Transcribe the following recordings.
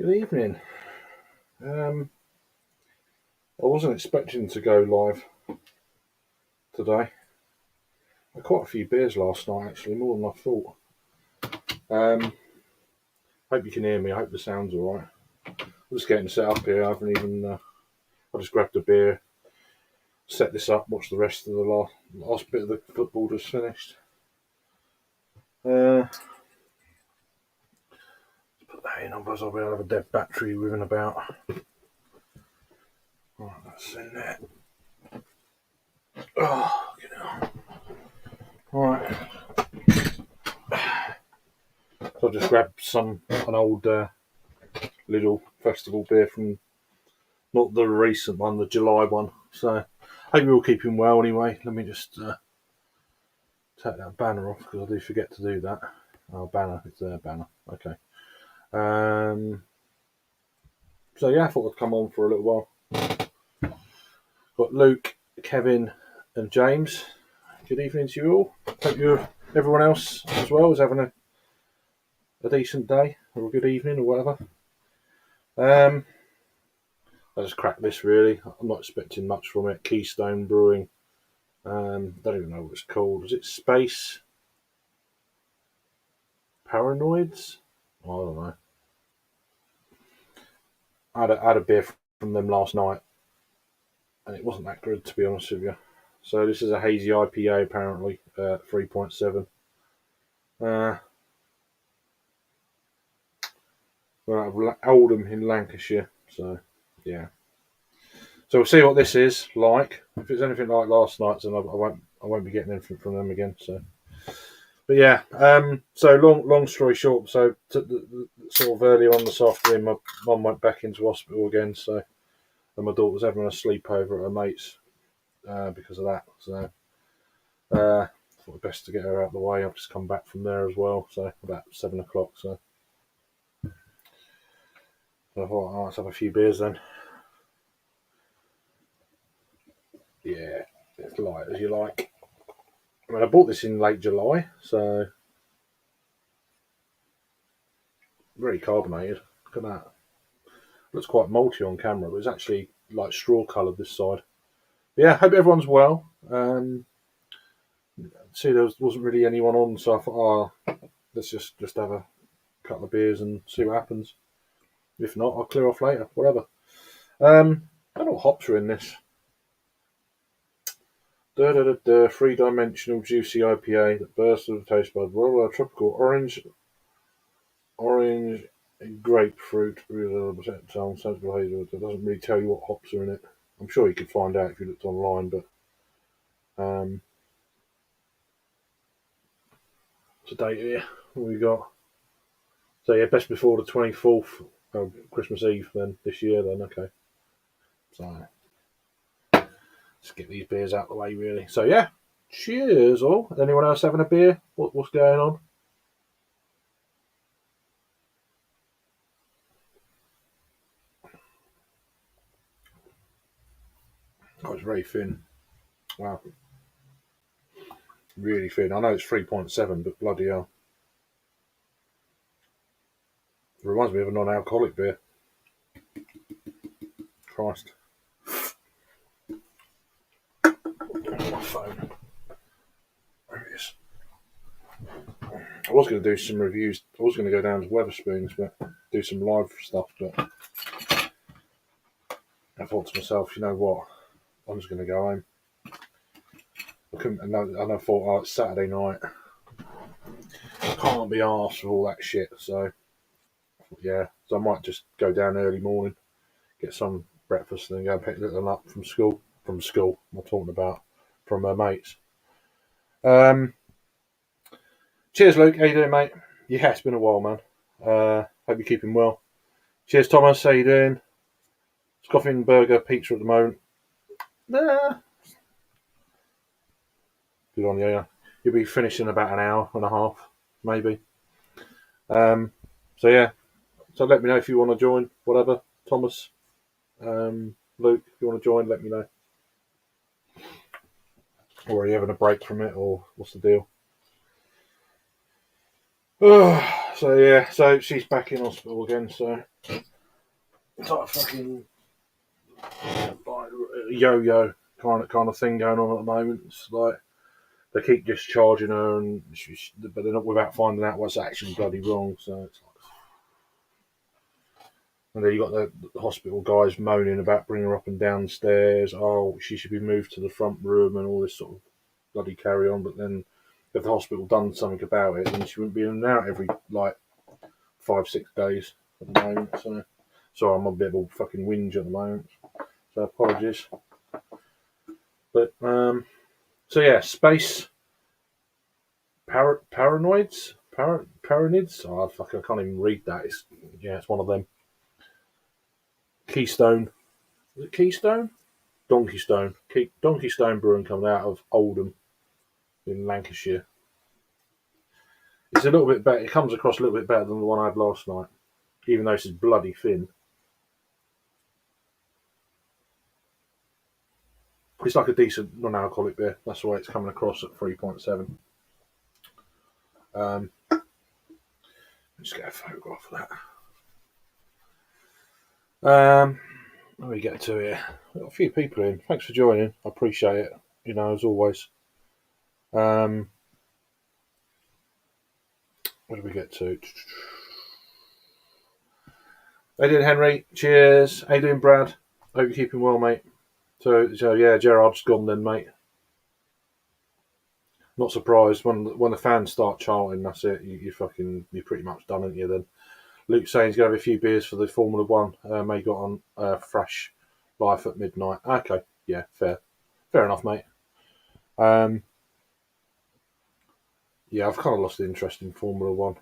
Good evening. I wasn't expecting to go live today. I had quite a few beers last night, actually, more than I thought. Hope you can hear me. I hope the sound's all right. I'm just getting set up here. I haven't even. I just grabbed a beer, set this up, watch the rest of the last bit of the football just finished. Put that in, otherwise I'll be able to have a dead battery within about. Right, that's in there. Oh, get out. Right. So I just grabbed an old little festival beer from, not the recent one, the July one. So hope you're all keeping well anyway. Let me just take that banner off because I do forget to do that. Oh, banner, it's their banner. Okay. So yeah, I thought I'd come on for a little while. Got Luke, Kevin, and James. Good evening to you all. Hope everyone else as well is having a decent day or a good evening or whatever. I just cracked this really. I'm not expecting much from it. Keystone Brewing. Don't even know what it's called. Is it Space Paranoids? I don't know. I had a beer from them last night, and it wasn't that good, to be honest with you. So this is a hazy IPA, apparently, 3.7. We're out of Oldham in Lancashire, so yeah. So we'll see what this is like. If it's anything like last night's, then I won't be getting anything from them again. So, but yeah. So long story short. So sort of earlier on this afternoon, my mum went back into hospital again. So, and my daughter was having a sleepover at her mate's because of that. So, thought it best to get her out of the way. I've just come back from there as well. So about 7 o'clock. So I thought, oh, let's have a few beers then. Yeah, it's light as you like. I mean, I bought this in late July, so very carbonated. Look at that. Looks quite malty on camera, but it's actually like straw coloured this side. But yeah, hope everyone's well. See, there wasn't really anyone on, so I thought, oh, let's just have a couple of beers and see what happens. If not, I'll clear off later. Whatever. I don't know what hops are in this. 3-dimensional juicy IPA that bursts with the taste buds. Well, tropical orange grapefruit. It doesn't really tell you what hops are in it. I'm sure you could find out if you looked online, but what's the date here? What we got? So yeah, best before the 24th, Christmas Eve. Then this year, then okay. So let's get these beers out of the way, really. So yeah, cheers all. Anyone else having a beer? What's going on? Oh, it's very thin. Wow. Really thin. I know it's 3.7, but bloody hell. It reminds me of a non-alcoholic beer. Christ. My phone. There it is. I was going to do some reviews. I was going to go down to Wetherspoons, but do some live stuff, but I thought to myself, you know what? I'm just going to go home. And I thought, oh, it's Saturday night. I can't be arsed with all that shit, so yeah. So I might just go down early morning, get some breakfast, and then go and pick little up from school. From school, I'm talking about from her mates. Cheers, Luke. How you doing, mate? Yeah, it's been a while, man. Hope you're keeping well. Cheers, Thomas. How you doing? Scoffing burger pizza at the moment. Nah. Good on you. Yeah. You'll be finishing in about an hour and a half, maybe. So yeah. So let me know if you want to join. Whatever, Thomas, Luke. If you want to join, let me know. Or are you having a break from it, or what's the deal? So yeah. So she's back in hospital again. So It's like a fucking like, yo-yo kind of thing going on at the moment. It's like they keep discharging her, but they're not without finding out what's actually bloody wrong. So it's like, and then you got the hospital guys moaning about bringing her up and downstairs. Oh, she should be moved to the front room and all this sort of bloody carry on. But then if the hospital done something about it, then she wouldn't be in and out every like 5-6 days at the moment. So I'm a bit of a fucking whinge at the moment. So apologies. But so yeah, space paranoids. Oh fuck, I can't even read that. It's one of them. Keystone. Is it Keystone? Donkey Stone. Donkey Stone Brewing coming out of Oldham in Lancashire. It's a little bit better. It comes across a little bit better than the one I had last night, even though this is bloody thin. It's like a decent non-alcoholic beer. That's why it's coming across at 3.7. Just get a photograph of that. Let me get to here. We've got a few people in. Thanks for joining. I appreciate it. As always. What did we get to? How you doing, Henry? Cheers. How you doing, Brad? Hope you're keeping well, mate. So yeah, Gerard's gone then, mate. Not surprised when the fans start chanting. That's it. You're pretty much done, aren't you? Then Luke saying he's going to have a few beers for the Formula One. May got on fresh life at midnight. Okay, yeah, fair enough, mate. Yeah, I've kind of lost the interest in Formula One.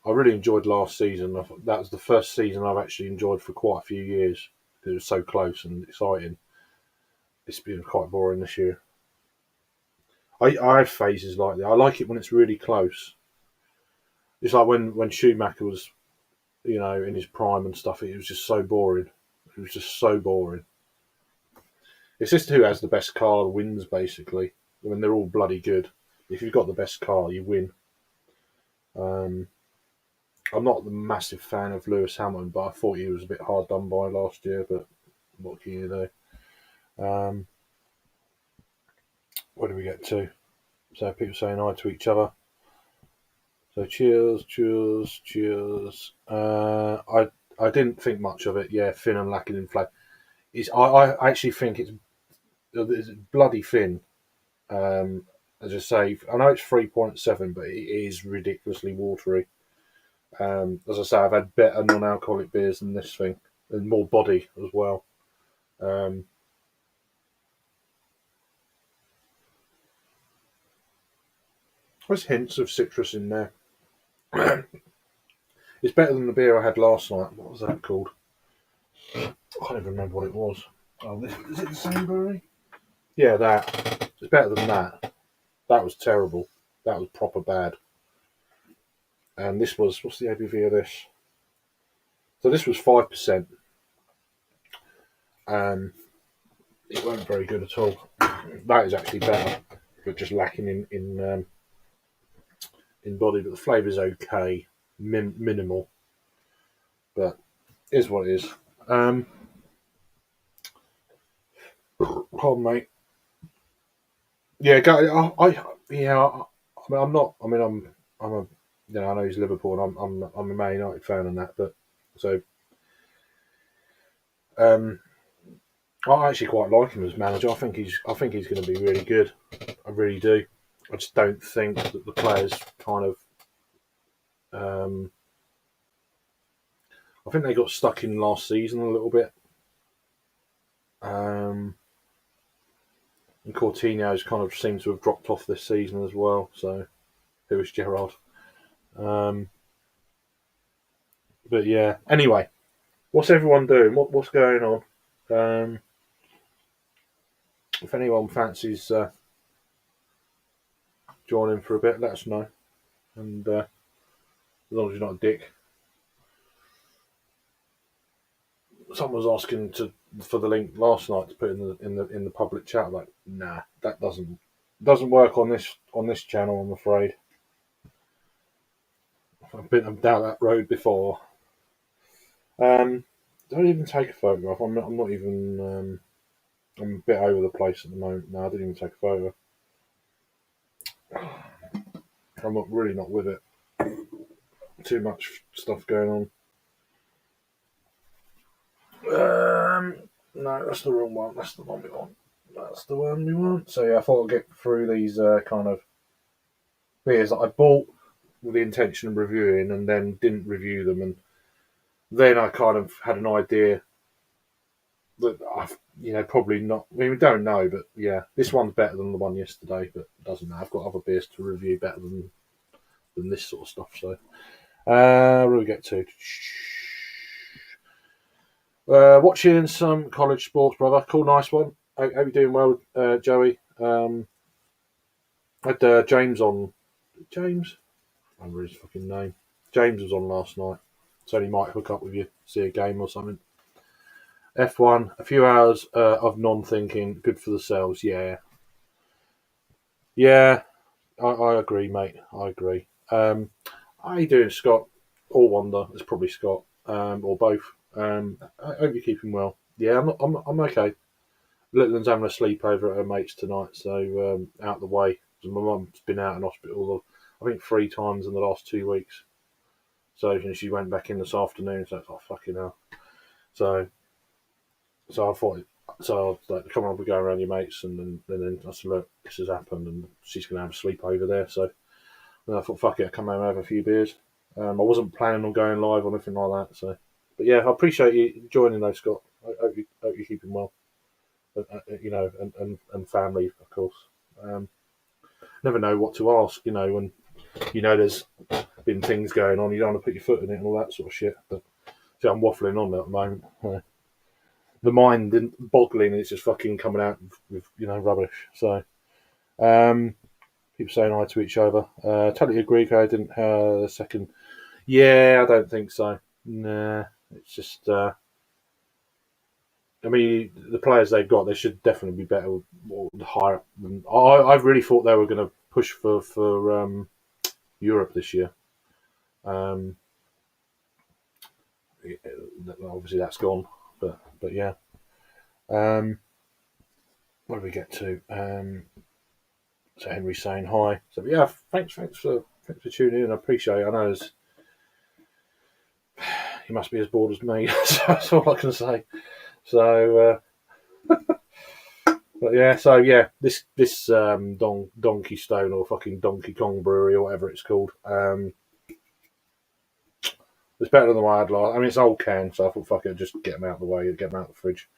I really enjoyed last season. That was the first season I've actually enjoyed for quite a few years because it was so close and exciting. It's been quite boring this year. I have phases like that. I like it when it's really close. It's like when Schumacher was, in his prime and stuff. It was just so boring. It was just so boring. It's just who has the best car wins, basically. I mean, they're all bloody good. If you've got the best car, you win. I'm not the massive fan of Lewis Hamilton, but I thought he was a bit hard done by last year. But what can you do? Where do we get to? So people saying hi to each other. So cheers. I didn't think much of it. Yeah, thin and lacking in flavour. I actually think it's bloody thin. As I say, I know it's 3.7, but it is ridiculously watery. As I say, I've had better non-alcoholic beers than this thing, and more body as well. There's hints of citrus in there. It's better than the beer I had last night. What was that called? I can't even remember what it was. Oh, is it the same brewery? Yeah, that. It's better than that. That was terrible. That was proper bad. And this was, what's the ABV of this? So this was 5%. It weren't very good at all. That is actually better, but just lacking in body. But the flavour's okay, minimal. But it is what it is. Pardon, mate. Yeah, go. I mean, I'm not. I mean, I'm a. I know he's Liverpool, and I'm a Man United fan and that. But so, I actually quite like him as manager. I think he's going to be really good. I really do. I just don't think that the players kind of. I think they got stuck in last season a little bit. And Coutinho's kind of seems to have dropped off this season as well. So, who was Gerrard? But yeah. Anyway, what's everyone doing? What's going on? If anyone fancies joining for a bit, let us know. And as long as you're not a dick. Someone was asking for the link last night to put in the public chat. Like, nah, that doesn't work on this channel. I'm afraid. I've been down that road before. So Don't even take a photograph. I'm not even. I'm a bit over the place at the moment. No, I didn't even take a photo. I'm not really not with it. Too much stuff going on. No, that's the wrong one. That's the one we want. That's the one we want. So yeah, I thought I'd get through these kind of beers that I bought with the intention of reviewing, and then didn't review them, and then I kind of had an idea that I've, probably not. I mean, we don't know, but yeah, this one's better than the one yesterday, but it doesn't matter. I've got other beers to review better than this sort of stuff. So, where do we get to? Watching some college sports, brother. Cool, nice one. Hope you're doing well, Joey. I had James on. James? I remember his fucking name. James was on last night, so he might hook up with you, see a game or something. F1, a few hours of non-thinking, good for the cells. Yeah, yeah, I agree, mate. I agree. How you doing, Scott? Or Wanda? It's probably Scott, or both. I hope you're keeping well. Yeah, I'm okay. Little one's having a sleepover at her mates tonight, so out the way. My mum's been out in hospital, I think 3 times in the last 2 weeks. So she went back in this afternoon. So it's like fucking hell. So I thought, so I was like, come on, we're going around your mates, and then I said, look, this has happened, and she's gonna have a sleepover there. So then I thought, fuck it, I'll come home and have a few beers. I wasn't planning on going live or anything like that. So, but yeah, I appreciate you joining though, Scott. I hope you're keeping well. And family, of course. Never know what to ask, when there's been things going on, you don't want to put your foot in it and all that sort of shit. But see, I'm waffling on at the moment. The mind isn't boggling, it's just fucking coming out with rubbish. So, people saying hi to each other. Totally agree. I didn't have a second. Yeah, I don't think so. Nah, it's just. I mean, the players they've got, they should definitely be better or higher up. I really thought they were going to push for Europe this year. Obviously that's gone, but yeah. What do we get to? So Henry's saying hi. So yeah, thanks for tuning in. I appreciate it. I know he must be as bored as me. So that's all I can say. So. But yeah, so yeah, this Donkey Stone or fucking Donkey Kong Brewery or whatever it's called, it's better than the one I had last. I mean, it's an old can, so I thought, fuck it, just get them out of the way, get them out of the fridge.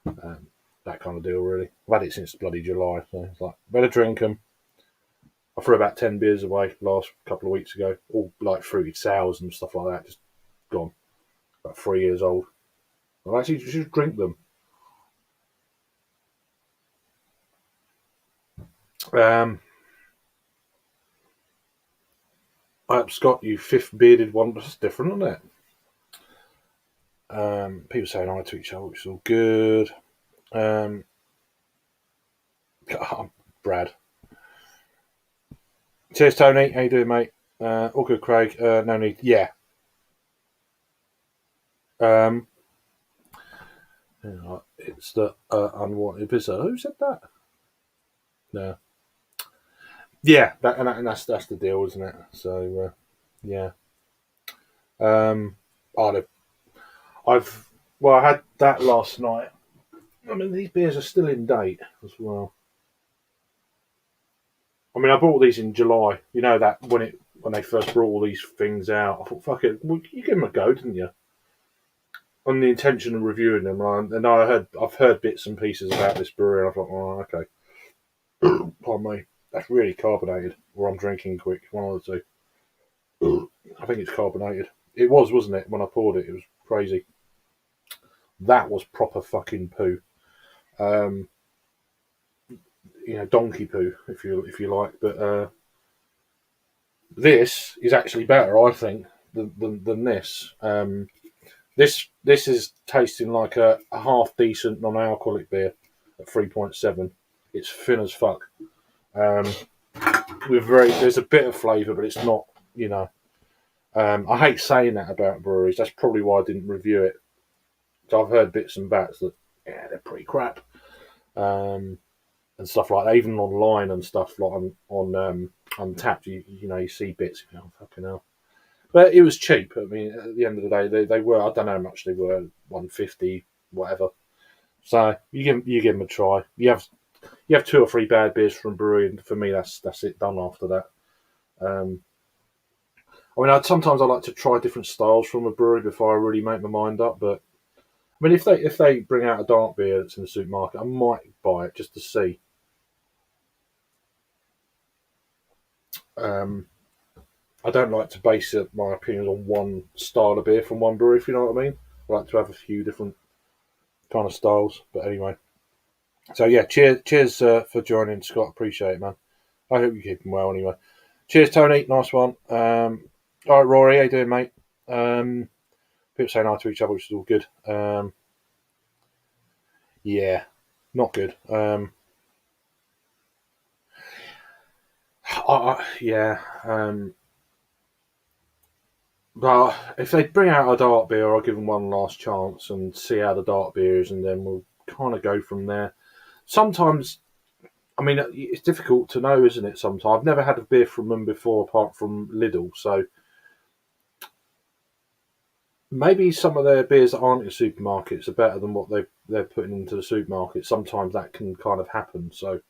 That kind of deal, really. I've had it since bloody July, so it's like, better drink them. I threw about 10 beers away last couple of weeks ago, all like fruited sours and stuff like that, just gone. About 3 years old. I've actually just drink them. Scott, you 5th bearded one, that's different, isn't it? People saying hi to each other, which is all good. Brad. Cheers, Tony. How you doing, mate? All good, Craig. No need. Yeah. It's the unwanted visitor. Who said that? No. Yeah, and that's the deal, isn't it? So, yeah. I had that last night. I mean, these beers are still in date as well. I mean, I bought these in July. You know that when they first brought all these things out, I thought, fuck it, well, you give them a go, didn't you? On the intention of reviewing them, and I've heard bits and pieces about this brewery, and I thought, oh, okay. Pardon me, that's really carbonated, or I'm drinking quick, one of the two. I think it's carbonated. It was, wasn't it? When I poured it, it was crazy. That was proper fucking poo. Donkey poo, if you like. But this is actually better, I think, than this. This is tasting like a half decent non-alcoholic beer at 3.7. It's thin as fuck. There's a bit of flavour, but it's not. I hate saying that about breweries. That's probably why I didn't review it. So I've heard bits and bats that they're pretty crap, and stuff like that. Even online and stuff like on Untapped, you see bits. You know, fucking hell. But it was cheap. I mean, at the end of the day, they were. I don't know how much they were. 150, whatever. So you give them a try. You have 2 or 3 bad beers from a brewery, and for me, that's it done after that. Um, I mean, sometimes I like to try different styles from a brewery before I really make my mind up. But I mean, if they bring out a dark beer that's in the supermarket, I might buy it just to see. Um, I don't like to base my opinions on one style of beer from one brewery, if you know what I mean. I like to have a few different kind of styles. But anyway, so yeah, cheers for joining, Scott. Appreciate it, man. I hope you're keeping well anyway. Cheers, Tony. Nice one. All right, Rory, how you doing, mate? People saying hi to each other, which is all good. Yeah, not good. Yeah. But if they bring out a dark beer, I'll give them one last chance and see how the dark beer is, and then we'll kind of go from there. Sometimes, I mean, it's difficult to know, isn't it? Sometimes I've never had a beer from them before, apart from Lidl. So maybe some of their beers that aren't in supermarkets are better than what they're putting into the supermarket. Sometimes that can kind of happen. So,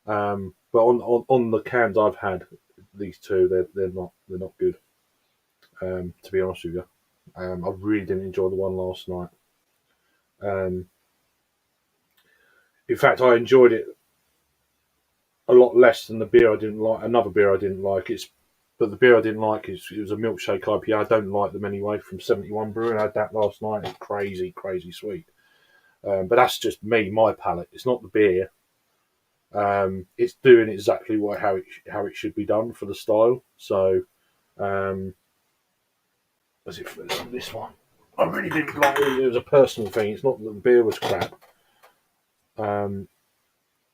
but on the cans I've had, these two they're not good. To be honest with you, I really didn't enjoy the one last night. Um, in fact, I enjoyed it a lot less than the beer I didn't like. Another beer I didn't like. But the beer I didn't like it was a milkshake IPA. I don't like them anyway. From 71 Brewing, I had that last night. It's crazy, crazy sweet. But that's just me, my palate. It's not the beer. It's doing exactly how it should be done for the style. So, um, was it this one? I really didn't like it. It was a personal thing. It's not that the beer was crap. Um,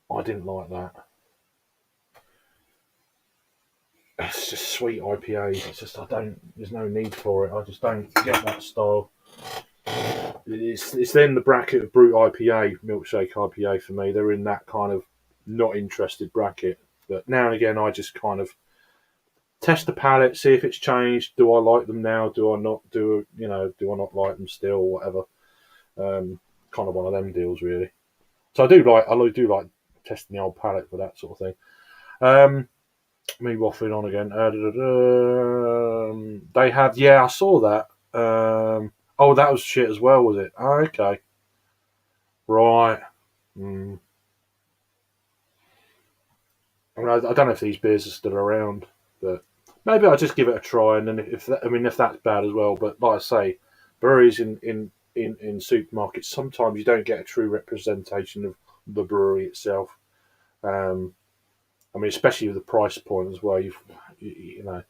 I didn't like that. It's just sweet IPA. It's just I don't. There's no need for it. I just don't get that style. It's then the bracket of brute IPA, milkshake IPA for me. They're in that kind of not interested bracket. But now and again, I just kind of test the palate, see if it's changed. Do I like them now? Do I not? Do I not like them still? Whatever. Kind of one of them deals, really. So I do like testing the old palate for that sort of thing. Me waffling on again. They had, yeah, I saw that. Oh, that was shit as well, was it? Oh, okay, right. Mm. I mean, I don't know if these beers are still around, but maybe I'll just give it a try. And then if that's bad as well. But like I say, breweries in supermarkets, sometimes you don't get a true representation of the brewery itself. Um, I mean, especially with the price point as well. You know,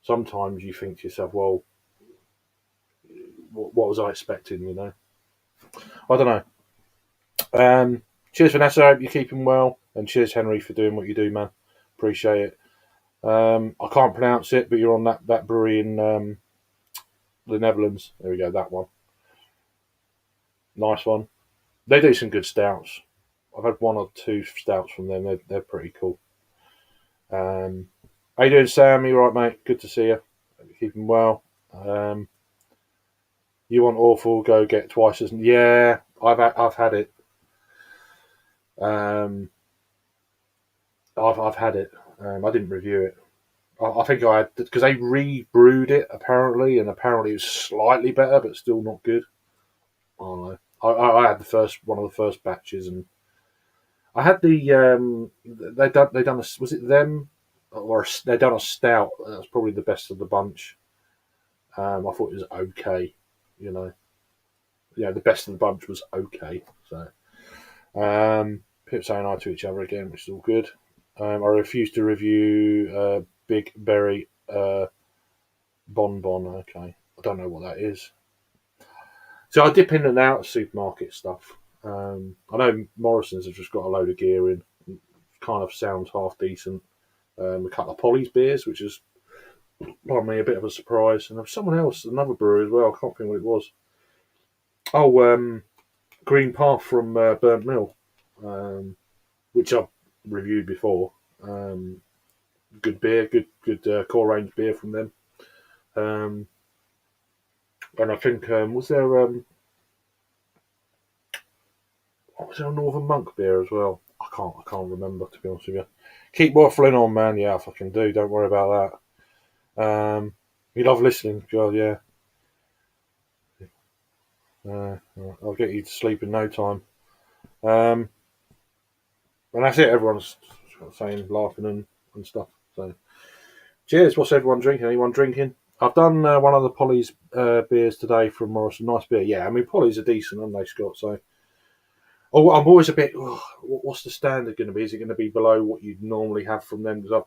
sometimes you think to yourself, well, what was I expecting? I don't know. Cheers, Vanessa. I hope you're keeping well, and cheers, Henry, for doing what you do, man. Appreciate it. I can't pronounce it, but you're on that brewery in the Netherlands. There we go, that one. Nice one. They do some good stouts. I've had 1 or 2 stouts from them. They're pretty cool. How you doing, Sam? You right, mate? Good to see you. Hope you're keeping well. You want awful? Go get twice as. Yeah, I've had it. Um, I've had it. I didn't review it. I think I had because they re-brewed it apparently, and apparently it was slightly better, but still not good. I don't know. I had the first one of the first batches, and I had they done was it them or they done a stout that was probably the best of the bunch. I thought it was okay, you know. Yeah, the best of the bunch was okay. So people saying hi to each other again, which is all good. I refuse to review Big Berry Bonbon. Okay, I don't know what that is. So I dip in and out of supermarket stuff. I know Morrison's have just got a load of gear in. Kind of sounds half decent. A couple of Polly's beers, which is, pardon me, a bit of a surprise. And there was someone else, another brewery as well. I can't think what it was. Oh, Green Path from Burnt Mill, um, which I've reviewed before. Um, Good beer, good core range beer from them. Um, and I think was there what was there a Northern Monk beer as well? I can't remember, to be honest with you. Keep waffling on, man. Yeah, I fucking do. Don't worry about that. You love listening, God. Yeah. I'll get you to sleep in no time. Um, and that's it. Everyone's saying, laughing and stuff. So, cheers. What's everyone drinking? Anyone drinking? I've done one of the Polly's beers today from Morrison. Nice beer. Yeah, I mean, Polly's are decent, aren't they, Scott? So, oh, I'm always a bit. Oh, what's the standard going to be? Is it going to be below what you'd normally have from them? Because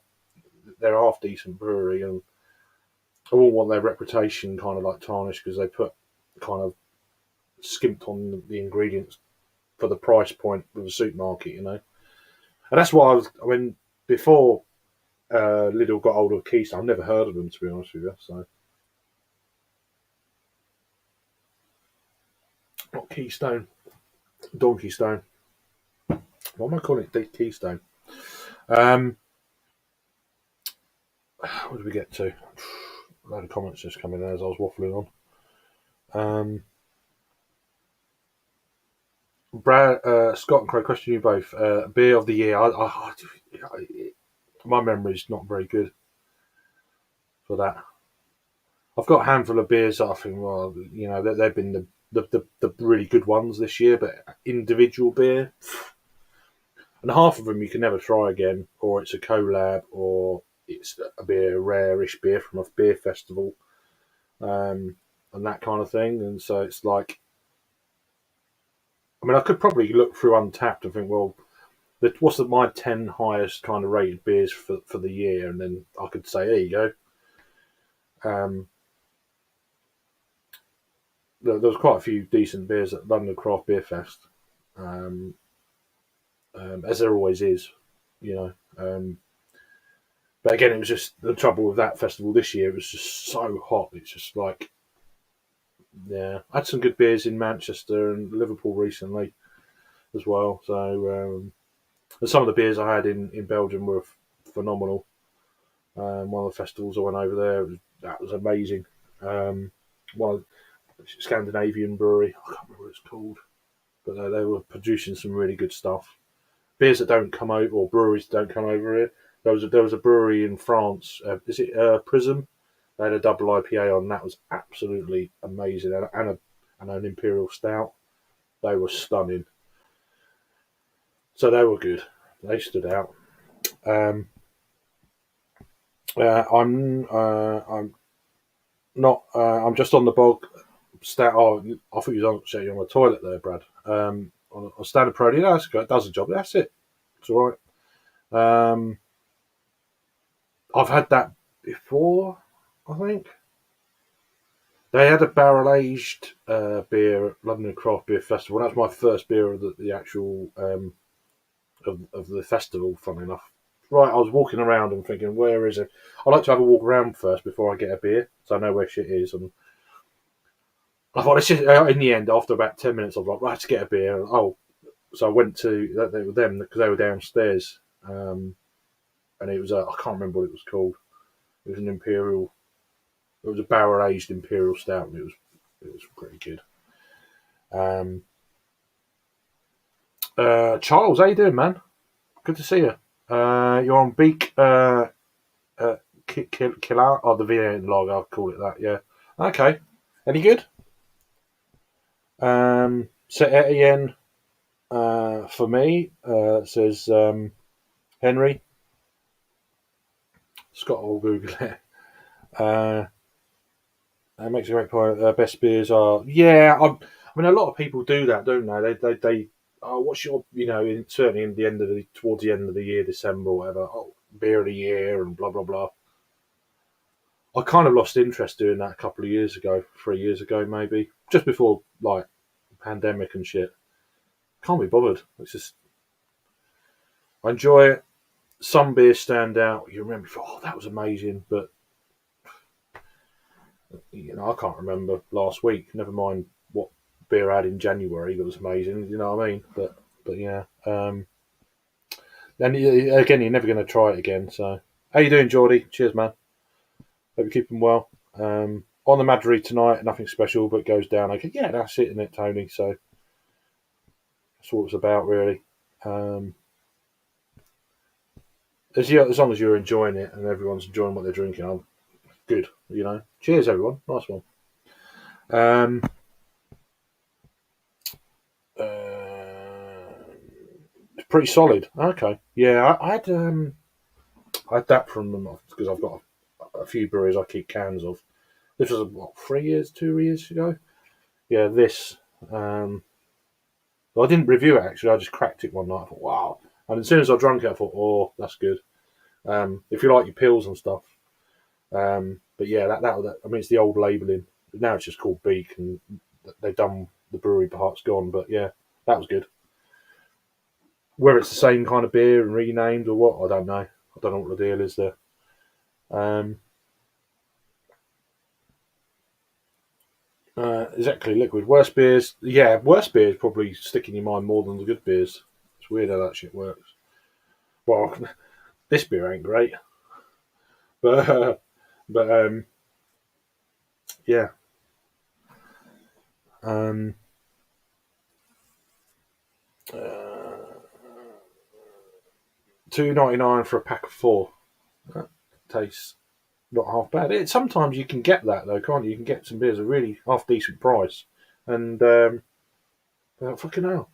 they're a half decent brewery, and I wouldn't want their reputation kind of like tarnished because they put kind of skimped on the ingredients for the price point of the supermarket, you know. And that's why I mean, before Lidl got hold of Keystone, I've never heard of them, to be honest with you. So, not Keystone, Donkey Stone. Why am I calling it Keystone? Um, what did we get to? A load of comments just coming in as I was waffling on. Brad, Scott and Craig, question you both. Beer of the year. My memory's not very good for that. I've got a handful of beers that I think, well, you know, they've been the really good ones this year, but individual beer, and half of them you can never try again, or it's a collab, or it's a beer, rare-ish beer from a beer festival, and that kind of thing. And so it's like, I mean, I could probably look through Untapped and think, well, what's my 10 highest kind of rated beers for the year, and then I could say, there you go. Um, there was quite a few decent beers at London Craft Beer Fest, um, as there always is, you know. But again, it was just the trouble with that festival this year. It was just so hot. It's just like, yeah, I had some good beers in Manchester and Liverpool recently as well. So and some of the beers I had in Belgium were phenomenal. One of the festivals I went over there, that was amazing. One of Scandinavian brewery, I can't remember what it's called, but they were producing some really good stuff. Beers that don't come over, or breweries that don't come over here. There was a brewery in France. Is it Prism? They had a double IPA on. That was absolutely amazing, and an imperial stout. They were stunning. So they were good. They stood out. Um, I'm not. I'm just on the bog. Oh, I thought you was on the toilet there, Brad. On standard pro, yeah, that's good. It does the job. That's it. It's all right. I've had that before. I think they had a barrel aged beer at London Craft Beer Festival. That was my first beer of the actual of the festival. Funny enough, right? I was walking around and thinking, where is it? I like to have a walk around first before I get a beer, so I know where shit is. And I thought, it's just, in the end, after about 10 minutes, I was like, right, let's get a beer. Oh, so I went to they were them because they were downstairs, and it was I can't remember what it was called. It was an imperial. It was a barrel aged imperial stout, and it was pretty good. Um, Charles, how you doing, man? Good to see you. You're on Beak Killer or the Vienna log. I'll call it that. Yeah. Okay. Any good? Set Etienne for me says Henry. Scott will Google it. Uh, that makes a great point. Best beers are I mean, a lot of people do that, don't they? They oh, what's your certainly in the end of towards the end of the year, December or whatever. Oh, beer of the year and blah blah blah. I kind of lost interest doing that a couple of years ago, 3 years ago maybe, just before like pandemic and shit. Can't be bothered. It's just I enjoy it. Some beers stand out. You remember, oh, that was amazing, but I can't remember last week. Never mind what beer I had in January that was amazing. You know what I mean? But yeah. Then again, you're never going to try it again. So, how you doing, Geordie? Cheers, man. Hope you're keeping well. On the Managerial tonight, nothing special, but goes down. Okay, yeah, that's it, isn't it, Tony? So that's what it's about, really. As long as you're enjoying it and everyone's enjoying what they're drinking, I'm good. You know. Cheers, everyone. Nice one. Um, it's pretty solid. Okay. Yeah, I had that from them because I've got a few breweries I keep cans of. This was what 2 years ago. Yeah, this. Well, I didn't review it actually. I just cracked it one night. I thought, wow. And as soon as I drank it, I thought, oh, that's good. If you like your pills and stuff. But yeah, that I mean, it's the old labelling. Now it's just called Beak, and they've done the brewery part's gone. But yeah, that was good. Whether it's the same kind of beer and renamed or what, I don't know. I don't know what the deal is there. Exactly, liquid. Worst beers, yeah, worst beers probably stick in your mind more than the good beers. It's weird how that shit works. Well, this beer ain't great, but but yeah, um, $2.99 for a pack of four. That tastes not half bad. Sometimes you can get that though, can't you? You can get some beers at a really half decent price, and fucking hell,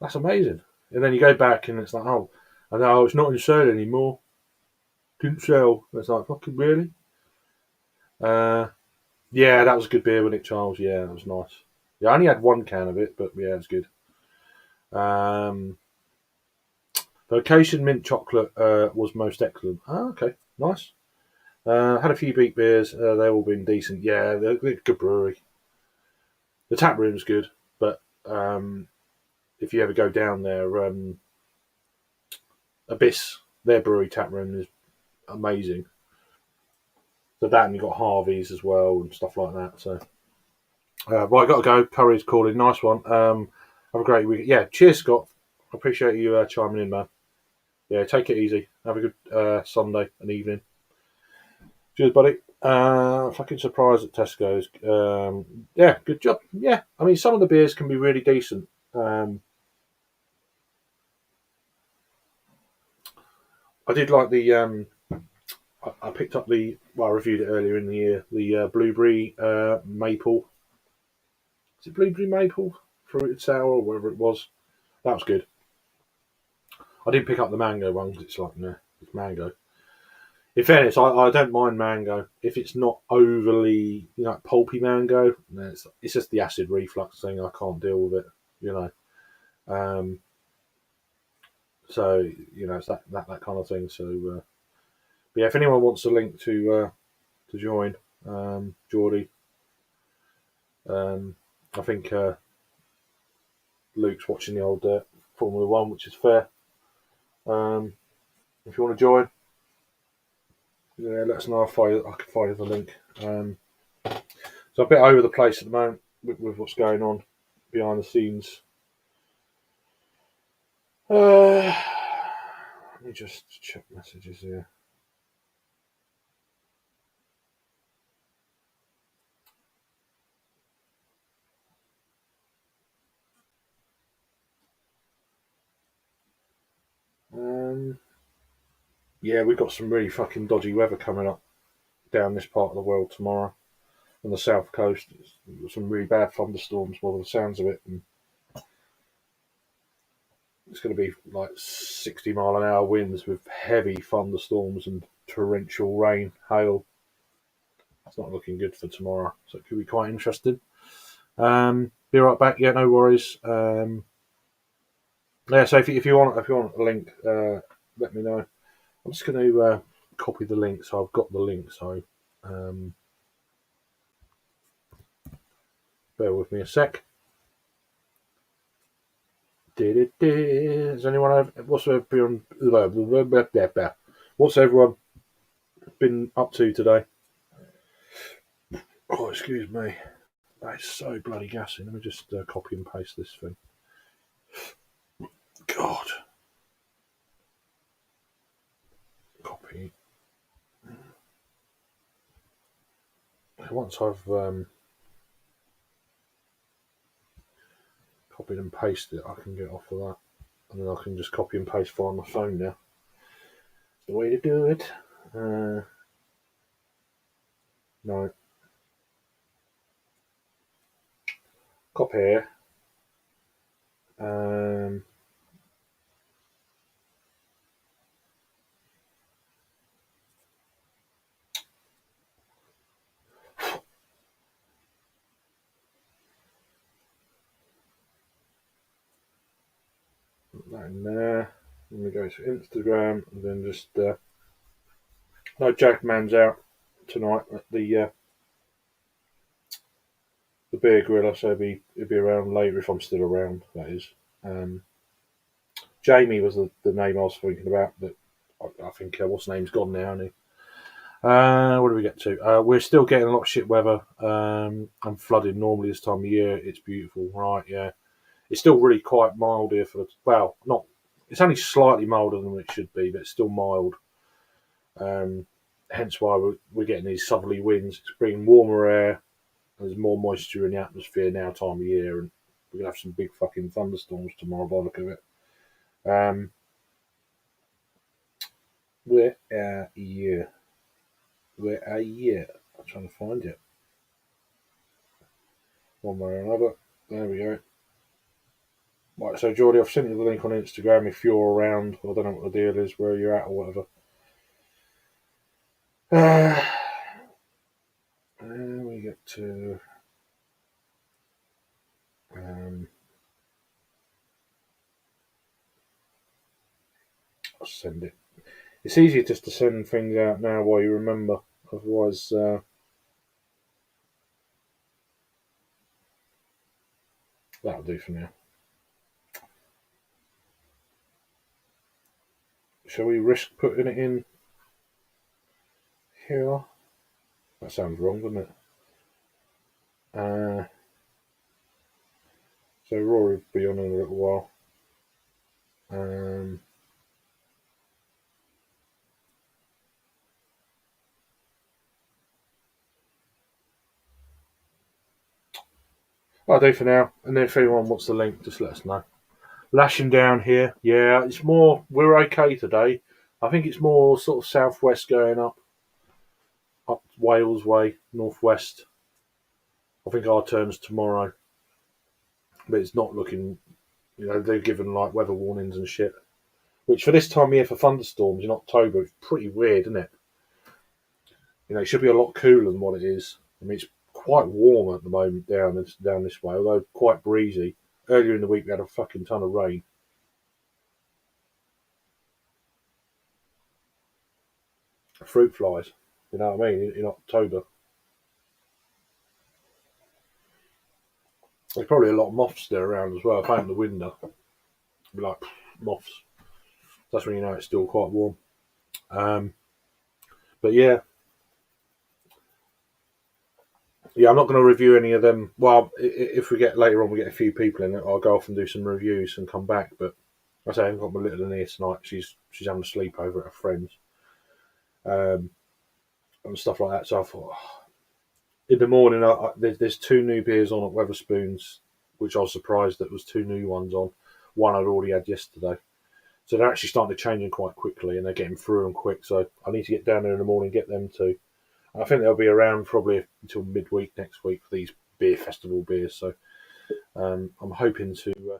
that's amazing. And then you go back and it's like, oh, I know it's not in sale anymore. Didn't sell. It's like fucking really. Uh, yeah, that was a good beer, wasn't it, Charles? Yeah, that was nice. Yeah, I only had one can of it, but yeah, it's good. Vocation mint chocolate was most excellent. Oh, okay, nice. Had a few beak beers. They've all been decent. Yeah, they're good brewery. The tap room's good, but if you ever go down there, Abyss, their brewery tap room is amazing. So that, and you've got Harvey's as well and stuff like that. So right, got to go. Curry's calling. Nice one. Have a great week. Yeah, cheers, Scott. I appreciate you chiming in, man. Yeah, take it easy. Have a good Sunday and evening. Cheers, buddy. Fucking surprised at Tesco's. Yeah, good job. Yeah, I mean, some of the beers can be really decent. I did like the. I picked up the. Well, I reviewed it earlier in the year. The blueberry maple. Is it blueberry maple fruited sour or whatever it was? That was good. I didn't pick up the mango one because it's like, nah, it's mango. In fairness, I don't mind mango if it's not overly, pulpy mango. No, it's just the acid reflux thing. I can't deal with it, you know. Um, so it's that kind of thing. So, but yeah, if anyone wants a link to join, Geordie, I think Luke's watching the old Formula One, which is fair. If you want to join, yeah, let us know. I can find you the link. So a bit over the place at the moment with what's going on behind the scenes. Let me just check messages here. Yeah, we've got some really fucking dodgy weather coming up down this part of the world tomorrow on the south coast. Some really bad thunderstorms by the sounds of it. And it's going to be like 60-mile-an-hour winds with heavy thunderstorms and torrential rain, hail. It's not looking good for tomorrow, so it could be quite interesting. Be right back. Yeah, no worries. Yeah, so if you want a link, let me know. I'm just going to copy the link, so I've got the link. So bear with me a sec. Has anyone what's everyone been up to today? Oh, excuse me. That is so bloody gassy. Let me just copy and paste this thing. God. Copy. Once I've copied and pasted it, I can get off of that. And then I can just copy and paste via my phone now. The way to do it. No. Copy here. Put that in there. Let me go to Instagram and then just no Jackman's out tonight at the beer grill. So he'll be around later if I'm still around. That is. Jamie was the name I was thinking about. That I think what's name's gone now, isn't he? What do we get to? We're still getting a lot of shit weather and flooding normally this time of year. It's beautiful, right? Yeah, it's still really quite mild here for not. It's only slightly milder than it should be, but it's still mild. Hence why we're getting these southerly winds. It's bringing warmer air. There's more moisture in the atmosphere now, time of year, and we're gonna have some big fucking thunderstorms tomorrow by the look of it. Where are you? Where are you? I'm trying to find it. One way or another. There we go. Right, so Geordie, I've sent you the link on Instagram if you're around. I don't know what the deal is, where you're at or whatever. And we get to I'll send it. It's easier just to send things out now while you remember. Otherwise, that'll do for now. Shall we risk putting it in here? That sounds wrong, doesn't it? So Rory will be on in a little while. I'll do for now. And then if anyone wants the link, just let us know. Lashing down here. Yeah, it's more, we're okay today. I think it's more sort of southwest going up Wales way, northwest. I think our turn's tomorrow. But it's not looking, they've given like weather warnings and shit. Which for this time of year for thunderstorms in October, it's pretty weird, isn't it? It should be a lot cooler than what it is. I mean, it's quite warm at the moment down this way, although quite breezy. Earlier in the week, we had a fucking ton of rain. Fruit flies, you know what I mean, in October. There's probably a lot of moths there around as well. If I open the window, it'd be like moths. That's when you know it's still quite warm. But yeah, I'm not going to review any of them. Well, if we get later on, we get a few people in it, I'll go off and do some reviews and come back. But I say I haven't got my little one here tonight. She's having a sleepover at her friends, and stuff like that. So I thought, in the morning, there's two new beers on at Wetherspoons, which I was surprised that there was two new ones on. One I'd already had yesterday. So they're actually starting to change quite quickly, and they're getting through them quick. So I need to get down there in the morning and get them too. I think they'll be around probably until midweek next week for these beer festival beers. So I'm hoping to.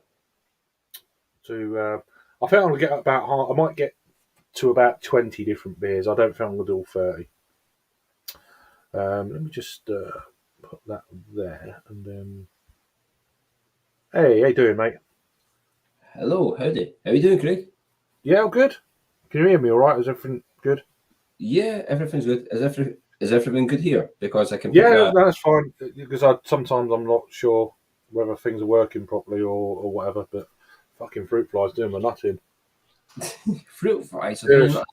I think I'm gonna get about. I might get to about 20 different beers. I don't think I'm gonna do all 30. Let me just put that there, and then. Hey, how you doing, mate? Hello, howdy. How are you doing, Craig? Yeah, all good. Can you hear me all right? Is everything good? Yeah, everything's good. Is everything good here? Because I can pick Yeah, that's fine. Because sometimes I'm not sure whether things are working properly or whatever, but fucking fruit flies doing my nut in. fruit flies. We're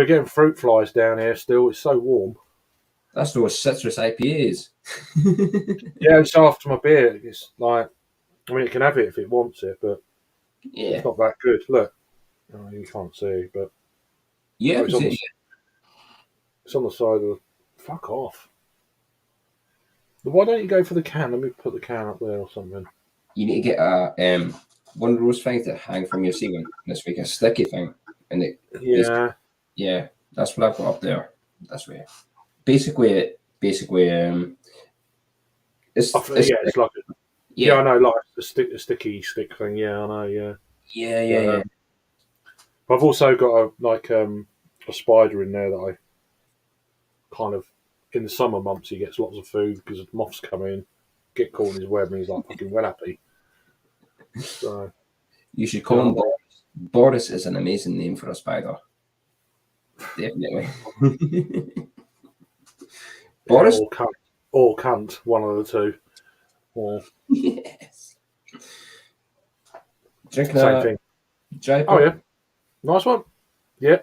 getting fruit flies down here still. It's so warm. That's those citrus IPAs. Yeah, it's after my beer. It's like, I mean, it can have it if it wants it, but it's Yeah. not that good. Look, oh, you can't see, but Yeah, oh, I can see it. it's on the side of the. Fuck off. Why don't you go for the can? Let me put the can up there or something. You need to get a one of those things that hang from your ceiling. It's like a sticky thing, and it's Yeah, yeah, that's what I've got up there. That's way. Basically, it's yeah, it's like yeah, I yeah, know, like a sticky stick thing. Yeah, I know. Yeah, yeah, yeah, but yeah. I've also got a spider in there that I kind of in the summer months he gets lots of food because moths come in, get caught in his web, and he's like fucking well happy. So You should you call him know, Boris. Boris is an amazing name for a spider. Definitely. yeah, Boris? or cunt, one of the two, or Yes. Drinking same a thing. dry Oh pop? yeah, nice one. Yeah,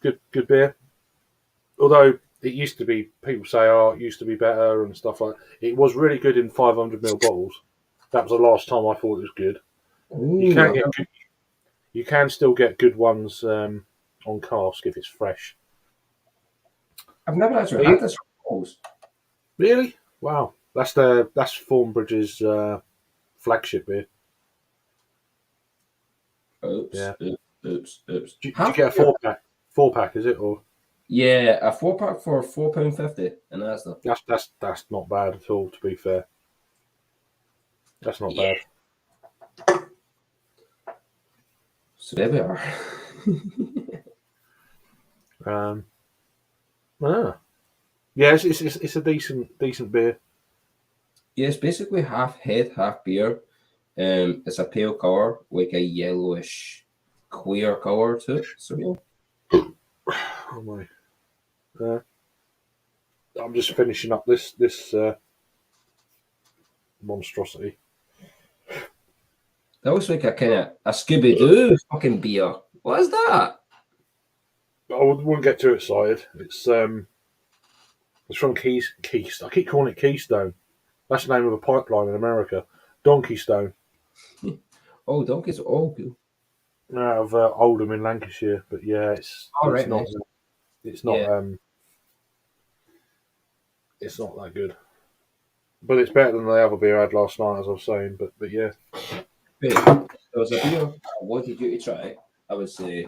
good beer. Although it used to be, people say, oh, it used to be better and stuff like that. It was really good in 500ml bottles. That was the last time I thought it was good. You Ooh, can get good, you can still get good ones on cask if it's fresh. I've never actually But had this from Coles. really? Wow. That's Thornbridge's flagship beer. Oops, Yeah. oops, oops, oops. Did you Half a get a beer. 4 pack? 4 pack is it? Or Yeah, a 4 pack for £4.50 in Asda. that's not bad at all. To be fair, that's not Yeah. bad. So there we are. Um, ah. Yeah, it's a decent beer. Yeah, it's basically half head, half beer. It's a pale color, like a yellowish, clear color to it. So Oh my. Uh, I'm just finishing up this monstrosity. that looks like a kind of a Scooby Doo fucking beer. What is that? Wouldn't get too excited. It's from Keystone. I keep calling it Keystone. That's the name of a pipeline in America. Donkey Stone, Oh, donkeys. Oh, cool. out of Oldham in Lancashire. But yeah, All right, nice. it's not Yeah. it's not that good. But it's better than the other beer I had last night, as I was saying. But yeah, Wait, there was a beer I wanted you to try. I would say,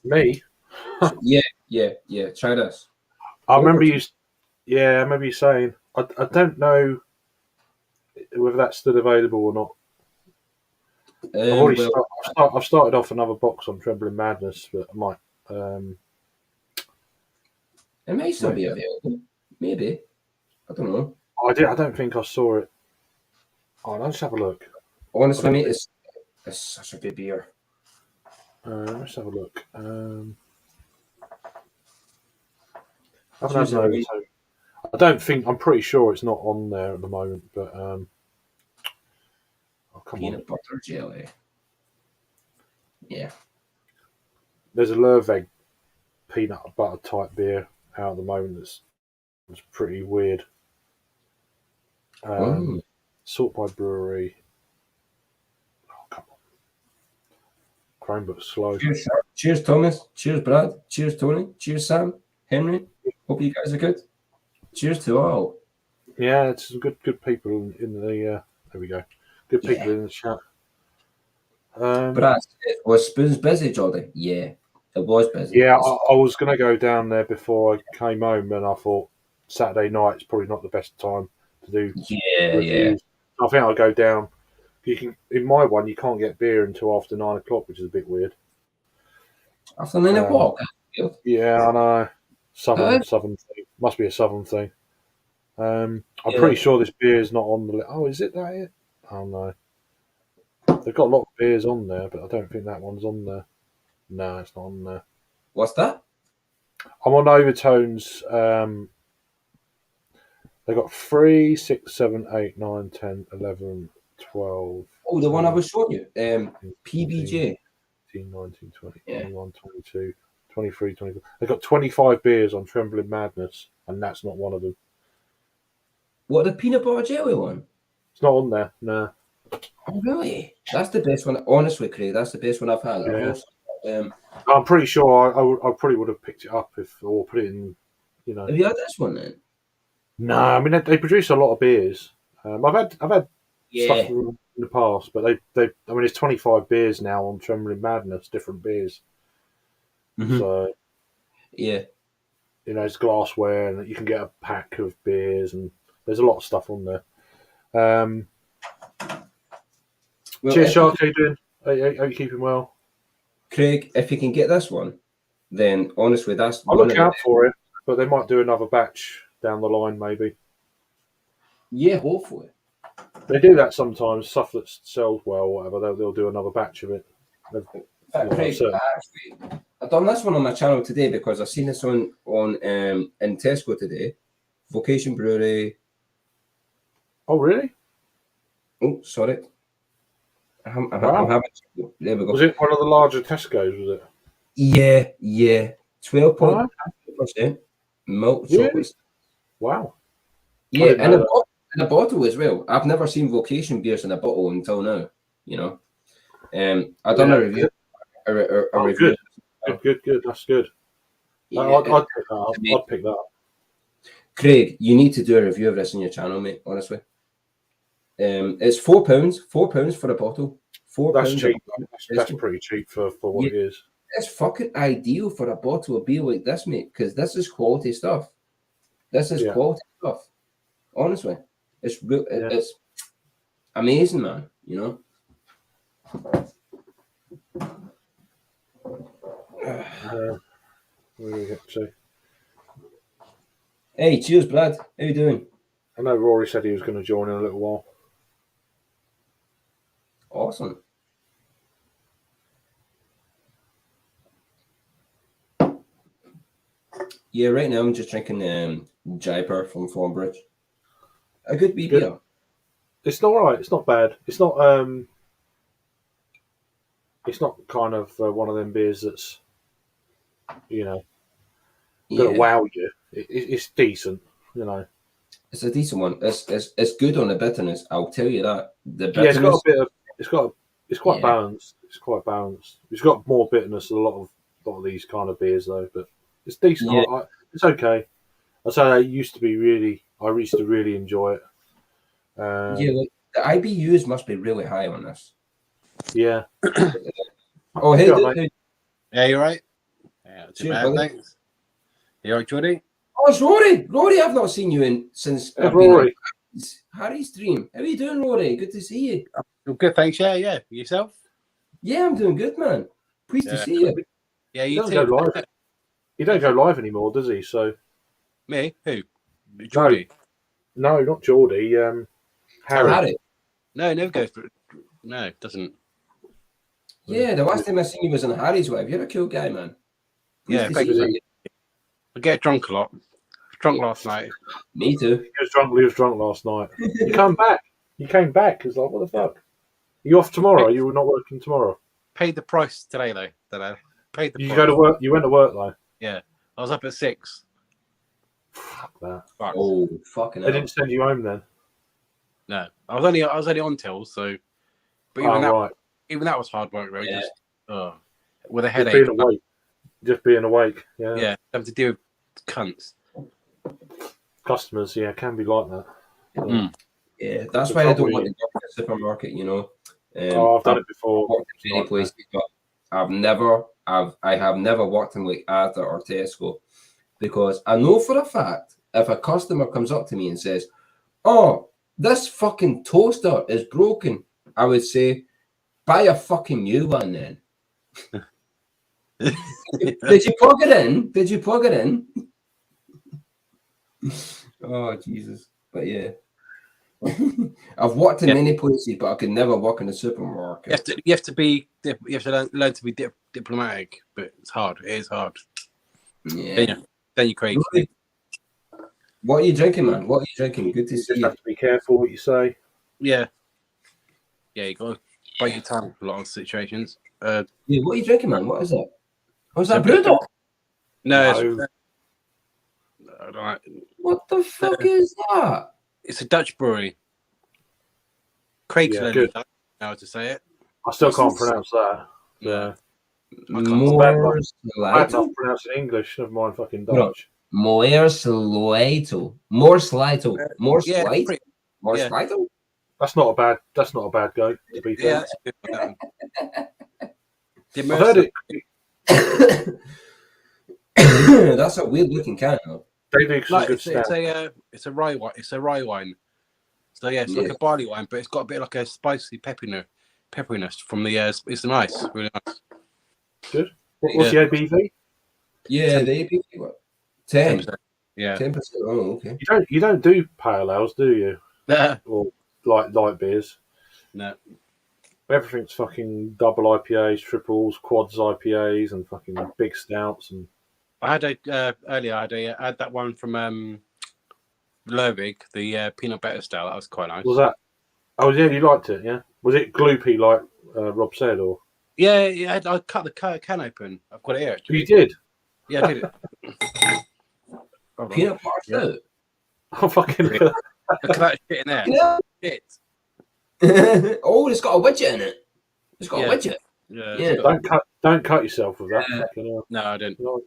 me. yeah, yeah, yeah. Try this. I remember Overton. you. Yeah, I remember you saying. I don't know whether that's still available or not. Well, I've started off another box on Trembling Madness, but I might. Um, it might still Maybe. be available. Maybe. I don't know. I don't think I saw it. Oh, let's have a look. I Honestly, don't mate, think. it's such a good beer. Let's have a look. I haven't had Choose an a wee overtone. I don't think. I'm pretty sure it's not on there at the moment. But oh, come on. peanut butter jelly. Yeah. There's a Lerveg peanut butter type beer out at the moment that's pretty weird. Oh. Sort by Brewery. Oh, come on. Chromebook's slow. Cheers, sir. Cheers, Thomas. Cheers, Brad. Cheers, Tony. Cheers, Sam. Henry. Hope you guys are good. Cheers to all. Yeah, it's some good people in the. There we go. Good people Yeah. in the chat. Um, Brad, was Spoons busy, Jordan? Yeah, it was busy. Yeah, I was going to go down there before I came home, and I thought Saturday night's probably not the best time to do Yeah, yeah. reviews. I think I'll go down. You can in my one, you can't get beer until after 9 o'clock, which is a bit weird. After 9 o'clock. Yeah, I know. Uh, Southern thing. Must be a southern thing. I'm yeah. pretty sure this beer is not on the list. Oh, is it that? It? Oh no, they've got a lot of beers on there, but I don't think that one's on there. No, it's not on there. What's that? I'm on Overtones. They got 3, 6, 7, 8, 9, 10, 11, 12, Oh, the one I 13, was showing you. 14, PBJ. 18, 19, 20, Yeah. 21, 22. 23, 24. They've got 25 beers on Trembling Madness, and that's not one of them. What, the peanut butter jelly one? It's not on there. No. Oh, really? That's the best one. Honestly, Craig, that's the best one I've had. Yeah. Um, I'm pretty sure I probably would have picked it up or put it in. have you had this one then? No, I mean they produce a lot of beers. I've had stuff Yeah. from them in the past, but they I mean it's 25 beers now on Trembling Madness, different beers. Mhm. So Yeah. it's glassware, and you can get a pack of beers, and there's a lot of stuff on there. Well, Cheers, Shark. How you doing? Are you keeping well? Craig, if you can get this one, then honestly, that's I'll one look of out for it, but they might do another batch down the line, maybe. Yeah, hopefully. They do that sometimes. Stuff that sells well, or whatever. They'll do another batch of it. Craig, I've done this one on my channel today because I've seen this on in Tesco today. Vocation Brewery. Oh, really? Oh, sorry. I'm Wow. having. There we go. Was it one of the larger Tesco's? Was it? Yeah. 12.2% milk Really? chocolate. Wow. Yeah, didn't know that. in a bottle as well. I've never seen Vocation beers in a bottle until now. I done a review. A review. Good. That's good. Yeah, I'd pick that up. I'd pick that up. Craig, you need to do a review of this on your channel, mate. Honestly, it's £4. £4 for a bottle. That's £4. cheap. That's pretty cheap for what it is. It's fucking ideal for a bottle of beer like this, mate. Because this is quality stuff. This is quality stuff. Honestly, it's real. It's amazing, man. Where do we get to? Hey, cheers, Brad. How you doing? I know Rory said he was going to join in a little while. Awesome. Yeah, right now I'm just drinking Jaipur from Thornbridge. A good beer. It's all right. It's not bad. It's not. It's not kind of one of them beers that's, going to wow you. It's decent. It's a decent one. It's good on the bitterness. I'll tell you that. The bitterness. It's got a bit of. It's quite balanced. It's quite balanced. It's got more bitterness than a lot of these kind of beers though, but it's decent. Yeah. It's okay. I used to really enjoy it. The IBUs must be really high on this. Yeah. Oh, hey, yeah, you're right. Yeah, too Cheers, bad, buddy. thanks. You all right, Jordy? Oh, it's Rory. Rory, I've not seen you since I've been on Harry's stream. How are you doing, Rory? Good to see you. Well, good, thanks. Yeah. Yourself? Yeah, I'm doing good, man. Pleased to see you. Yeah, He you doesn't go live. He don't go live anymore, does he? So Me? Who? Jordy? No, not Geordie. Harry. No, never goes for. No, it doesn't. Yeah, the last time I seen you was on Harry's Web. You're a cool guy, man. Yeah, I get drunk a lot. Drunk last night. Me too. He was drunk last night. You come back. You came back. It's like, what the fuck? Are you off tomorrow? You were not working tomorrow. Paid the price today though. Paid the price. You go to work. You went to work though. Yeah, I was up at 6. Fuck that. Fuck. Oh, fucking They didn't send you home then. No, I was only on till so. But even that was hard work, though. Yeah. Just with a headache. Just being awake. Yeah. Yeah, having to deal with cunts. Customers, can be like that. Yeah, that's why I don't want to go to the supermarket. I've done it before. Many places, but I have never worked in like Asda or Tesco, because I know for a fact if a customer comes up to me and says, "Oh, this fucking toaster is broken," I would say, "Buy a fucking new one then." Did you plug it in? Oh, Jesus. But yeah. I've worked in many places, but I could never work in a supermarket. You have to learn to be diplomatic, but it's hard. It is hard. Yeah. Then you crazy. What are you drinking, man? What are you drinking? Good to see you. You have to be careful what you say. Yeah, you got to bite your tongue for a lot of situations. Yeah, what are you drinking, man? What is that? Oh, is that Brewdog? No, No. I don't, What the fuck is that? it's a Dutch brewery. Craig's Yeah, learning good. Dutch how to say it. I still What's can't this? pronounce that. No. Yeah. More Bad enough Slito? pronouncing English, never mind fucking No. Dutch. More Slito. More Slito. More Yeah, Slito. More yeah. Slito? That's not a bad go, to be fair. Yeah, that's a good one, that one. The I've heard immersive. it. That's a weird looking can. Though. They do some Like good stuff. it's a rye wine. It's a rye wine. So yeah, it's like a barley wine, but it's got a bit like a spicy pepperiness from the. It's nice, really nice. Good. What's the ABV? Yeah, they be what? 10. 10%. Yeah. 10%. Oh, okay. You don't do pale ales, do you? No. Or light beers. No. Everything's fucking double IPAs, triples, quads IPAs, and fucking big stouts. And I had earlier. I had that one from Lervig, the peanut butter style. That was quite nice. was that? Oh yeah, you liked it, yeah. Was it gloopy like Rob said, or Yeah. I cut the can open. I've got it here. Actually. you did? Yeah, I did it. Hold on. Peanut butter. Yeah. Oh fucking! Look at that shit in there. Yeah. Shit. Oh, it's got a widget in it. It's got Yeah. a widget. Yeah. Yeah. Don't cut yourself with that. Yeah. Fucking hell. No, I didn't. No.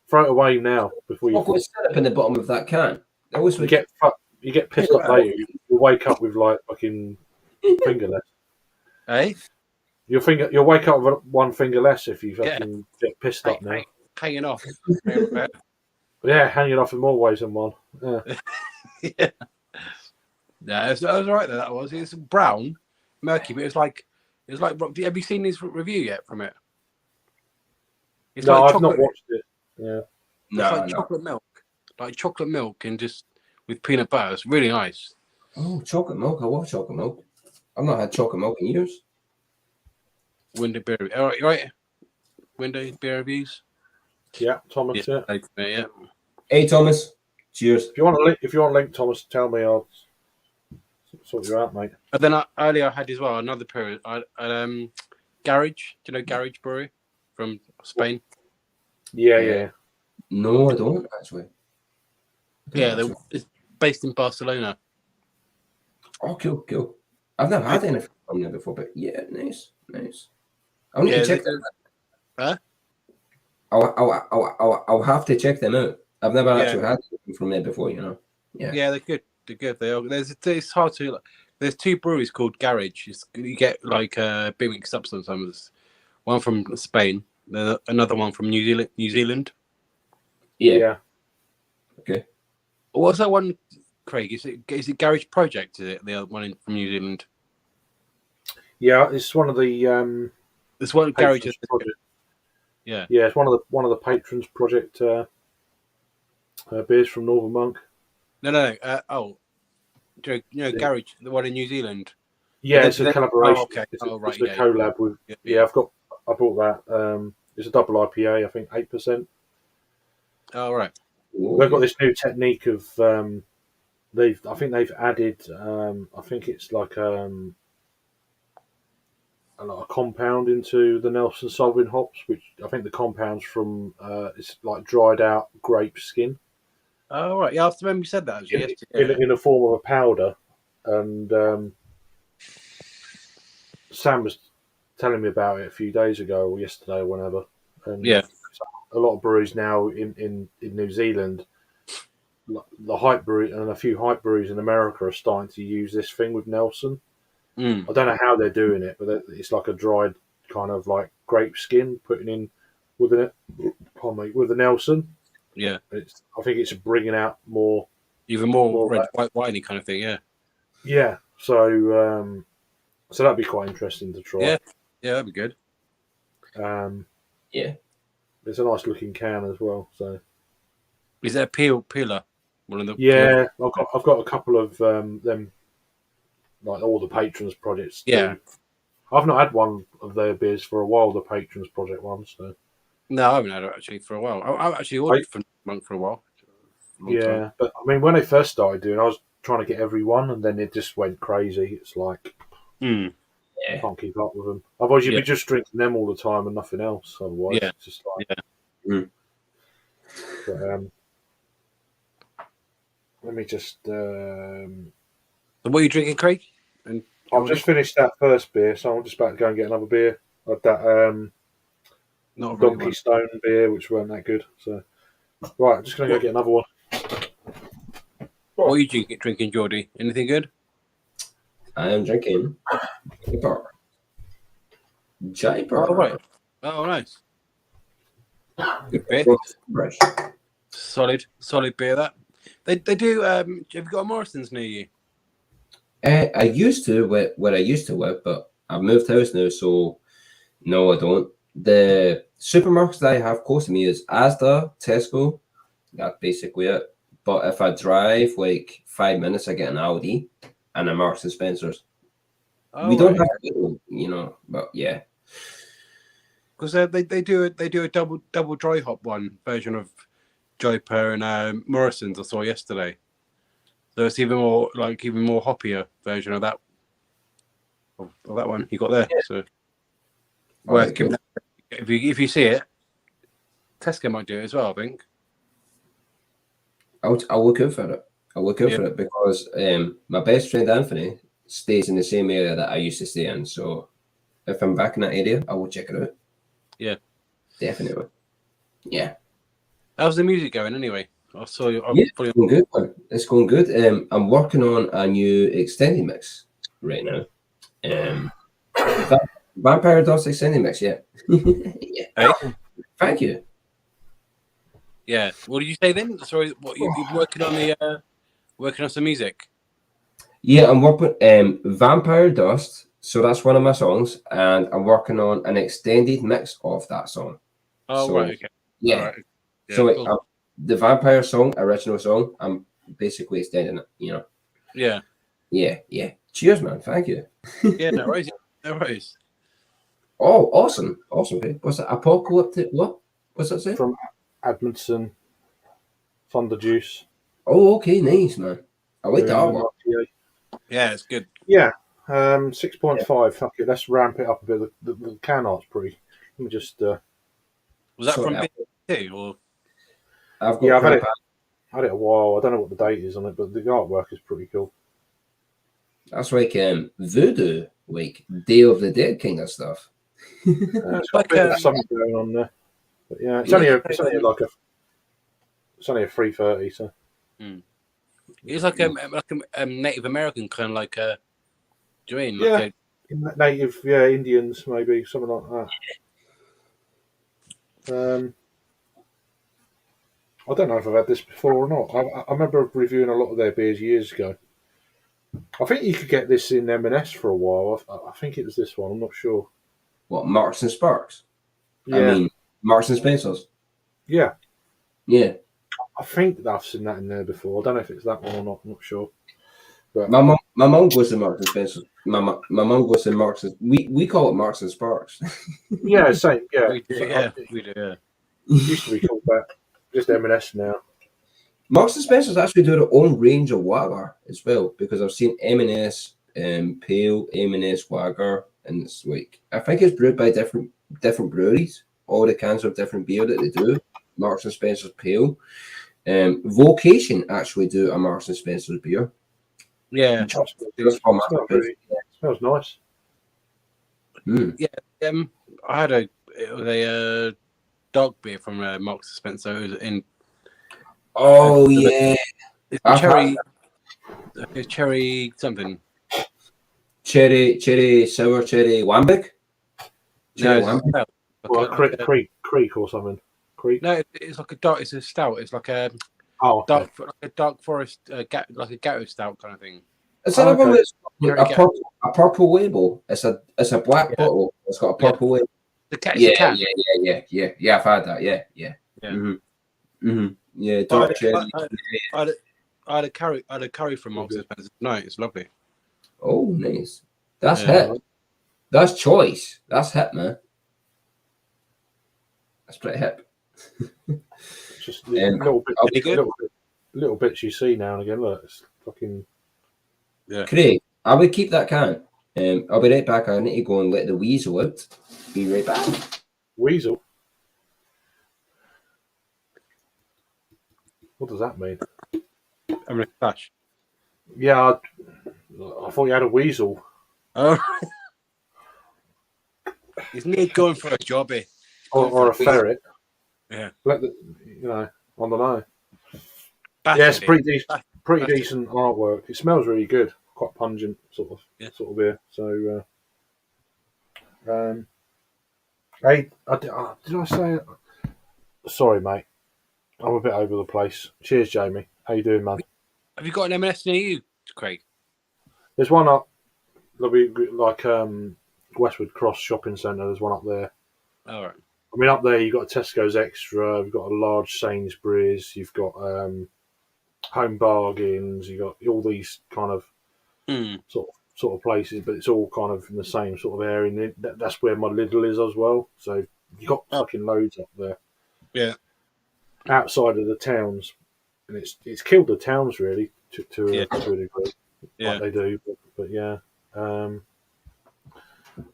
Throw it away now before you Chocolate syrup in the bottom of that can. That was you get pissed off later. You wake up with like fucking finger less. Hey, You'll wake up with one finger less if you fucking get pissed up now. hanging off. Yeah, hanging off in more ways than one. Yeah. Yeah. Yeah, it was all right. That was. It's brown, murky, but it's like. Have you seen his review yet from it? It's No, like I've not chocolate. watched it. Yeah. It's like chocolate milk, and just with peanut butter. It's really nice. Oh, chocolate milk. I love chocolate milk. I've not had chocolate milk in years. Window beer. All right. Window beer reviews. Yeah, Thomas. Yeah. Yeah. Hey, Thomas. Cheers. If you want a link, Thomas, tell me. I'll sort you out, mate. And then earlier I had as well another period. Garage. Do you know Garage Brewery from Spain? Yeah. No, I don't actually. It's based in Barcelona. Oh, cool. I've never had anything from there before, but yeah, nice. I'll need to check them out. Huh? I'll have to check them out. I've never actually had anything from there before, you know. Yeah, they're good. They're good. It's hard to. There's two breweries called Garage. You get like big mixed up sometimes. One from Spain, another one from New Zealand. Yeah. Okay. What's that one, Craig? Is it Garage Project? Is it the other one from New Zealand? Yeah, it's one of the This one Garage. project. Yeah. Yeah, it's one of the patrons project beers from Northern Monk. No. Do you know Garage, the one in New Zealand? Yeah, it's a collaboration. Oh, okay. It's Right. a collab with. Yeah, I bought that. It's a double IPA. I think 8%. Oh, right. They've got this new technique of I think they've added. I think it's like a compound into the Nelson Sauvin hops, which I think the compound's from it's like dried out grape skin. Oh, right. Yeah, I remember you said that. Actually. In a form of a powder, and Sam was telling me about it a few days ago or yesterday or whenever. And a lot of breweries now in New Zealand, the hype brewery and a few hype breweries in America are starting to use this thing with Nelson. I don't know how they're doing it, but it's like a dried kind of like grape skin putting in with the Nelson. Yeah, I think it's bringing out more, even more red, white, winey kind of thing. Yeah. Yeah, so that'd be quite interesting to try. Yeah, that'd be good. Yeah, it's a nice looking can as well. So, is that peeler? One of the I've got a couple of them, like all the patrons projects. Yeah, I've not had one of their beers for a while. The patrons project ones. So. No, I haven't had it actually for a while. I've actually ordered from Monk for a while. Yeah, but I mean, when they first started doing, I was trying to get every one, and then it just went crazy. It's like, I can't keep up with them. Otherwise, you'd be just drinking them all the time and nothing else. Otherwise, it's just like, But let me just. So what are you drinking, Craig? And I've just finished that first beer, so I'm just about to go and get another beer. I had that not a really Donkey one. Stone beer, which weren't that good. So, right, I'm just going to go get another one. What are you drinking, Geordie? Anything good? I am drinking Jaipur. Jaipur. Oh, right. Oh, nice. Good beer. Fresh. Solid beer, that. They do, have you got a Morrison's near you? I used to where I used to work, but I've moved house now, so no, I don't. The supermarkets that I have close to me is Asda, Tesco. That's basically it. But if I drive like 5 minutes, I get an Aldi and a Marks and Spencer's. Oh, We don't right. have, but yeah. Because they do a double dry hop one version of Jaipur and Morrison's I saw yesterday. So it's even more hoppier version of that that one you got there. So worth Alright, giving cool. that, if you see it, Tesco might do it as well. I think. I'll look out for it. I'll look out Yeah. for it because my best friend Anthony stays in the same area that I used to stay in. So if I'm back in that area, I will check it out. Yeah. Definitely. Yeah. How's the music going anyway? I saw you. Yeah, it's going good, man. It's going good. I'm working on a new extended mix right now. Vampire Dust extended mix, yeah. Yeah. Hey? Thank you. Yeah. What did you say then? Sorry, what you're working on some music? Yeah, I'm working Vampire Dust, so that's one of my songs, and I'm working on an extended mix of that song. Oh, So, right. Okay. yeah. All right. Yeah, So cool. the Vampire song, original song, I'm basically extending it, Yeah. Yeah. Cheers, man. Thank you. Yeah. No worries. No worries. Oh, awesome. Okay. What's that? Apocalyptic what? What's that say? From Admonson, Thunder Juice. Oh, okay, nice, man. I like the Doing artwork. 98. Yeah, it's good. Yeah, 6.5. Fuck it, let's ramp it up a bit. The can art's pretty. Let me just. Was that Sort from out. B2 or? I've got Yeah, I've had crap. it a while. I don't know what the date is on it, but the artwork is pretty cool. That's like voodoo, like Day of the Dead kind of stuff. It's got a bit of something going on there. But yeah, it's only a 330. So It's like a Native American kind of like a. Do you mean? yeah, Like native, Indians maybe something like that. I don't know if I've had this before or not. I remember reviewing a lot of their beers years ago. I think you could get this in M&S for a while. I think it was this one. I'm not sure. What, Marks and Sparks? Yeah, I mean, Marks and Spencer's. yeah. Yeah. I think I've seen that in there before. I don't know if it's that one or not. I'm not sure. But My mum goes to Marks and Spencer's. My mum goes to Marks and we call it Marks and Sparks. yeah, same. Yeah, we do. So, Yeah, we do. Yeah. it used to be called that. Just M&S now. Marks and Spencer's actually do their own range of lager as well, because I've seen M&S Pale, M&S Lager, and it's like I think it's brewed by different breweries. All the cans of different beer that they do. Marks and Spencer's Pale. Vocation actually do a Marks and Spencer's beer. Yeah. Just from Smells nice. Mm. Yeah. I had a dark beer from Marks and Spencer. It was in. Oh yeah, It's cherry something. cherry sour cherry lambic. No, Cherry it's lambic. stout. Well, Creek or something. Creek. No, it's like a dark. It's a stout. It's like a Okay. dark forest, like a gatto stout kind of thing. Is that a one that's Cherry a gatto. purple label? It's a black bottle. It's got a purple label. The cat. Yeah, The cat. yeah. I've had that. Yeah. Yeah. Yeah, dark cherry. I had a curry from Marks and Spencer. No, it's lovely. Oh, nice. That's Yeah. hip. That's choice. That's hip, man. That's pretty hip. It's just little bits you see now and again. Look, it's fucking. Yeah. Craig, I would keep that can. I'll be right back. I need to go and let the weasel out. Be right back. Weasel. What does that mean? I'm gonna clash. Yeah, I thought you had a weasel. Oh, he's near going for a job here. Or a ferret. Yeah. Let the, you know, I don't know. Bash Yeah, it's at it. pretty That's it. decent artwork. It smells really good. Quite pungent, sort of beer. So, did I say it? Sorry, mate. I'm a bit over the place. Cheers, Jamie. How you doing, man? Have you got an M&S near you, Craig? There's one up. There'll be like Westwood Cross Shopping Centre. There's one up there. All right. I mean, up there you've got a Tesco's Extra. You've got a large Sainsbury's. You've got Home Bargains. You've got all these kind of Mm. sort of places, but it's all kind of in the same sort of area. And that's where my Lidl is as well. So you've got fucking loads up there. Yeah. Outside of the towns, and it's killed the towns really to a degree, Yeah. like they do. But yeah.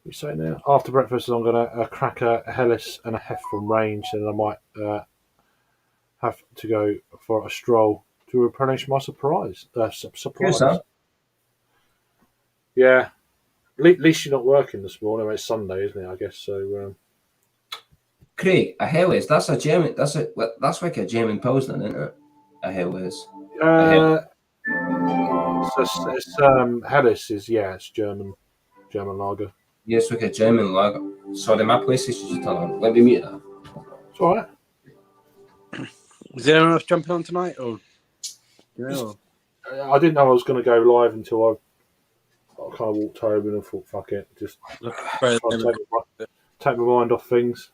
You say now after breakfast, I'm gonna crack a Hellas and a Hef from range, and I might have to go for a stroll to replenish my supplies. Cheers, Sam. Yeah, at least you're not working this morning. It's Sunday, isn't it? I guess so. Craig, a Helles, that's a German. That's like a German Pilsner, isn't it? A Helles. It's Hellas is it's German lager. Yes, like a German lager. Sorry, my PlayStation just turned on. Let me mute that. It's all right. Is there anyone else jumping on tonight? Or I didn't know I was going to go live until I kind of walked over and thought, fuck it, just take my mind off things.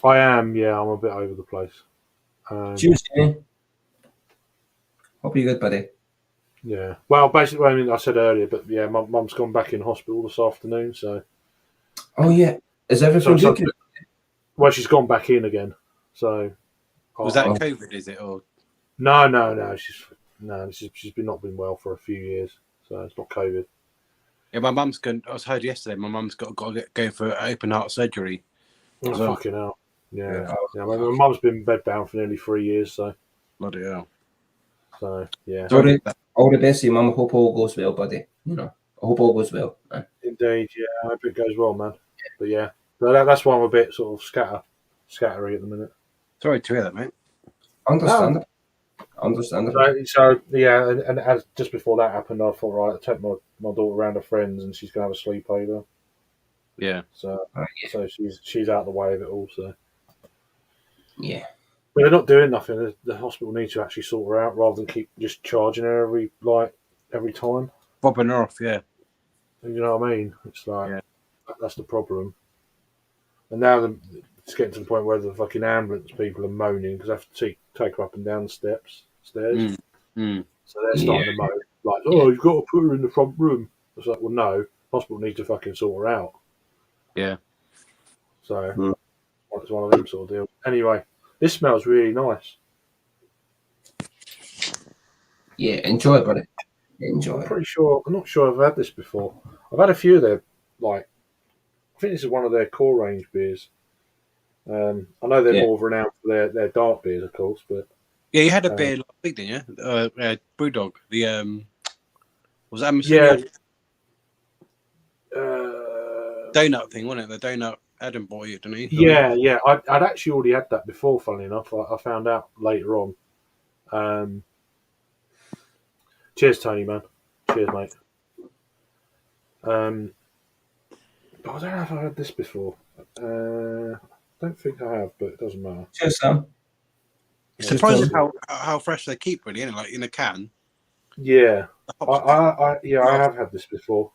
I am, I'm a bit over the place. Cheers, Jamie. Hope you're good, buddy. Yeah. Well, basically, I mean, I said earlier, but yeah, my mum's gone back in hospital this afternoon, so. Oh yeah, is everything good? Well, she's gone back in again, so. Was that COVID? Is it or? No. She's not been well for a few years, so it's not COVID. Yeah, my mum's going. I was heard yesterday. My mum's got to go for open heart surgery. Oh, fucking hell. Yeah. My mum's been bedbound for nearly 3 years, so. Bloody hell. So yeah. Sorry, all the best to you, Mum. I hope all goes well, buddy. You know, I hope all goes well. Man. Indeed, yeah. I hope it goes well, man. But yeah, that's why I'm a bit sort of scattery at the minute. Sorry to hear that, mate. Understandable. So yeah, and as just before that happened, I thought, right, I'll take my daughter around her friends, and she's gonna have a sleepover. Yeah. So she's out of the way of it all. So yeah. But they're not doing nothing. The hospital needs to actually sort her out rather than keep just charging her every time. Bobbing her off, yeah. And you know what I mean? It's like that's the problem. And now it's getting to the point where the fucking ambulance people are moaning because they have to take her up and down the stairs. So they're starting to moan like, "Oh, you've got to put her in the front room." It's like, well, no, hospital needs to fucking sort her out. Yeah. So it's one of them sort of deals. Anyway. This smells really nice. Yeah, enjoy it, buddy. Enjoy. I'm not sure I've had this before. I've had a few of their, I think this is one of their core range beers. I know they're more renowned for their dark beers, of course, but yeah, you had a beer last week, didn't you? Brewdog. The was that donut thing, wasn't it? The donut Adam bought it, didn't he? Yeah. I'd actually already had that before. Funnily enough, I found out later on. Cheers, Tony, man. Cheers, mate. But I don't know if I've had this before. Don't think I have, but it doesn't matter. Cheers, Sam. It's surprising how fresh they keep, really, isn't it? Like in a can. Yeah, I have had this before.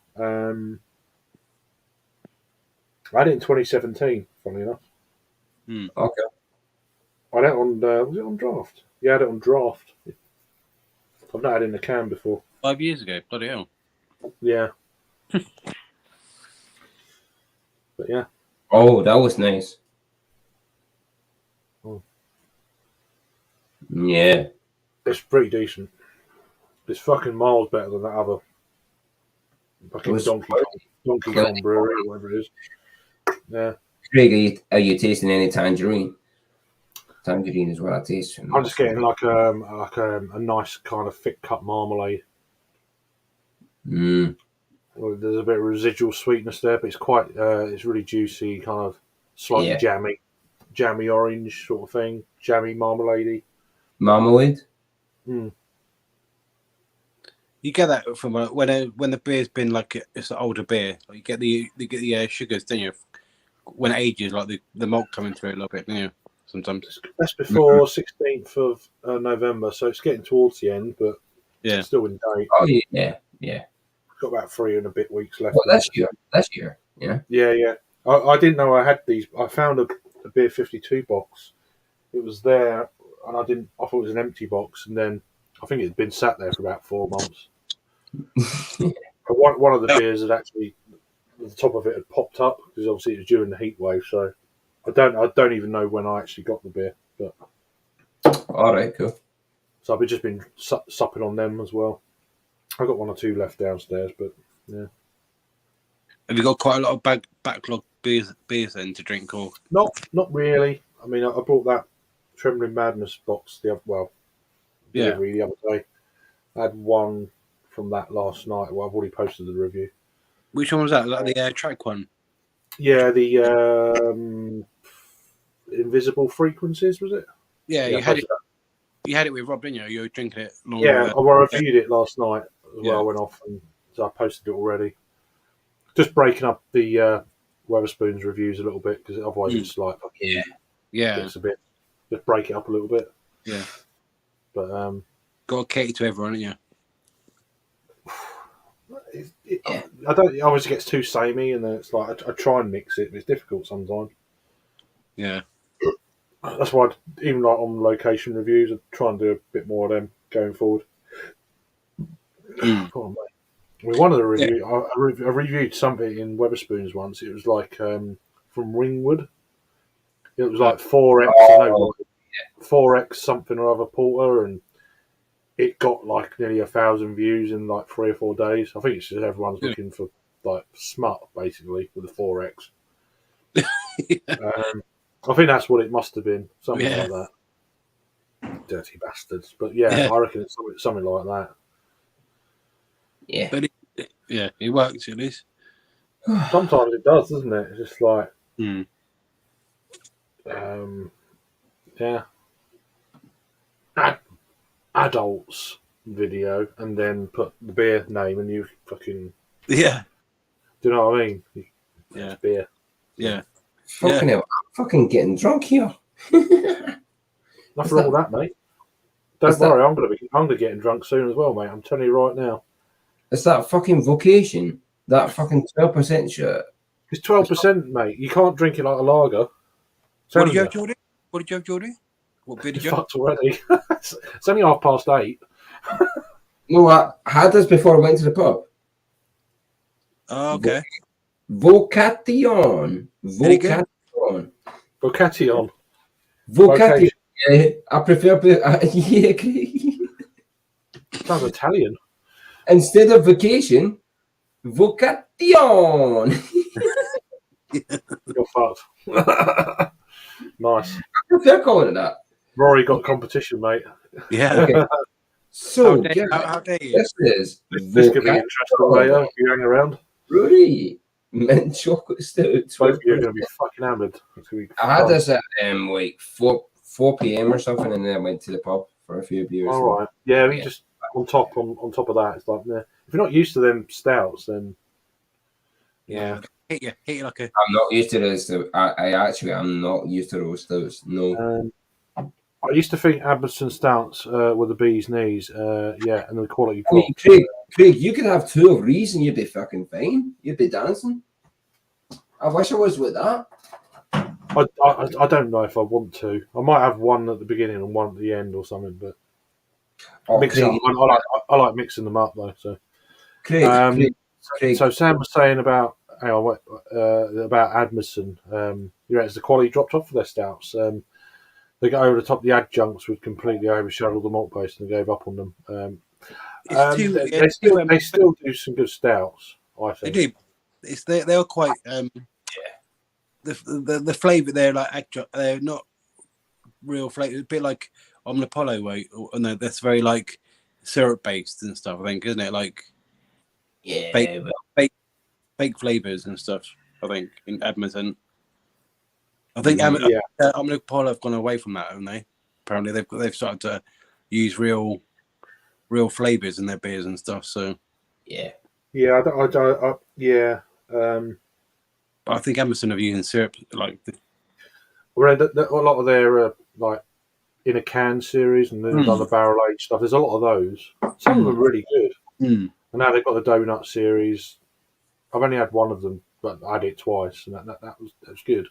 I had it in 2017, funnily enough. Okay. I had it on, was it on draft? Yeah, I had it on draft. I've not had it in a can before. 5 years ago, bloody hell. Yeah. But yeah. Oh, that was nice. Oh. Yeah. It's pretty decent. It's fucking miles better than that other fucking Donkey Kong Brewery or whatever it is. Yeah. Craig, are you tasting any tangerine? Tangerine is what I taste. I'm just getting like a nice kind of thick cut marmalade. Mm. Well, there's a bit of residual sweetness there, but it's really juicy, kind of slightly jammy orange sort of thing, jammy marmalade. Marmalade. Mm. You get that from when the beer's been like it's an older beer. Like you get the sugars, don't you? When it ages, like the malt coming through a little bit, don't you? Sometimes. That's before 16th of November, so it's getting towards the end, but Yeah. still in date. Oh yeah. Got about 3 and a bit weeks left. Well, this year. Yeah. Yeah. I didn't know I had these. I found a beer 52 box. It was there, and I thought it was an empty box, and then I think it had been sat there for about 4 months. One of the beers had actually, the top of it had popped up because obviously it was during the heat wave. So I don't even know when I actually got the beer, but All right, cool. so I've just been supping on them as well. I've got 1 or 2 left downstairs, but yeah. Have you got quite a lot of backlog beers then to drink, or Not really. I mean, I brought that Trembling Madness box delivery the other day. I had one from that last night. Well, I've already posted the review. which one was that? Like the track one? Yeah, the Invisible Frequencies, was it? Yeah, I you had posted it. that. You had it with Rob, didn't you? You were drinking it long. Yeah, I reviewed it last night as well. Yeah. I went off and so I posted it already. Just breaking up the Wetherspoons reviews a little bit because otherwise it's like yeah. it's a bit. Just break it up a little bit. Yeah. But Got to cater to everyone, haven't you? I don't. It always gets too samey, and then it's like I try and mix it, but it's difficult sometimes. Yeah. That's why even like on location reviews, I try and do a bit more of them going forward. Come on, mate. I mean, one of the reviews I reviewed something in Wetherspoons once. It was like from Ringwood. It was like 4x, I know, 4x something or other porter, and it got like nearly 1,000 views in like 3 or 4 days. I think it's just everyone's looking for like smut basically with the 4x. I think that's what it must have been, something like that. Dirty bastards, but I reckon it's something like that. Yeah, but it works at least. Sometimes it does, doesn't it? It's just like, adults video, and then put the beer name, and you fucking do you know what I mean? It's beer. Yeah. Fucking hell, I'm fucking getting drunk here. Not for all that, mate. Don't worry, I'm gonna get drunk soon as well, mate. I'm telling you right now. It's that fucking vocation, that fucking 12% shit. It's 12%, mate. You can't drink it like a lager. What did you have, Jordy? What beer did you have? Fucked already. It's only 8:30. No, I had this before I went to the pub. Oh, okay. Vocation. I prefer. Yeah, Sounds Italian. Instead of vacation, vocation. You're fucked. Nice. I prefer calling it that. Rory got competition, mate. Yeah. Okay. So, how dare you? this is This could be interesting later if you hang around. Brewery mint chocolate stout. Both of you are going to be fucking hammered. I had this at like 4 p.m. or something, and then I went to the pub for a few beers. All right. Yeah, we just on top of that, it's like, if you're not used to them stouts, then hit you like a. I'm not used to this. I'm not used to those stouts. No. I used to think Abbotston stouts were the bee's knees. And the quality. I mean, Craig, you could have 2 of these and you'd be fucking fine. You'd be dancing. I wish I was with that. I don't know if I want to. I might have one at the beginning and one at the end or something, but I like mixing them up though. So, Craig. So Sam was saying about Admison. The quality dropped off for their stouts. They got over the top. The adjuncts would completely overshadow the malt base, and they gave up on them. They still do some good stouts. I think they do. They're quite the flavour. They're like they're not real flavor, a bit like Omnipollo, way, and that's very like syrup based and stuff. I think, isn't it? Like Yeah, well, fake flavors and stuff. I think in Edmonton. I think Yeah. Omnipollo have gone away from that, haven't they? Apparently, they've started to use real flavors in their beers and stuff. So, yeah. Yeah, yeah. but I think Edmonton have using syrup like. Well, a lot of their like in a can series, and they've done the barrel aged stuff. There's a lot of those. Some of them are really good. Mm. And now they've got the donut series. I've only had one of them, but I had it twice, and that was good.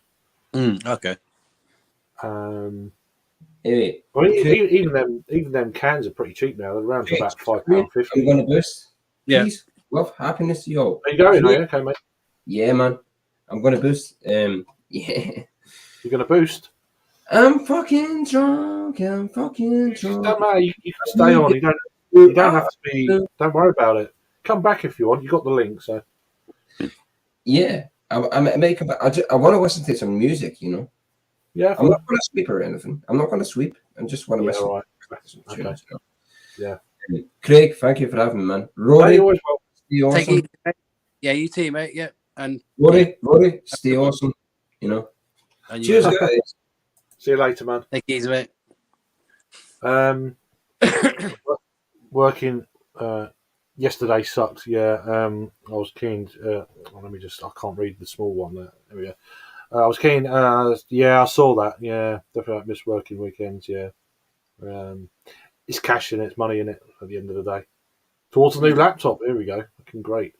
Okay. Anyway, Well, even them cans are pretty cheap now. They're around to about £5.50. I'm going to boost. Yeah. Peace, love, happiness to you all. Are you going? Are you? Okay, mate. Yeah, man. I'm going to boost. Yeah. You're going to boost. I'm fucking drunk. I'm fucking drunk. Don't matter. You can stay on. You don't have to be. Don't worry about it. Come back if you want. You got the link. So Yeah, I want to listen to some music. You know, yeah, I'm not going to sweep or anything. I'm not going to sweep. I just want to listen. All right. To some Okay. tunes, you know? Yeah. Craig, thank you for having me, man. Rory, You're always welcome. stay awesome. Yeah, you too, mate. Yeah, and Rory, stay awesome. You know. and Cheers, guys. See you later, man. Take it easy, mate. Working yesterday sucked. Yeah. I was keen. Let me just. I can't read the small one. There we go. I was keen. Yeah, I saw that. Yeah, definitely missed working weekends. Yeah. It's cash in it. It's money in it. At the end of the day, towards a new laptop. Here we go. Looking great.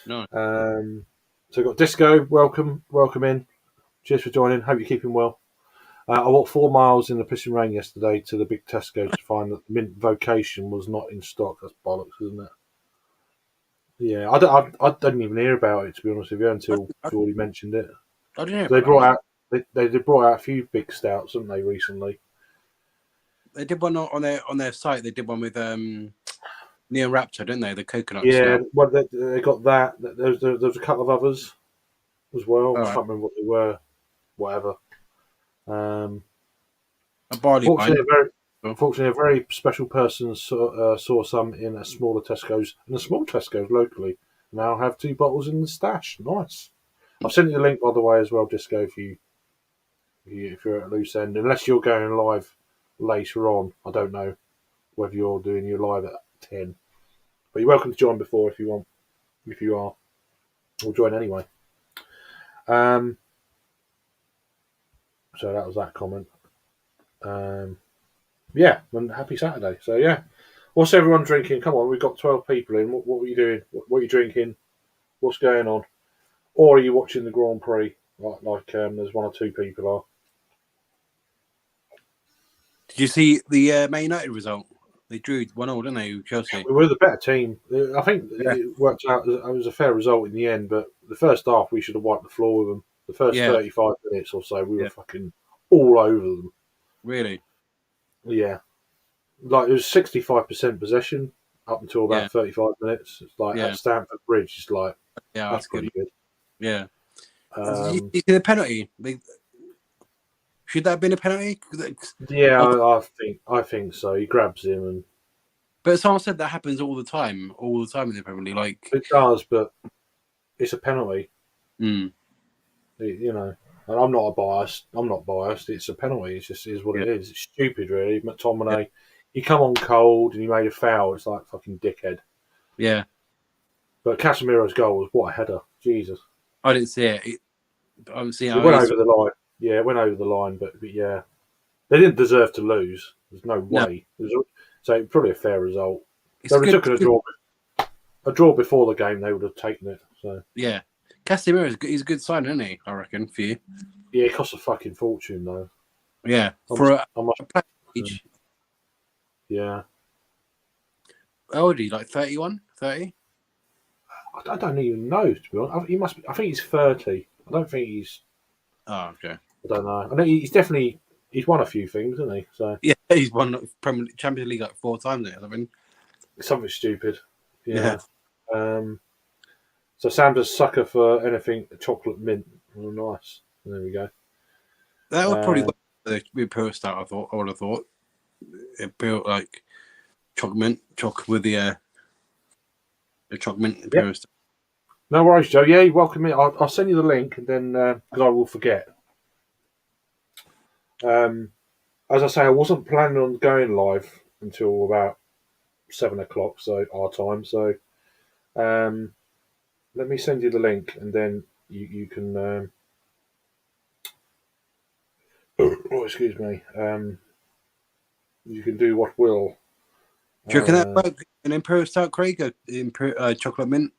No. So we've got Disco. Welcome in. Cheers for joining. Hope you're keeping well. I walked 4 miles in the pissing rain yesterday to the big Tesco to find that Mint Vocation was not in stock. That's bollocks, isn't it? Yeah, I didn't even hear about it, to be honest with you, until you already mentioned it. I didn't They brought out they brought out a few big stouts, haven't they, recently? They did one on their site. They did one with Neon Raptor, didn't they? The coconut. Yeah, stout. well, they got that. There's a couple of others as well. I can't remember what they were. Whatever. A barley wine. Unfortunately, a very special person saw some in a smaller Tesco's, in a small Tesco's locally. Now have 2 bottles in the stash. Nice. I've sent you the link, by the way, as well, Disco, if you're at a loose end. Unless you're going live later on, I don't know whether you're doing your live at 10. But you're welcome to join before if you want. If you are, we'll join anyway. So that was that comment. Yeah, and happy Saturday. So yeah, what's everyone drinking? Come on, we've got 12 people in. What are you doing? What are you drinking? What's going on? Or are you watching the Grand Prix? Like there's 1 or 2 people are. Did you see the Man United result? They drew 1-0, didn't they? Chelsea. We were the better team. I think it worked out. It was a fair result in the end, but the first half we should have wiped the floor with them. The first 35 minutes or so, we were fucking all over them. Really? Yeah. Like, it was 65% possession up until about 35 minutes. It's like at Stamford Bridge, it's like, that's pretty good. Yeah. Did you see the penalty? Should that have been a penalty? Yeah, I think so. He grabs him, and but someone said that happens all the time in the Premier League. Like, it does, but it's a penalty. Mm. You know, and I'm not biased. It's a penalty. It just is what it is. It's stupid, really. McTominay, he come on cold and he made a foul. It's like fucking dickhead. Yeah. But Casemiro's goal was what a header. Jesus. I didn't see it. I haven't seen it. It went over the line. Yeah, it went over the line, but yeah, they didn't deserve to lose. There's no way. No. So probably a fair result. They would have taken a draw. A draw before the game, they would have taken it. So yeah, Casemiro he's a good sign, isn't he? I reckon for you. Yeah, it costs a fucking fortune though. Yeah, for a package. Yeah. How old are you? Like 31, 30? I don't even know, to be honest. He must be, I think he's 30. I don't think he's. Oh, okay. I don't know. I know he's won a few things, hasn't he? So yeah, he's won Champions League like 4 times now. I mean, something stupid. Yeah. So Sam does sucker for anything chocolate mint. Oh, nice. There we go. That would probably work The Imperial Stout, I would have thought. Imperial, like chocolate with the chocolate mint Imperial Stout. No worries, Joe. Yeah, you're welcome. I'll send you the link, and then because I will forget. As I say, I wasn't planning on going live until about 7 o'clock, so our time. So let me send you the link, and then you can. Oh, excuse me. You can do what will. Do you reckon that work an Imperial Stout, Craig? Chocolate mint?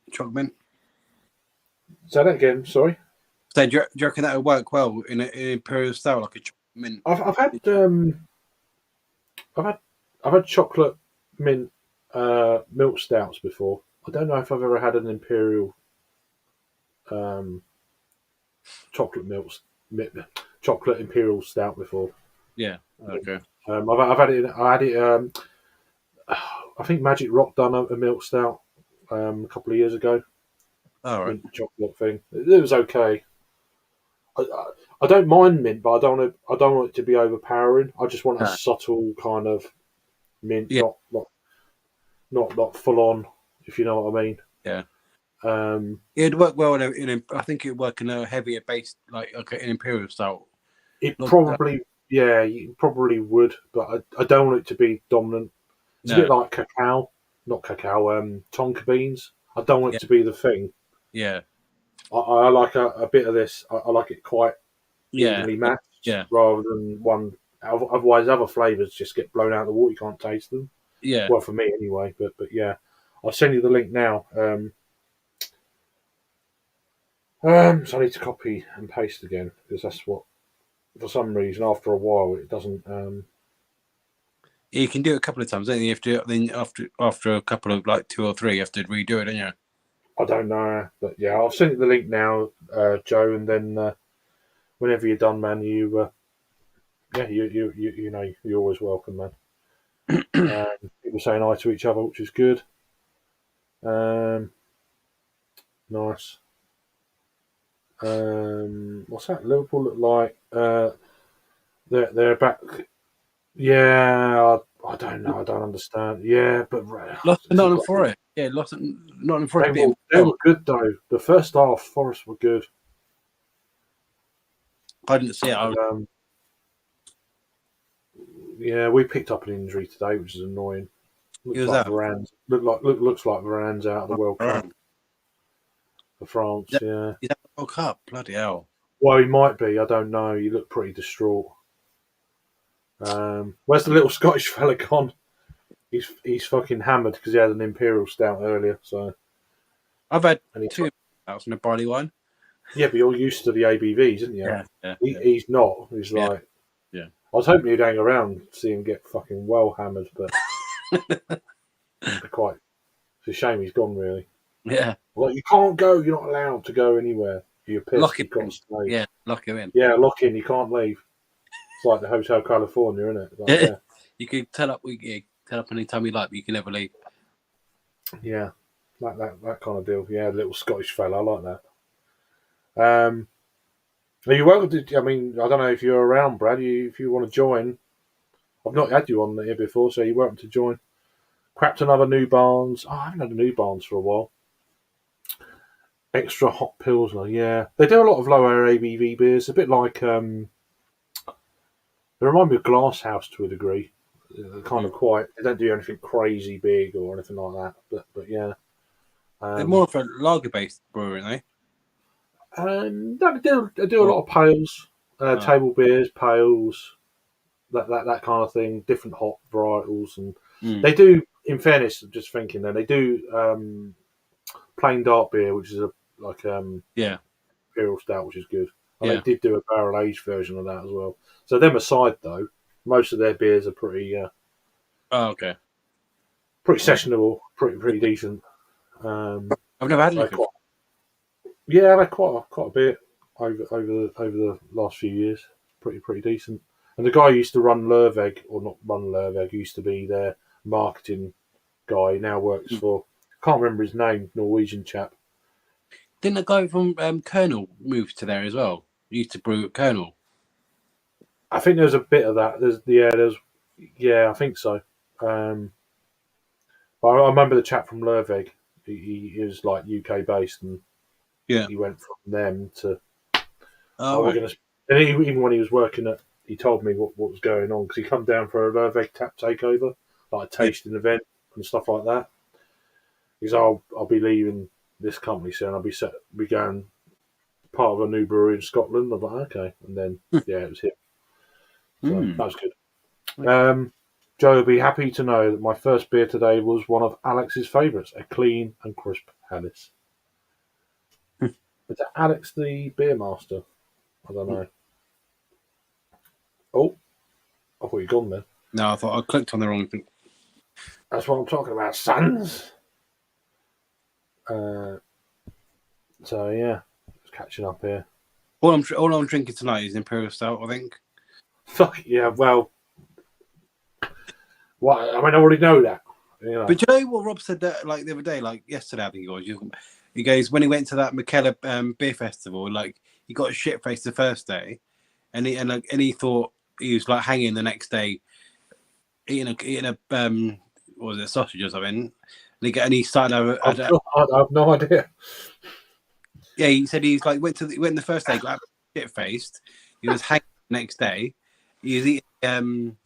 Say that again. Sorry. So do you reckon that would work well in an Imperial Stout, like a chocolate mint? I've had chocolate mint milk stouts before. I don't know if I've ever had an imperial chocolate chocolate imperial stout before. Yeah. Okay. I've had it. I had it. I think Magic Rock done a milk stout a couple of years ago. All right. Mint chocolate thing. It was okay. I don't mind mint, but I don't want it to be overpowering. I just want a subtle kind of mint, Yeah. not full on. If you know what I mean. Yeah. It'd work well I think it'd work in a heavier base, like an Imperial Stout. It probably, you probably would, but I don't want it to be dominant. It's a bit like cacao, not cacao, tonka beans. I don't want it to be the thing. Yeah. I like a bit of this. I like it quite evenly matched, rather than one. Otherwise, other flavours just get blown out of the water. You can't taste them. Yeah. Well, for me anyway. But yeah, I'll send you the link now. So I need to copy and paste again because that's what, for some reason, after a while, it doesn't. You can do it a couple of times, don't you? You have to then after a couple of like 2 or 3, you have to redo it, don't you? I don't know, but yeah, I'll send you the link now, Joe, and then whenever you're done, man, you know, you're always welcome, man. People saying hi to each other, which is good. Nice. What's that? Liverpool look like they're back. Yeah, I don't know. I don't understand. Yeah, but Nottingham Forest. Yeah, Nottingham Forest. They were good though. The first half, Forest were good. I didn't see it. Yeah, we picked up an injury today, which is annoying. Looks like Varane's out of the World Cup for France. Yeah, he's at the World Cup. Bloody hell. Well, he might be. I don't know. He looked pretty distraught. Where's the little Scottish fella gone? He's fucking hammered because he had an Imperial Stout earlier. So I've had 2 stouts and a barley wine. Yeah, but you're used to the ABVs, isn't you? Yeah. He's not. He's like, yeah. I was hoping he'd hang around, see him get fucking well hammered, but quite. It's a shame he's gone, really. Yeah. Like, you can't go. You're not allowed to go anywhere. You're pissed. Lock him in. Yeah, lock him in. Yeah, lock in. You can't leave. It's like the Hotel California, isn't it? Like, yeah. You can tell up anytime you like, but you can never leave. Yeah, like that kind of deal. Yeah, little Scottish fella. I like that. Are you welcome to? I mean, I don't know if you're around, Brad. If you want to join, I've not had you on here before, so you're welcome to join. Cracked another New Barnes. Oh, I haven't had a New Barnes for a while. Extra hot pilsner. Yeah, they do a lot of lower ABV beers. A bit like they remind me of Glasshouse to a degree. They're kind of quite. They don't do anything crazy big or anything like that. But yeah, they're more of a lager-based brewery, aren't they do a lot of pales, table beers, pales, that kind of thing. Different hop varietals, and they do. In fairness, I'm just thinking that they do plain dark beer, which is Imperial Stout, which is good. And they did do a barrel aged version of that as well. So them aside, though, most of their beers are pretty. Okay. Pretty sessionable, pretty decent. I've never had it. Yeah, I've had quite a bit over the last few years. Pretty decent. And the guy who used to run Lerveg, or not run Lerveg, used to be their marketing guy. He now works for. Can't remember his name. Norwegian chap. Didn't the guy from Colonel move to there as well? He used to brew at Colonel. I think there's a bit of that. I think so. But I remember the chap from Lervig. He was like UK based, and Yeah. he went from them to. Oh, We're right. gonna. And even when he was working he told me what was going on because he come down for a Lervig tap takeover, like a Yeah. tasting event and stuff like that. Because I'll be leaving this company soon. I'll be going part of a new brewery in Scotland. I'm like, okay, and then it was him. So Mm. that was good. Joe will be happy to know that my first beer today was one of Alex's favourites, a clean and crisp Helles. Is that Alex the beer master? I don't know. Oh, I thought you'd gone then. No, I thought I clicked on the wrong thing. That's what I'm talking about, sons. So yeah, just catching up here. All I'm drinking tonight is Imperial Stout, I think. Fuck yeah, well, what? I mean, I already know that. You know. But you know what Rob said that like the other day, like yesterday, I think it was. He goes when he went to that McKellar beer festival, like he got a shit face the first day, and he thought he was like hanging the next day, eating a what was it, sausage or something. And he started. I have no idea. Yeah, he said he's like went the first day, got shit faced. He was hanging the next day. He was eating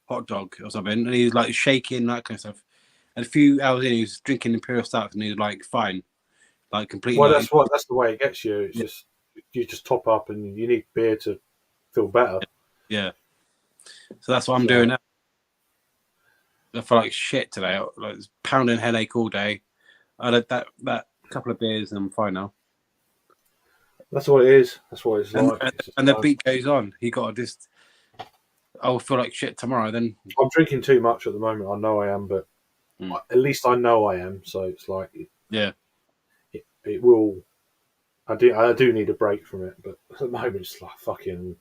hot dog or something, and he was like shaking that kind of stuff. And a few hours in, he was drinking Imperial Stout, and he was like fine, like completely. Well, Like, that's the way it gets you. It's just you just top up, and you need beer to feel better. yeah. So that's what I'm doing now. I feel like shit today. Like pounding headache all day. I had that couple of beers, and I'm fine now. That's what it is. That's what it's like. And the beat goes on. You got to just. I'll feel like shit tomorrow. Then I'm drinking too much at the moment. I know I am, but at least I know I am. So it's like, it will. I do need a break from it, but at the moment it's like fucking.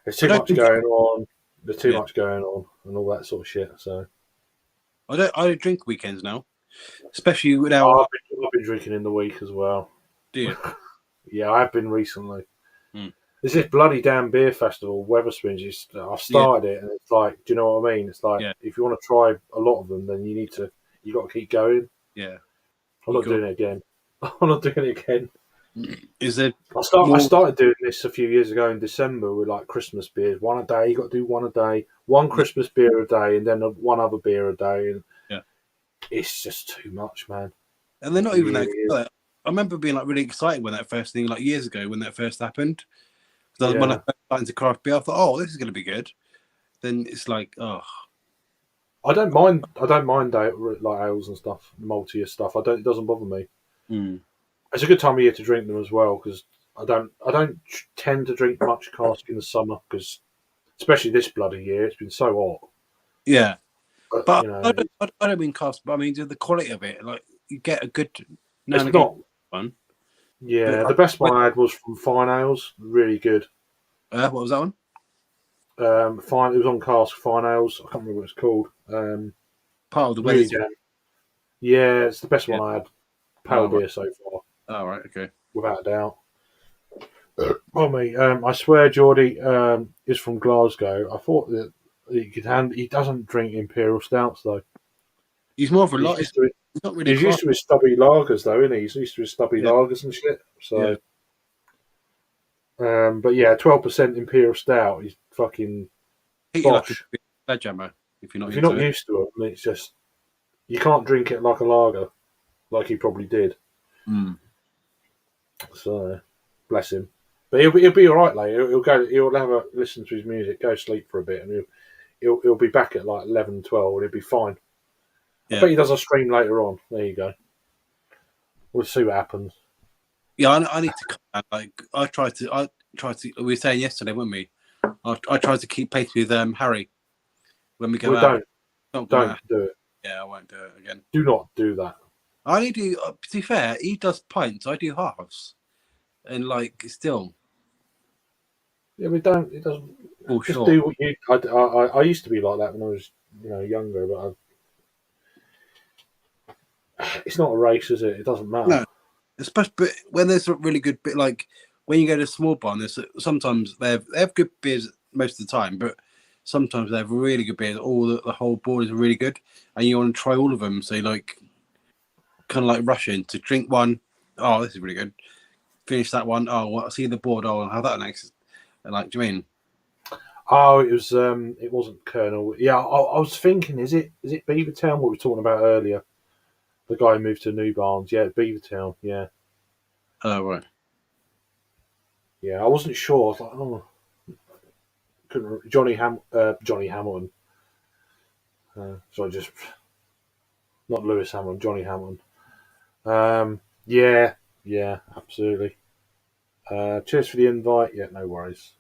There's too much going on. There's too much going on, and all that sort of shit. So I don't drink weekends now, especially without. I've been drinking in the week as well. Do you? Yeah, I have been recently. There's this bloody damn beer festival, Wetherspoons. I've started it, and it's like, do you know what I mean? It's like if you want to try a lot of them, then you got to keep going. Yeah, I'm not doing it again. I'm not doing it again. Is it? I started doing this a few years ago in December with like Christmas beers. One a day. You got to do one a day. One Christmas beer a day, and then one other beer a day. And it's just too much, man. And they're not even that good. I remember being like really excited when that first thing, like years ago, when that first happened. Because when I first got into craft beer, I thought, "Oh, this is going to be good." Then it's like, oh. I don't mind like ales and stuff, maltier stuff. It doesn't bother me. It's a good time of year to drink them as well because I don't tend to drink much cask in the summer because, especially this bloody year, it's been so hot. Yeah, but you know, I don't mean cask, but I mean the quality of it. Like you get a good. It's not one. Yeah, the best one I had was from Fine Ales. Really good. What was that one? Fine. It was on cask. Fine Ales. I can't remember what it's called. Part of the really Wetherspoons. Yeah, it's the best one I had. Pale beer so far. Oh right, okay. Without a doubt. Oh me, I swear, Geordie is from Glasgow. I thought that he doesn't drink Imperial Stouts though. He's more of a lot. He's not really. He's used to his stubby lagers though, isn't he? He's used to his stubby lagers and shit. So, but yeah, 12% Imperial Stout. He's fucking bosh. Like a sledgehammer if you're not. If you're not used to it, it's just you can't drink it like a lager, like he probably did. So, bless him. But he'll be all right later. He'll have a listen to his music, go sleep for a bit, and he'll be back at like 11, 12, and he'll be fine. I bet he does a stream later on. There you go. We'll see what happens. Yeah, I need to come back. Like I tried to. We were saying yesterday, weren't we? I tried to keep pace with Harry when we go out. Don't do it. Yeah, I won't do it again. Do not do that. I need to. To be fair, he does pints. I do halves, and like still. Yeah, we don't. It doesn't. Oh, just sure. do what you. I used to be like that when I was younger, but it's not a race, is it? It doesn't matter. No, especially when there's a really good bit like when you go to a small bar, sometimes they have good beers most of the time, but sometimes they have really good beers. The whole board is really good, and you want to try all of them. So you kind of like rushing to drink one. Oh, this is really good. Finish that one. Oh, well, I see the board. Oh, I'll have that next. Like, do you mean? Oh, it was. It wasn't Colonel. Yeah, I was thinking, is it Beavertown? What we were talking about earlier. The guy who moved to New Barnes. Yeah, Beavertown. Yeah. Oh, right. Yeah, I wasn't sure. I was like, oh, couldn't. Johnny Hamilton. So I just not Lewis Hamilton. Johnny Hamilton. Yeah, absolutely. Cheers for the invite. Yeah, no worries.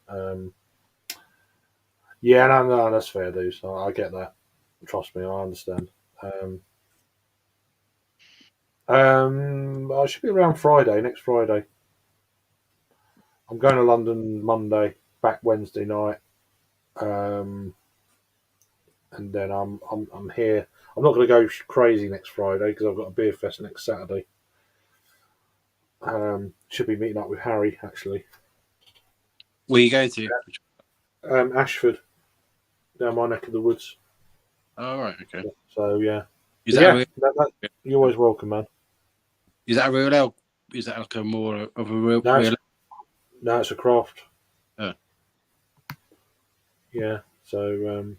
Yeah, no, that's fair, dude. I get that. Trust me, I understand. I should be around Friday, next Friday. I'm going to London Monday, back Wednesday night, and then I'm here. I'm not going to go crazy next Friday because I've got a beer fest next Saturday. Should be meeting up with Harry actually. Where are you going to? Ashford, down my neck of the woods. Oh, right. Okay. So yeah, Is that you're always welcome, man. is that a real ale? Is that like a more of a real? No, it's a craft. Oh. Yeah. So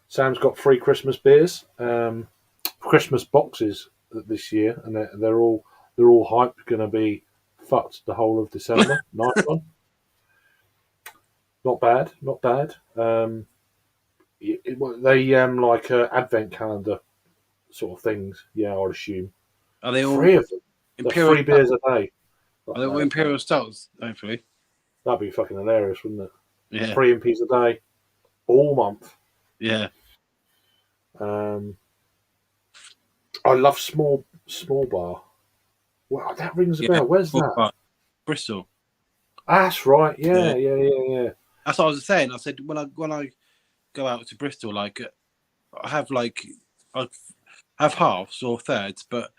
Sam's got 3 Christmas beers, Christmas boxes this year, and they're all hyped. Going to be fucked the whole of December. Nice one. Not bad. They like advent calendar sort of things. Yeah, I'd assume. Are they all 3 of them? Imperial? 3 beers a day. Are they all Imperial stouts? Hopefully. That'd be fucking hilarious, wouldn't it? Yeah. 3 MPs a day, all month. Yeah. I love small bar. Wow, that rings a bell. Where's that? Bristol. That's right. Yeah. That's what I was saying. I said when I go out to Bristol, like I have halves or thirds, but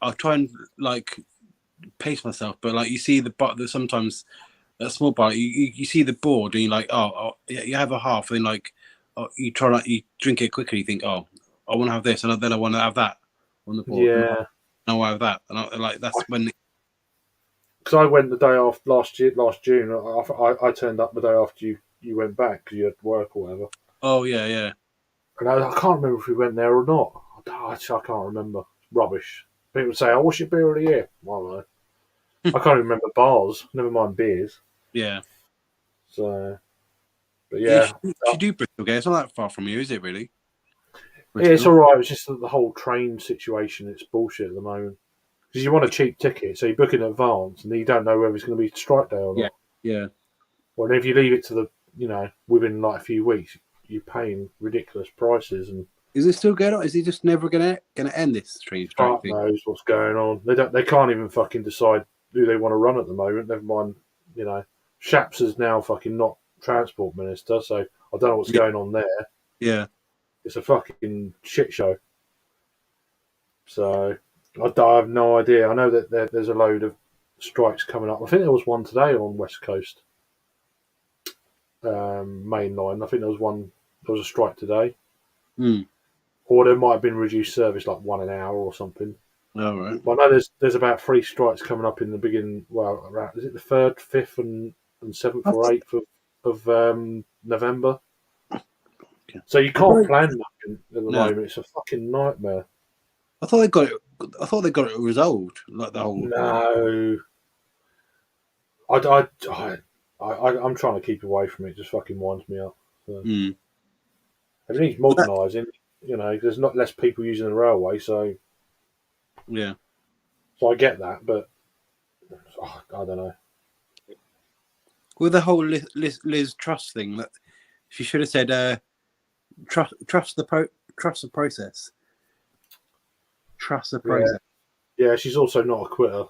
I'll try and like pace myself. But like you see the sometimes a small bar, you see the board and you're like, you have a half, and then like you try you drink it quickly. You think, I want to have this, and then I want to have that on the board. Yeah, and I want to have that, and that's when. Because I went the day after last June. I turned up the day after you went back because you had work or whatever. Oh yeah. And I can't remember if we went there or not. I can't remember. Rubbish. People would say, "Oh, what's your beer of the year?" I don't know. I can't even remember bars. Never mind beers. Yeah. So, but yeah, you do Bristol. Okay, it's not that far from you, is it? Really? Bristol? Yeah, it's all right. It's just the whole train situation. It's bullshit at the moment. Because you want a cheap ticket, so you book in advance, and then you don't know whether it's going to be strike day or not. Yeah. Well, if you leave it to within like a few weeks, you're paying ridiculous prices. And is it still going on? Is it just never going to end this train strike God thing? knows what's going on. They can't even fucking decide who they want to run at the moment. Never mind, Shaps is now fucking not transport minister, so I don't know what's going on there. Yeah, it's a fucking shit show. So I have no idea. I know that there's a load of strikes coming up. I think there was one today on West Coast main line. I think there was a strike today. Or there might have been reduced service, like 1 hour or something. All right. But I know there's about 3 strikes coming up in the beginning. Well, around, is it the 3rd, 5th, and 7th or 8th of November? Okay. So you can't plan nothing at the moment. It's a fucking nightmare. I thought they got it resolved, like the whole. No, I'm trying to keep away from it. It just fucking winds me up. So. Everything's modernising. There's not less people using the railway, so yeah. So I get that, but I don't know. With the whole Liz Truss thing, that she should have said, "Trust the process." Trust the process. Yeah, she's also not a quitter.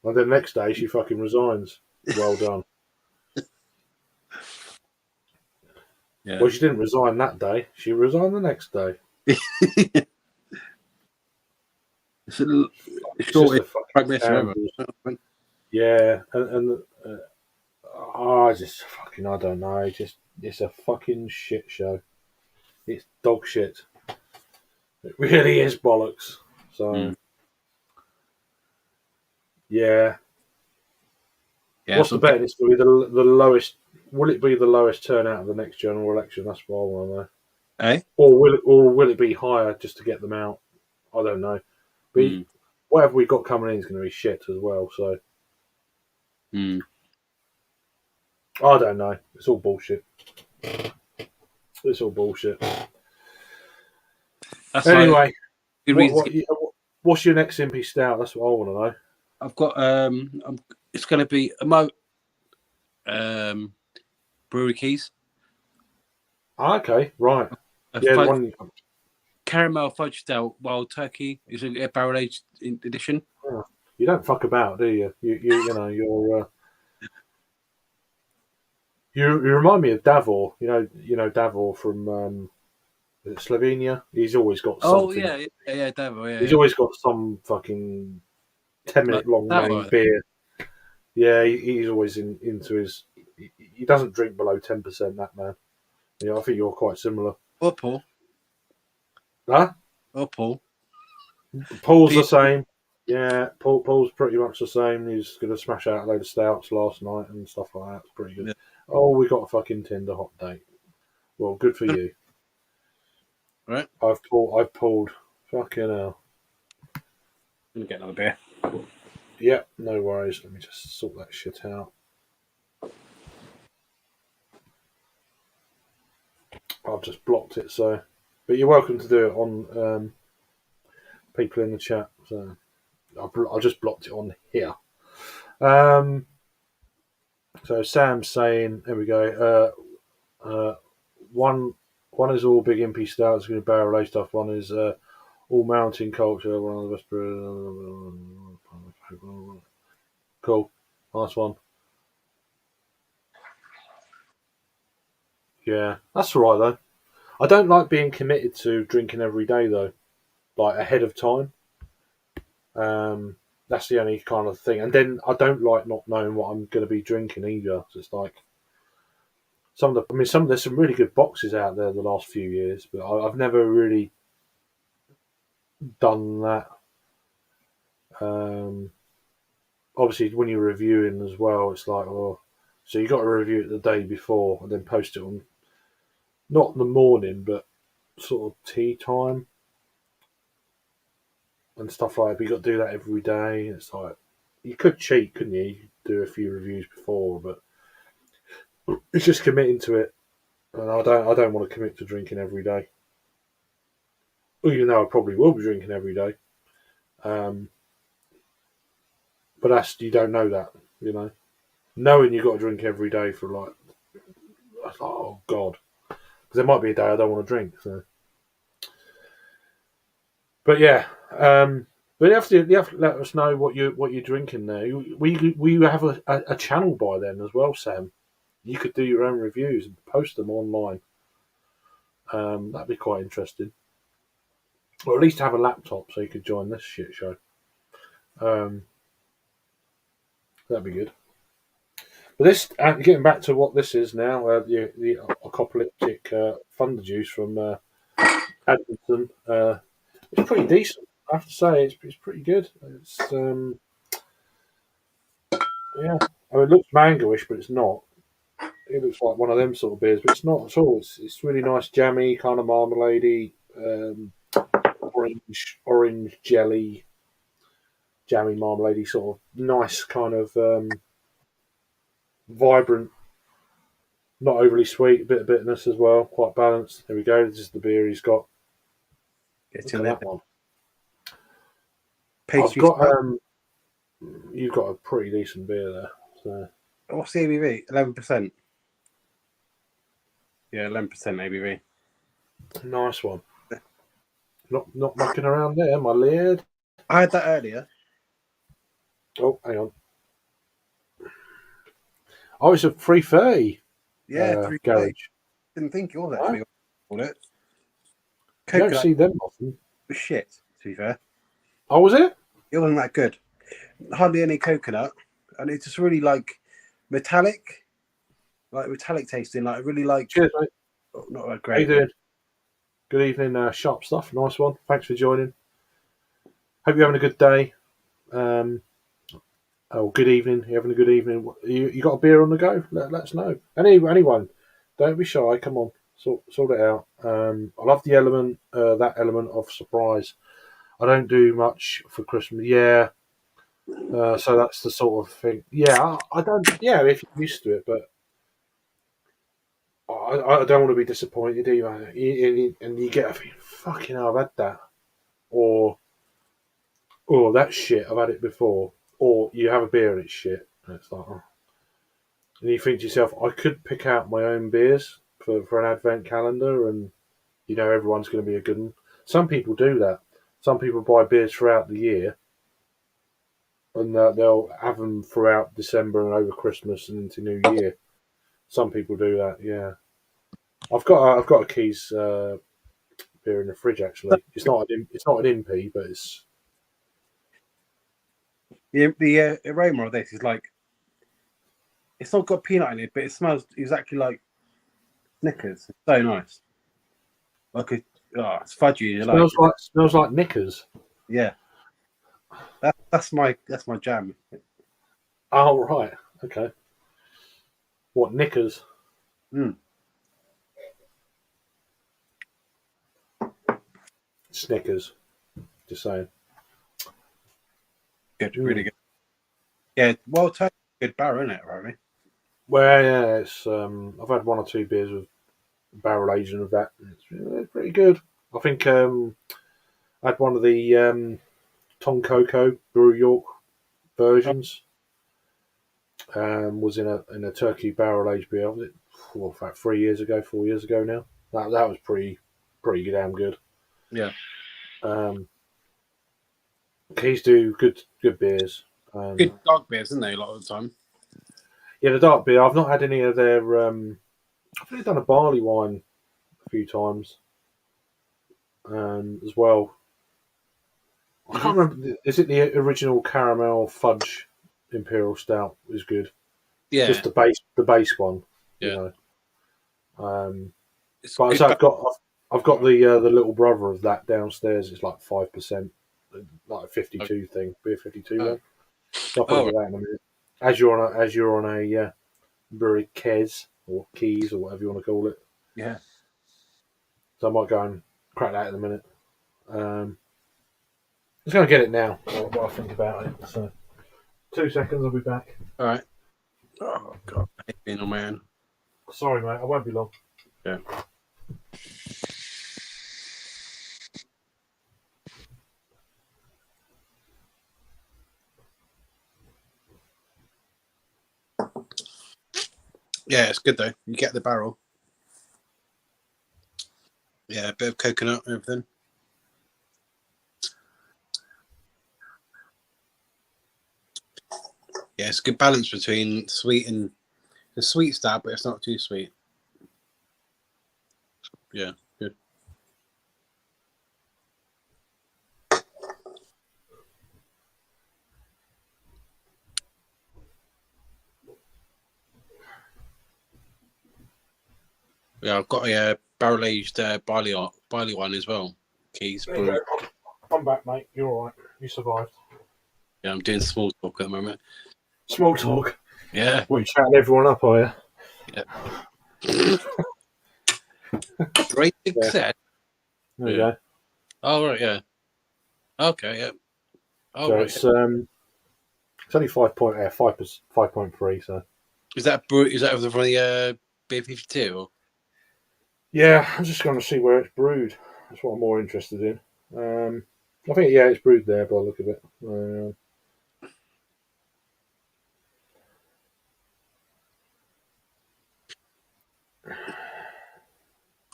And then the next day she fucking resigns. Well done. Yeah. Well, she didn't resign that day. She resigned the next day. It's a short progress ever. Yeah, and I just fucking I don't know. It's a fucking shit show. It's dog shit. It really is bollocks. So yeah, Yeah, what's so the bet? It's going to be the lowest. Will it be the lowest turnout of the next general election? That's what I want to know. eh? Or will it be higher just to get them out? I don't know. But whatever we got coming in is going to be shit as well. So I don't know. It's all bullshit. It's all bullshit. That's Anyway, good what, reason. what, what's your next MP stout? That's what I want to know. I've got it's going to be a Brewery Keys. Okay, right. Yeah, the one. Caramel fudge stout wild turkey is a barrel aged edition. You don't fuck about, do you? You know you're. You remind me of Davor. You know Davor from is it Slovenia. He's always got something. Yeah, Davor, yeah. He's always got some fucking 10-minute long main beer. Yeah, he's always into his. He doesn't drink below 10%. That man. Yeah, I think you're quite similar. Or Paul. Huh? Or Paul. Paul's the same. Yeah, Paul's pretty much the same. He's going to smash out a load of stouts last night and stuff like that. It's pretty good. Yeah. Oh, we got a fucking Tinder hot date. Well, good for you. Right. I've pulled. Fucking hell. Let me get another beer. Yeah, no worries. Let me just sort that shit out. I've just blocked it, so. But you're welcome to do it on people in the chat. So I just blocked it on here. So Sam's saying, there we go. One is all big MP stouts, going to barrel aged stuff. One is all mountain culture. One of the best. Cool, nice one. Yeah, that's all right though. I don't like being committed to drinking every day though, like ahead of time. That's the only kind of thing. And then I don't like not knowing what I'm going to be drinking either. So it's like there's some really good boxes out there the last few years, but I've never really done that. Obviously, when you're reviewing as well, it's like, oh, so you got to review it the day before and then post it on not in the morning, but sort of tea time and stuff like that. But you got to do that every day. It's like you could cheat, couldn't you? You could do a few reviews before, but it's just committing to it, and I don't want to commit to drinking every day. Even though I probably will be drinking every day, but you don't know that, knowing you got to drink every day for like, oh god, because there might be a day I don't want to drink. So, but yeah, but you have to let us know what you're drinking there. We have a channel by then as well, Sam. You could do your own reviews and post them online. That'd be quite interesting. Or at least have a laptop so you could join this shit show. That'd be good. But this, getting back to what this is now, the apocalyptic thunder juice from Edmonton. It's pretty decent. I have to say, it's pretty good. It's yeah. I mean, it looks mangoish, but it's not. It looks like one of them sort of beers, but it's not at all. It's really nice, jammy, kind of marmalade-y, orange jelly, jammy marmalade-y, sort of nice kind of vibrant, not overly sweet, a bit of bitterness as well, quite balanced. There we go. This is the beer he's got. Look at that one. Pastry you've got a pretty decent beer there. So. What's the ABV? 11%. Yeah, 11% ABV. Nice one. Not mucking around there, my lad. I had that earlier. Oh, hang on. Oh, it's a 330. Yeah, 330. Garage. Didn't think it was actually. You don't see them often. It was shit, to be fair. Oh, was it? It wasn't that good. Hardly any coconut. and it's just really like metallic tasting. Like really like. Cheers, mate. Not How you great. doing? Good evening, Sharp Stuff. Nice one. Thanks for joining. Hope you're having a good day. Good evening. You having a good evening? You got a beer on the go? Let us know. Anyone, don't be shy. Come on, sort it out. I love the element, that element of surprise. I don't do much for Christmas. Yeah. So that's the sort of thing. Yeah, I don't. Yeah, if you're used to it, but I don't want to be disappointed either. And you get a feeling, fucking hell, I've had that, or oh, that's shit. I've had it before. Or you have a beer and it's shit. And it's like, oh. And you think to yourself, I could pick out my own beers for an advent calendar, and everyone's going to be a good one. Some people do that. Some people buy beers throughout the year, and they'll have them throughout December and over Christmas and into New Year. Some people do that. Yeah, I've got a Keys beer in the fridge. Actually, it's not an impy, but it's The aroma of this is like, it's not got peanut in it, but it smells exactly like Snickers. It's so nice. Like it's fudgy. You smells like knickers. Yeah, that's my jam. Oh right, okay. What knickers? Mm. Snickers. Just saying. Good, really good. Yeah, well taken. Good barrel, isn't it, Rory? Well, yeah, it's I've had one or two beers with barrel aging of that. And it's pretty good. I think I had one of the Tom Coco Brew York versions. Was in a turkey barrel aged beer. Was it about 4 years ago now? That was pretty damn good. Yeah. Keys do good beers. Good dark beers, isn't they? A lot of the time. Yeah, the dark beer. I've not had any of their. I've only done a barley wine a few times, as well. I can't remember. Is it the original caramel fudge imperial stout? Is good. Yeah. Just the base one. Yeah. But so I've got the little brother of that downstairs. It's like 5%, like a 52 thing, beer 52 one. So I'll probably get that in a minute. As you're on a brewery Kes or Keys or whatever you want to call it. Yeah. So I might go and crack that in a minute. I'm just going to get it now while I think about it. So 2 seconds, I'll be back. All right. Oh God, I hate being on my own. Sorry, mate. I won't be long. Yeah. Yeah, it's good though. You get the barrel. Yeah, a bit of coconut and everything. Yeah, it's a good balance between sweet and the sweet stout, but it's not too sweet. Yeah, good. Yeah, I've got a barrel aged barley wine as well. Keys. I'm back, mate. You're all right. You survived. Yeah, I'm doing small talk at the moment. Small talk. Yeah. What, you chatting everyone up, are you? Yeah. Great success. There you go. Oh right, yeah. Okay, yeah. Oh, So right. it's only 5.3. So Is that from the beer 52? Or? yeah, I'm just going to see where it's brewed. That's what I'm more interested in. I think it's brewed there by the look of it.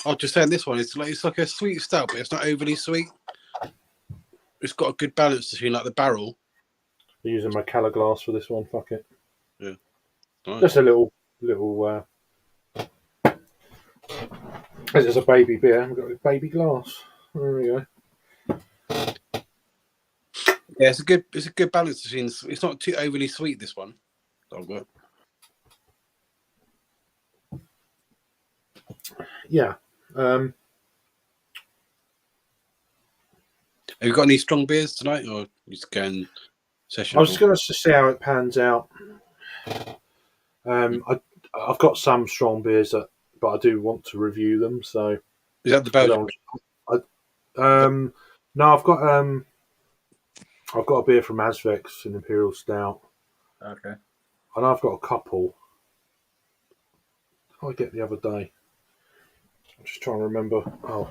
I'll just say this one. It's like a sweet stout, but it's not overly sweet. It's got a good balance between like the barrel. I'm using my Cala glass for this one. Fuck it. Yeah. Nice. Just a little. This is a baby beer. We've got a baby glass. There we go. Yeah, it's a good balance between. It's not too overly sweet. This one. I've got. Yeah. Have you got any strong beers tonight, or you just going session? I was going to see how it pans out. I've got some strong beers but I do want to review them. So Is that the I Belgian? don't, no, I've got a beer from Asvex, an Imperial Stout. Okay. I know I've got a couple. What did I get the other day? I'm just trying to remember. Oh.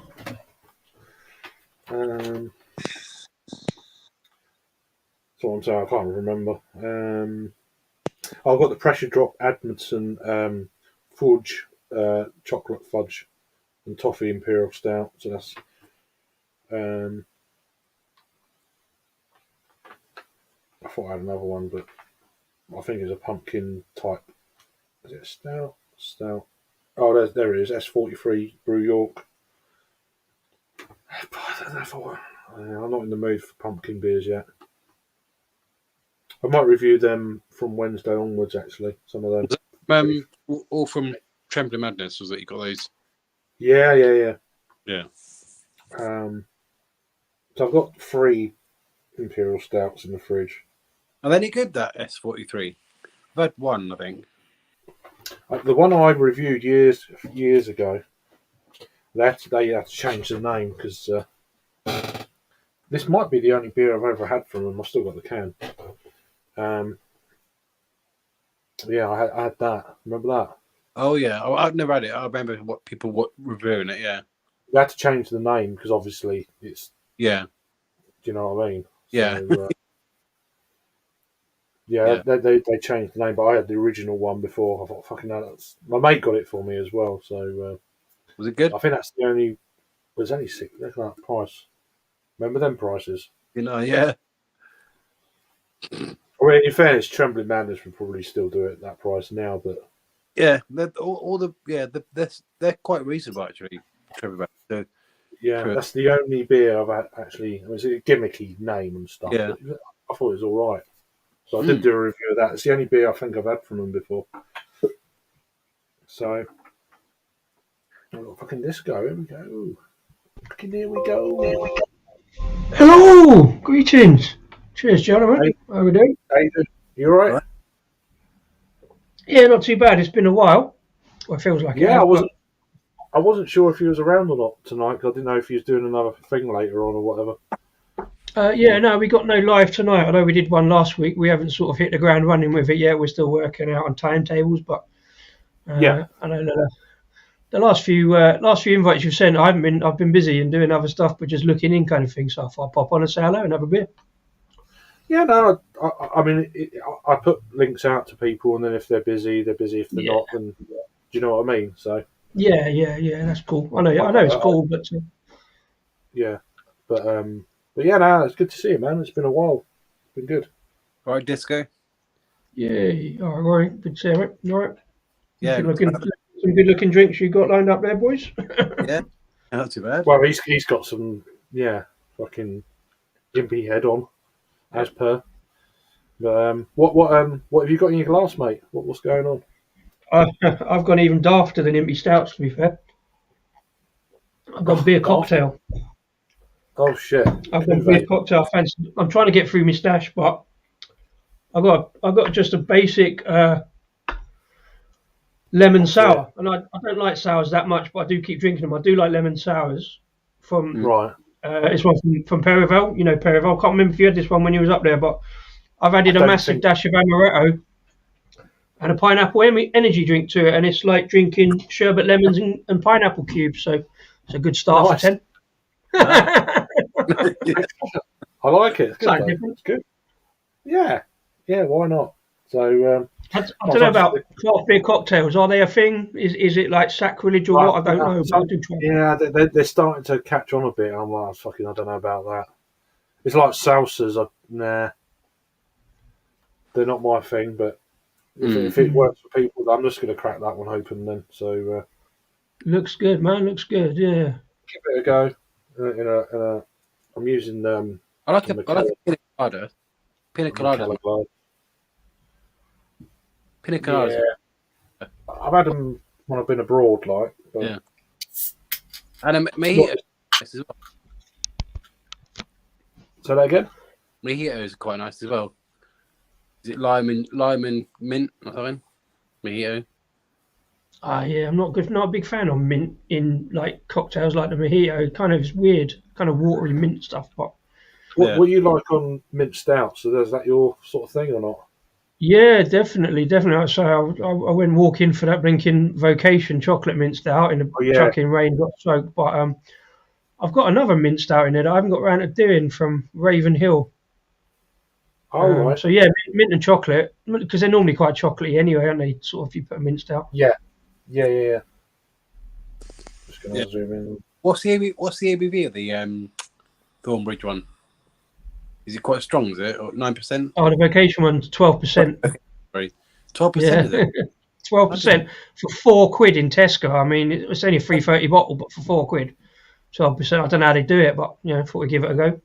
So I'm saying I can't remember. I've got the Pressure Drop Admondson Fudge, chocolate fudge and toffee Imperial Stout. So that's I thought I had another one, but I think it's a pumpkin type. Is it a stout? Stout. Oh, there it is. S43 Brew York. But I don't know if I'm not in the mood for pumpkin beers yet. I might review them from Wednesday onwards. Actually, some of them. All from Trembling Madness, was that you got those? Yeah. Yeah. So I've got 3 Imperial Stouts in the fridge. Are they any good, that S43? I've had one, I think. The one I reviewed years ago, they had to change the name because this might be the only beer I've ever had from them. I've still got the can. Yeah, I had that. Remember that? Oh, yeah. I've never had it. I remember what people reviewing it, yeah. They had to change the name because obviously it's... Yeah. Do you know what I mean? Yeah. So, yeah. They changed the name, but I had the original one before. I thought, fucking hell, my mate got it for me as well. So was it good? I think that's the only... There's only 6. Look at that price. Remember them prices? Yeah. Well, in fairness, Trembling Madness would probably still do it at that price now, but yeah, they're quite reasonable actually. So, yeah, that's the only beer I've had actually. It was a gimmicky name and stuff. Yeah. But I thought it was all right, so I did do a review of that. It's the only beer I think I've had from them before. So, fucking disco. Here we go. Fucking here we go. Hello, greetings. Cheers, gentlemen. Hey. How are we doing? How you doing? You all right? Yeah, not too bad. It's been a while. Well, it feels like it. Yeah, I wasn't sure if he was around or not tonight because I didn't know if he was doing another thing later on or whatever. Yeah, no, we got no live tonight. I know we did one last week. We haven't sort of hit the ground running with it yet. We're still working out on timetables, but Yeah. I know the last few invites you've sent, I've been busy and doing other stuff, but just looking in kind of thing. So I thought I'd pop on and say hello and have a beer. Yeah, no, I mean, I put links out to people, and then if they're busy, they're busy. If they're not, then do you know what I mean? So yeah, that's cool. I know it's cool, but yeah, but yeah, no, it's good to see you, man. It's been a while. It's been good. All right, disco. Yeah, all right, Rory, good to see you, mate. You all right? Yeah, some good looking drinks you got lined up there, boys. yeah, not too bad. Well, he's got some, fucking gimpy head on, as per. But what have you got in your glass, mate? What's going on? I've gone even dafter than Impy Stouts, to be fair. I've got a beer cocktail. Oh shit! I've got a beer cocktail. I'm trying to get through my stash, but I've got just a basic lemon sour, and I don't like sours that much, but I do keep drinking them. I do like lemon sours from right. It's one from Perival. You know Perival. Can't remember if you had this one when you was up there, but I've added a massive dash of amaretto and a pineapple energy drink to it, and it's like drinking sherbet lemons and pineapple cubes. So it's a good start for 10. I like it. It's good. It's good. Yeah. Why not? So I don't know about craft beer cocktails. Are they a thing? Is it like sacrilege or what? I don't know. But I do try. Yeah, they're starting to catch on a bit. I'm like, I don't know about that. It's like salsas. Nah, they're not my thing. But if it works for people, I'm just going to crack that one open then. So looks good, man. Looks good. Yeah. Give it a go. I'm using I like a pina colada. Pina colada. Pina coladas. Yeah, I've had them when I've been abroad, like. But Yeah. And mojito as well. Say that again. Mojitos are quite nice as well. Is it lime and mint or something? Mojito. Yeah, I'm not a big fan of mint in like cocktails like the mojito. Kind of weird, kind of watery mint stuff. But What you like on mint stouts? So is that your sort of thing or not? yeah, definitely. So I went walking for that blinking vocation chocolate mint stout in the chucking rain, got soaked. But I've got another mint stout in there that I haven't got around to doing from Raven Hill. Oh, right. So yeah, mint and chocolate, because they're normally quite chocolatey anyway, aren't they? Sort of, if you put a mint stout. Yeah. Just gonna zoom in. What's the ABV of the Thornbridge one? Is it quite strong? Is it or 9%? Oh, the vacation one's 12%. 12%. Is it? 12% for £4 in Tesco. I mean, it's only a 330 bottle, but for £4, 12%. I don't know how they do it, but thought we'd give it a go.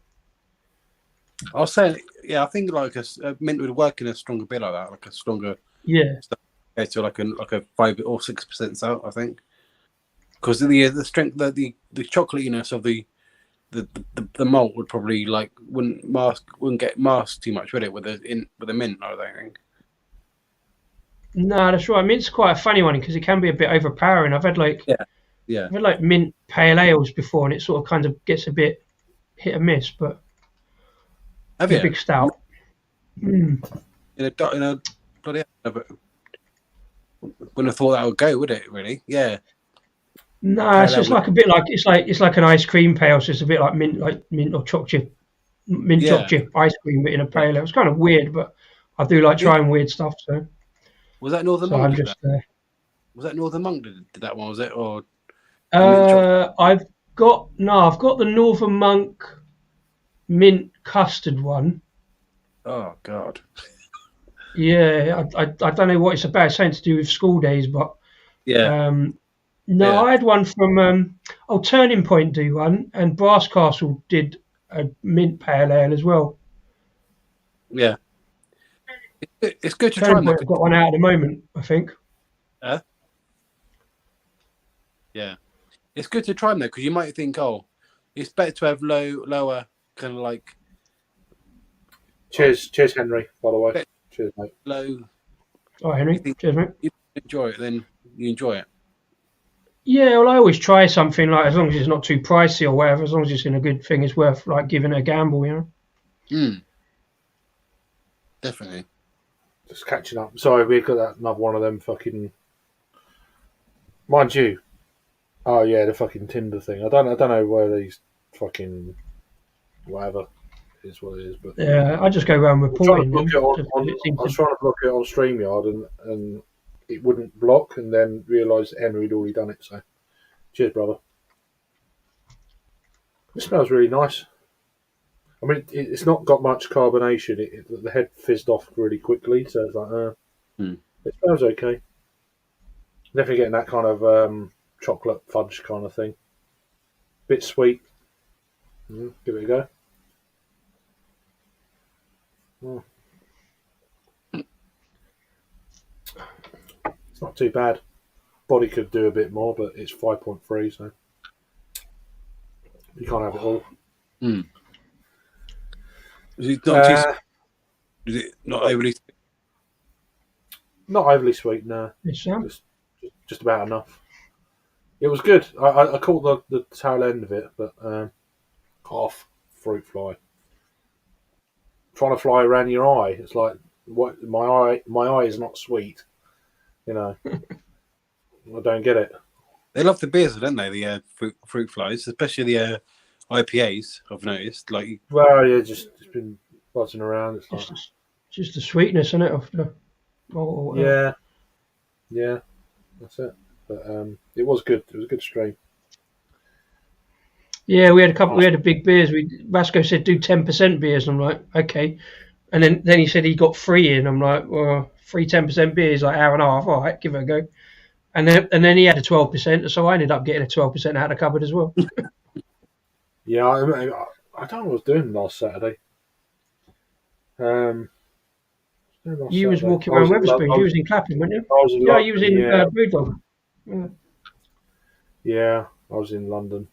I'll say, yeah, I think like a mint would work in a stronger beer like that, like a stronger. Yeah. To like a 5 or 6% out, I think, because the strength, the chocolatiness of the malt would probably wouldn't get masked too much, would it? With the mint, I don't think. No, that's right. Mint's quite a funny one because it can be a bit overpowering. I've had I've had like mint pale ales before, and it sort of kind of gets a bit hit and miss. But have you? A big stout. In a bloody but wouldn't have thought that would go, would it? Really? Yeah. No, it's just like a bit like it's like an ice cream pale. So it's a bit like mint or chocolate ice cream, but in a pale ale. It's kind of weird, but I do like trying weird stuff. So was that Northern so Monk? Was that Northern Monk did that one? Was it or? I've got the Northern Monk mint custard one. Oh God. Yeah, I don't know what it's about. It's something to do with school days, but yeah. I had one from Turning Point do one, and Brass Castle did a mint pale ale as well. Yeah, it's good to Turning try. Point have got one out at the moment, I think. Yeah, it's good to try them though, because you might think, it's better to have lower kind of like. Cheers, Henry. By the way, cheers, mate. Low. Oh, Henry, cheers, mate. You enjoy it, then you enjoy it. Yeah, well, I always try something like as long as it's not too pricey or whatever. As long as it's in a good thing, it's worth like giving it a gamble, Definitely. Just catching up. Sorry, we got another one of them fucking. Mind you. Oh yeah, the fucking Tinder thing. I don't know where these fucking whatever is what it is, but yeah, I just go around reporting. I was trying to block it on StreamYard and it wouldn't block, and then realised Henry had already done it. So, cheers, brother. It smells really nice. I mean, it's not got much carbonation. The head fizzed off really quickly, so it's like, it smells okay. Definitely getting that kind of chocolate fudge kind of thing. Bit sweet. Give it a go. It's not too bad. Body could do a bit more, but it's 5.3, so you can't have it all. Is it not overly? Not overly sweet, no. Just about enough. It was good. I caught the tail end of it, but off fruit fly. Trying to fly around your eye. It's like what my eye is not sweet. I don't get it. They love the beers, don't they? The fruit flies, especially the IPAs. I've noticed. Like, well, yeah, just been buzzing around. It's just the sweetness in it of the. Yeah, that's it. But it was good. It was a good stream. Yeah, we had a couple. We had a big beers. Vasco said do 10% beers. I'm like, okay, and then he said he got 3 in. I'm like, well, 3 10% beers, like hour and a half. All right, give it a go. And then he had a 12%, so I ended up getting a 12% out of the cupboard as well. Yeah, I don't know what I was doing last Saturday. You was walking around Wetherspoons. You was in Clapham, weren't you? I was in Yeah, London, you was in yeah. Brewdog. Yeah. Yeah, I was in London.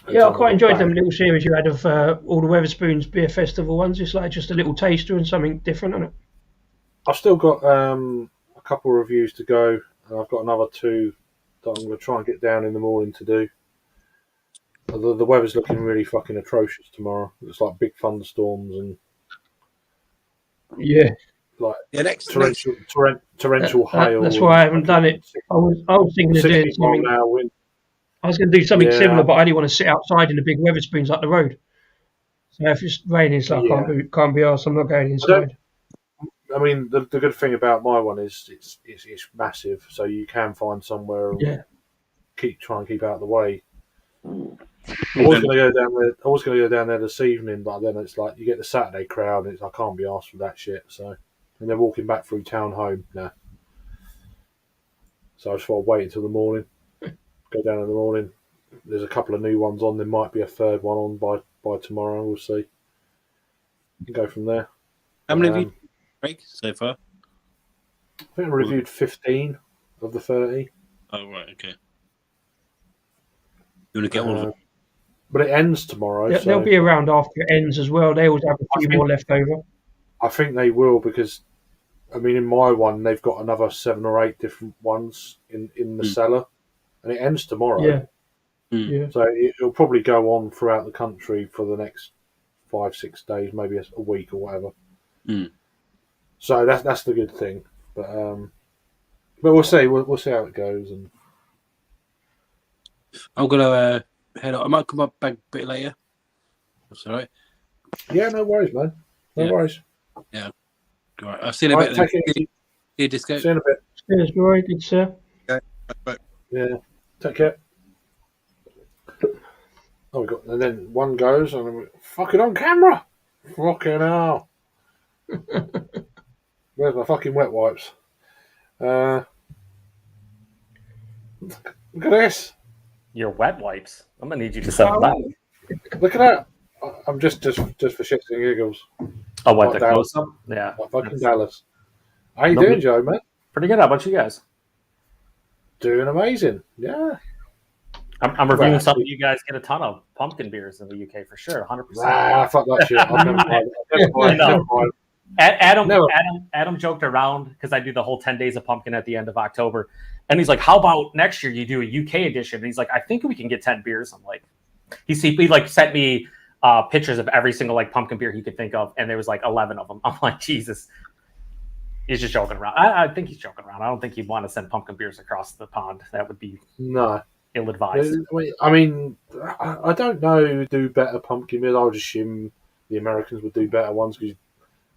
Yeah, I quite enjoyed them little series you had of all the Wetherspoons Beer Festival ones. It's like just a little taster and something different, isn't it? I've still got a couple of reviews to go, and I've got another 2 that I'm going to try and get down in the morning to do. The weather's looking really fucking atrocious tomorrow. It's like big thunderstorms and Yeah. like next torrential hail. That's why I haven't done it. I was thinking of doing something. I was going to do something similar, but I only want to sit outside in the big Wetherspoons up the road. So if it's raining, so I can't be arsed. I'm not going inside. I mean, the good thing about my one is it's massive, so you can find somewhere. Yeah. Try and keep out of the way. I was going to go down there. I was going to go down there this evening, but then it's like you get the Saturday crowd, and I can't be asked for that shit. So, and they're walking back through town home now. So I just thought I'd wait until the morning. Go down in the morning. There's a couple of new ones on. There might be a third one on by tomorrow. We'll see. And go from there. How many have you break so far? I think I reviewed 15 of the 30. Oh right, okay. You want to get all of them? But it ends tomorrow. Yeah, so they'll be around after it ends as well. They always have a few more left over. I think they will because, I mean, in my one, they've got another 7 or 8 different ones in the cellar. And it ends tomorrow. Yeah. Yeah. So it'll probably go on throughout the country for the next 5-6 days, maybe a week or whatever. So that's the good thing. But we'll see. We'll see how it goes. And I'm gonna head out. I might come up back a bit later. That's all right. Yeah, no worries, man. No worries. Yeah. All right. I'll see you in a bit. Take it. Disco. See you in a bit. Cheers, Roy. Good, sir. Okay. Bye. Yeah. Take care. Oh, we got, and then one goes, and then we fucking on camera. Fucking hell. Where's my fucking wet wipes? Look at this. Your wet wipes. I'm gonna need you to settle down. Look at that. I'm just for shits and giggles. Oh, what, the Dallas. close up? Yeah. Like fucking Dallas. How you doing, Joe, man? Pretty good. How about you guys? Doing amazing. Yeah. I'm reviewing something you guys get a ton of pumpkin beers in the UK for sure. 100%. Ah, fuck that shit. I've never tried it. Never tried it. Adam joked around because I do the whole 10 days of pumpkin at the end of October. And he's like, how about next year you do a UK edition? And he's like, I think we can get 10 beers. I'm like, he like sent me pictures of every single like pumpkin beer he could think of. And there was like 11 of them. I'm like, Jesus. He's just joking around. I think he's joking around. I don't think he'd want to send pumpkin beers across the pond. That would be ill-advised. I mean, I don't know who do better pumpkin beers. I would assume the Americans would do better ones because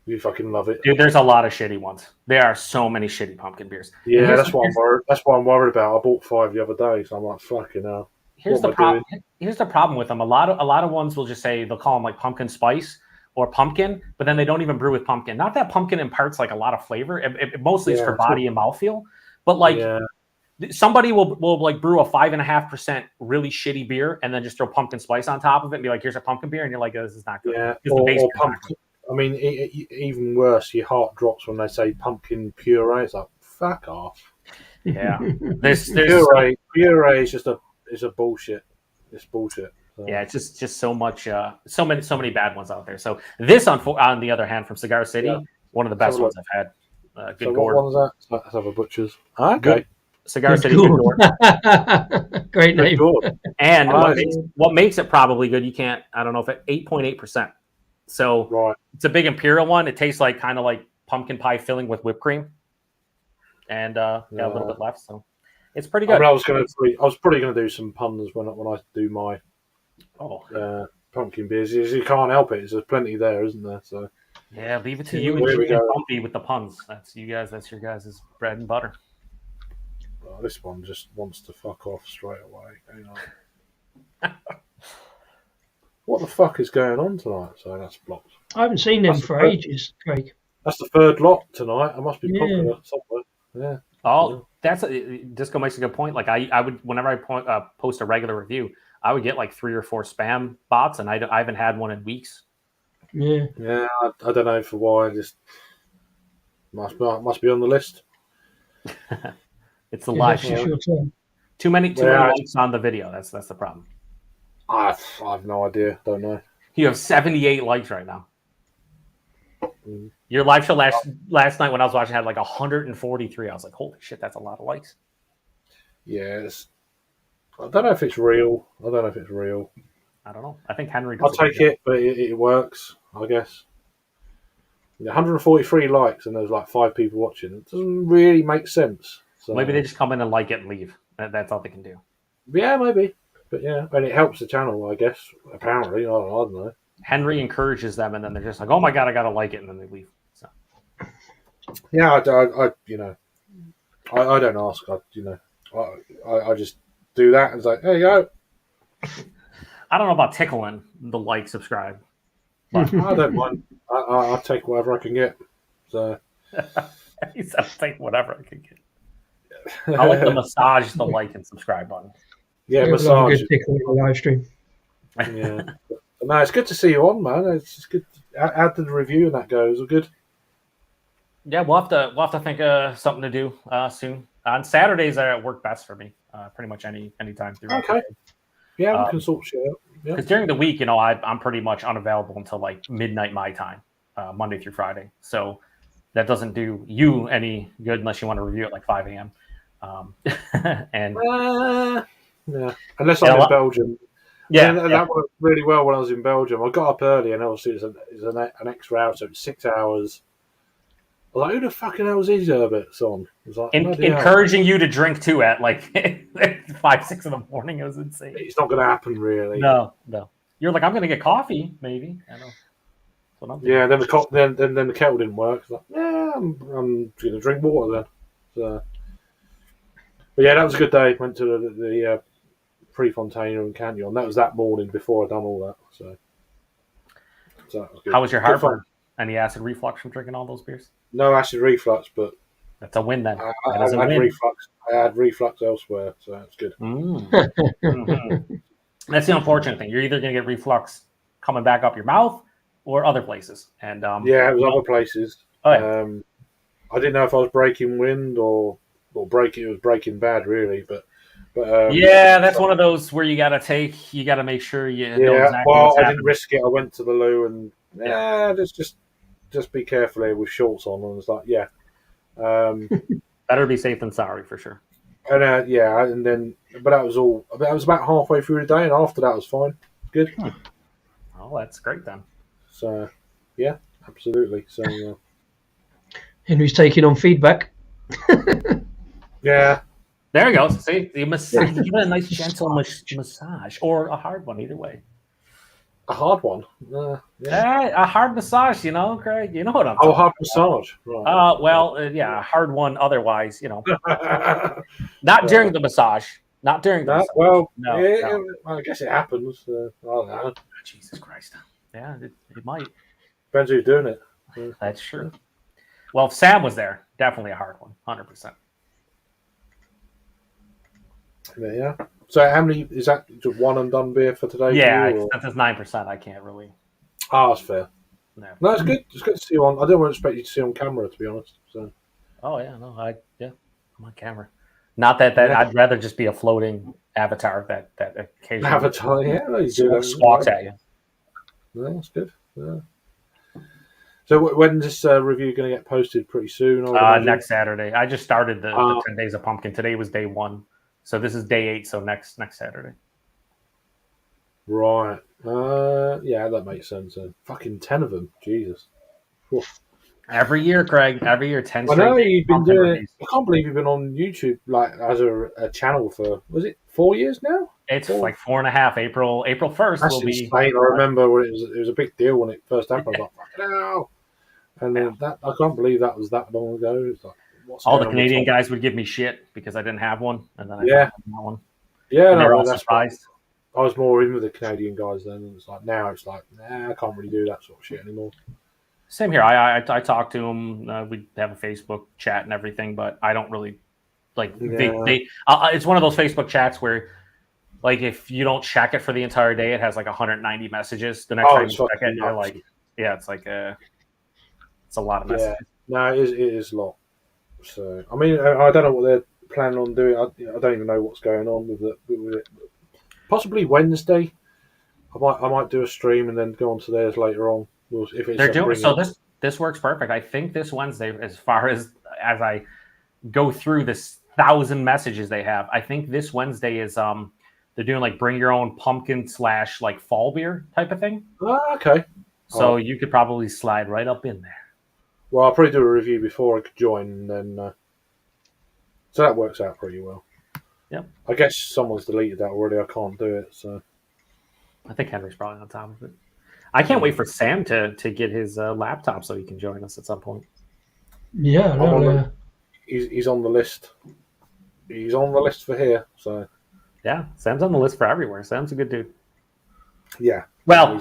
you fucking love it. Dude, there's a lot of shitty ones. There are so many shitty pumpkin beers. Yeah, that's what I'm worried. That's what I'm worried about. I bought 5 the other day, so I'm like, fucking hell. Here's the problem. Here's the problem with them. A lot of ones will just say they'll call them like pumpkin spice or pumpkin, but then they don't even brew with pumpkin. Not that pumpkin imparts like a lot of flavor. It mostly is for body and mouthfeel, but like somebody will like brew a 5.5% really shitty beer and then just throw pumpkin spice on top of it and be like, "Here's a pumpkin beer," and you're like, "This is not good." Yeah, or pumpkin. I mean, even worse, your heart drops when they say pumpkin puree. It's like, fuck off. Yeah, there's puree is just a bullshit. It's bullshit. So. Yeah, it's just so much, so many bad ones out there. So this, on the other hand, from Cigar City, one of the best ones I've had. Good gourd. What one is that? Let's have a butcher's. Okay. Good. Cigar City Good Gourd. Great name. And what makes it probably good, I don't know if 8.8%. So it's a big imperial one. It tastes like kind of like pumpkin pie filling with whipped cream. And got a little bit left, so it's pretty good. I mean, I was probably going to do some puns when I do my pumpkin beers. You can't help it. There's plenty there, isn't there? So yeah, leave it to you and Bumpy with the puns. That's you guys. That's your guys' bread and butter. Well, this one just wants to fuck off straight away. Hang on. What the fuck is going on tonight? So that's blocked. I haven't seen them for ages, Craig. That's the third lot tonight. I must be popular somewhere. Yeah. Oh, Disco makes a good point. Like I would, whenever I post a regular review, I would get like 3 or 4 spam bots, and I haven't had one in weeks. Yeah. Yeah, I don't know for why. Must be on the list. It's the Yeah, live it's show. your turn. Too many Yeah. likes on the video. That's the problem. I have no idea. Don't know. You have 78 likes right now. Mm. Your live show last night when I was watching had like 143. I was like, holy shit, that's a lot of likes. Yes. I don't know if it's real. I don't know. I think Henry I'll does a good take job. it, but it works, I guess. 143 likes and there's like 5 people watching. It doesn't really make sense. So Maybe they just come in and like it and leave. That's all they can do. yeah, maybe. But yeah, and it helps the channel, I guess. Apparently, I don't know. Henry encourages them, and then they're just like, "Oh my god, I gotta like it," and then they leave. So Yeah, I don't ask. I just do that and it's like, there you go. I don't know about tickling the like, subscribe. But I don't mind. I'll take whatever I can get. So he said, "I'll take whatever I can get." I like the massage, the like, and subscribe button. yeah, We'll have a massage. good tickle on the live stream. Yeah. No, it's good to see you on, man. It's just good. How did the review and that go? Was it good? Yeah, we'll have to think of something to do soon. On Saturdays, work best for me. Pretty much any time through. Okay. Yeah, we can sort shit out. Yeah. Because during the week, I'm pretty much unavailable until like midnight my time, Monday through Friday. So that doesn't do you any good unless you want to review at like 5 a.m. And yeah, unless I'm in Belgium. yeah, that worked really well when I was in Belgium. I got up early, and obviously it's an extra hour, so it's 6 hours. I was like, who the fucking hell is these Herberts on? It was like, encouraging you to drink too at like 5, 6 in the morning. It was insane. It's not going to happen, really. No. You're like, I'm going to get coffee, maybe. I know. That's what I'm thinking. Yeah, then the kettle didn't work. It's like, yeah, I'm going to drink water then. So, but yeah, that was a good day. Went to the Prefontaine and Canyon. That was that morning before I'd done all that. So that was good. How was your Good heartburn? fun. Any acid reflux from drinking all those beers? No acid reflux, but That's a win then. I had reflux elsewhere, so that's good. Mhm. That's the unfortunate thing. You're either going to get reflux coming back up your mouth or other places. And Yeah, it was other places. Oh, yeah. I didn't know if I was breaking wind or breaking. It was breaking bad, really. But yeah, that's one of those where you got to make sure you know exactly what's I happening. didn't risk it. I went to the loo and just be careful here with shorts on. And it's like, yeah. Better be safe than sorry for sure. And and then, but that was all. That was about halfway through the day, and after that was fine. Good. Oh, that's great then. So, yeah, absolutely. So, Henry's taking on feedback. yeah. There you go. See, the massage. Give it a nice gentle massage or a hard one, either way. A hard one. A hard massage, Craig. You know what I'm talking hard massage. Right. a hard one. Otherwise, not during the massage. Not during the massage. Well, no. I guess it happens. I don't know. Jesus Christ. Yeah, it might. Depends who's doing it. That's true. Well, if Sam was there, definitely a hard one, 100%. Yeah. So how many is that? Just one and done beer for today? Yeah, that's 9%. I can't really. Oh, that's fair. No, it's good. It's good to see you on. I didn't expect you to see on camera, to be honest. So. Oh yeah, no, I'm on camera. Not that I'd rather just be a floating avatar that occasionally avatar. Yeah, you do that. Squawks at you. No, that's good. Yeah. So when's this review going to get posted? Pretty soon? Next Saturday. I just started the 10 days of pumpkin. Today was day 1. So this is day 8, so next Saturday. Right. Yeah, that makes sense. Fucking 10 of them. Jesus. Oof. Every year, Craig. Every year, 10 I straight know you've been doing it. reviews. I can't believe you've been on YouTube like as a channel for, was it 4 years now? It's like 4.5. April 1st That's will be. insane. I remember when it was a big deal when it first happened. I was like, fucking hell. And then I can't believe that was that long ago. It's like, all the Canadian guys would give me shit because I didn't have one, and then I found that one. Yeah, and they're all that's surprised. I was more in with the Canadian guys then, and it's like now it's like, I can't really do that sort of shit anymore. Same here. I talk to them. We have a Facebook chat and everything, but I don't really like. They it's one of those Facebook chats where, like, if you don't check it for the entire day, it has like 190 messages. The next time you check it, you're like, it's like it's a lot of messages. No, it is a lot. So I mean, I don't know what they're planning on doing. I don't even know what's going on with it. Possibly Wednesday. I might do a stream and then go on to theirs later on. If it's They're doing so. bringing- This works perfect. I think this Wednesday, as far as I go through this 1,000 messages they have, I think this Wednesday is they're doing like bring your own pumpkin / like fall beer type of thing. Ah, okay. So you could probably slide right up in there. Well, I'll probably do a review before I could join, and then so that works out pretty well. Yep. I guess someone's deleted that already. I can't do it, so I think Henry's probably on top of it. I can't wait for Sam to get his laptop so he can join us at some point. Yeah, no, he's on the list. He's on the list for here. So Yeah, Sam's on the list for everywhere. Sam's a good dude. yeah. Well,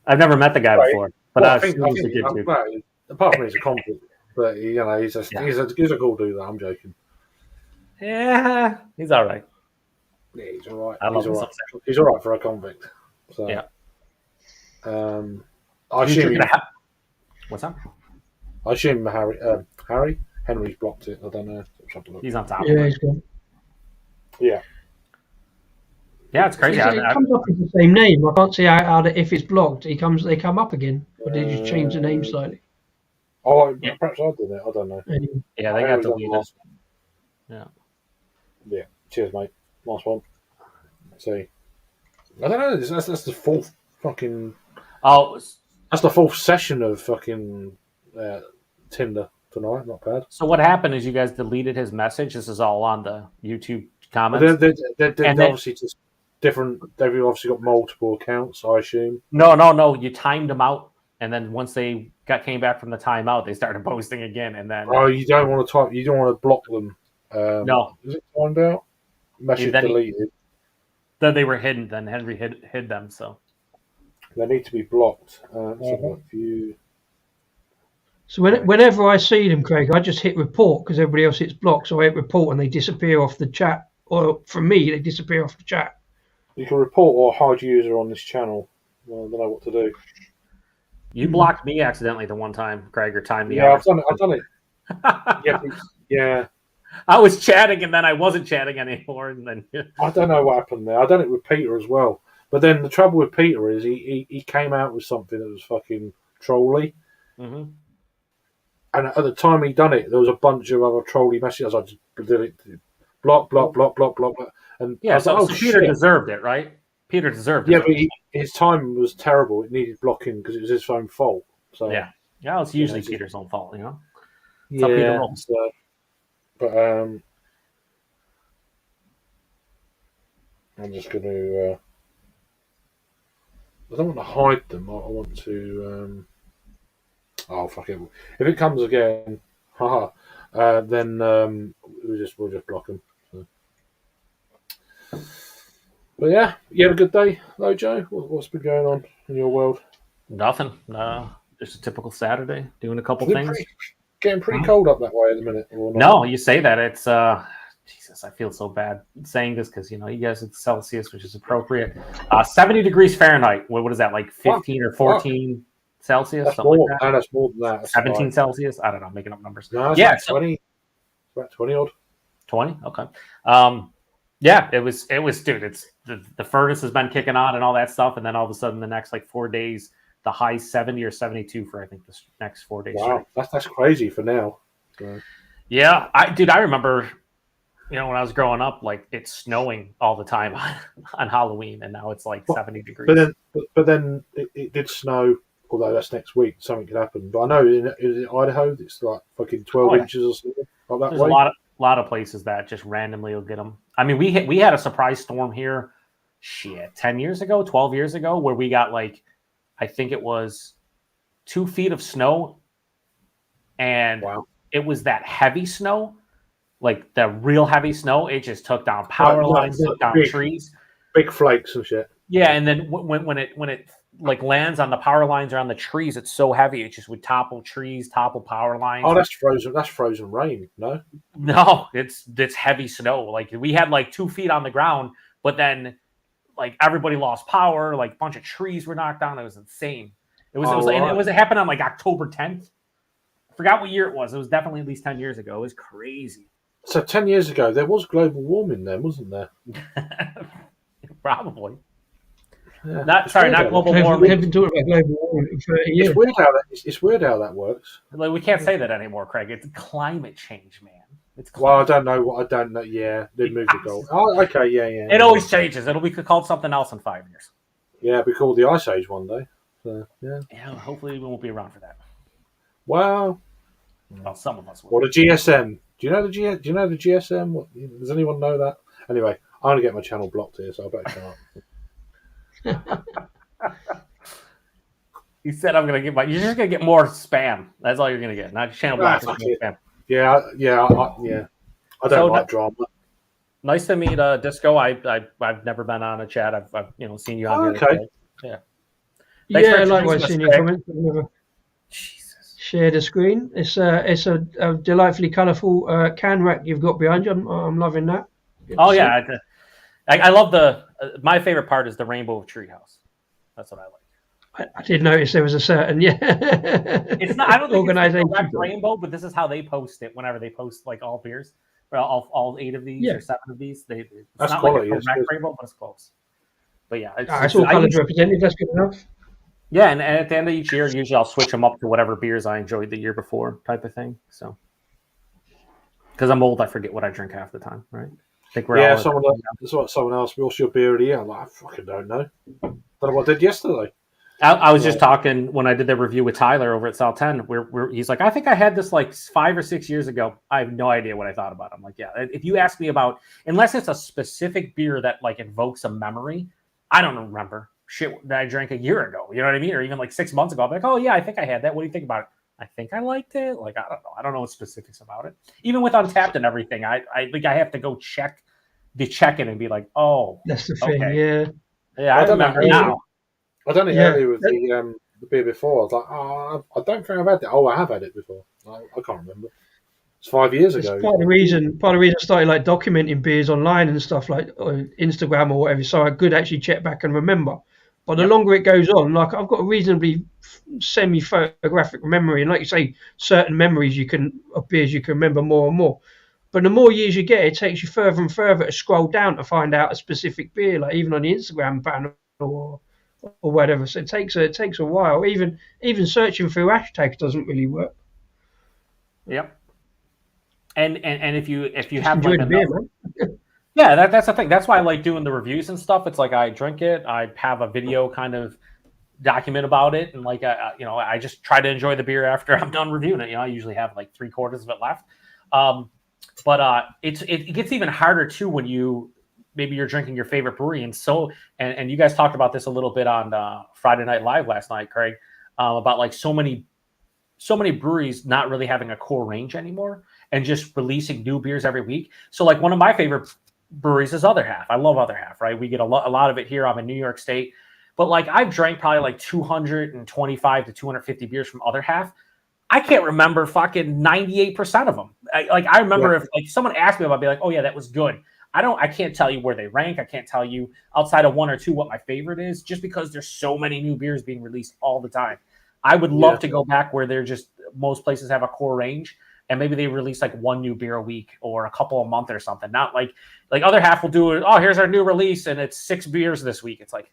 I've never met the guy Right. before, but Well, I think he's a good dude. well, apart from he's a convict, but he's a cool dude. I'm joking. Yeah, he's all right. Yeah, he's all right. I love He's all him right. so He's all right for a convict. So Yeah. I He's assume drinking a What's up? Henry's blocked it. I don't know. Let's have a look. He's on top. yeah, of it. he's gone. Yeah. Yeah, it's crazy. It comes up as the same name. I can't see how if it's blocked, they come up again. Or did you change the name slightly? Oh, Yeah. perhaps I did it. I don't know. Anyway. Yeah, they got Henry's on the deleted. last Yeah. Yeah. Cheers, mate. Nice one. Let's see. I don't know. That's the fourth fucking. Oh, That's the fourth session of fucking Tinder tonight. Not bad. so what happened is you guys deleted his message. This is all on the YouTube But comments. they're And then- obviously just different. They've obviously got multiple accounts, I assume. No. You timed them out, and then once they came back from the timeout, they started posting again, and then Oh, you don't want to type. You don't want to block them. No. Is it timed out? Message Then deleted. then they were hidden. Then Henry hid them. So They need to be blocked. Let's have a look. View. So whenever I see them, Craig, I just hit report because everybody else hits block. So I hit report and they disappear off the chat. Or for me, they disappear off the chat. You can report or hide user on this channel. Well, I don't know what to do. you blocked me accidentally the one time, Craig, or timed me Yeah, out. I've done it. Yeah. I was chatting, and then I wasn't chatting anymore, and then I don't know what happened there. I done it with Peter as well. But then the trouble with Peter is he came out with something that was fucking trolly. Mhm. And at the time he done it, there was a bunch of other trolly messages. I just deleted block. And I Yeah, was so, like, oh, so Peter shit. deserved it, right? Peter deserved it. Yeah, but his time was terrible. It needed blocking because it was his own fault. So Yeah, it's usually it's- Peter's own fault, you know. It's how Peter yeah. rolls. But I'm just going to. I don't want to hide them. I want to. Oh fuck it! If it comes again, haha. Then we'll just block them. So. But yeah, you had a good day, though, Joe. What's been going on in your world? Nothing. No, just a typical Saturday, doing a couple Is it things. Getting pretty cold up that way at the minute. Or not? No, you say that. It's Jesus, I feel so bad saying this because you guys it's Celsius, which is appropriate. 70 degrees Fahrenheit. What is that, like 15 or 14 Celsius? That's Something more. like that. No, that's more than that. That's 17 fine. Celsius. I don't know, making up numbers. No, it's Yeah, like so- 20. It's about 20 odd. 20. Okay. Yeah, it was, dude. It's the furnace has been kicking on and all that stuff, and then all of a sudden, the next like 4 days, the high 70 or 72 for I think the next 4 days. Wow, straight. that's crazy for now. So, Yeah, I remember, when I was growing up, like it's snowing all the time on Halloween, and now it's like 70 degrees. but then it did snow. Although that's next week, something could happen. But I know in Idaho, it's like fucking 12 yeah. inches or something like that. There's way. a lot of places that just randomly will get them. I mean, we had a surprise storm here, 10 years ago, 12 years ago, where we got like, I think it was 2 feet of snow, and Wow. it was that heavy snow, like the real heavy snow. It just took down power Right, lines, took down big. trees. Big flakes and shit. Yeah, and then when it like lands on the power lines or on the trees, it's so heavy it just would topple trees, topple power lines. Oh, that's frozen. That's frozen rain. No. No, it's heavy snow. Like we had like 2 feet on the ground, but then like everybody lost power. Like a bunch of trees were knocked down. It was insane. It Right. happened on like October 10th. forgot what year it was. It was definitely at least 10 years ago. It was crazy. So 10 years ago, there was global warming then, wasn't there? Probably. Yeah. Not global They've warming. been talking about global warming for 30 years. It's weird how that works. Like, we can't say that anymore, Craig. It's climate change, man. It's Well, I don't know. Yeah, they moved the goal. Oh, okay, yeah. It always changes. It'll be called something else in 5 years. Yeah, be called the Ice Age one day. So, yeah. Yeah, hopefully we won't be around for that. Well, Some of us will. what a GSM. Do you know the GSM? Does anyone know that? Anyway, I'm gonna get my channel blocked here, so I better come up. You said I'm gonna get you're just gonna get more spam. That's all you're gonna get. Not channel block. Spam. Yeah. I don't like drama. Nice to meet Disco. I've never been on a chat. I've seen you on okay. Yeah. Thanks for likewise, seeing your comments. Jesus. Share the screen. It's a delightfully colourful can rack you've got behind you. I'm loving that. Oh yeah, I love my favorite part is the rainbow treehouse. That's what I like. I did notice there was a certain It's not. I don't think organization it's the correct rainbow, but this is how they post it. Whenever they post like all beers, or all 8 of these or 7 of these, it's That's not quality, like a correct rainbow, but it's close. But yeah, it's all colours represented. That's good enough. Yeah, and at the end of each year, usually I'll switch them up to whatever beers I enjoyed the year before, type of thing. So, because I'm old, I forget what I drink half the time, right? I think we're someone else. What's your beer of the year? I'm like, I fucking don't know. Don't know what I did yesterday. I was just talking when I did the review with Tyler over at South 10. He's like, I think I had this like 5 or 6 years ago. I have no idea what I thought about it. I'm like, yeah. If you ask me about, unless it's a specific beer that like invokes a memory, I don't remember shit that I drank a year ago. You know what I mean? Or even like 6 months ago. I'm like, oh yeah, I think I had that. What do you think about it? I think I liked it. Like, I don't know. I don't know what specifics about it. Even with Untapped and everything, I think I have to go check the check-in and be like, oh, that's the thing. Okay. Yeah, I remember now. I done it earlier with the beer before. I was like, I don't think I've had it. Oh, I have had it before. I can't remember. It's 5 years ago. Part of the reason I started like documenting beers online and stuff like on Instagram or whatever, so I could actually check back and remember. But the longer it goes on, like I've got a reasonably semi-photographic memory, and like you say, certain memories of beers you can remember more and more. But the more years you get, it takes you further and further to scroll down to find out a specific beer, like even on the Instagram panel or whatever. So it takes a while. Even searching through hashtags doesn't really work. Yep. And if you Just have like beer, yeah, that's the thing. That's why I like doing the reviews and stuff. It's like I drink it, I have a video kind of document about it, and like I just try to enjoy the beer after I'm done reviewing it. I usually have like 3/4 of it left. But it gets even harder too when maybe you're drinking your favorite brewery, and you guys talked about this a little bit on Friday Night Live last night, Craig, about like so many breweries not really having a core range anymore and just releasing new beers every week. So like one of my favorite breweries is Other Half. I love Other Half, right? We get a lot of it here. I'm in New York State, but like I've drank probably like 225 to 250 beers from Other Half. I can't remember fucking 98% of them. I remember if like someone asked me about it, I'd be like, oh yeah, that was good. I can't tell you where they rank. I can't tell you outside of 1 or 2 what my favorite is, just because there's so many new beers being released all the time. I would love to go back where they're just, most places have a core range and maybe they release like 1 new beer a week or a couple a month or something. Not like Other Half will do it. Oh, here's our new release and it's 6 beers this week. It's like,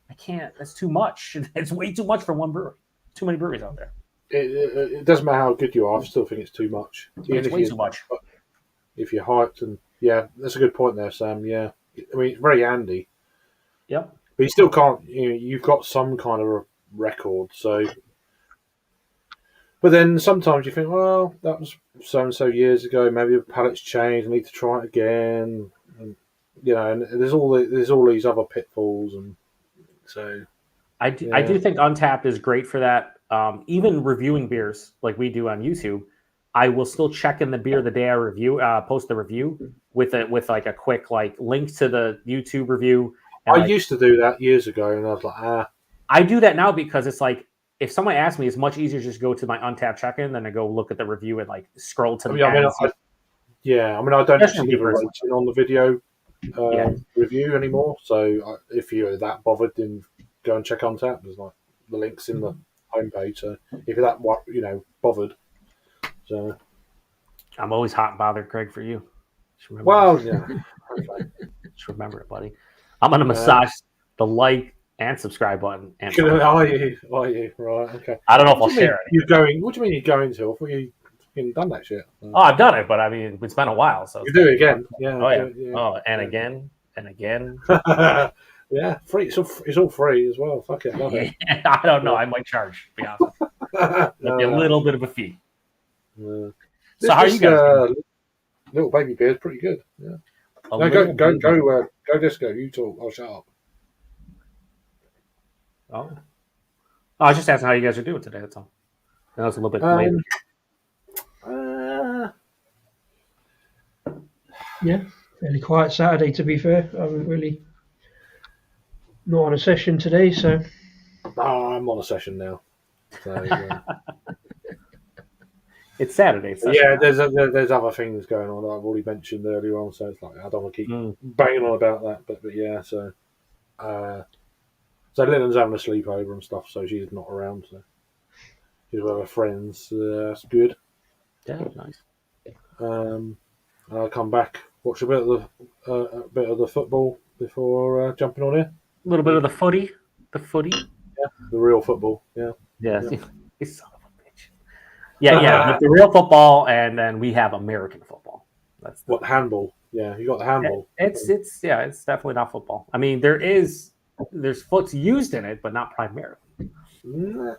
I can't, that's too much. It's way too much for one brewery. Too many breweries out there. It doesn't matter how good you are. I still think it's too much. It's way too much. If you're hyped, and that's a good point there, Sam. Yeah, I mean it's very handy. Yep. But you still can't. You've got some kind of a record, so. But then sometimes you think, well, that was so and so years ago. Maybe the palate's changed. I need to try it again. And, and there's all these other pitfalls, and so. I do think Untapped is great for that. Even reviewing beers like we do on YouTube, I will still check in the beer the day I post the review with like a quick like link to the YouTube review. I used to do that years ago, and I was like, I do that now because it's like if someone asks me, it's much easier to just go to my Untapped check-in than to go look at the review and like scroll to the end. I don't actually give a rating on the video review anymore. So if you're that bothered, then go and check Untapped. There's like the links in the homepage. So if you're that bothered, So, I'm always hot and bothered, Craig, for you. Just remember well, this. yeah. Okay. Just remember it, buddy. I'm gonna massage the like and subscribe button. And Are you? Are you? Right. Okay. I don't know if What I'll do you mean share it. you're going? What do you mean you're going to? I thought you fucking done that shit. Oh, I've done it, but I mean, it's been a while, so You do it again. Yeah. Oh yeah. do it, Oh, and yeah. again and again. Yeah, free. It's all free as well. Fuck it, love it. I don't know. I might charge. To be honest, it'll be a little bit of a fee. Yeah. So how are you guys doing? Little baby beer is pretty good. Yeah. A No, little bit. go disco. You talk. I'll shut up. Oh. I was just asking how you guys are doing today. That's all. I know it's a little bit later. Yeah, fairly quiet Saturday, to be fair. I haven't really not on a session today, so I'm on a session now. So, It's Saturday. So yeah, there's other things going on that I've already mentioned earlier on, so it's like I don't want to keep banging on about that, but yeah, so Lynn's having a sleepover and stuff, so she's not around, so she's with her friends. That's good. Yeah, nice. I'll come back, watch a bit of the football before jumping on here. A little bit of the footy. Yeah, the real football. Yeah. Yeah. You son of a bitch. Yeah. With the real football, and then we have American football. That's What handball? Yeah, you got the handball. It's definitely not football. I mean, there's foots used in it, but not primarily.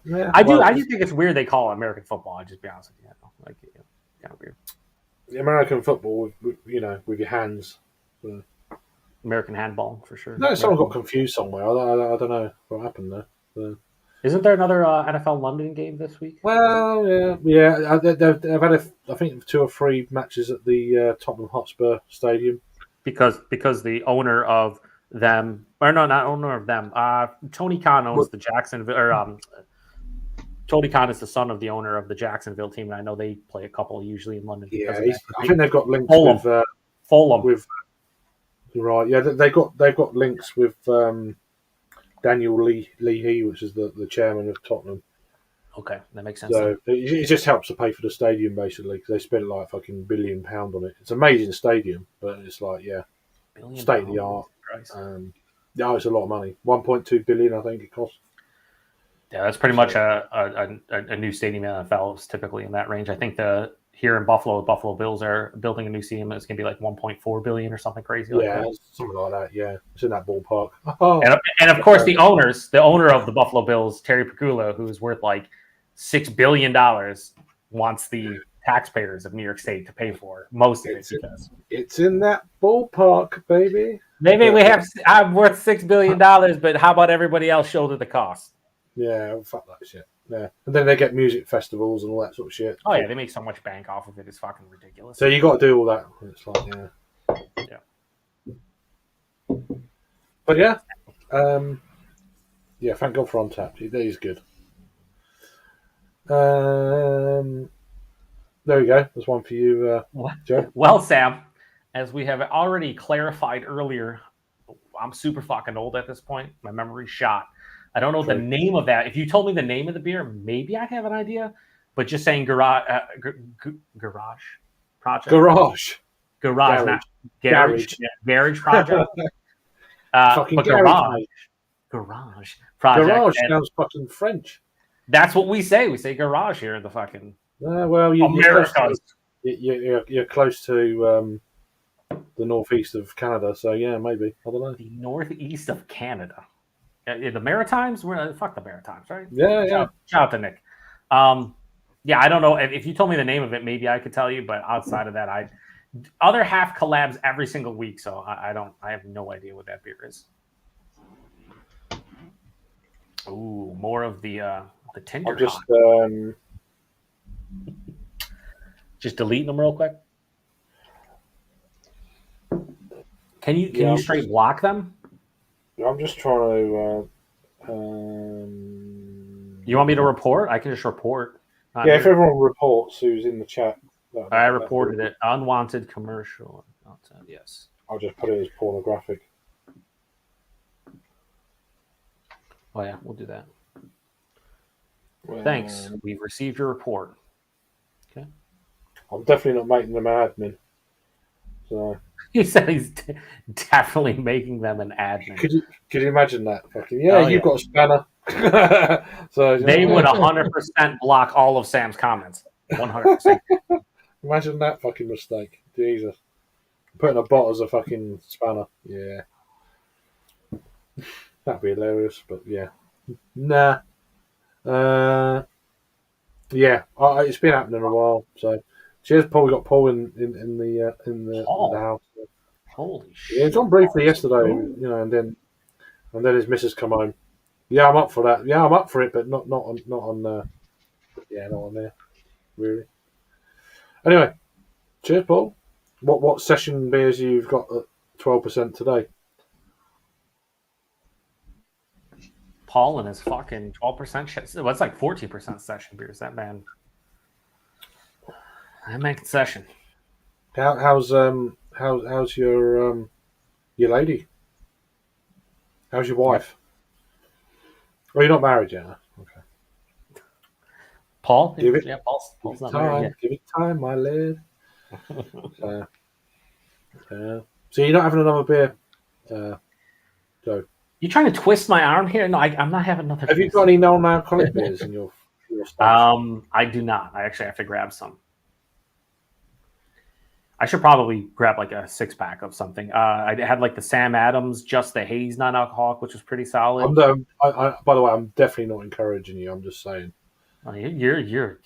Yeah, I do think it's weird they call it American football. I'll just be honest with you. Like, kind of weird. The American football, with your hands. So. American handball for sure. No, someone got confused somewhere. I don't know what happened there. So. Isn't there another NFL London game this week? Well, yeah. They've had I think 2 or 3 matches at the Tottenham Hotspur Stadium. Because the owner of them, or no, not owner of them. Tony Khan owns the Jacksonville, or Tony Khan is the son of the owner of the Jacksonville team, and I know they play a couple usually in London. Yeah, I think they've got links Fulham. with right. Yeah, they've got links with Daniel Leahy, which is the chairman of Tottenham. Okay, that makes sense. So it just helps to pay for the stadium basically because they spent like fucking £1 billion on it. It's an amazing stadium, but it's like state of the art. Yeah, it's a lot of money. 1.2 billion, I think it costs. Yeah, that's pretty much a new stadium in the NFL is typically in that range. I think here in Buffalo, the Buffalo Bills are building a new stadium. It's going to be like 1.4 billion or something crazy like that. Something like that. Yeah, it's in that ballpark. And of course, the owner of the Buffalo Bills, Terry Pegula, who's worth like $6 billion, wants the taxpayers of New York State to pay for most of it because it's in that ballpark, baby. Maybe I'm worth $6 billion, but how about everybody else shoulder the cost? Yeah, fuck that shit. Yeah, and then they get music festivals and all that sort of shit. Oh yeah, they make so much bank off of it. It's fucking ridiculous. So you got to do all that. It's like but yeah, thank God for Untapped. He's good. There we go. There's one for you, Joe. Well, Sam, as we have already clarified earlier, I'm super fucking old at this point. My memory's shot. I don't know the name of that. If you told me the name of the beer, maybe I'd have an idea. But just saying garage project. Garage. Not garage. Garage project. Fucking but garage project. Garage sounds fucking French. That's what we say. We say garage here in the fucking well, you're close to the northeast of Canada, so yeah, maybe. I don't know. The northeast of Canada. The Maritimes? Fuck the Maritimes, right? Yeah. Shout out to Nick. Yeah, I don't know. If you told me the name of it, maybe I could tell you. But outside of that, other half collabs every single week, so I have no idea what that beer is. Ooh, more of the Tinder. Just deleting them real quick. Can you straight block them? I'm just trying to. You want me to report? I can just report. If everyone reports who's in the chat. I reported it. Unwanted commercial. Yes. I'll just put it as pornographic. Oh, yeah, we'll do that. Thanks. We've received your report. Okay. I'm definitely not making them an admin. So He said he's definitely making them an admin. could you imagine that? Fucking Oh, you've got a spanner. So They would 100% block all of Sam's comments. 100%. imagine that fucking mistake. Jesus, putting a bot as a fucking spanner. Yeah, that'd be hilarious. But yeah, nah. Yeah, it's been happening a while. So cheers, Paul. We got Paul in the house. Holy shit! Yeah, it's on briefly yesterday, and then his missus come home. Yeah, I'm up for that. Yeah, I'm up for it, but not on not on there really. Anyway, cheers, Paul. What session beers you've got at 12% today? Paul and his fucking 12% shit. Well, it's like 14% session beers. That man concession. How's your lady? How's your wife? Well, you're not married yet. Huh? Okay. Paul? Give it, Paul's not time. married yet. Give it time, my lad. So you're not having another beer, Joe? You trying to twist my arm here? No, I'm not having another. Have you got any non-alcoholic beers in your stash? I do not. I actually have to grab some. I should probably grab like a 6-pack of something. I had like the Sam Adams Just the Haze non-alcoholic, which was pretty solid. By the way, I'm definitely not encouraging you. I'm just saying. You're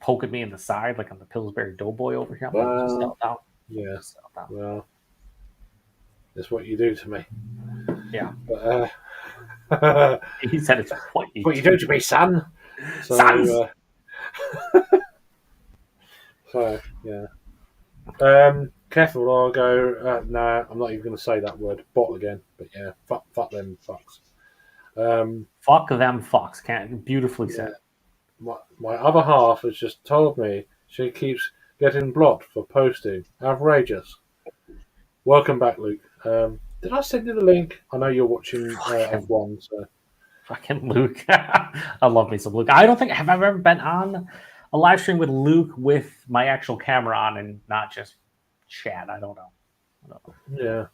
poking me in the side like I'm the Pillsbury Doughboy over here. Just settle down. Yeah. Just settle down. Well, that's what you do to me. Yeah. But, he said it's what you do to me, son. So, Sons! So yeah. Careful, I'll go. No, I'm not even going to say that word. Bot again. But yeah, fuck them fucks. Fuck them fucks. Can't beautifully said. My other half has just told me she keeps getting blocked for posting. Outrageous. Welcome back, Luke. Did I send you the link? I know you're watching F1, so. Fucking Luke. I love me some Luke. I don't think have I ever been on a live stream with Luke with my actual camera on and not just chat. I don't know. Yeah.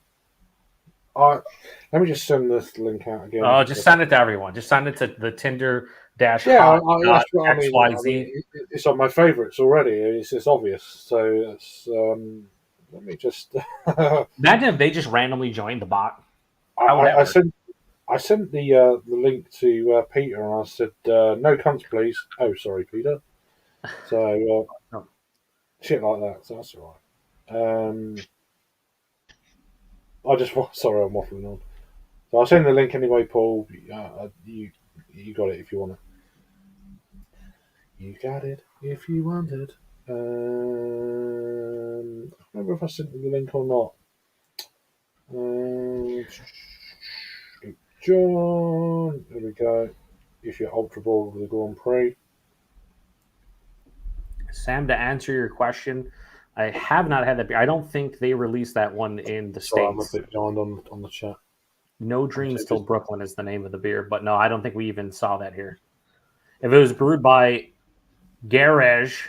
Let me just send this link out again. Oh, just send it to everyone. Just send it to the Tinder dash. Yeah, that's what I XYZ. It's on my favourites already. It's obvious. So it's, let me just. Imagine if they just randomly joined the bot. I sent the link to Peter and I said, no cunts, please. Oh, sorry, Peter. So, shit like that. So that's all right. Sorry, I'm waffling on. So I'll send the link anyway, Paul. You got it if you want it. You got it if you want it. I don't remember if I sent you the link or not. John, there we go. If you're ultra bored with the Grand Prix. Sam, to answer your question, I have not had that beer. I don't think they released that one in the Sorry, States. I'm a bit behind on the chat. No Dreams Till Brooklyn is the name of the beer, but no, I don't think we even saw that here. If it was brewed by Garage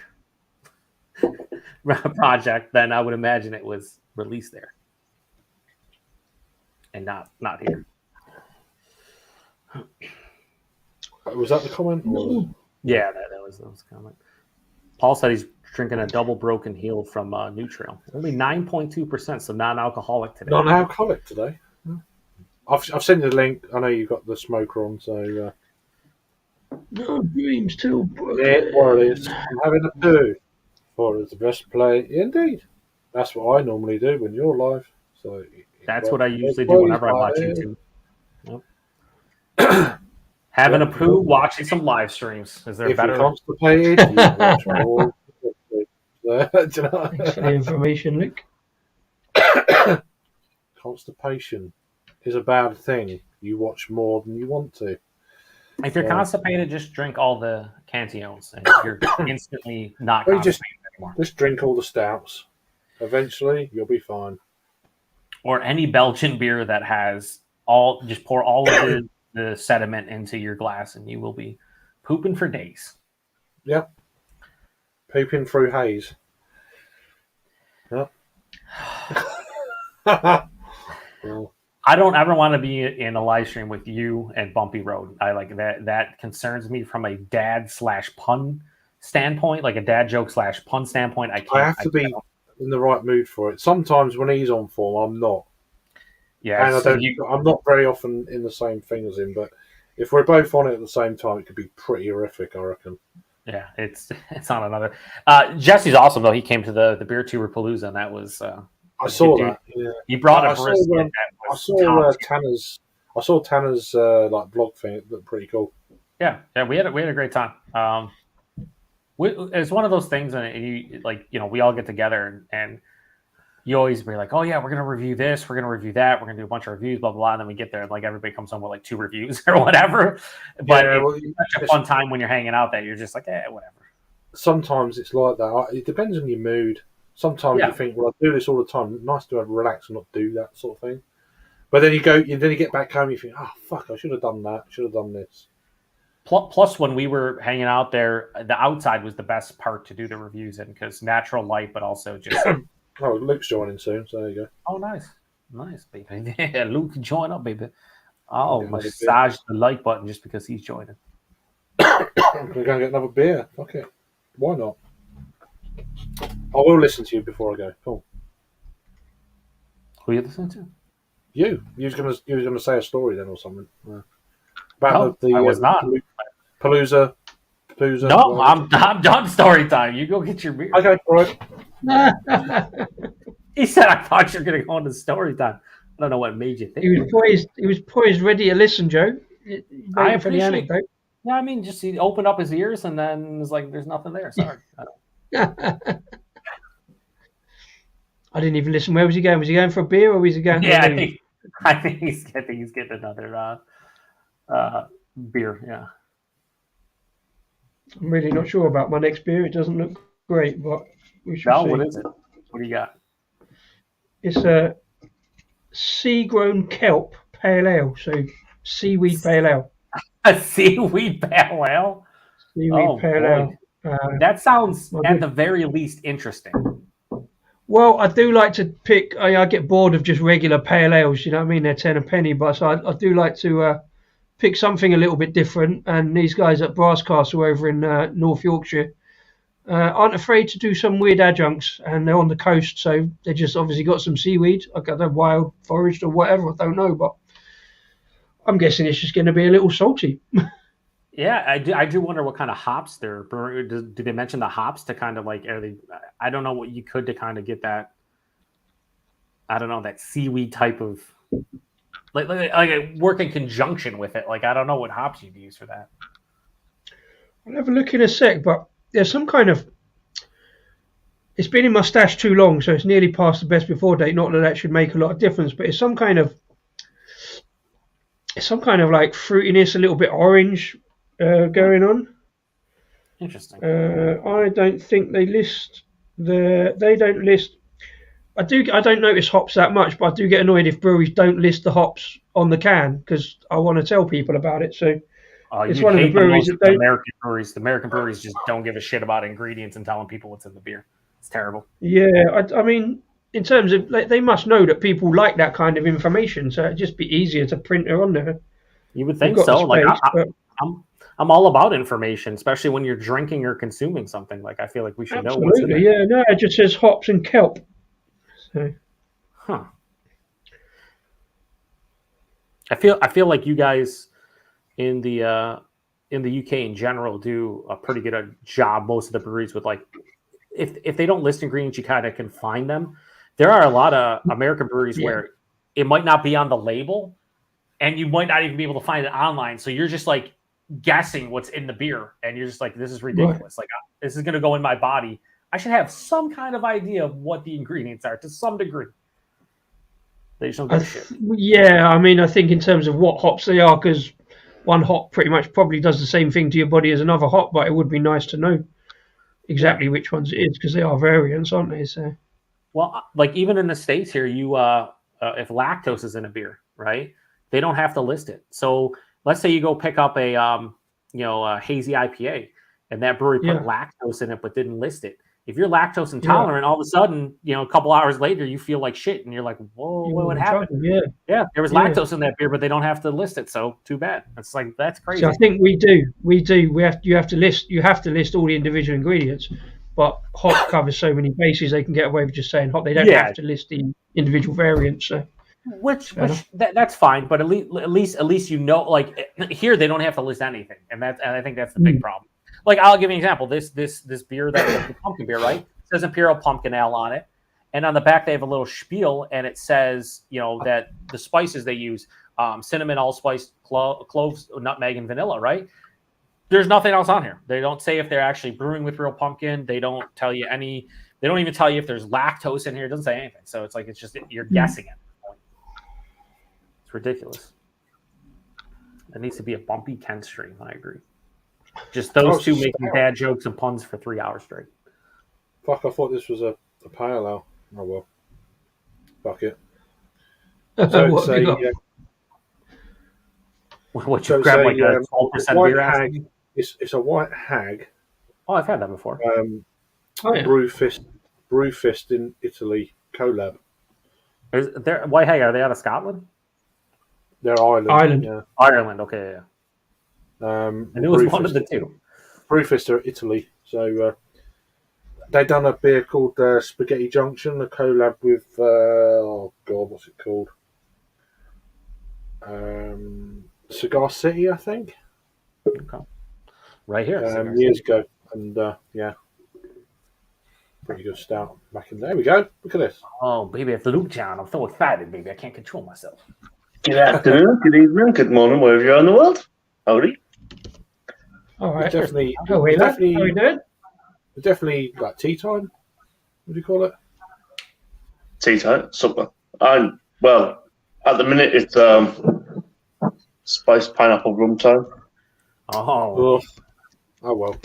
Project, then I would imagine it was released there and not here. Was that the comment? Yeah, that was the comment. Paul said he's drinking a double broken heel from New Trail. Only 9.2%, so non-alcoholic today. Non-alcoholic today. I've sent you the link. I know you've got the smoker on, so. No dreams till Brooklyn. Yeah, what it is. I'm having a poo. For it's the best play. Indeed. That's what I normally do when you're live. So that's what I usually do whenever I watch YouTube. Yep. Having a poo, watching some live streams. Is there if better? You're constipated, you watch more. Thanks for the information, Luke. Constipation is a bad thing. You watch more than you want to. If you're constipated, just drink all the Cantios, and you're instantly not constipated anymore. Just drink all the stouts. Eventually, you'll be fine. Or any Belgian beer that has just pour all of the sediment into your glass, and you will be pooping for days. Yep. Pooping through haze. Yeah. Well, I don't ever want to be in a live stream with you and Bumpy Road. I like that. That concerns me from a dad/pun standpoint, like a dad joke / pun standpoint. I can't. I have to be in the right mood for it. Sometimes when he's on form, I'm not. Yeah, And so I'm not very often in the same thing as him. But if we're both on it at the same time, it could be pretty horrific, I reckon. yeah, it's on another. Jesse's awesome though. He came to the beer tour Palooza, and that was. I saw dude. that. Yeah. He brought I a saw, brisket. I saw Tanner's. I saw Tanner's like blog thing. It looked pretty cool. Yeah, we had a great time. It's one of those things, and you like, we all get together and you always be like, oh yeah, we're gonna review this, we're gonna review that, we're gonna do a bunch of reviews, blah blah blah, and then we get there and like everybody comes home with like 2 reviews or whatever. But it's such a fun time when you're hanging out that you're just like, whatever. Sometimes it's like that. It depends on your mood. Sometimes you think, well, I do this all the time. Nice to relax and not do that sort of thing. But then you get back home, you think, oh fuck, I should have done that. Should have done this. Plus, when we were hanging out there, the outside was the best part to do the reviews in because natural light, but also just. Oh, Luke's joining soon, so there you go. Oh, nice, baby. Yeah, Luke, join up, baby. I'll massage the like button just because he's joining. We're going to get another beer. Fuck it. Why not? I will listen to you before I go. Cool. Who are you listening to? You was gonna say a story then or something. Yeah. No, I was not. Palooza. No, I'm done story time. You go get your beer. Okay, all right. He said, I thought you were going to go into story time. I don't know what made you think. He was poised, ready to listen, Joe. I appreciate the anecdote. Yeah, I mean, just he opened up his ears and then it's like, there's nothing there. Sorry. I didn't even listen. Where was he going? Was he going for a beer or was he going? Yeah, I think he's getting another beer. Yeah. I'm really not sure about my next beer. It doesn't look great, but we shall see. What is it? What do you got? It's a sea-grown kelp pale ale, so seaweed pale ale. A seaweed pale ale? Seaweed pale ale. That sounds, at the very least, interesting. Well, I do like to pick. I get bored of just regular pale ales. You know what I mean? They're 10 a penny, but so I do like to pick something a little bit different. And these guys at Brasscastle over in North Yorkshire aren't afraid to do some weird adjuncts, and they're on the coast, so they just obviously got some seaweed. I got the wild foraged or whatever. I don't know, but I'm guessing it's just going to be a little salty. Yeah, I do wonder what kind of hops they're brewing. Did they mention the hops to kind of like, I don't know what you could to kind of get that, I don't know, that seaweed type of, like work in conjunction with it. Like, I don't know what hops you'd use for that. I'll have a look in a sec, but there's some kind of, it's been in my stash too long, so it's nearly past the best before date. Not that should make a lot of difference, but it's some kind of like fruitiness, a little bit orange going on. Interesting. I don't think they don't list. I don't notice hops that much, but I do get annoyed if breweries don't list the hops on the can because I want to tell people about it. So it's one of the breweries that don't. The American breweries just don't give a shit about ingredients and telling people what's in the beer. It's terrible. Yeah, I mean, in terms of, they must know that people like that kind of information, so it'd just be easier to print it on there. You would think so. Like, I'm all about information, especially when you're drinking or consuming something. Like, I feel like we should know what's in there. Yeah, no, it just says hops and kelp. So. Huh. I feel like you guys in the UK in general do a pretty good job. Most of the breweries with, like, if they don't list ingredients, you kind of can find them. There are a lot of American breweries where it might not be on the label, and you might not even be able to find it online. So you're just like guessing what's in the beer, and you're just like, this is ridiculous. Right. Like, this is going to go in my body. I should have some kind of idea of what the ingredients are to some degree. They just don't give a shit. Yeah, I mean, I think in terms of what hops they are, because one hop pretty much probably does the same thing to your body as another hop, but it would be nice to know exactly which ones it is, because they are variants, aren't they? So, well, like even in the States here, you if lactose is in a beer, right? They don't have to list it. So let's say you go pick up a hazy IPA, and that brewery put lactose in it but didn't list it. If you're lactose intolerant, all of a sudden, a couple hours later, you feel like shit, and you're like, "Whoa, what happened?" Yeah, Yeah, there was lactose in that beer, but they don't have to list it, so too bad. It's like that's crazy. So I think we do. You have to list all the individual ingredients, but hop covers so many bases they can get away with just saying hop. They don't have to list the individual variants. So. That's fine, but at least like here they don't have to list anything, and I think that's the big problem. Like I'll give you an example. This beer, that the pumpkin beer, right? It says Imperial Pumpkin Ale on it, and on the back they have a little spiel, and it says that the spices they use, cinnamon, allspice, cloves, nutmeg, and vanilla, right? There's nothing else on here. They don't say if they're actually brewing with real pumpkin. They don't tell you any. They don't even tell you if there's lactose in here. It doesn't say anything. So it's like it's just you're guessing it. It's ridiculous. It needs to be a bumpy Ken stream. I agree. Just those two making bad jokes and puns for 3 hours straight. Fuck, I thought this was a pale ale. Oh well. Fuck it. So what you grab like a 12% beer hag. It's a white hag. Oh, I've had that before. Brewfest in Italy collab. Is there white hag? Are they out of Scotland? They're Ireland. Yeah. Ireland. Okay, yeah. And it was one of the two. Brewfest are Italy, so they done a beer called Spaghetti Junction, a collab with what's it called? Cigar City, I think. Okay. Right here. Years ago, and pretty good stout back in there. There we go. Look at this. Oh, baby, it's Luke John. I'm so excited, baby. I can't control myself. Good afternoon, good evening, good morning, wherever you are in the world. Howdy. All right. Definitely. How are we doing? Definitely like tea time. What do you call it? Tea time, supper. And well, at the minute it's spiced pineapple rum time. Oh well.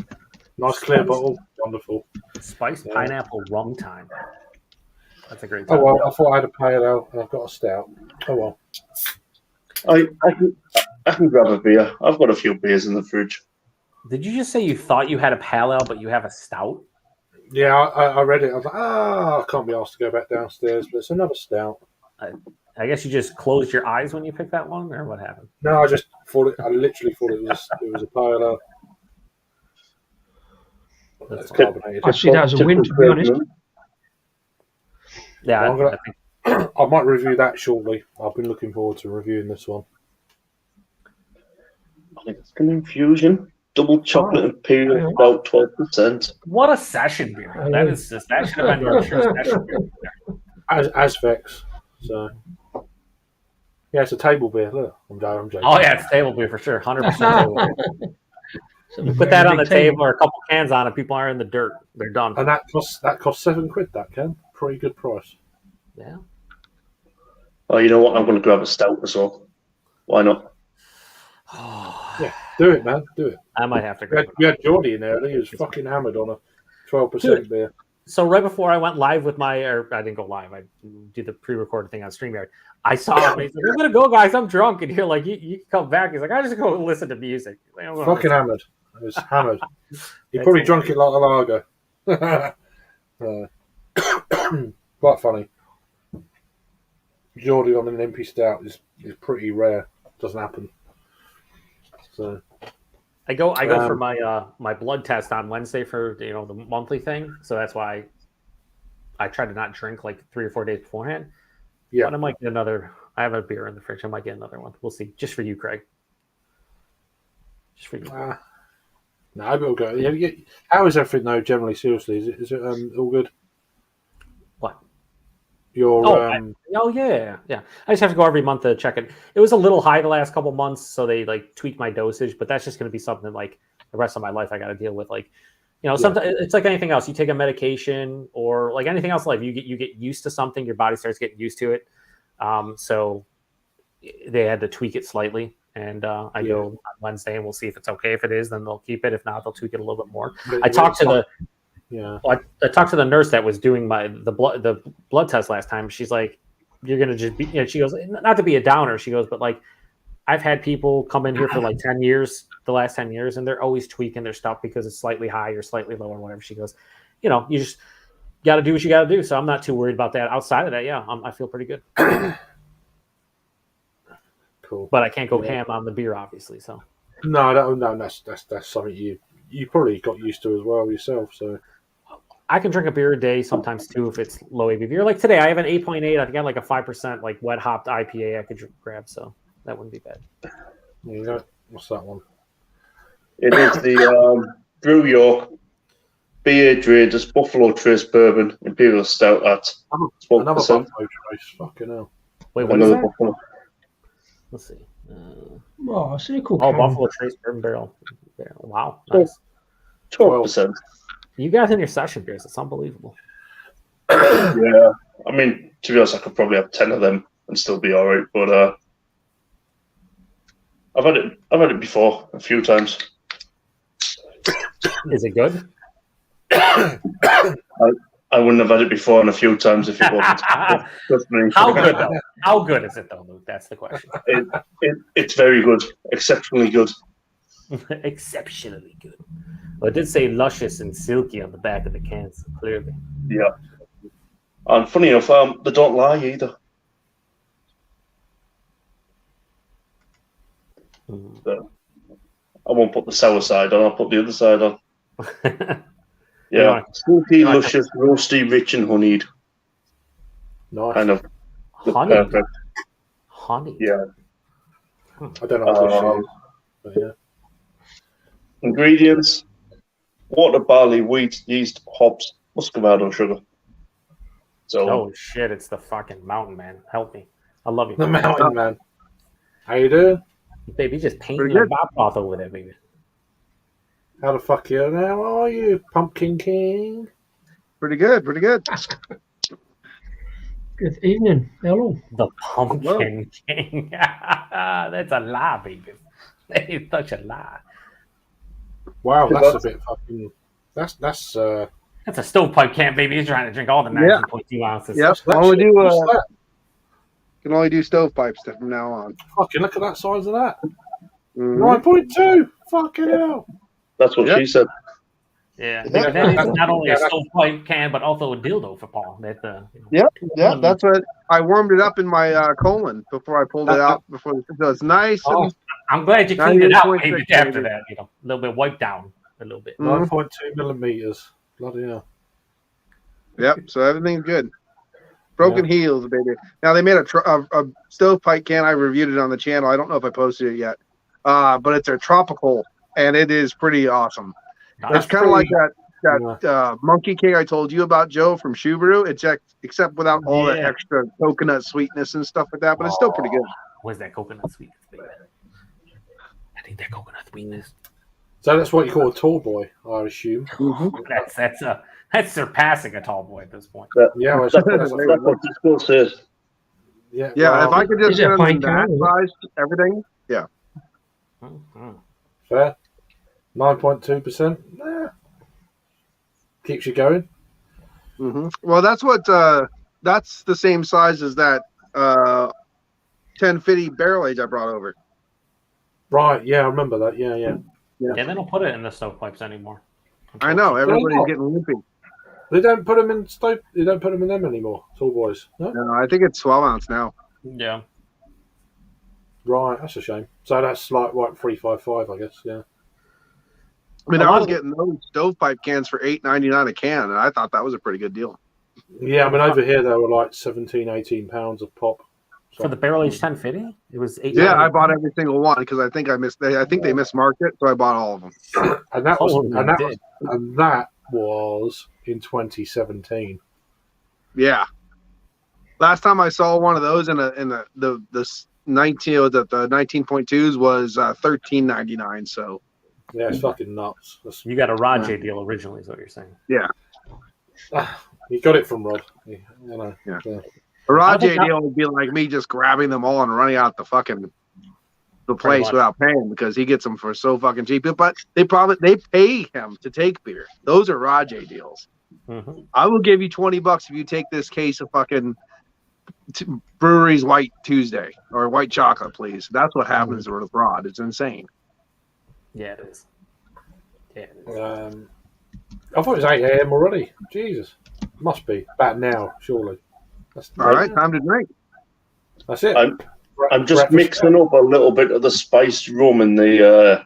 Nice clear bottle. Wonderful. Spiced pineapple rum time. That's a great time. Oh well, I thought I had a pale ale and I've got a stout. Oh well. I can grab a beer. I've got a few beers in the fridge. Did you just say you thought you had a pale ale, but you have a stout? Yeah, I read it. I was like, I can't be asked to go back downstairs, but it's another stout. I guess you just closed your eyes when you picked that one, or what happened? No, I just thought it. I literally thought it was a pale ale. That's carbonated. I see that as a win, to be honest. Yeah, I might review that shortly. I've been looking forward to reviewing this one. I think it's an infusion. Double chocolate imperial, about 12%. What a session beer! That should have been your first session beer. Asvex. So yeah, it's a table beer. Look, I'm joking. Oh yeah, it's table beer for sure, 100% table beer. You put that on the table or a couple cans on it, people are in the dirt. They're done. And that costs £7. That can pretty good price. Yeah. Oh, you know what? I'm going to grab a stout as well. Why not? Yeah, do it, man. Do it. I might have to grab it. We had Geordie in there, and he was fucking hammered on a 12% beer. So right before I went live with I didn't go live. I did the pre-recorded thing on StreamYard. I saw him. He's like, "I'm gonna go, guys. I'm drunk." And you're like, "You come back." He's like, "I just go listen to music." Fucking hammered. He was hammered. He probably drunk it like a lager. Quite funny. Geordie on an empty stout is pretty rare. Doesn't happen. So I go for my blood test on Wednesday for the monthly thing. So that's why I try to not drink like 3 or 4 days beforehand. Yeah, but I might get another. I have a beer in the fridge. I might get another one. We'll see. Just for you, Craig. Just for you. No, we'll go. Yeah, how is everything though? Generally, seriously, is it all good? What? Yeah. I just have to go every month to check it. It was a little high the last couple months, so they like tweaked my dosage. But that's just going to be something like the rest of my life I got to deal with. Like, sometimes it's like anything else. You take a medication or like anything else in life, you get used to something, your body starts getting used to it. So they had to tweak it slightly. And I go on Wednesday, and we'll see if it's okay. If it is, then they'll keep it. If not, they'll tweak it a little bit more. I talked to the nurse that was doing the blood test last time. She's like, "You're gonna just be." She goes, "Not to be a downer." She goes, "But like, I've had people come in here for like 10 years, the last 10 years, and they're always tweaking their stuff because it's slightly high or slightly low or whatever. She goes, you know, you just got to do what you got to do. So I'm not too worried about that. Outside of that, yeah, I feel pretty good. Cool. But I can't go ham on the beer, obviously. So no, that's something you probably got used to as well yourself. So I can drink a beer a day sometimes too if it's low ABV. Or like today, I have an 8.8. I think I have like a 5% like wet hopped IPA I could grab. So that wouldn't be bad. you know, what's that one? It is the Brew York B.A. Traders Buffalo Trace Bourbon Imperial Stout at Another 12%. Buffalo Trace. Fucking hell. Wait, what is Another that? Buffalo. Let's see. Oh, it's a cool. Oh, can. Buffalo Trace Bourbon Barrel. Wow, nice. 12%. You guys in your session beers, it's unbelievable. Yeah. I mean, to be honest, I could probably have 10 of them and still be all right. But I've had it before a few times. Is it good? I wouldn't have had it before and a few times if it wasn't. Trust me. How good though? How good is it though, Luke? That's the question. It's very good. Exceptionally good. Exceptionally good. Well, it did say luscious and silky on the back of the can, so clearly. Yeah. And funny enough, they don't lie either. So, I won't put the sour side on, I'll put the other side on. Yeah. Silky, luscious, roasty, rich and honeyed. Nice. Kind of. Honey. Perfect. Honey. Yeah. I don't know what this is. But yeah. Ingredients: water, barley, wheat, yeast, hops, muscovado, sugar. So, Oh shit! It's the fucking mountain man. Help me. I love you, The Mountain Man. How you doing? baby. Just painting Pretty your good. bop off over there, baby. How the fuck you? How are you, Pumpkin King? Pretty good. Pretty good. Good evening. Hello. The Pumpkin King. That's a lie, baby. That is such a lie. Wow, that's a bit fucking. That's That's a stovepipe can, baby. He's trying to drink all the Yeah. 19.2 ounces. Yep. That's Only do what's that? can only do stovepipe stuff from now on. Fucking look at that size of that. Mhm. 9.2. Fucking hell. that's what Yep. she said. Yeah, Yeah, and then it's that's- not only a yeah, that's- stovepipe can, but also a dildo for Paul. That Yeah, that's what I warmed it up in my colon before I pulled it out. Before so it's nice. Oh, And, I'm glad you cleaned it out, 98.6, maybe after baby. that. You know, a little bit wiped down a little bit. 9.2 millimeters. Bloody hell. yep. So everything's good. Broken heels, baby. Now they made a stovepipe can. I reviewed it on the channel. I don't know if I posted it yet, but it's a tropical, and it is pretty awesome. Nice. It's kind of like that monkey cake I told you about, Joe, from Shoe Brew. It's except without all the Yeah. extra coconut sweetness and stuff like that, but it's still pretty good. Where's that coconut sweetness, baby? I need that coconut sweetness. So that's what you call a tall boy, I assume. That's surpassing a tall boy at this point. Yeah, well, That's what this girl says. yeah. Yeah, well, if I could just Is it get a them pint that can? size, everything. Yeah. Mhm. fair. 9.2%. Keeps you going. Well, that's what. That's the same size as that 1050 barrel age I brought over. Right. Yeah, I remember that. Yeah. Yeah, they don't put it in the stovepipes anymore. I know everybody's not? getting limpy. They don't put them in stove. They don't put them in them anymore. Tall boys. No? No, I think it's 12 ounce now. Yeah. Right. That's a shame. So that's like 355, I guess. Yeah. I mean, A I lot was of- getting those stovepipe cans for $8.99 a can, and I thought that was a pretty good deal. Yeah. I mean, over here they were like 17, 18 pounds of pop. So, For the barrel aged 1050, it was $8. Yeah, I bought every single one because I think I missed. I think they mismarked it, so I bought all of them. and that was Holy dick. and that was in 2017. Yeah. Last time I saw one of those in the 19.2s was $13.99. So Yeah, it's fucking nuts. That's, You got a Rajay deal originally, is what you're saying. you got it from Rod. You know. Yeah. Yeah. a Rajay think I- deal would be like me just grabbing them all and running out the place much. without paying because he gets them for so fucking cheap. But they pay him to take beer. Those are Rajay deals. Mhm. I will give you $20 if you take this case of fucking Brewery's White Tuesday or White Chocolate, please. That's what happens with Rod. It's insane. Yeah, it is. Yeah, it is. I thought it was 8 a.m. already. Jesus. Must be. About now, surely. All right, time to drink. That's it. I'm just mixing up a little bit of the spiced rum in the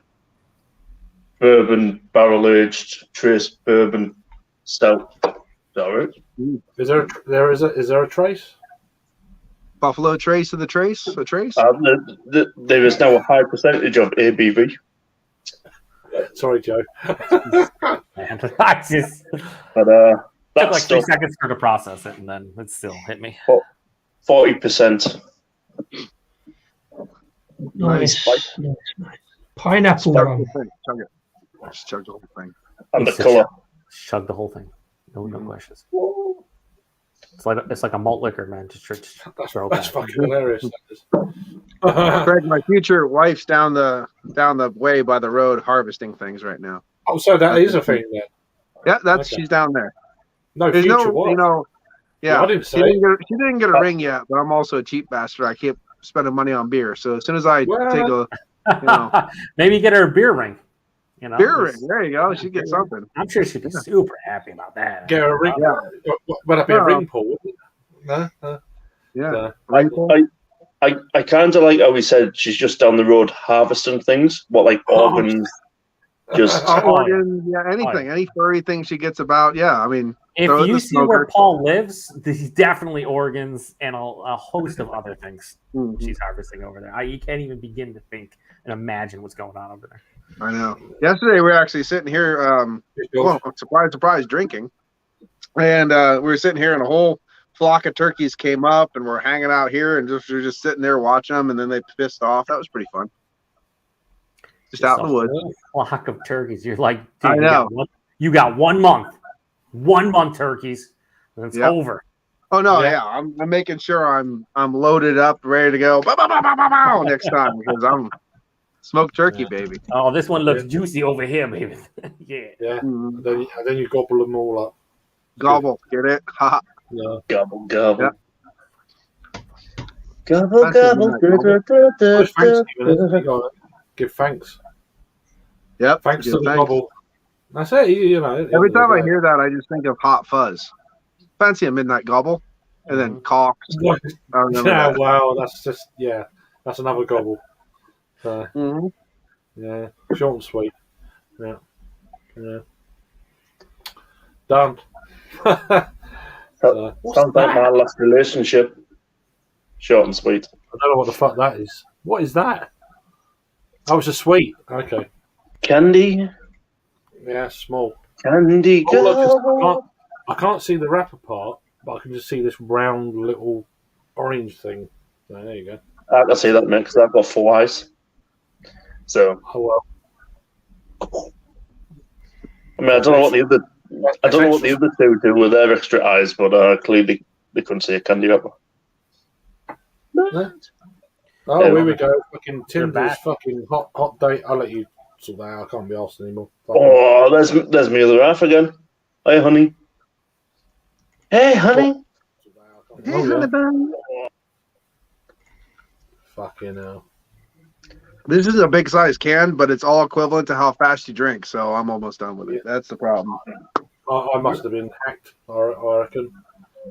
bourbon barrel-aged trace bourbon stout. Is that right? Is there a trace? Buffalo Trace of the Trace? A Trace? There is now a high percentage of ABV. Sorry, Joe. I just But took like 3 stuff, seconds for to process it, and then it still hit me. 40%. Nice. Pineapple Chug rum. the thing. Chug it. Just chug the whole thing. And the It's a colour. Chug the whole thing. No questions. It's like a malt liquor, man. Just throw it That's back. fucking hilarious. Craig, my future wife's down the way by the road harvesting things right now. Oh, so that is a thing then. Yeah, that's Okay. she's down there. No There's future no, wife. you know, yeah. I didn't say. She didn't get a ring yet, but I'm also a cheap bastard. I keep spending money on beer. So as soon as I Well, take a know. Maybe get her a beer ring. You know, beer ring, there you go. She gets something. I'm sure she'd be super happy about that. Get a ring. Yeah. Would that be a No. ring pull? Wouldn't it? No. Yeah. I kind of like how he said she's just down the road harvesting things. What, like organs? Just Organ, yeah, anything, any furry thing she gets about. Yeah, I mean, If throw it in you the see where smoker. Paul lives, he's definitely organs and a host of other things Mhm. she's harvesting over there. You can't even begin to think and imagine what's going on over there. I know. Yesterday we were actually sitting here, well, surprise, drinking, and we were sitting here, and a whole flock of turkeys came up, and we're hanging out here, and we're just sitting there watching them, and then they pissed off. That was pretty fun. Just out in the woods. Whole flock of turkeys. You're like, I dude, know. you got 1 month. 1 month turkeys, and it's Yep. over. Oh no, Yeah. yeah, I'm making sure I'm loaded up, ready to go. Bow, bow, bow, bow, bow, bow, next time because I'm smoked turkey, baby. Oh, this one looks juicy over here, baby. Yeah. Yeah. Mhm. And then you gobble them all up. Gobble, get it? Ha. Yeah. gobble, gobble. Yep. Gobble, That's gobble. good, Da, da, da, Oh, thanks, da, Stephen. da. You gotta give thanks. Yep. Thanks good, to the thanks. gobble. That's it. You know. Every time I hear that, I just think of Hot Fuzz. Fancy a midnight gobble, and then Cox. I remember Yeah, that. wow, that's just that's another gobble. Mhm. Yeah, short and sweet. Yeah. Done. What's Sounds like my last relationship. Short and sweet. I don't know what the fuck that is. What is that? Oh, it's a sweet. Okay. Candy, Yeah, small. candy, Oh, gobble. I can't see the wrapper part, but I can just see this round little orange thing. So, there you go. I can see that, mate, because I've got 4 eyes. So, Oh well. I mean, I don't know what the other 2 do with their extra eyes, but clearly they couldn't see a candy wrapper. No. Oh, Yeah, here we go. Fucking Tinder's back. fucking hot date. I'll let you sort that out. I can't be asked anymore. Oh, there's me other half again. Hey, honey. Hey, honey. Oh, yeah. bun. Fucking hell. This is a big size can, but it's all equivalent to how fast you drink, so I'm almost done with it. That's the problem. I must have been hacked, I reckon.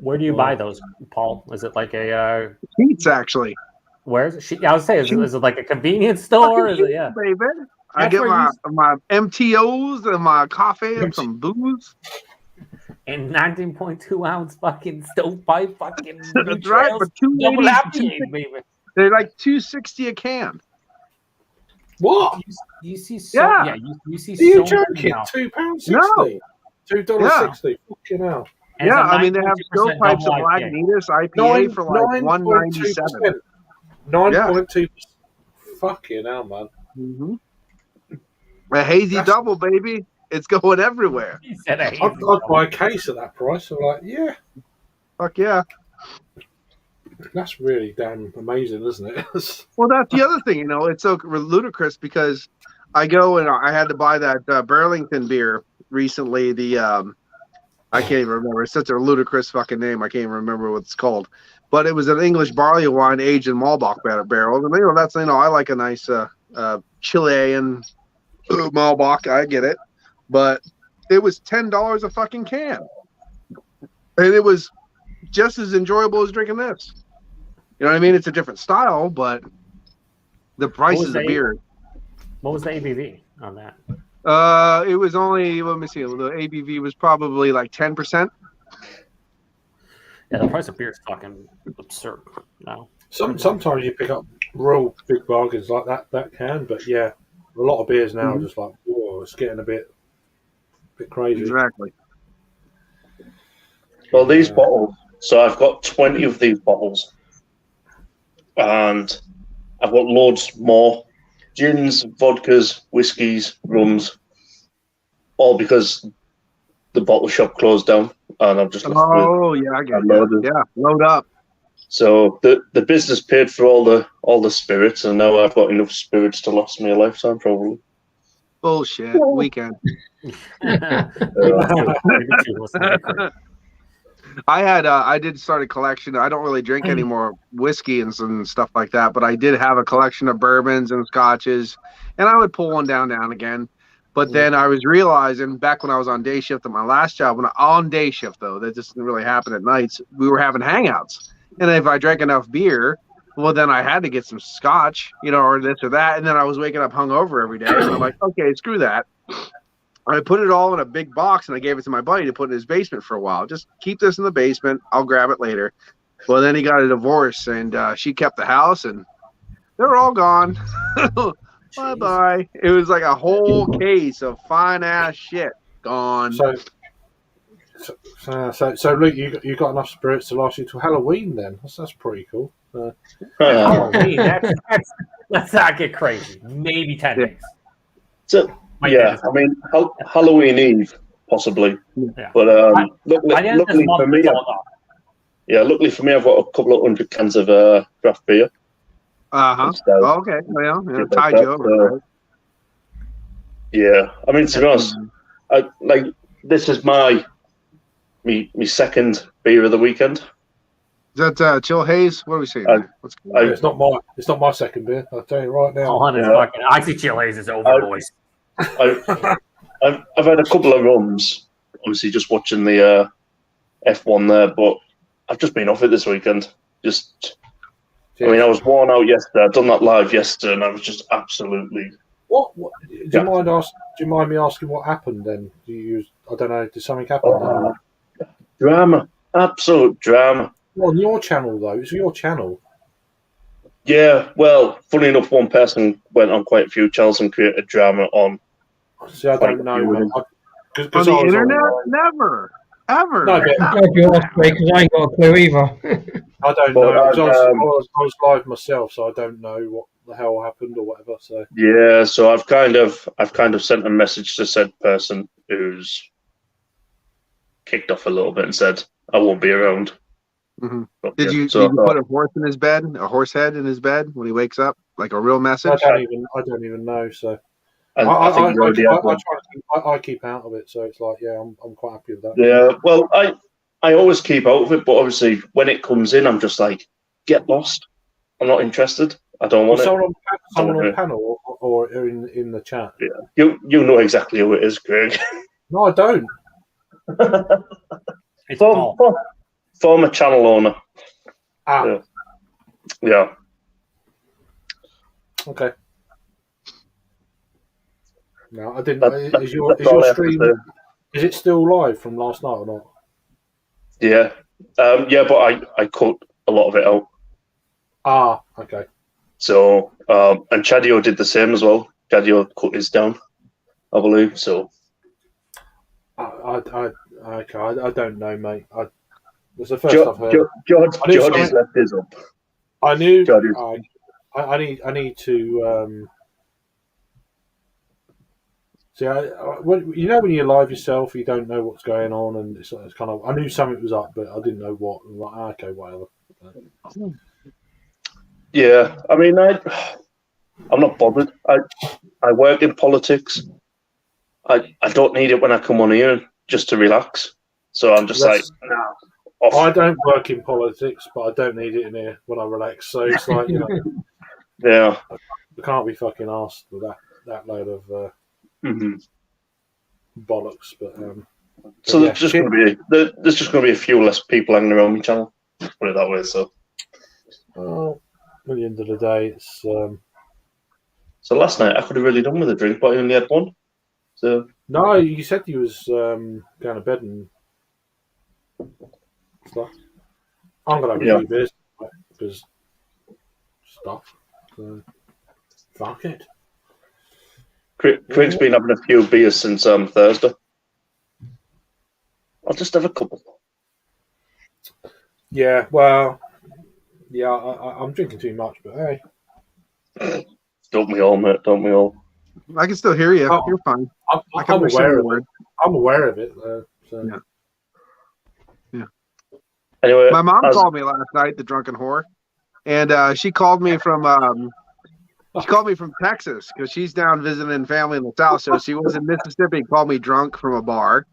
Where do you buy those, Paul? Is it like a Sheets, actually. where is it? I would say, is it like a convenience store? Is it, yeah. Baby. I That's get where my MTOs and my coffee and some booze. And 19.2 ounce fucking stovepipe fucking. That's right, for double $2.80, happy, baby. They're like $2.60 a can. What? You see, so, Yeah. you see. Are you so joking? now. £2.60? No. $2.60. Fucking hell. And Yeah, it's a I mean they have 9.2% stovepipes of double IPA. Lagunitas IPA for like 197. 9.2%. Fucking hell, man. Mm-hmm. A hazy double, baby. It's going everywhere. He said, "Hey, I'd buy a case at that price. I'm like, yeah, Fuck yeah. that's really damn amazing, isn't it? Well, that's the other thing, it's so ludicrous because I go and I had to buy that Burlington beer recently. The I can't even remember. It's such a ludicrous fucking name. I can't even remember what it's called. But it was an English barley wine aged in Malbec barrels, and that's I like a nice Chilean Malbach, I get it, but it was $10 a fucking can, and it was just as enjoyable as drinking this. You know what I mean? It's a different style, but the price of the beer. What was the ABV on that? It was only, let me see, the ABV was probably like 10%. Yeah, the price of beer is fucking absurd now. Sometimes you pick up real big bargains like that can, but yeah, a lot of beers now are just like, whoa, it's getting a bit crazy. Exactly. Well, these bottles, so I've got 20 of these bottles, and I've got loads more. Gins, vodkas, whiskies, rums, all because the bottle shop closed down, and I'm just yeah, I get it. Yeah, load up. So the business paid for all the spirits, and now I've got enough spirits to last me a lifetime, probably. Bullshit. Weekend. I did start a collection. I don't really drink any more whiskey and stuff like that, but I did have a collection of bourbons and scotches, and I would pull one down again. But then I was realizing back when I was on day shift at my last job, on day shift though, that just didn't really happen at nights, we were having hangouts. And if I drank enough beer, well, then I had to get some scotch, or this or that. And then I was waking up hungover every day. And I'm like, okay, screw that. I put it all in a big box, and I gave it to my buddy to put in his basement for a while. Just keep this in the basement. I'll grab it later. Well, then he got a divorce, and she kept the house, and they're all gone. Bye-bye. It was like a whole case of fine-ass shit gone. So Luke, you got enough spirits to last you till Halloween then? That's pretty cool. Halloween, let's not get crazy. Maybe 10 days. So, yeah, I mean, Halloween Eve, possibly. Yeah. But luckily for me, luckily for me, I've got a couple of 100 cans of craft beer. Okay. Well, tied you over. Yeah, I mean, to be honest, this is my second beer of the weekend. Is that Chill Haze? What are we saying? It's not my second beer. I'll tell you right now. I see Chill Haze is over, boys. I've had a couple of runs, obviously just watching the F1 there, but I've just been off it this weekend. I mean, I was worn out yesterday. I'd done that live yesterday, and I was just absolutely. What do you mind me asking what happened then? I don't know. Did something happen? Drama, absolute drama. Well, on your channel though, it's your channel. Yeah, well, funny enough, one person went on quite a few channels and created drama on. See, I don't know. On the internet? Never. Ever. No, because I ain't got a clue either. I don't know. I was live myself, so I don't know what the hell happened or whatever. So yeah, so I've kind of sent a message to said person who's kicked off a little bit and said I won't be around. Mm-hmm. Did you put a horse in his bed, a horse head in his bed when he wakes up, like a real message? I don't even know. So I keep out of it. So it's like, yeah, I'm quite happy with that. Yeah, well, I always keep out of it, but obviously when it comes in, I'm just like, get lost. I'm not interested. I don't want someone on panel or in the chat. Yeah, you know exactly who it is, Craig. No, I don't. It's former channel owner. Yeah. Okay. No, I didn't. Is your stream? Is it still live from last night or not? Yeah. But I cut a lot of it out. Okay. So, and Chadio did the same as well. Chadio cut his down, I believe. So. I don't know, mate. It's the first I've heard. George's left his up. I knew. I need to. See, when you're live yourself, you don't know what's going on, and it's kind of. I knew something was up, but I didn't know what. I'm like, okay, whatever. Yeah, I mean, I'm not bothered. I work in politics. I don't need it when I come on here just to relax. So I'm just off. I don't work in politics, but I don't need it in here when I relax. So it's like, yeah, I can't be fucking asked with that load of bollocks. But so yeah, there's just going to be a few less people hanging around my channel. Put it that way. So, well, at the end of the day, it's so last night I could have really done with a drink, but I only had one. So no. You said you was going to bed and stuff. I'm gonna have a few beers because stuff. So, fuck it. Craig's been having a few beers since Thursday. I'll just have a couple. Yeah, well, yeah, I'm drinking too much, but hey. Don't we all, mate? Don't we all? I can still hear you. You're fine. I'm aware of it. I'm aware of it. So. Yeah. Anyway, my mom called me last night, the drunken whore, and she called me from Texas because she's down visiting family in the South. So she was in Mississippi. Called me drunk from a bar,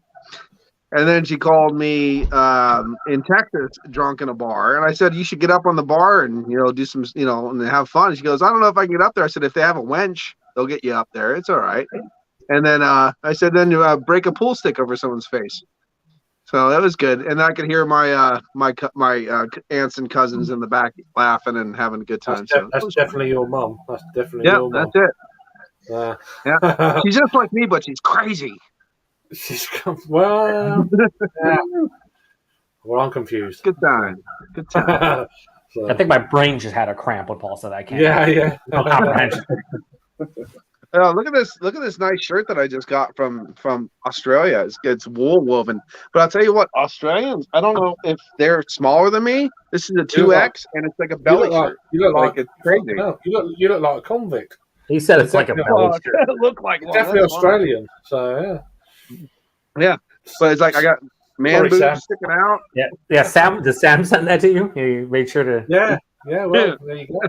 and then she called me in Texas drunk in a bar. And I said, you should get up on the bar and do some and have fun. She goes, I don't know if I can get up there. I said, if they have a wench, they'll get you up there. It's all right. And then I said, then break a pool stick over someone's face. So that was good, and I could hear my aunts and cousins in the back laughing and having a good time. That's definitely your mum. That's definitely your mum. That's it. Yeah, she's just like me, but she's crazy. Well, yeah. Well, I'm confused. Good time. So. I think my brain just had a cramp when Paul said I can't. Yeah. No comprehension. Look at this nice shirt that I just got from Australia. It's wool woven. But I'll tell you what, Australians, I don't know if they're smaller than me. This is a 2X, and it's like a belly shirt. You look like it's crazy. No, you look like a convict. He said it's like a belly shirt. It look like one. Definitely Australian. So yeah. But it's like I got boobs sticking out. Yeah. Sam, did Sam send that to you? You made sure to. Yeah. Well, there you go.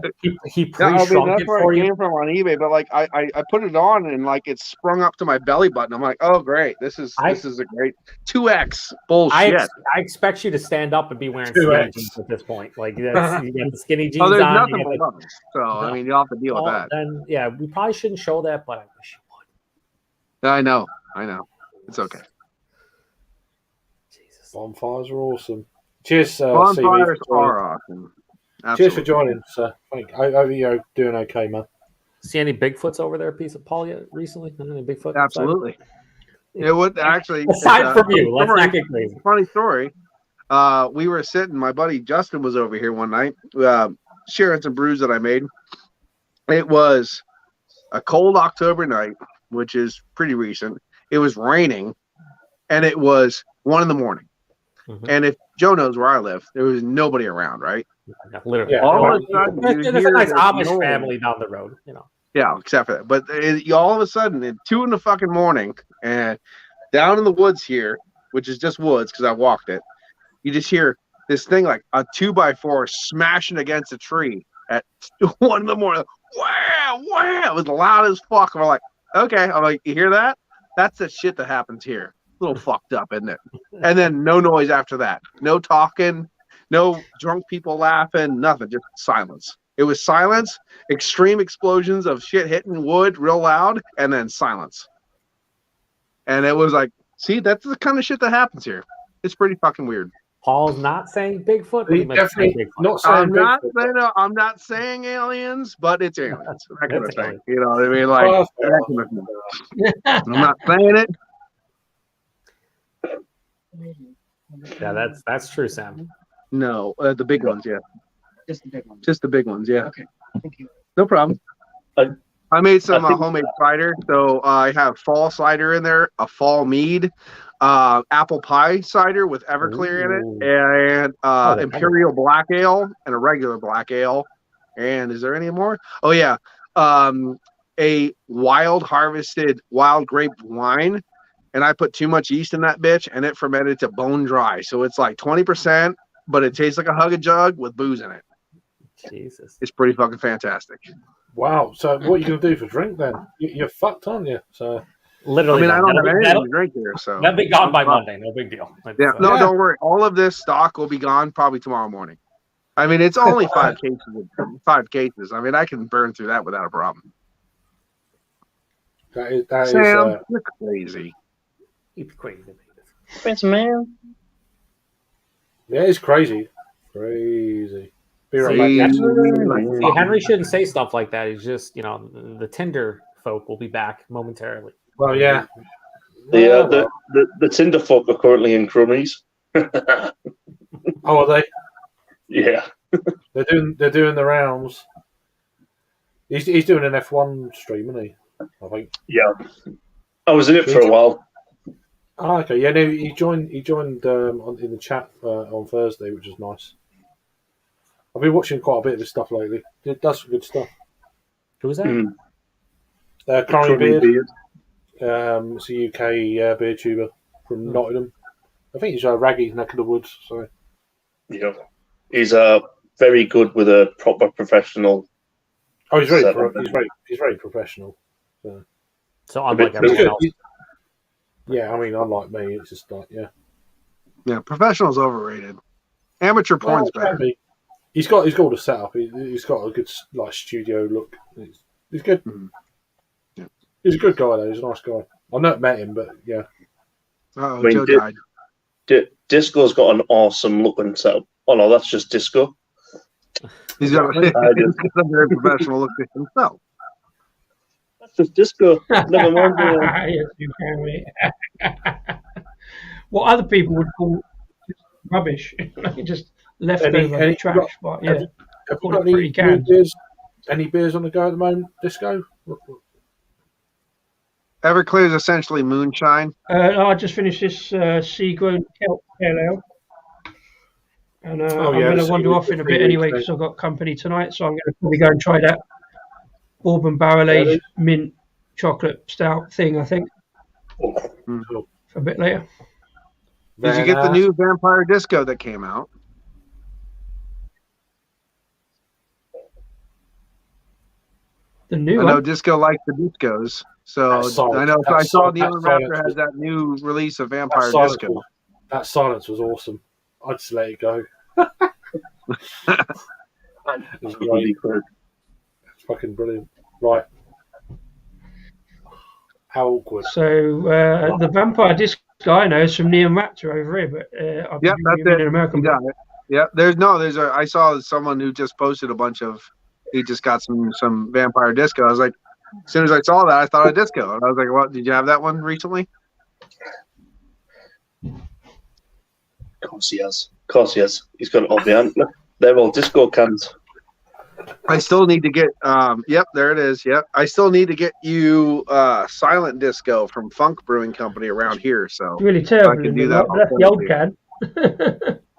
He pre-shrunk it for you. Came from on eBay, but like I put it on and like it sprung up to my belly button. I'm like, oh great, this is a great 2X bullshit. I expect you to stand up and be wearing skinny jeans at this point. Like you got the skinny jeans there's on. Nothing below. So I mean, you'll have to deal with that. Then we probably shouldn't show that, but I wish you would. I know. It's okay. Jesus. Bonfires are awesome. Cheers. Bonfires are awesome. Absolutely. Cheers for joining, sir. I hope you're doing okay, man. See any Bigfoots over there, piece of Paul, yet recently? Any Bigfoot? Absolutely. It would actually. Aside from you, let's not get crazy. Funny story. We were sitting. My buddy Justin was over here one night, sharing some brews that I made. It was a cold October night, which is pretty recent. It was raining, and it was 1 a.m. Mm-hmm. And if Joe knows where I live, there was nobody around, right? Literally. Yeah. All of a sudden, there's a nice Amish family down the road, Yeah, except for that. But all of a sudden, at 2 a.m, and down in the woods here, which is just woods because I walked it, you just hear this thing like a 2x4 smashing against a tree at 1 a.m. Wow! It was loud as fuck. And we're like, okay. I'm like, you hear that? That's the shit that happens here. A little fucked up, isn't it? And then no noise after that. No talking. No drunk people laughing, nothing, just silence. It was silence, extreme explosions of shit hitting wood real loud, and then silence. And it was like, see, that's the kind of shit that happens here. It's pretty fucking weird. Paul's not saying Bigfoot. He definitely not saying Bigfoot. I'm not saying aliens, but it's aliens. That kind of thing. You know what I mean? Like, I'm not saying it. Yeah, that's true, Sam. No, the big ones, yeah. Just the big ones. Just the big ones, yeah. Okay, thank you. No problem. I made some homemade cider. So I have fall cider in there, a fall mead, apple pie cider with Everclear in it, and Imperial Black Ale and a regular Black Ale. And is there any more? Oh, yeah. A wild harvested wild grape wine. And I put too much yeast in that bitch, and it fermented to bone dry. So it's like 20%, but it tastes like a hug a jug with booze in it. Jesus. It's pretty fucking fantastic. Wow. So what are you going to do for drink then? You're fucked, aren't you? So literally. I don't have anything to drink here. So that'll be gone by Monday. No big deal. Don't worry. All of this stock will be gone probably tomorrow morning. I mean, it's only 5 cases. 5 cases. I mean, I can burn through that without a problem. That Sam, you're crazy. You'd be crazy. It's man. Yeah, it's crazy. Crazy. Be right Crazy. back. See, Henry shouldn't say stuff like that. He's just, the Tinder folk will be back momentarily. Well, yeah. The Tinder folk are currently in crummies. Oh, are they? Yeah. They're doing the rounds. He's doing an F1 stream, isn't he? I think. Yeah. I was in it for a while. Oh, okay. Yeah, no, he joined in the chat on Thursday, which is nice. I've been watching quite a bit of his stuff lately. It does some good stuff. Who was that? Crummy Beard. It's a UK beer tuber from Nottingham. I think he's Raggy's neck of the woods. So Yeah. He's very good with a proper professional. Oh, he's very professional. So unlike everyone else. Yeah, I mean, unlike me, it's just like Yeah, professional's overrated. Amateur porn's better. He's got all the setup. He's got a good studio look. He's good. Mm-hmm. Yeah. He's a good guy though. He's a nice guy. I've not met him, but yeah. Oh, Joe died. Disco's got an awesome looking setup. Oh no, that's just Disco. He's got a very professional look to himself. That's just Disco. Never mind. Yes, you can, mate. What other people would call rubbish, just leftover trash. But yeah, have you got any beers? Any beers on the go at the moment, Disco? Everclear is essentially moonshine. I just finished this sea-grown kelp pale ale. And I'm going to wander off in a bit anyway because I've got company tonight. So I'm going to probably go and try that bourbon barrel aged mint chocolate stout thing, I think, for a bit later. Did you get the new Vampire Disco that came out? The new I one? know Disco likes the discos. So I know I saw Neil Raptor has that new release of Vampire Disco. That silence was awesome. I'd just let it go. It's great. It's fucking brilliant. Right. How awkward. So the Vampire Disco I know is from Neil Raptor over here, but I that's it. An American. Yeah, yeah. I saw someone who just posted a bunch of. He just got some Vampire Disco. I was like, as soon as I saw that, I thought of Disco, and I was like, "What? Did you have that one recently?" Of course he has. He's got all the antler. They're all Disco cans. I still need to get. Yep, there it is. Yep, I still need to get you Silent Disco from Funk Brewing Company around here. So really terrible. I can do that. That's the old can.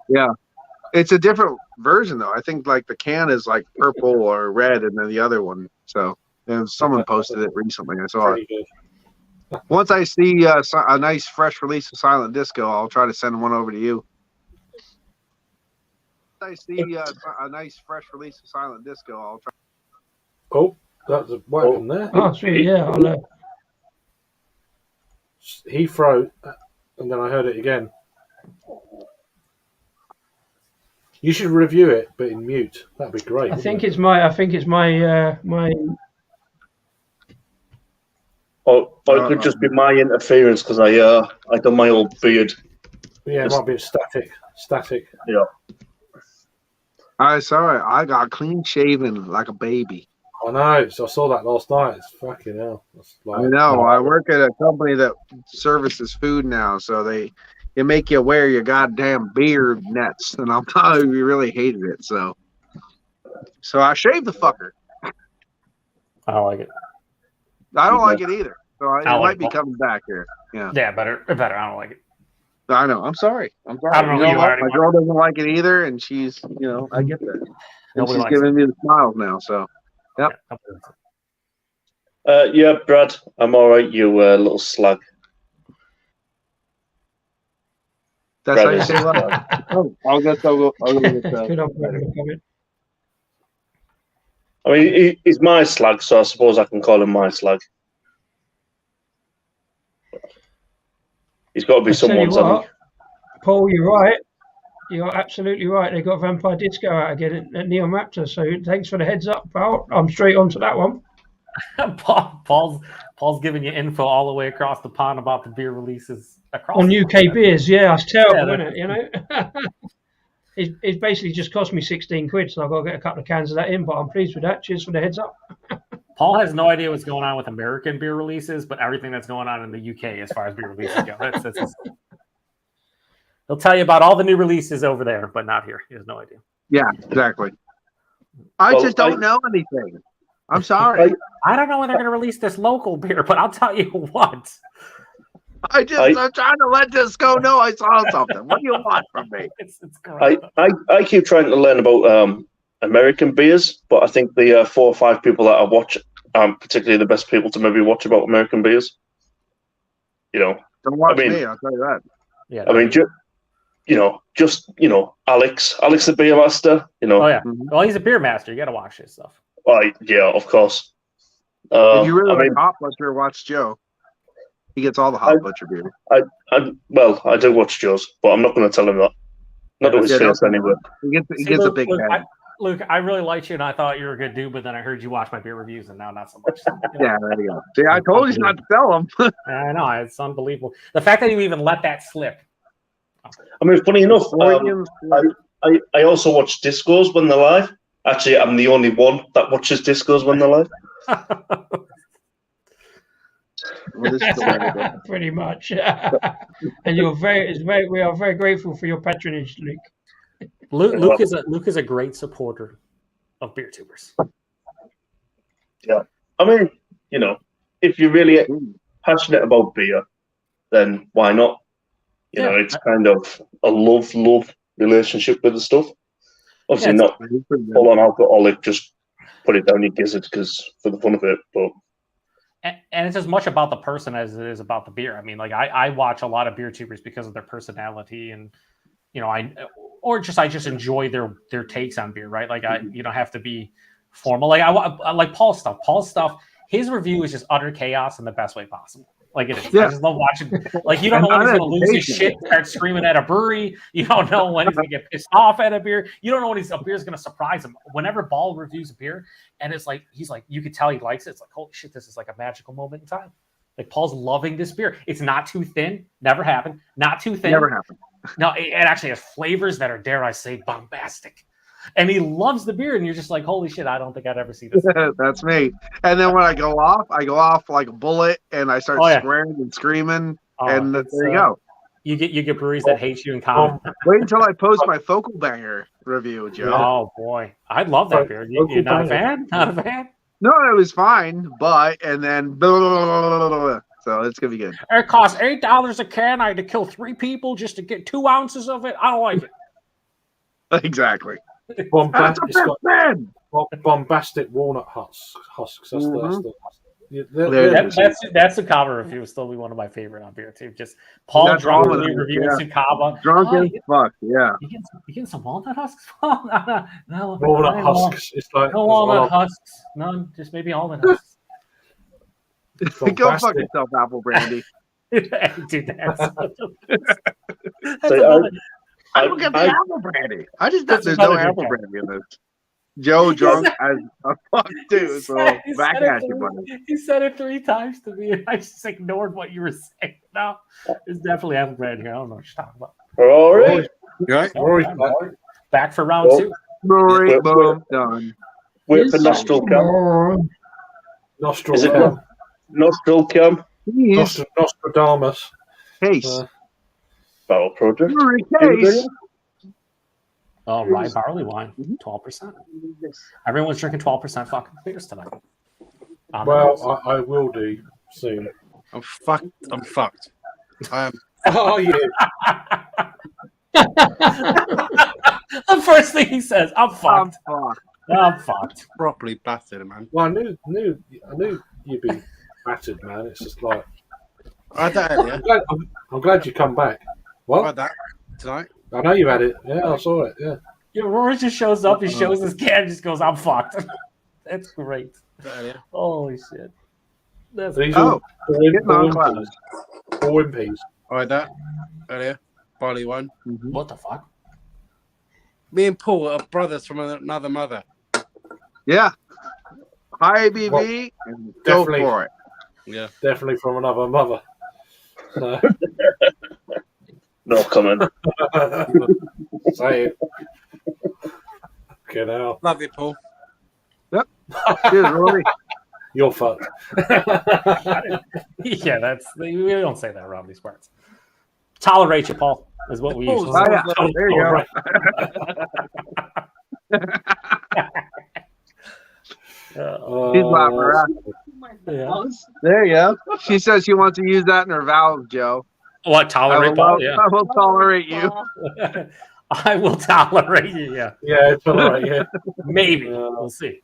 Yeah, it's a different version though. I think like the can is like purple or red, and then the other one. So someone posted it recently. I saw it. Once I see a nice fresh release of Silent Disco, I'll try to send one over to you. I see a nice fresh release of Silent Disco, I'll try. Oh, that's a weapon there. Oh, sweet, yeah, I know. He froze, and then I heard it again. You should review it, but in mute. That'd be great. I think it's my. Or it could just be my interference because I done my old beard. Yeah, it might be static. Yeah. I saw it. I got clean shaven like a baby. I know. So I saw that last night. It's fucking hell. I know. I work at a company that services food now, so they make you wear your goddamn beard nets, and I'm telling you, we really hated it. So I shaved the fucker. I don't like it. I don't like it either. So it like might be coming back here. Yeah. Yeah, better. I don't like it. I know. I'm sorry. I don't know who you are My girl doesn't like it either, and she's, I get that. And she's giving me the smiles now. So, yep. Yeah, Brad, I'm all right. You little slug. That's how you say that. I'll go get that. I mean, he's my slag, so I suppose I can call him my slag. He's got to be someone's. Paul, you're right. You're absolutely right. They got Vampire Disco out again at Neon Raptor. So thanks for the heads up, pal. I'm straight onto that one. Paul's giving you info all the way across the pond about the beer releases across On the UK pond. beers, yeah, that's terrible, Yeah, isn't it? You know, it's basically just cost me 16 quid, so I've got to get a couple of cans of that in. But I'm pleased with that. Cheers for the heads up. Paul has no idea what's going on with American beer releases, but everything that's going on in the UK as far as beer releases go. He'll tell you about all the new releases over there, but not here. He has no idea. Yeah, exactly. I just don't know anything. I'm sorry. I don't know when they're going to release this local beer, but I'll tell you what. I'm trying to let this go. No, I saw something. What do you want from me? It's great. I keep trying to learn about American beers, but I think the 4 or 5 people that I watch aren't particularly the best people to maybe watch about American beers. You know, Don't watch me. I'll tell you that. Yeah, I mean, just Alex the beer master. You know, oh yeah. Well, he's a beer master. You got to watch his stuff. Yeah, of course. If you really like Hop Butcher, watch Joe. He gets all the Hop Butcher beer. I do watch Joe's, but I'm not going to tell him that. Not to his face anyway. He gets a big bag. Luke, I really liked you, and I thought you were a good dude, but then I heard you watch my beer reviews, and now not so much. Yeah, there you go. See, I told you not to sell them. I know, it's unbelievable. The fact that you even let that slip. I mean, funny enough, I also watch discos when they're live. Actually, I'm the only one that watches discos when they're live. Pretty much. And we are very grateful for your patronage, Luke. Luke is a great supporter of beer tubers. Yeah, I mean, if you're really passionate about beer, then why not? You know, it's kind of a love relationship with the stuff. Obviously, not full on alcoholic. Just put it down your gizzard because for the fun of it, but. And it's as much about the person as it is about the beer. I mean, like I watch a lot of beer tubers because of their personality, and I just enjoy their takes on beer, right? Like you don't have to be formal. Like I like Paul's stuff. Paul's stuff. His review is just utter chaos in the best way possible. Like it is. Yeah. I just love watching. Like you don't know when he's going to lose his shit, start screaming at a brewery. You don't know when he's going to get pissed off at a beer. You don't know when a beer is going to surprise him. Whenever Ball reviews a beer, and it's like he's like, you could tell he likes it. It's like, holy shit, this is like a magical moment in time. Like Paul's loving this beer. It's not too thin. Never happened. Not too thin. Never happened. No, it actually has flavors that are, dare I say, bombastic. And he loves the beer, and you're just like, holy shit, I don't think I'd ever see this. That's me. And then when I go off like a bullet, and I start swearing and screaming, and there you go. You get breweries that hate you in common. Wait until I post my Focal Banger review, Joe. Oh, boy. I love that beer. You're not a fan? Not a fan? No, it was fine, and then blah, blah, blah, blah, blah. So it's going to be good. It costs $8 a can. I had to kill 3 people just to get 2 ounces of it. I don't like it. Exactly. Bombastic walnut husks. That's the Kava review. Still be one of my favorite on beer too. Just Paul drunkenly reviewing some Kava. Drunken fuck, yeah. You getting some walnut husks? No, walnut husks. It's like no walnut husks. None. Just maybe almond husks. Go fuck yourself, Apple Brandy. Dude, I don't get the apple brandy. I just there's no apple brandy in this. Joe drunk as a fuck too. So back at you, buddy. He said it 3 times to me, and I just ignored what you were saying. No, it's definitely apple brandy here. I don't know what you're talking about. All right. Back for round 2. Brewery, boom, done. Wait for nostril cam. Nostril cam. Nostradamus. Case. Battle Project. Case. Oh, rye barley wine, 12%. Everyone's drinking 12% fucking beers tonight. Well, I will do soon. I'm fucked. I am. Oh yeah. The first thing he says, I'm fucked. I'm fucked. Properly battered, man. Well, I knew you'd be battered, man. It's just like. I had that earlier. I'm glad you come back. What? I had that tonight. I know you had it. Yeah, I saw it. Yeah. Rory just shows up. He shows his can. And just goes, "I'm fucked." That's great. Holy shit. That's getting on class. 4 MPs. I had that earlier. Barley wine. Mm-hmm. What the fuck? Me and Paul are brothers from another mother. Yeah. high ABV, and go Definitely. for it. Yeah. Definitely from another mother. So, No comment. say it. Get out. Love you, Paul. Cheers, Rory. You're fucked. Yeah, we don't say that around these parts. Tolerate you, Paul, is what we usually Oh, say. yeah. There you go. She's laughing around. Yeah. There you go. She says she wants to use that in her vows, Joe. What, tolerate Paul? Yeah. I will tolerate you. I will tolerate you, yeah. Yeah, it's all right. Yeah, Maybe. We'll see.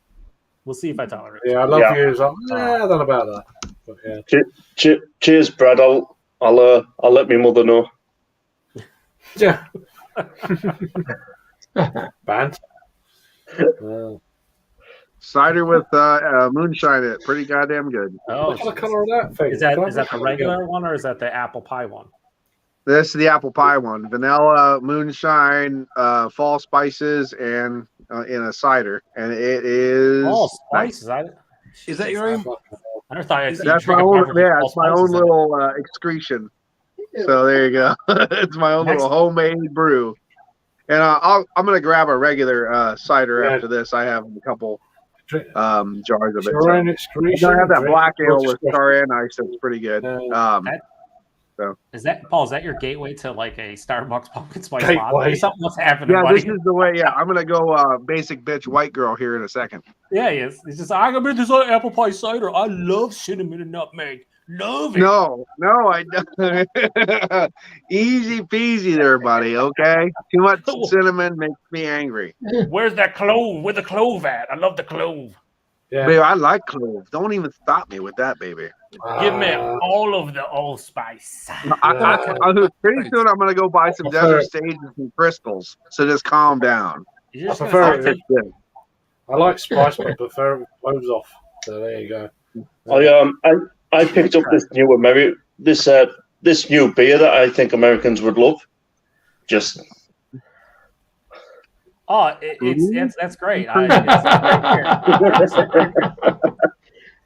We'll see if I tolerate you. yeah. I love Yeah. you. It's like, I don't know about that. But yeah, Cheers, Brad. I'll let my mother know. yeah. Band. Cider with moonshine in it. Pretty goddamn good. Oh, What's the colour of that thing? is that Can I the have a regular one or is that the apple pie one? This is the apple pie one. Vanilla, moonshine, fall spices, and in a cider. And it is... Oh, spices. Is that your own? I never thought I'd see you That's my drink a own, beverage with yeah, all it's my own spices in it. little excretion. So there you go. It's my own little homemade brew. And I'm going to grab a regular cider Yeah. after this. I have a couple Drink- jars of it. Your own excretion. I have that drink black your ale with discretion. star anise. That's pretty good. Is that Paul? Is that your gateway to like a Starbucks pumpkin spice Gateway. latte? Or something? What's happening, Yeah, buddy? this is the way. Yeah, I'm gonna go basic bitch white girl here in a second. Yeah, he is. He's just, I'm gonna make this apple pie cider. I love cinnamon and nutmeg. Love it. No, I don't. Easy peasy there, buddy. Okay, too much cinnamon makes me angry. Where's that clove? Where's the clove at? I love the clove. Yeah. Baby, I like cloves. Don't even stop me with that, baby. Give me all of the allspice. Pretty soon I'm gonna go buy some desert sage and some crystals. So just calm down. You're just I gonna prefer start it. I like spice, but I prefer it with clothes off. So there you go. I picked up this new this new beer that I think Americans would love. Just that's great.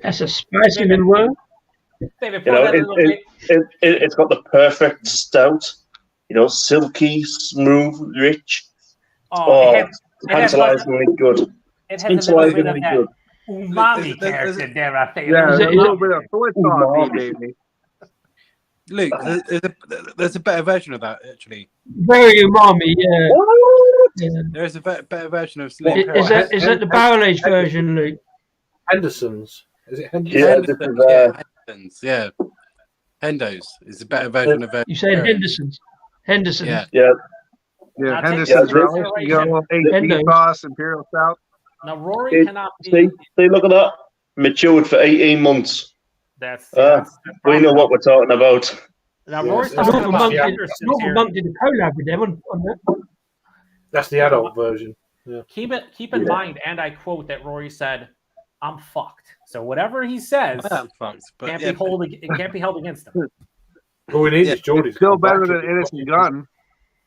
That's a spicy little word. Baby, you know, it's got the perfect stout. You know, silky, smooth, rich. Tantalizingly good. It has a little bit of Tantalizingly that good. umami character there, I think. Yeah, Is a it- little bit of soy sauce, baby. Luke, there's a better version of that actually. Very umami, yeah. Yeah. There's a better version of Is Slim. is that the barrel aged version, Luke? Henderson's. Is it Henderson's? Yeah, this is, Henderson's, yeah. Hendo's is a better version of You said Henderson's. Henderson's. Yeah. yeah. Yeah, I'll take Henderson's that relish. You got a little Hendo's. sauce, imperial stout. Now Rory cannot be. See, look at that. Matured for 18 months. That's We know what we're talking about. Now Yeah, Rory's it's- talking Northern about Monk, Henderson's Northern here. Monk did a collab with them on that. That's the adult version. Keep in mind, and I quote that Rory said, "I'm fucked." So whatever he says I'm fucked, but can't yeah. it can't be held against him. All we need Yeah. is Geordie. to Still come back better to than Innocent Gun.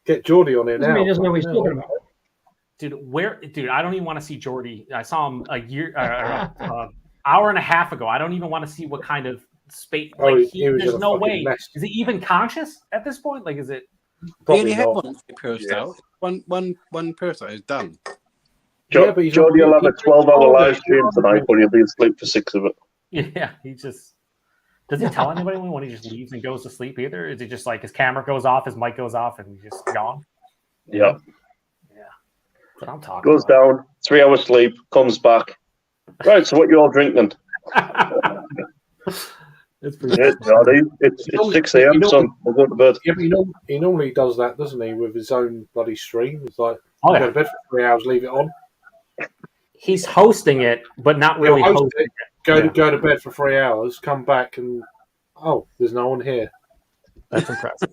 Get Geordie on here Doesn't now. mean he doesn't know what he's talking about. Dude, I don't even want to see Jordy. I saw him a year, hour and a half ago. I don't even want to see what kind of space. Oh, Like, he was there's in a no fucking way. mess. Is he even conscious at this point? Like, is it? He Probably only had not. one imperial stout. One person is done. Yeah, but he's Jordy not- will have a 12-hour live stream tonight, but he'll be asleep for 6 of it. Yeah, he just does he tell anybody when he just leaves and goes to sleep either? Is it just like his camera goes off, his mic goes off, and he's just gone? Yeah. That's what I'm talking Goes about. down, 3 hours sleep, comes back. Right, so what you all drinking? It's pretty. Yeah, Jordy, it's 6 a.m., son. We'll go to bed. Yeah, but he normally does that, doesn't he, with his own bloody stream? It's like, Oh, go yeah. to bed for 3 hours, leave it on. He's hosting it, but not really He'll host hosting it, it. go to bed for 3 hours, come back and, oh, there's no one here. That's impressive.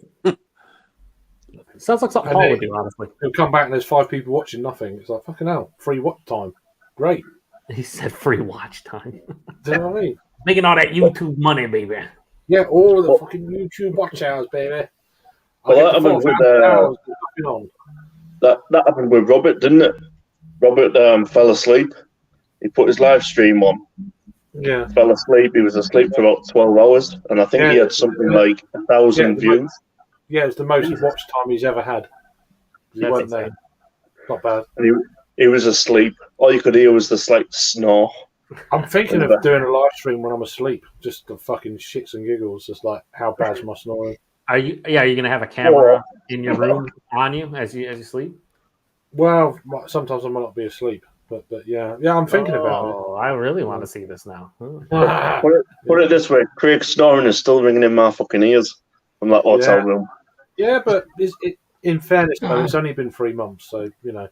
Sounds like something And Paul then- would do, honestly. He'll come back and there's 5 people watching nothing. It's like, fucking hell, free watch time. Great. He said free watch time. Do you know what I mean? Making all that YouTube money, baby. Yeah, all the fucking YouTube watch hours, baby. Well, I that get the happened 4 with, hours nothing on. That happened with Robert, didn't it? Robert fell asleep. He put his live stream on. Yeah. Fell asleep. He was asleep for about 12 hours, and I think he had something like 1,000 views. Yeah, it's the most watch time he's ever had. He That's weren't there. insane. Not bad. And he was asleep. All you could hear was this like snore. I'm thinking of doing a live stream when I'm asleep, just the fucking shits and giggles, just like how bad's my snoring. Are you gonna have a camera in your room on you as you sleep? Well, sometimes I might not be asleep, but yeah, I'm thinking about it. Oh, I really want to see this now. Put it this way: Craig's snoring is still ringing in my fucking ears from that hotel room. Yeah, but in fairness, though, it's only been 3 months, so you know.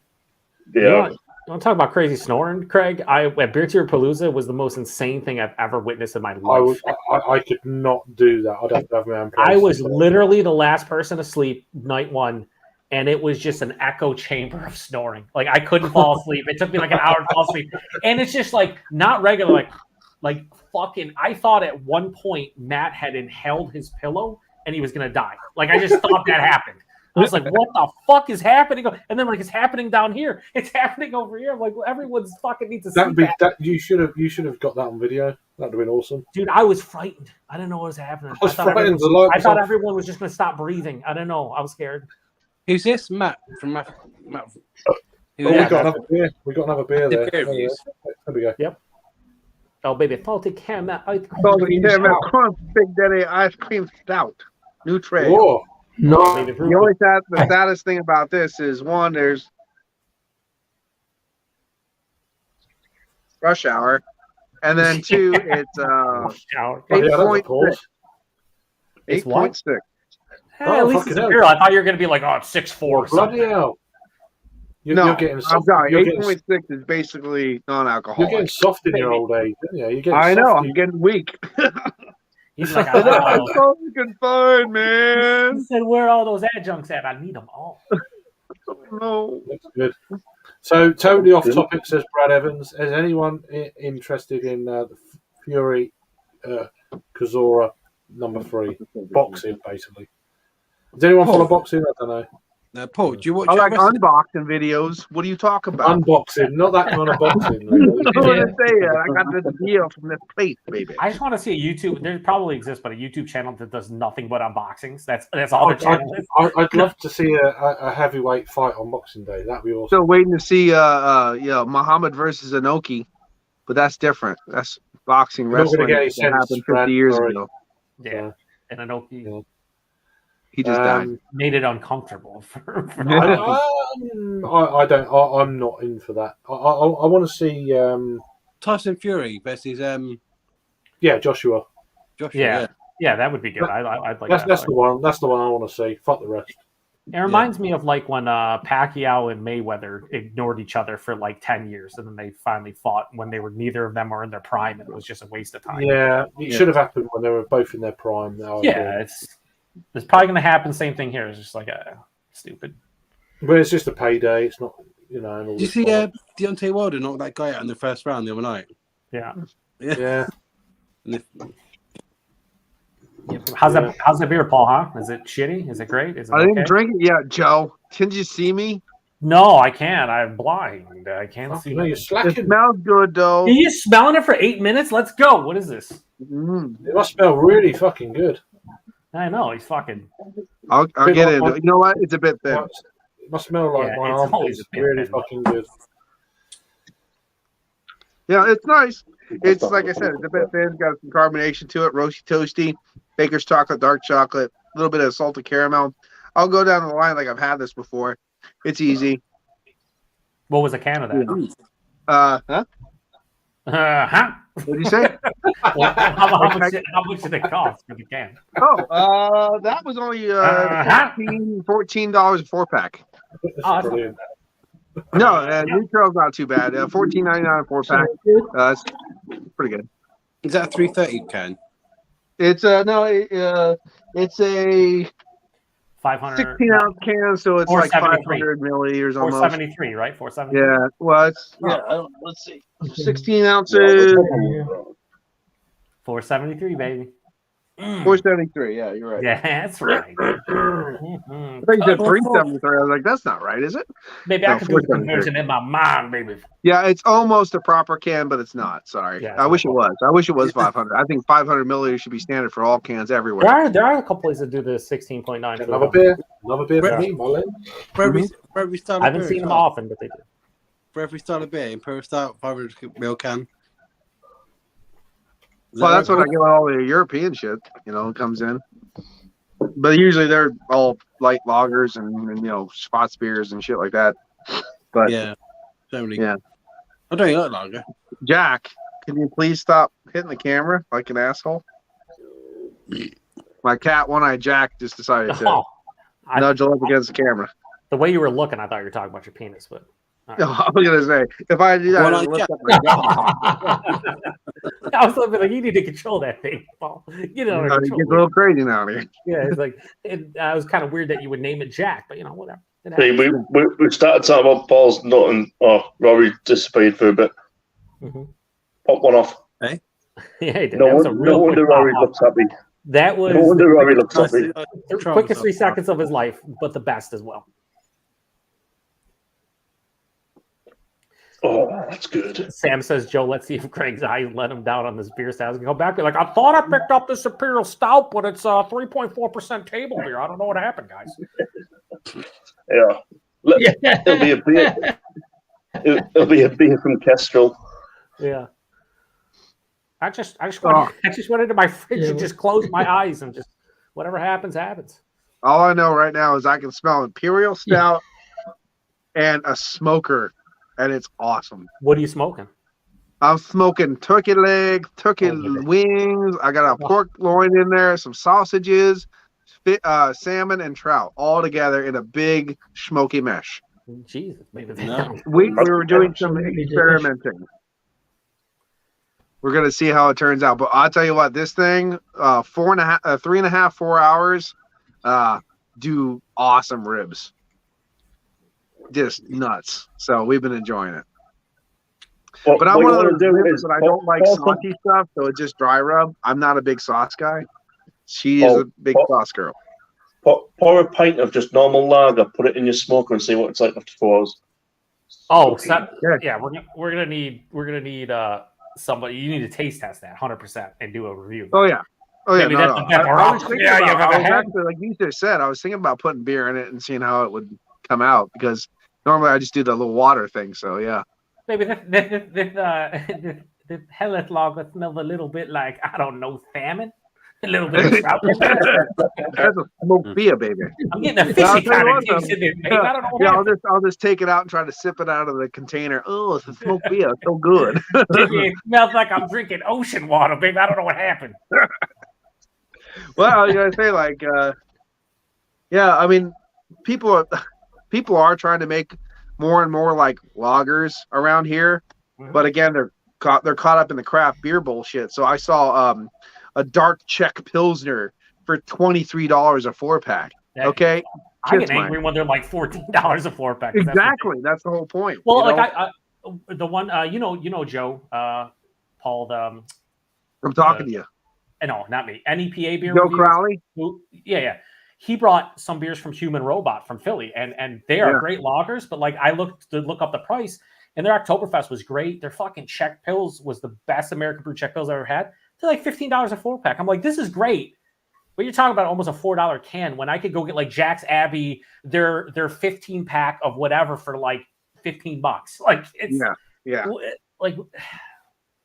Yeah. You want to talk about crazy snoring, Craig? At Beer Tour Palooza was the most insane thing I've ever witnessed in my life. I could not do that. I'd have to have my own place. I was literally the last person asleep night one, and it was just an echo chamber of snoring. Like I couldn't fall asleep. It took me like an hour to fall asleep, and it's just like not regular. Like fucking. I thought at one point Matt had inhaled his pillow and he was gonna die. Like I just thought that happened. I was like, what the fuck is happening? And then like it's happening down here. It's happening over here. I'm like, well, everyone's fucking needs to see that. You should have got that on video. That'd have been awesome. Dude, I was frightened. I didn't know what was happening. I thought everyone was just gonna stop breathing. I don't know. I was scared. Who's this? Matt from Matt. We got another beer. We got another beer there. There we go. Yep. Oh baby, salty caramel ice cream. Salty caramel crunch, Big Daddy ice cream stout, new tray. Whoa. No. The only the saddest thing about this is one, there's rush hour, and then two, it's 8.6. It's what? 8.6. Hey, at least it's a beer. I thought you were going to be like, oh, it's 6.4. Bloody hell. You're getting I'm sorry. 8.6 is basically non-alcoholic. You're getting soft in your old age, aren't you? You're getting I know. soft. I'm getting weak. He's like, I'm so fucking fine, man. He said, where are all those adjuncts at? I need them all. No. That's good. So, totally off topic, says Brad Evans. Is anyone interested in the Fury Kazora #3 boxing, basically? Does anyone follow boxing? I don't know. Paul, do you watch? I like unboxing videos. What are you talking about? Unboxing, not that kind of boxing. I want to say I got the deal from this place, baby. I just want to see a YouTube. There probably exists, but a YouTube channel that does nothing but unboxings. That's all the channel is. I'd love to see a heavyweight fight on Boxing Day. That'd be awesome. Still waiting to see Muhammad versus Inoki, but that's different. That's boxing wrestling. That happened 50 years ago. Yeah, and Inoki. Yeah. He just died. Made it uncomfortable for I don't. I'm not in for that. I want to see Tyson Fury versus Joshua. Yeah, that would be good. I'd like that's the one. That's the one I want to see. Fuck the rest. It reminds me of like when Pacquiao and Mayweather ignored each other for like 10 years, and then they finally fought when they were neither of them were in their prime, and it was just a waste of time. Yeah, it should have happened when they were both in their prime. It's probably going to happen. Same thing here. It's just like stupid. But it's just a payday. It's not, Did you see Deontay Wilder knock that guy out in the first round the other night? Yeah. How's that beer, Paul? Huh? Is it shitty? Is it great? Is it I didn't drink it yet, Joe. Can you see me? No, I can't. I'm blind. I can't see. No, you're slacking. It smells good though. Are you smelling it for 8 minutes? Let's go. What is this? It must smell really fucking good. I know he's fucking. I'll get it. You know what? It's a bit thin. It must smell like my armpits. It's really fucking good. Yeah, it's nice. It's like I said, it's a bit thin. It's got some carbonation to it. Roasty, toasty. Baker's chocolate, dark chocolate, a little bit of salted caramel. I'll go down the line like I've had this before. It's easy. What was a can of that? Huh? What did you say? Well, how much did it cost for the can? That was only $14 a 4-pack. Oh, No, retail's not too bad. $14.99 a 4-pack. That's pretty good. Is that a 330 can? It's it's a 500 16-ounce can, so it's like 500 milliliters almost. 473, right? 473. Yeah. Well, it's let's see, 16 ounces. 473, baby. 473. Yeah, you're right. Yeah, that's right. I think you said 373. I was like, that's not right, is it? Maybe No, I can do the 473. conversion in my mind, baby. Yeah, it's almost a proper can, but it's not. Sorry. Yeah, I it's wish it not was. I wish it was 500. I think 500 milliliters should be standard for all cans everywhere. There are a couple places that do the 16.9. Another beer for me, Molly. For every style of I haven't beer seen as them well. often, but they do. For every style of beer, Imperial Stout, 500ml can. Well, that's what I get with all the European shit, comes in. But usually they're all light lagers and spot beers and shit like that. But yeah, generally. Yeah. I don't like lager. Jack, can you please stop hitting the camera like an asshole? My cat, One-Eyed Jack, just decided to nudge up against the camera. The way you were looking, I thought you were talking about your penis, but. Right. I was gonna say, if I do that, I lift up my jaw. I was like, you need to control that thing, Paul. Get it under It control. gets a little crazy now here. Yeah, it's like it was kind of weird that you would name it Jack, but whatever. Hey, we started talking about Paul's nut and Rory dissipated for a bit. Mm-hmm. Pop one off. Hey? Yeah, he did. No wonder Rory looks happy. That was no wonder Rory looks happy. The quickest 3 seconds of his life, but the best as well. Oh, that's good. Sam says, Joe, let's see if Craig's eyes let him down on this beer stout. He's gonna go back and be like, I thought I picked up this Imperial Stout, but it's 3.4% table beer. I don't know what happened, guys. Yeah. It'll be a beer. It'll be a beer from Kestrel. Yeah. I just went into my fridge and just closed my eyes and just whatever happens, happens. All I know right now is I can smell Imperial Stout and a smoker, and it's awesome. What are you smoking? I'm smoking turkey leg, turkey wings. I got a pork loin in there, some sausages, salmon, and trout all together in a big smoky mesh. Jesus, maybe we were doing some experimenting. We're gonna see how it turns out, but I'll tell you what, this thing, 3.5, 4 hours, do awesome ribs. Just nuts. So we've been enjoying it. But I'm one of those ribs that I don't like salty stuff, so it's just dry rub. I'm not a big sauce guy. She is a big sauce girl. Pour a pint of just normal lager, put it in your smoker, and see what it's like after 4 hours. Oh, yeah, we're gonna need somebody. You need to taste test that 100% and do a review. Oh yeah. Maybe no. I was actually, like you just said, I was thinking about putting beer in it and seeing how it would come out, because normally I just do the little water thing. So yeah. Maybe the Hellas lager smells a little bit like, I don't know, salmon. A little bit of trout. That's a smoked beer, baby. I'm getting a fishy kind of taste in there, baby. I don't know what happened. I'll just take it out and try to sip it out of the container. Oh, it's a smoked beer. It's so good. It smells like I'm drinking ocean water, baby. I don't know what happened. Well, I was gonna say, I mean, people are trying to make more and more like lagers around here, but again, they're caught up in the craft beer bullshit. So I saw a dark Czech Pilsner for $23 a 4-pack. Okay, I get angry when they're like $14 a 4-pack. Exactly, that's the whole point. Well, I the one Joe, Paul. I'm talking to you. No, not me. NEPA beer. Joe Crowley. Yeah. He brought some beers from Human Robot from Philly, and they are great lagers. But I looked up the price, and their Oktoberfest was great. Their fucking Czech Pils was the best American Brew Czech Pils I ever had. They're like $15 a 4-pack. I'm like, this is great. But you're talking about almost a $4 can when I could go get like Jack's Abbey, their 15-pack of whatever for like $15. Like it's like.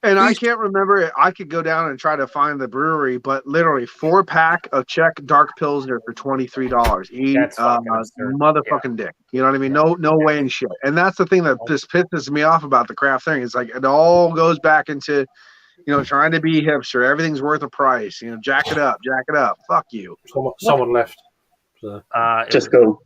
And I can't remember. I could go down and try to find the brewery, but literally 4-pack of Czech Dark Pilsner for $23. Eat motherfucking dick. You know what I mean? No way in shit. And that's the thing that just pisses me off about the craft thing. It's like it all goes back into, trying to be hipster. Everything's worth a price. Jack it up. Fuck you. Someone left. So. Disco.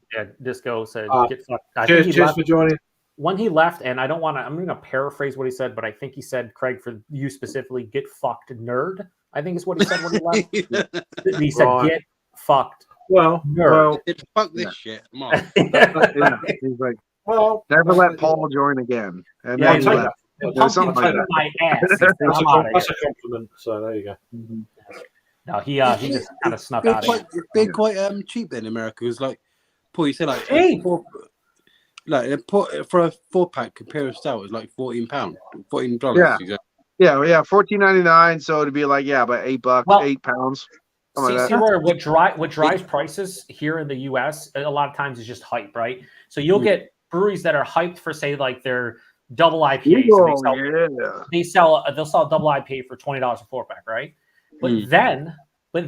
Disco said, get fucked. Cheers for joining. When he left, and I'm going to paraphrase what he said, but I think he said, Craig, for you specifically, get fucked nerd, I think is what he said when he left. He said, get fucked nerd. Fuck this shit. Come on. He's like, never let Paul join again. And then he left. Something like that. My ass. That's a compliment, so there you go. No, he just kind of snuck out of it. They're quite cheap then in America. It was like, Paul, you said like Cheap. for a 4-pack Imperial Stout was like £14, $14. Yeah. Exactly. Yeah, $14.99. So it'd be like about $8, Well, £8. Something like See, that. Roy, what drives prices here in the U.S. a lot of times is just hype, right? So you'll get breweries that are hyped for, say, like their double IPA. So they'll sell a double IPA for $20 a 4-pack, right? But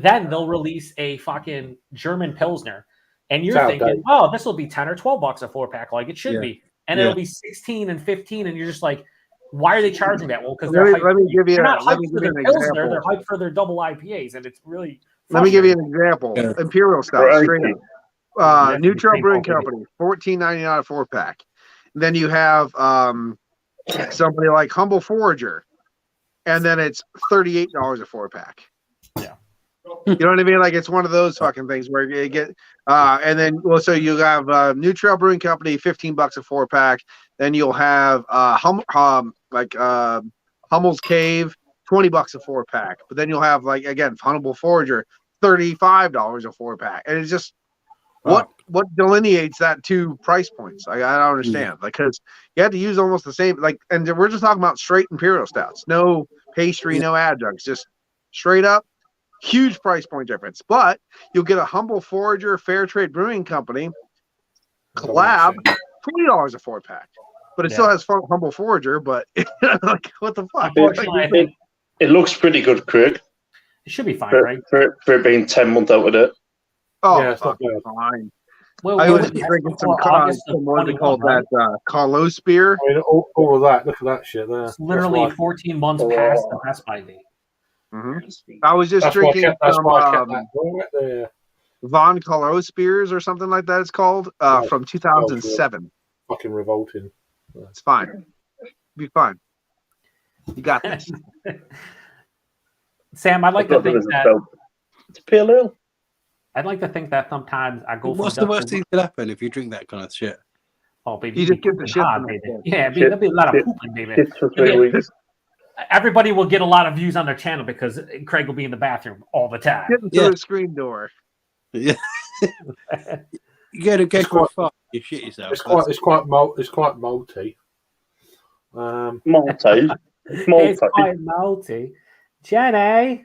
then they'll release a fucking German Pilsner, and you're thinking, oh, this will be $10 or $12 a 4-pack, like it should be, and it'll be 16 and 15, and you're just like, why are they charging that? Well, because they're hyped. They're not hyped for their Pilsner, they're hyped for their double IPAs, and it's really. Let me give you an example. Imperial Stout, straight up. Neutral Brewing Company, $14.99 a 4-pack. Then you have somebody like Humble Forager, and then it's $38 a 4-pack. Yeah. You know what I mean? Like it's one of those fucking things where you get, and then so you have Neutral Brewing Company, $15 a 4-pack. Then you'll have Hummel's Cave, $20 a 4-pack. But then you'll have Humble Forager, $35 a 4-pack. And it's just what delineates that two price points? I don't understand. Because you have to use almost the same and we're just talking about straight Imperial Stouts, no pastry, no adjuncts, just straight up. Huge price point difference, but you'll get a Humble Forager Fair Trade Brewing Company collab, $20 a 4-pack. But it still has Humble Forager. But what the fuck? It looks pretty good, Craig. It should be fine, right? For it being 10 months out of it. Oh, yeah, it's fine. Well, I was drinking some what they call that Carlos beer. I mean, all of that. Look at that shit there. It's literally 14 months past the Best Buy date. I was just drinking some Von Carlos beers or something like that. It's called from 2007. Fucking revolting. It's fine. Be fine. You got this. Sam, I'd like to think that it's pale ale. I'd like to think that sometimes I go. What's the worst thing that happen if you drink that kind of shit? Oh, baby, you just get the shit, baby. Yeah, there'll be a lot of pooping, baby. Everybody will get a lot of views on their channel because Craig will be in the bathroom all the time. Getting through the screen door. Yeah. You gotta get quite far. You shit yourself. It's quite malty. Malty. It's quite malty. Jenny.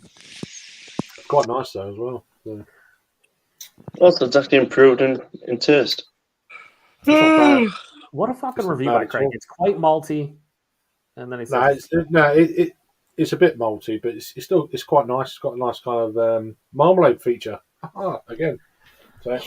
It's quite nice though as well. So. Also, it's actually improved in taste. What a fucking review by Craig. It's quite malty. And then he says, it's a bit malty, but it's quite nice. It's got a nice kind of marmalade feature. Again. So,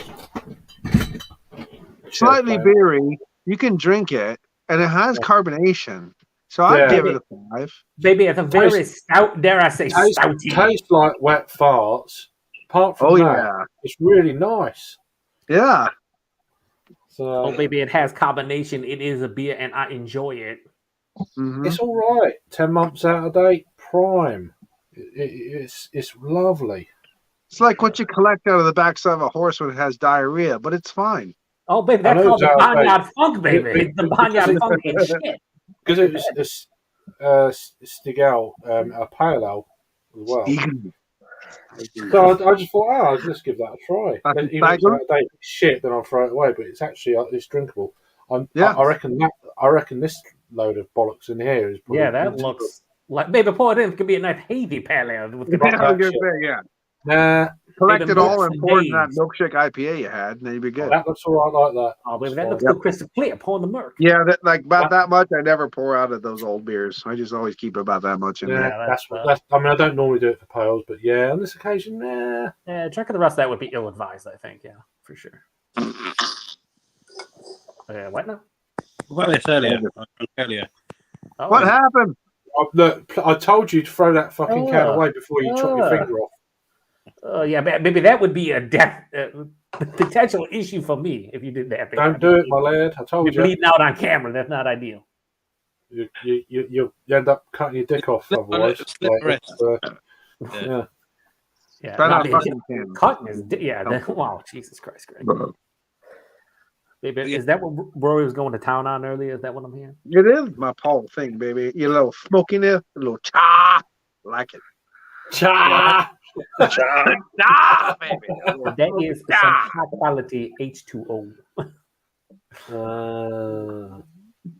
slightly beery. You can drink it, and it has carbonation. So I'd give it a 5. Baby, it's a very stout, dare I say, stouty. Tastes like wet farts. Apart from that, it's really nice. Yeah. So, baby, it has carbonation. It is a beer, and I enjoy it. Mm-hmm. It's all right. 10 months out of date, prime. It's lovely. It's like what you collect out of the backside of a horse when it has diarrhea, but it's fine. Oh, baby, that's called the Barnyard Funk, baby. It's the Barnyard Funk and shit. Because it was Stigall, a pale ale as well. So I just thought, let's give that a try. Even if it's shit, then I'll throw it away. But it's actually it's drinkable. I reckon this load of bollocks in here is probably that looks like baby. Pour it in. It could be a nice hazy pale ale with collect it all and pour it in that milkshake IPA you had, and then you'd be good. That looks all right like that. Oh, baby, that looks so crystal clear. Pour in the milk. Yeah, about that much. I never pour out of those old beers. I just always keep about that much in there. That's. I mean, I don't normally do it for pails, but on this occasion, Yeah, drinking the rest of that would be ill-advised. I think, for sure. What now? What I said earlier. What happened? Look, I told you to throw that fucking can away before you chop your finger off. Maybe that would be a potential issue for me if you did that. Don't do it, my lad. I told you. You're bleeding out on camera. That's not ideal. You end up cutting your dick off otherwise. Cutting his dick. Wow, Jesus Christ, Greg. Baby, is that what Rory was going to town on earlier? Is that what I'm hearing? It is my Paul thing, baby. You little smokiness, a little cha, like it. Cha! Ah, baby. That is some high quality H2O.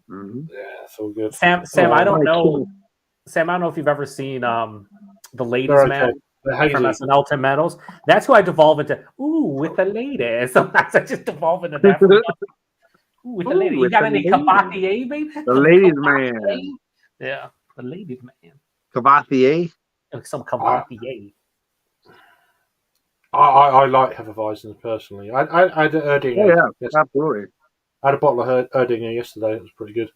Mhm. Yeah, it's all good. Sam, Oh, I don't my know. Sam, I don't know if you've ever seen the ladies They're man okay. They're from hazy. SNL, Tim Meadows. That's who I devolve into. Ooh, with the ladies. Sometimes I just devolve into that. Ooh, with the Ooh, ladies. You with got the any ladies. Cavatier, baby? The ladies man. Yeah, the ladies man. Cavatier. Some Cavatier. I like Hefeweizens personally. I had Erdinger. Oh, yeah. Yes. Absolutely. I had a bottle of Erdinger yesterday. It was pretty good.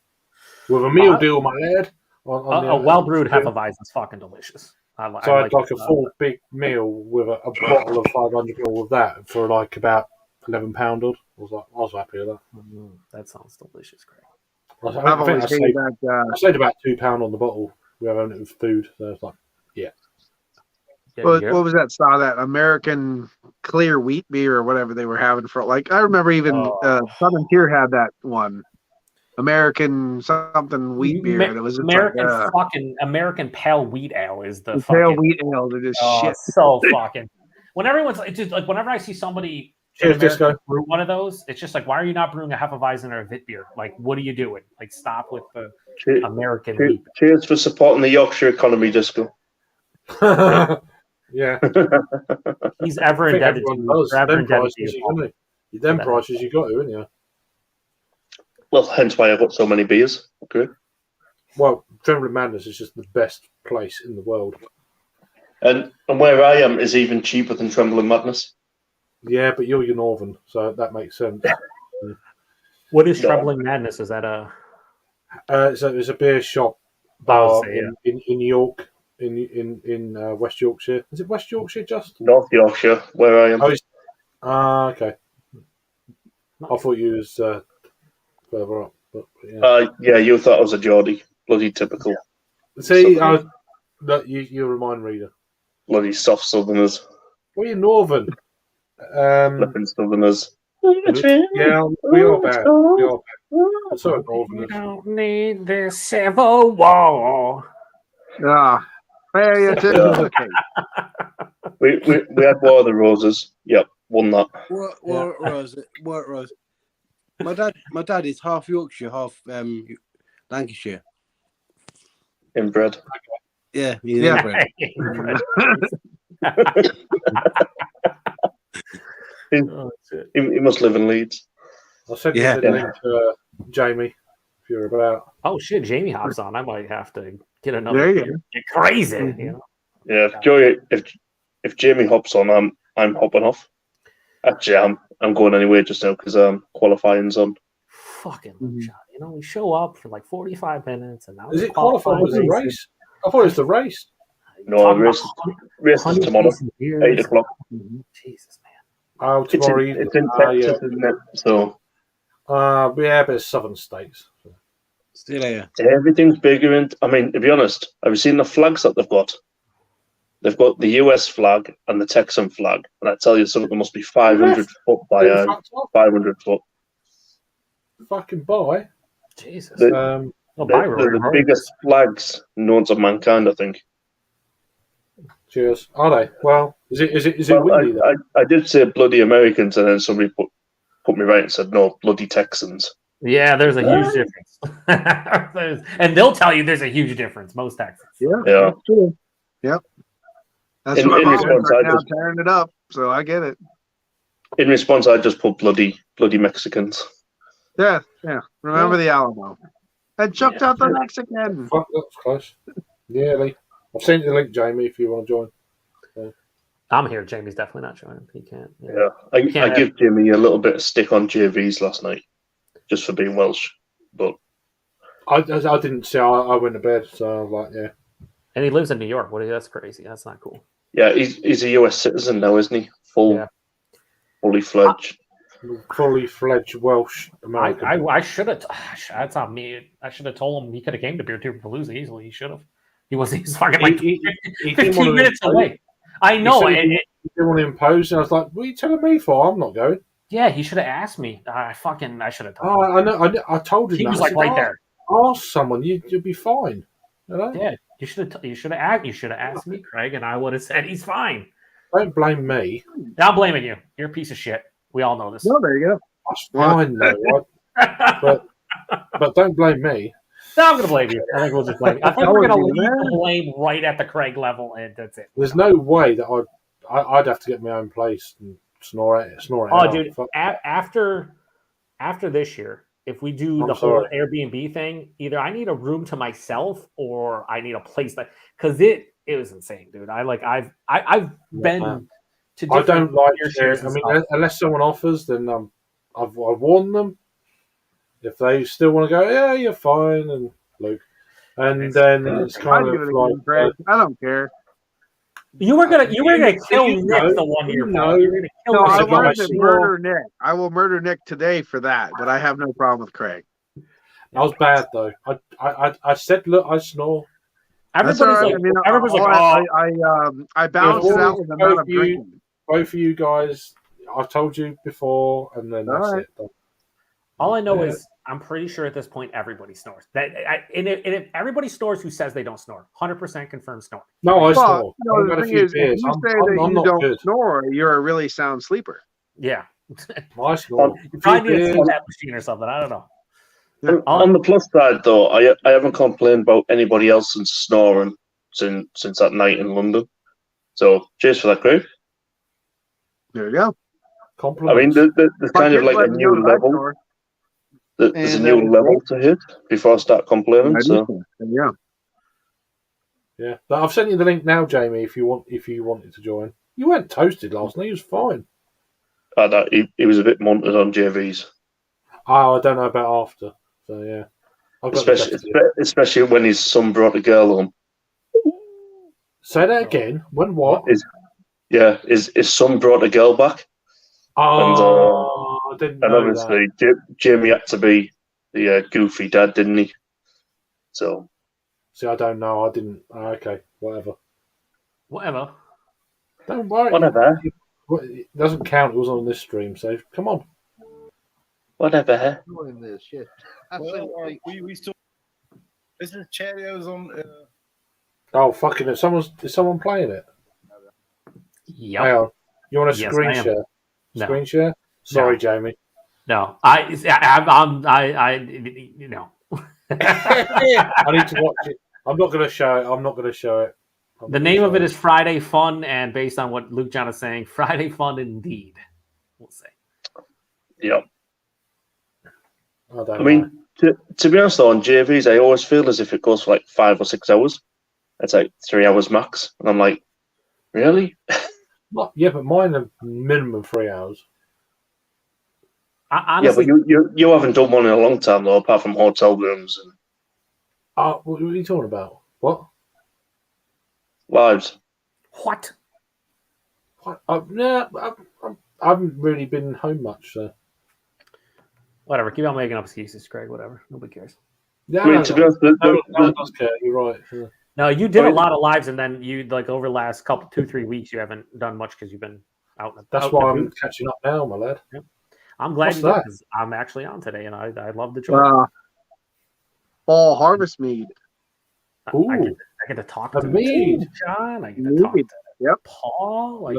With a meal deal, my lad. A well-brewed Hefeweizen's fucking delicious. So I had like a full big meal with a bottle of 500 ml of that for like about £11. I was happy with that. That sounds delicious, Craig. I've always hated that. I saved about £2 on the bottle. We have it with food, so it's like, yeah. What was that style? That American clear wheat beer or whatever they were having for like. I remember even Southern Tier had that one. American something wheat beer. It was American fucking American pale wheat ale is the pale fucking wheat ale. They're just shit. So fucking. When everyone's it's just like whenever I see somebody in America brew one of those, it's just like, why are you not brewing a Hefeweizen or a Wit beer? Like, what are you doing? Like, stop with the American wheat. Cheers for supporting the Yorkshire economy, Disco. Yeah. He's ever indebted to you. Them prices you got to, haven't you? Well, hence why I've got so many beers. Okay. Well, Trembling Madness is just the best place in the world. And where I am is even cheaper than Trembling Madness. Yeah, but you're northern, so that makes sense. What is Trembling Madness? Is that a? It's a beer shop bar in York, in West Yorkshire. Is it West Yorkshire, just North Yorkshire, where I am? Okay. I thought you was further up, but yeah, you thought I was a Geordie. Bloody typical. See, you're a mind reader. Bloody soft Southerners. Well, you're northern. Flipping Southerners. Yeah, we are bad. We are bad. So northerners. You don't need this civil war. We had War of the Roses. Yep, won that. What rose? My dad is half Yorkshire, half Lancashire. Inbred. Yeah, inbred. He must live in Leeds. I'll send you the link to Jamie if you're about. Oh shit, Jamie hops on. I might have to get another. Get crazy. Mm-hmm. You know? Yeah, if Jamie hops on, I'm hopping off. Actually, I'm going anyway just now because qualifying's on. Fucking shot. You know, we show up for like 45 minutes and now is it qualifying? Was it the race? I thought it was the race. No, race is tomorrow, 8 o'clock. Jesus, man. Oh, tomorrow it's in Texas, isn't it? So. Yeah, but it's southern states. Still here. Everything's bigger, and I mean, to be honest, have you seen the flags that they've got? They've got the US flag and the Texan flag, and I tell you, some of them must be 500 foot by 500 foot. Fucking boy, Jesus. They're the biggest flags known to mankind, I think. Cheers. Are they? Well, is it windy? I did say bloody Americans, and then somebody put me right and said no, bloody Texans. Yeah, there's a huge difference. And they'll tell you there's a huge difference. Most Texans. Yeah, that's true. Yep. That's what my mom is right now, tearing it up. So I get it. In response, I just put bloody Mexicans. Yeah. Remember the Alamo. And chucked out the Mexican. Fuck, that's close. Yeah, I've sent you the link, Jamie, if you want to join. Yeah. I'm here. Jamie's definitely not joining. He can't. Yeah, I give Jamie a little bit of stick on JVs last night, just for being Welsh. But I didn't see. I went to bed, so I was like, yeah. And he lives in New York. That's crazy. That's not cool. Yeah, he's a US citizen now, isn't he? Fully fledged. Fully fledged Welsh American. I should have. That's on me. I should have told him he could have came to Beer Tube Palooza easily. He should have. He's fucking like 15 minutes away. I know. He didn't want to impose, and I was like, "What are you telling me for? I'm not going." Yeah, he should have asked me. I should have told him. I know. I told him. He was like right there. Ask someone. You'll be fine. You know? Yeah, You should have asked me, Craig, and I would have said he's fine. Don't blame me. Now I'm blaming you. You're a piece of shit. We all know this. No, there you go. That's fine though. But don't blame me. No, I'm gonna blame you. I think we'll just blame you. I think we're gonna leave the blame right at the Craig level, and that's it. There's no way that I'd have to get my own place and snore it Oh, out. dude! After this year, if we do I'm the whole sorry. Airbnb thing, either I need a room to myself or I need a place that because it was insane, dude. I've been to. I don't like shares. it. I mean, unless someone offers, then I've warned them. If they still want to go, yeah, you're fine, and Luke, and then it's kind I'd of give it like again, Greg. I don't care. You were gonna kill you Nick know, the 1 year. you Paul. know. You were gonna kill No, Nick. I It's wanted like to snore. murder Nick. I will murder Nick today for that, but I have no problem with Craig. That was bad though. I said, look, I snore. That's Everybody's all right. like, I mean, everybody's like, oh, I balance it out with the amount of you, drinking. both of you guys, I told you before, and then that's All right. it. all I know Yeah. is I'm pretty sure at this point everybody snores. And if everybody snores who says they don't snore, 100% confirmed snore. No, I Well, snore. you know, I've the had a thing few is, if beers. you I'm say that I'm you not don't good. snore, you're a really sound sleeper. Yeah, I snore. you probably need a beers. CPAP machine or something. I don't know. On the plus side, though, I haven't complained about anybody else since snoring since that night in London. So, cheers for that, Craig. There you go. I mean, Compliments. there's kind of like a new level. There's a And, new level to hit before I start complaining. So, yeah. Yeah, but I've sent you the link now, Jamie. If you wanted to join, you weren't toasted last night. You was fine. he was a bit munted on JVs, Oh, I don't know about after. So yeah, I've got the best of you. especially when his son brought a girl home. Say that again. When what? His son brought a girl back, Oh, I didn't and know obviously Jamie had to be the goofy dad, didn't he? So, See, I don't know. I didn't. Okay, whatever. Whatever. Don't worry. whatever. It doesn't count. It was on this stream. So come on. Whatever. Doing this shit. Well, we still. This is Cheerios on. Oh fucking it! Is someone playing it? Yep. Hang on. You want a Yes, screen I am. share? No. Screen share? Sorry, No. Jamie. No, I you know. I need to watch it. I'm not going to show it. I'm not going to show it. The name of it is Friday Fun, and based on what Luke John is saying, Friday Fun indeed. We'll say. Yeah. I don't I know. mean, to be honest, though, on JVs, I always feel as if it goes for like 5 or 6 hours. It's like 3 hours max, and I'm like, really? Yeah, but mine are minimum 3 hours. Honestly, yeah, but you haven't done one in a long time, though, apart from hotel rooms and What are you talking about? What? lives. what? No, I haven't really been home much. So. Whatever. Keep on making up excuses, Craig. Whatever. Nobody cares. Yeah, I mean, to be honest, no one does care. You're right. Yeah. No, you did I a mean- lot of lives, and then you like over the last 2-3 weeks, you haven't done much because you've been out. That's out why in the I'm booth. catching up now, my lad. I'm glad What's you did that? 'cause I'm actually on today, and I love the joy. Fall harvest mead. Ooh, I get to talk a to mead. you, John. I get to talk Mead. to Yep. Paul.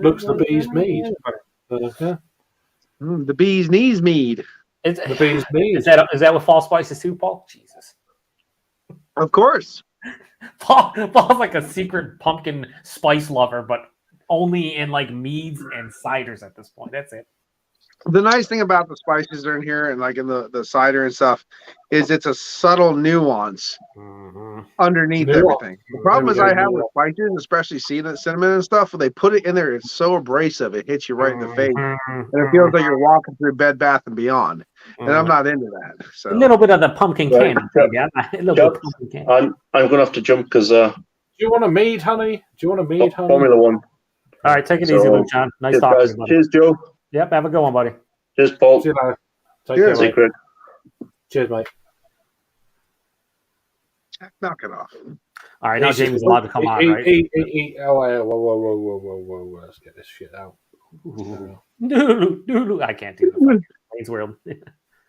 Looks the bee's mead. Yeah. The bee's knees mead. The bee's mead. Is that with fall spices too, Paul? Jesus. Of course. Paul's like a secret pumpkin spice lover, but only in like meads and ciders at this point. That's it. The nice thing about the spices that are in here and like in the cider and stuff is it's a subtle nuance underneath Nuance. everything. The problem is I have with spices, especially cinnamon and stuff, when they put it in there, it's so abrasive, it hits you right in the face. And it feels like you're walking through Bed Bath and Beyond. And I'm not into that. So A little bit of the pumpkin Right. candy, baby. A little bit of pumpkin candy. I'm going to have to jump because Do you want a mead, honey? Do you want a mead, honey? Formula One. All right, take it So, easy, Luke John. Nice Cheers, talking to guys. you, buddy. Cheers, Joe. Yep, have a good one, buddy. Cheers, Paul. See you later. Take Cheers. care, See you, mate. Craig. Cheers, mate. knock it off. All right, now Jamie's allowed to come on, right? Whoa. Let's get this shit out. Doodle. I can't do the Wayne's World.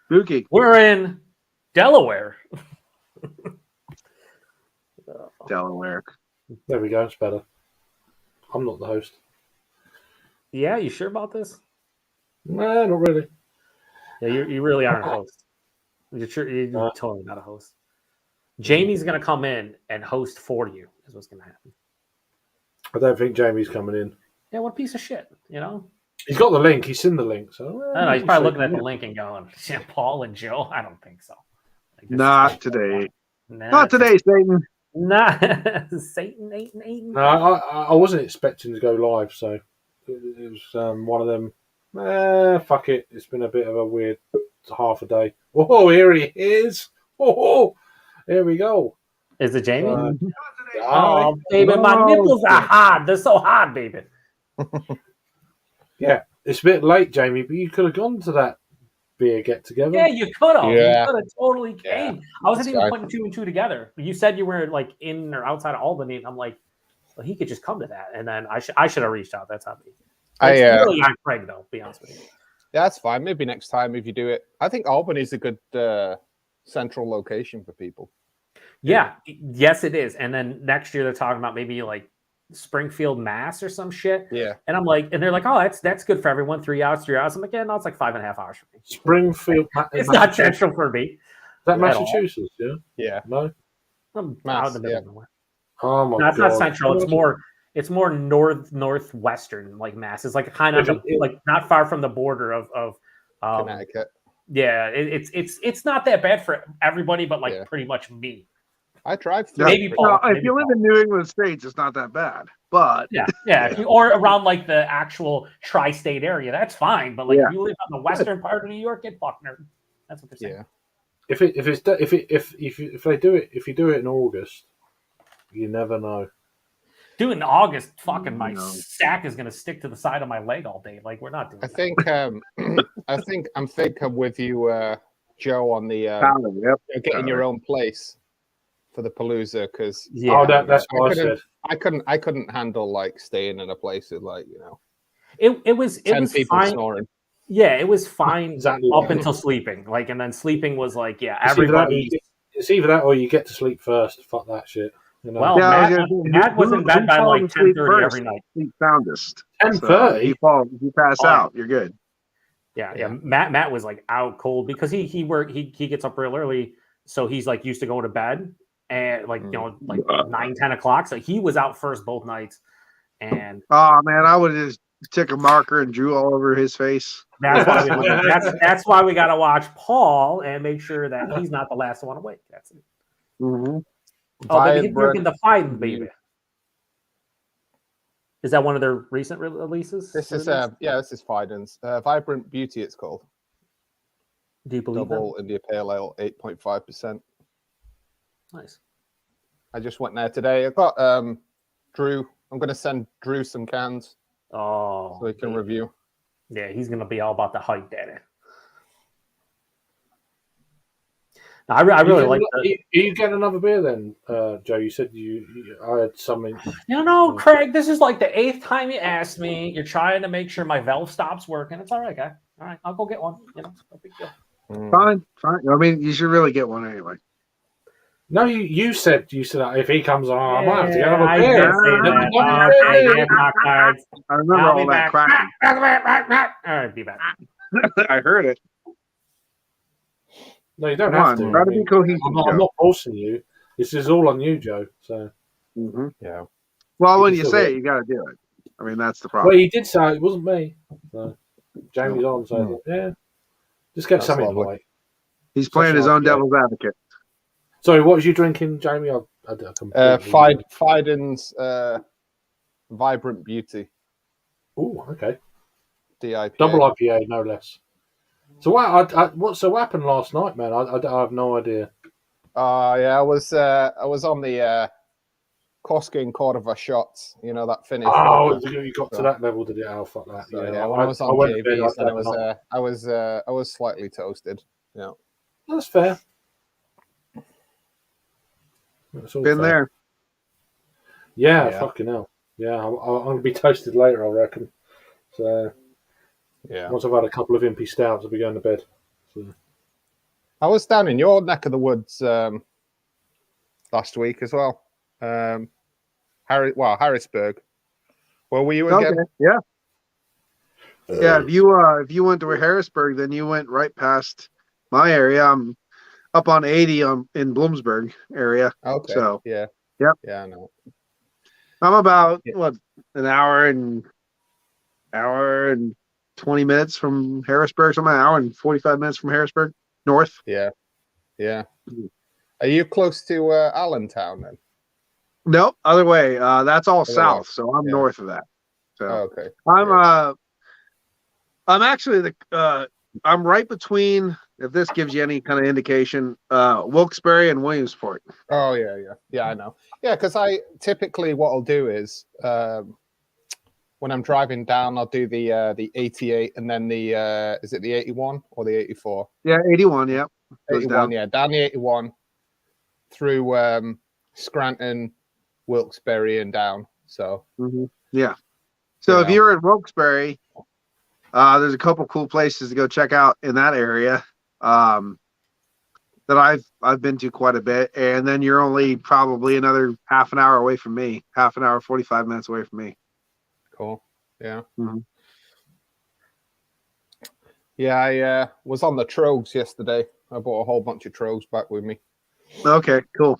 Spooky. We're in Delaware. Delaware. There we go. It's better. I'm not the host. Yeah, you sure about this? Nah, not really. Yeah, you really aren't a host. You're sure you're totally not a host. Jamie's gonna come in and host for you. Is what's gonna happen. I don't think Jamie's coming in. Yeah, what a piece of shit, you know? He's got the link. He's seen the link. So I don't know. He's probably looking at the link and going, yeah, Paul and Joe. I don't think so. Like, Not today. Nah, Not today, Satan. Nah, Satan, Aiden. No, I wasn't expecting to go live, so it was one of them. Fuck it. It's been a bit of a weird half a day. Oh, here he is. Oh, here we go. Is it Jamie? Hi. Oh, baby, my nipples are hard. They're so hard, baby. Yeah, it's a bit late, Jamie, but you could have gone to that beer get together. Yeah, you could have. Yeah. You could have totally came. I wasn't even fine. putting two and two together. You said you were like in or outside of Albany, and I'm like, well, he could just come to that. And then I should have reached out. That's on me. It's really on Craig, though. Be honest with you. Yeah, that's fine. Maybe next time if you do it. I think Albany's a good central location for people. Yeah, yes, it is. And then next year they're talking about maybe like Springfield, Mass, or some shit. Yeah. And I'm like, and they're like, oh, that's good for everyone. 3 hours, 3 hours. I'm like, yeah, no, it's like 5.5 hours for me. Springfield. It's not central for me. Is that Massachusetts? Yeah. Yeah. No. I'm Mass, out in the middle of nowhere. Oh my No, it's god. not central. It's more northwestern, like Mass. It's like kind of like not far from the border of Connecticut. Yeah, it's not that bad for everybody, but like pretty much me. I drive through. Maybe Paul. If you live in New England states, it's not that bad. But yeah. If you, or around like the actual tri-state area, that's fine. But like if you live on the western part of New York, get fucked, nerd. That's what they're saying. Yeah. If you do it in August, you never know. Do it in August, fucking my sack is gonna stick to the side of my leg all day. Like we're not doing. I think I'm thinking with you, Joe, on the getting your own place for the Palooza because that's what I said. I couldn't handle like staying in a place with like it was 10 people fine. snoring. Yeah, it was fine Exactly up until sleeping. Like, and then sleeping was like, everybody. It's either that or you get to sleep first. Fuck that shit. You know? Well, Matt was in bed by like 10:30 every night. Sleep soundest. 10:30. If you pass out, you're good. Yeah. Matt was like out cold because he gets up real early, so he's like used to going to bed and like 9-10 o'clock. So he was out first both nights. And oh man, I would just took a marker and drew all over his face. That's why we got to watch Paul and make sure that he's not the last one awake. That's it. Mm-hmm. Oh, baby, he's drinking the Fine Baby. Is that one of their recent releases? This is this is Fiden's Vibrant Beauty. It's called. Do you believe Double India Pale Ale, 8.5%. Nice. I just went there today. I got Drew. I'm going to send Drew some cans. Oh, so he can review. Yeah, he's going to be all about the hype, daddy. I really like that. You get another beer then, Joe? You said I had something. Craig, this is like the 8th time you asked me. You're trying to make sure my valve stops working. It's all right, guy. All right, I'll go get one. No big deal. Fine. I mean, you should really get one anyway. No, you said if he comes on, I might have to get another beer. I remember all that cracking. All right, be back. I heard it. No, you don't have to. Try to be cohesive. I'm not forcing you. This is all on you, Joe. So yeah. Well, when you say it, you got to do it. I mean, that's the problem. Well, he did say it wasn't me. So Jamie's on, so just get something right. He's playing his own devil's advocate. Sorry, what was you drinking, Jamie? Fiden's Vibrant Beauty. Oh, okay. DIPA. Double IPA, no less. So what happened last night, man? I have no idea. I was on the Koska and Cordova shots. You know that finish. Oh, you got to that level, did it? Oh, fuck that. So, yeah, when I was on JVs, I was slightly toasted. Yeah, that's fair. That's all Been fair. there. Yeah, fucking hell. Yeah, I'm gonna be toasted later, I reckon. So yeah, once I've had a couple of impy stouts, I'll be going to bed. So. I was down in your neck of the woods last week as well. Harrisburg. Where were you again? Okay. Yeah. Yeah. If you went to Harrisburg, then you went right past my area. I'm up on 80 in Bloomsburg area. Okay. So Yeah. Yep. Yeah, I know. I'm about an hour and 20 minutes from Harrisburg. So I'm an hour and 45 minutes from Harrisburg, north. Yeah. Yeah. Are you close to Allentown then? Nope, other way. That's all Other south, way. so I'm Yeah. north of that. So Okay. I'm actually I'm right between, if this gives you any kind of indication, Wilkes-Barre and Williamsport. Oh yeah, yeah, yeah. I know. Yeah, because I typically what I'll do is when I'm driving down, I'll do the 88 and then the is it the 81 or the 84? Yeah, 81. Yeah, 81. Yeah, down the 81 through Scranton, Wilkes-Barre, and down. So yeah. So if you're in Wilkes-Barre, there's a couple cool places to go check out in that area that I've been to quite a bit, and then you're only probably another half an hour away from me, half an hour, 45 minutes away from me. Cool. Yeah. Yeah, I was on the Trogs yesterday. I bought a whole bunch of Trogs back with me. Okay, cool.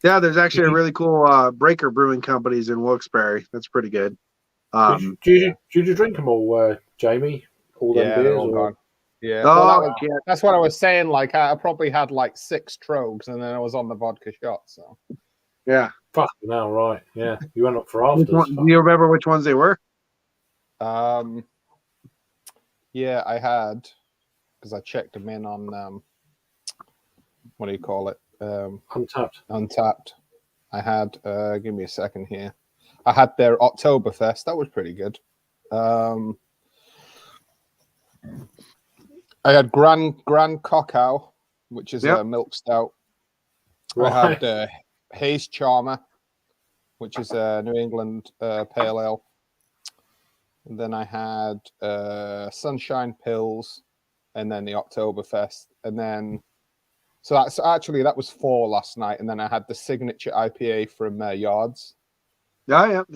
Yeah, there's actually a really cool breaker brewing companies in Wilkes-Barre. That's pretty good. Did you drink them all, Jamie? All them beers? They're all gone. Yeah. Oh, well, that's what I was saying. Like, I probably had like 6 Trogs, and then I was on the vodka shot. So. Yeah. Fuck now, right? Yeah, you went up for afters. Do you remember which ones they were? Yeah, I had, because I checked them in on what do you call it? Untapped. I had. Give me a second here. I had their Oktoberfest. That was pretty good. I had Grand Cocao, which is a milk stout. Right. I had Haze Charmer, which is a New England pale ale. And then I had Sunshine Pills, and then the Oktoberfest, and then that was 4 last night, and then I had the signature IPA from Yards. Yep.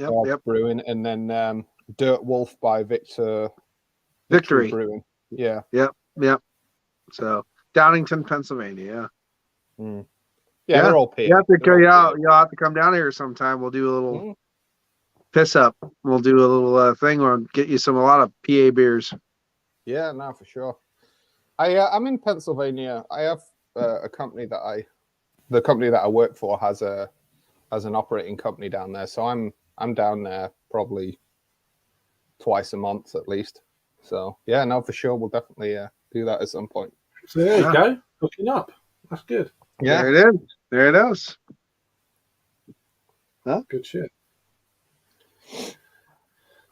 Brewing, and then Dirt Wolf by Victory Brewing. Yeah. Yep. So Downington, Pennsylvania. Yeah, they're all paid. You'll have to come down here sometime. We'll do a little piss up. We'll do a little thing or get you a lot of PA beers. Yeah, no, for sure. I'm in Pennsylvania. I have a company the company that I work for has an operating company down there. So I'm down there probably twice a month at least. So yeah, no, for sure, we'll definitely do that at some point. So there you go, hooking up. That's good. Yeah, there it is. Huh? Good shit.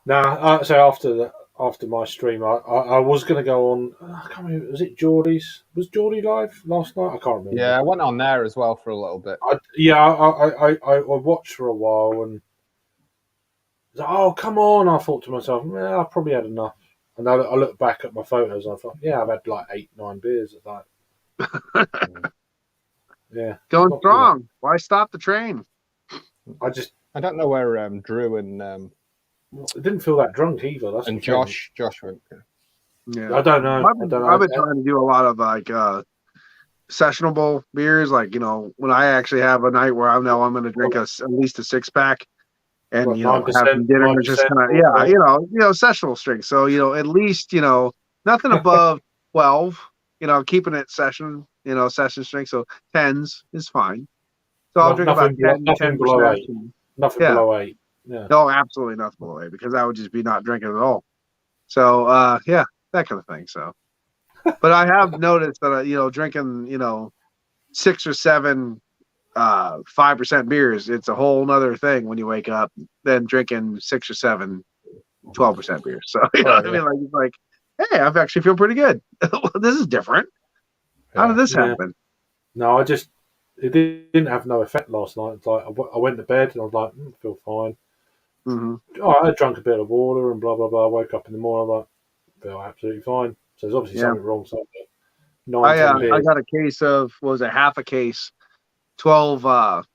Now, so after my stream, I was going to go on. I can't remember. Was it Geordie's? Was Geordie live last night? I can't remember. Yeah, I went on there as well for a little bit. I watched for a while and was like, oh, come on! I thought to myself, I probably had enough. And I looked back at my photos and I thought, I've had like 8-9 beers at that. Yeah, going strong. Why stop the train? I don't know where Drew and I didn't feel that drunk either. That's and Josh went. Yeah, I don't know. I've been trying to do a lot of like sessionable beers. Like when I actually have a night where I know I'm going to drink at least a 6-pack, and have some dinner and just kind of sessional strength. So at least nothing above 12. Keeping it session strength. So 10s is fine. So I'll drink about 10 below 8. Nothing below 8. Yeah. No, absolutely nothing below 8 because I would just be not drinking at all. So that kind of thing. So, but I have noticed that drinking 6 or 7 5% beers, it's a whole nother thing when you wake up than drinking 6 or 7 12% beers. So what I mean? Like it's like, hey, I actually feel pretty good. This is different. How did this happen? No, it didn't have no effect last night. It's like I went to bed and I was like, I feel fine. I drank a bit of water and blah blah blah. I woke up in the morning, I'm like, feel absolutely fine. So there's obviously something wrong. So I got a case of half a case, 12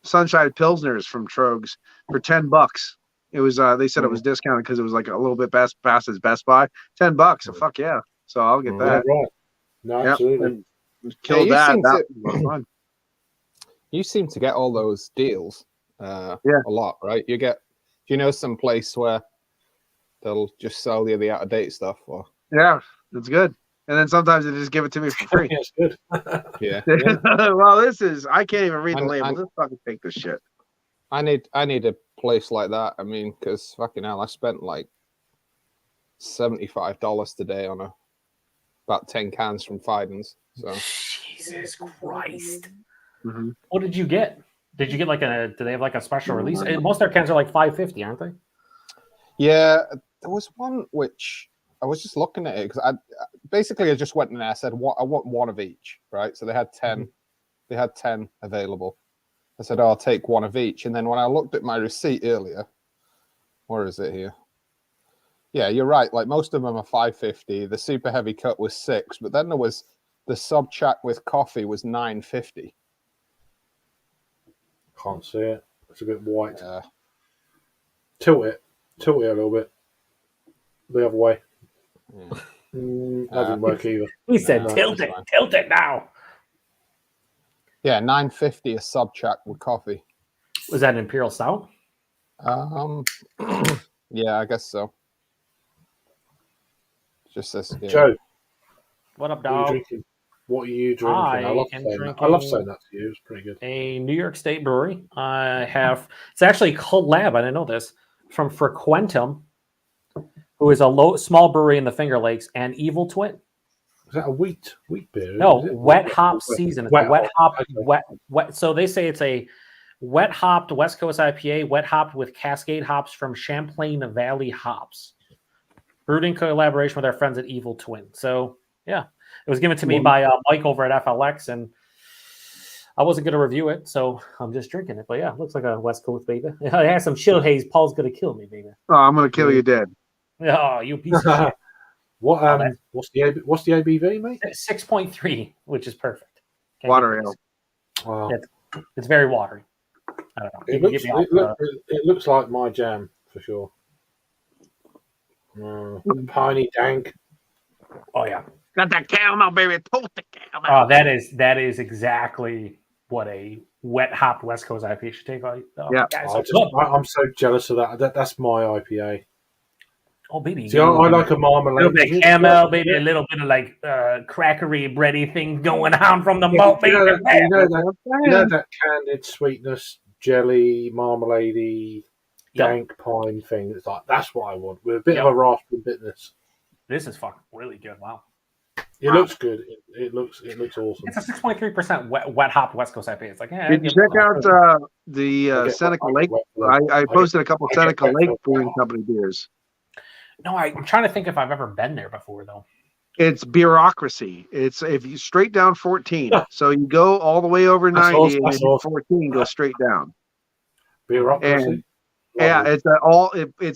Sunshine Pilsners from Trogs for $10. It was they said it was discounted because it was like a little bit past as Best Buy. $10. So fuck yeah. So I'll get Yeah, that. right. No, absolutely. And kill that. That was fun. You seem to get all those deals a lot, right? You know some place where they'll just sell you the out of date stuff, or yeah, it's good. And then sometimes they just give it to me for free. Yeah, it's good. yeah. Well, I can't even read the label. Just fucking take this shit. I need a place like that. I mean, because fucking hell, I spent like $75 today on about 10 cans from Fidens. So Jesus Christ. Mm-hmm. What did you get? Did you get do they have like a special release? Most of their cans are like $5.50, aren't they? Yeah, there was one which I was just looking at it because I just went in there. I said, I want one of each, right? So they had 10. Mm-hmm. They had 10 available. I said, I'll take one of each. And then when I looked at my receipt earlier, where is it here? Yeah, you're right. Like most of them are $5.50. The super heavy cut was $6, but then there was the sub chac with coffee was $9.50. Can't see it. It's a bit white. Tilt it a little bit. The other way. Yeah. That didn't work either. He said, tilt it now. Yeah, $9.50 a sub chac with coffee. Was that an Imperial Stout? Yeah, I guess so. Just this. Yeah. Joe, what up, dog? What are you drinking? I love saying that to you. It's pretty good. A New York State brewery. I have. It's actually a collab. I didn't know this. From Frequentum, who is a small brewery in the Finger Lakes, and Evil Twin. Is that a wheat beer? No, wet hop season. It's wet hop. Okay. Wet. So they say it's a wet hopped West Coast IPA, wet hopped with Cascade hops from Champlain Valley hops, brewed in collaboration with our friends at Evil Twin. So yeah, it was given to me by Mike over at FLX, and I wasn't going to review it, so I'm just drinking it. But yeah, it looks like a West Coast baby. It has some chill haze. Paul's going to kill me, baby. Oh, I'm going to kill you dead. Oh, you piece of shit. What's the ABV, mate? 6.3, which is perfect. Water ale. Wow. It's very watery. I don't know. It looks like my jam for sure. Piney dank. Oh yeah. Got that caramel, baby. Toast the caramel. Oh, that is exactly what a wet hopped West Coast IPA should take. Yeah. I'm so jealous of that. That's my IPA. Oh, baby. See, I like a marmalade. A little bit of caramel, baby. A little bit of like crackery, bready thing going on from the malt. You know that candied sweetness, jelly, marmalade-y, dank pine thing. It's like, that's what I want, with a bit of a raspberry bitterness. This is fucking really good. Wow. It looks good. It looks awesome. It's a 6.3% wet hop West Coast IPA. It's like, did you check out the Seneca Lake? I posted a couple Seneca Lake Brewing Company beers. No, I'm trying to think if I've ever been there before, though. It's bureaucracy. It's if you straight down 14. So you go all the way over 90 and 14 go straight down. Bureaucracy. Yeah, it's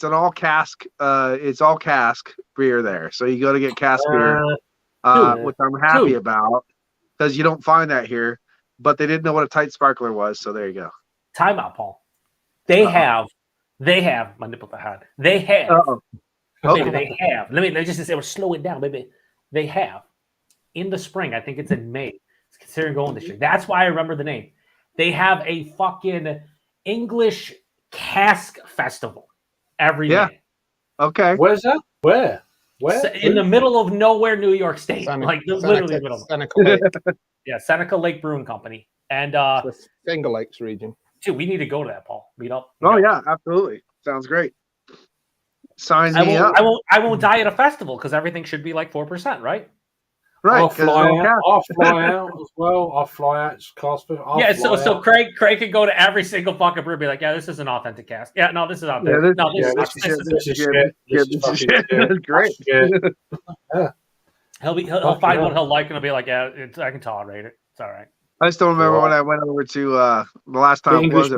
an all cask. It's all cask beer there. So you go to get cask beer, which I'm happy about because you don't find that here. But they didn't know what a tight sparkler was, so there you go. Time out, Paul. They have my nipple had. They have. Okay. They have. Let me just say, slow it down, baby. They have in the spring. I think it's in May. It's considering going this year. That's why I remember the name. They have a fucking English cask festival every May. Okay. Where's that? Where? In the middle of nowhere, New York State. Literally in the middle. Seneca Lake. Yeah, Seneca Lake Brewing Company. And the Finger Lakes region. Dude, we need to go to that, Paul. Meet up. Yeah, absolutely. Sounds great. Sign me up. I won't die at a festival because everything should be like 4%, right? Right. I'll fly out as well. I'll fly out. So Craig could go to every single fucking brew, be like, yeah, this is an authentic cast. Yeah, no, this is out there. This is shit. That's great. He'll find one he'll like and he'll be like, yeah, I can tolerate it. It's all right. I still remember when I went over to the last time not the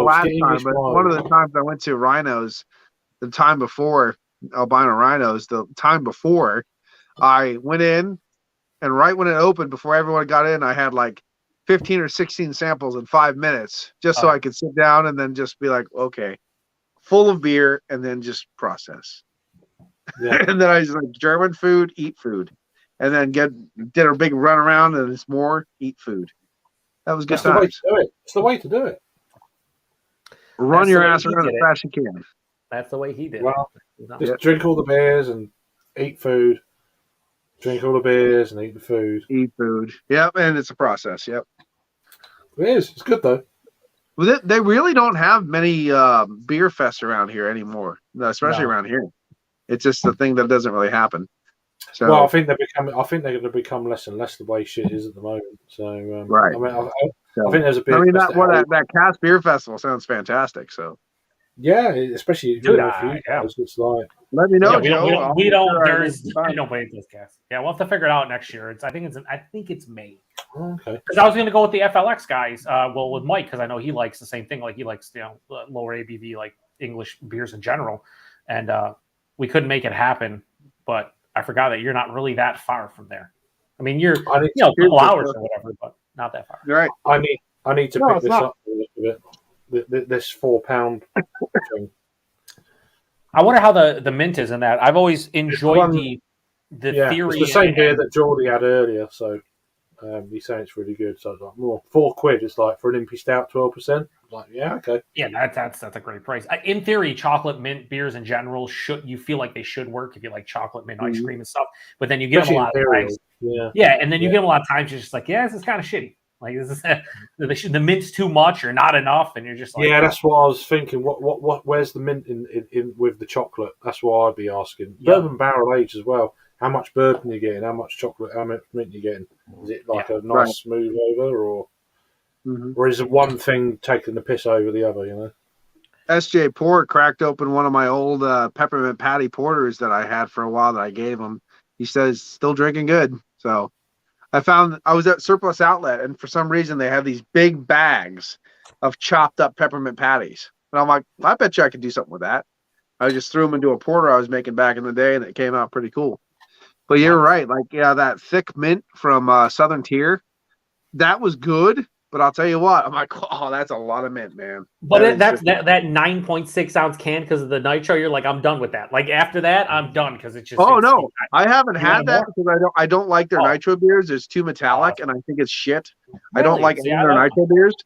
last time, but one of the times I went to Rhinos, the time before Albino Rhinos, the time before I went in, and right when it opened, before everyone got in, I had like 15 or 16 samples in 5 minutes just so I could sit down and then just be like, okay, full of beer and then just process. Yeah. And then I was like, German food, eat food. And then did a big run around and it's more, eat food. That was good That's the way to times. do it. It's the way to do it. Run That's your the way ass he around as did it. fast as you can. That's the way he did. Well, it. just drink all the beers and eat food. Drink all the beers and eat the food. Eat food. Yep, and it's a process. Yep. It is. It's good though. Well, they really don't have many beer fests around here anymore, especially around here. It's just a thing that doesn't really happen. So, well, I think they're going to become less and less the way shit is at the moment. So, right. I mean, I think there's a bit. I mean, that Cast Beer Festival sounds fantastic. So, yeah, especially Dude, it's like. Let me know, we Joe. We don't. There's nobody at this cast. Yeah, we'll have to figure it out next year. I think it's May. Okay. Because I was going to go with the FLX guys. Well, with Mike, because I know he likes the same thing. Like he likes lower ABV, like English beers in general, and we couldn't make it happen. But I forgot that you're not really that far from there. I mean, you're a couple hours or whatever, but not that far. Right. I need to pick this up a little bit. This £4 thing. I wonder how the mint is in that. I've always enjoyed the theory. It's the same beer that Geordie had earlier, so he's saying it's really good. So it's like, well, £4. It's like for an Impy Stout, 12%. Like, yeah, okay. Yeah, that's a great price. In theory, chocolate mint beers in general you feel like they should work if you like chocolate mint ice cream and stuff. But then you get them a lot of times. Yeah, and then you get them a lot of times. You're just like, yeah, this is kind of shitty. Like this is the mint's too much or not enough, and you're just like, yeah, that's what I was thinking. What? Where's the mint in with the chocolate? That's what I'd be asking. Bourbon barrel aged as well. How much bourbon you getting? How much chocolate? How much mint you getting? Is it like a nice smooth over, or is it one thing taking the piss over the other? You know. SJ Port cracked open one of my old peppermint patty porters that I had for a while that I gave him. He says still drinking good. So. I was at Surplus Outlet, and for some reason they have these big bags of chopped up peppermint patties. And I'm like, I bet you I could do something with that. I just threw them into a porter I was making back in the day, and it came out pretty cool. But you're right. Like, yeah, that thick mint from Southern Tier, that was good. But I'll tell you what, I'm like, oh, that's a lot of mint, man. But that 9.6 ounce can because of the nitro, you're like, I'm done with that. Like after that, I'm done because it's just. Oh no, I haven't had that because I don't like their nitro beers. It's too metallic, and I think it's shit. Really? I don't like any of their nitro beers.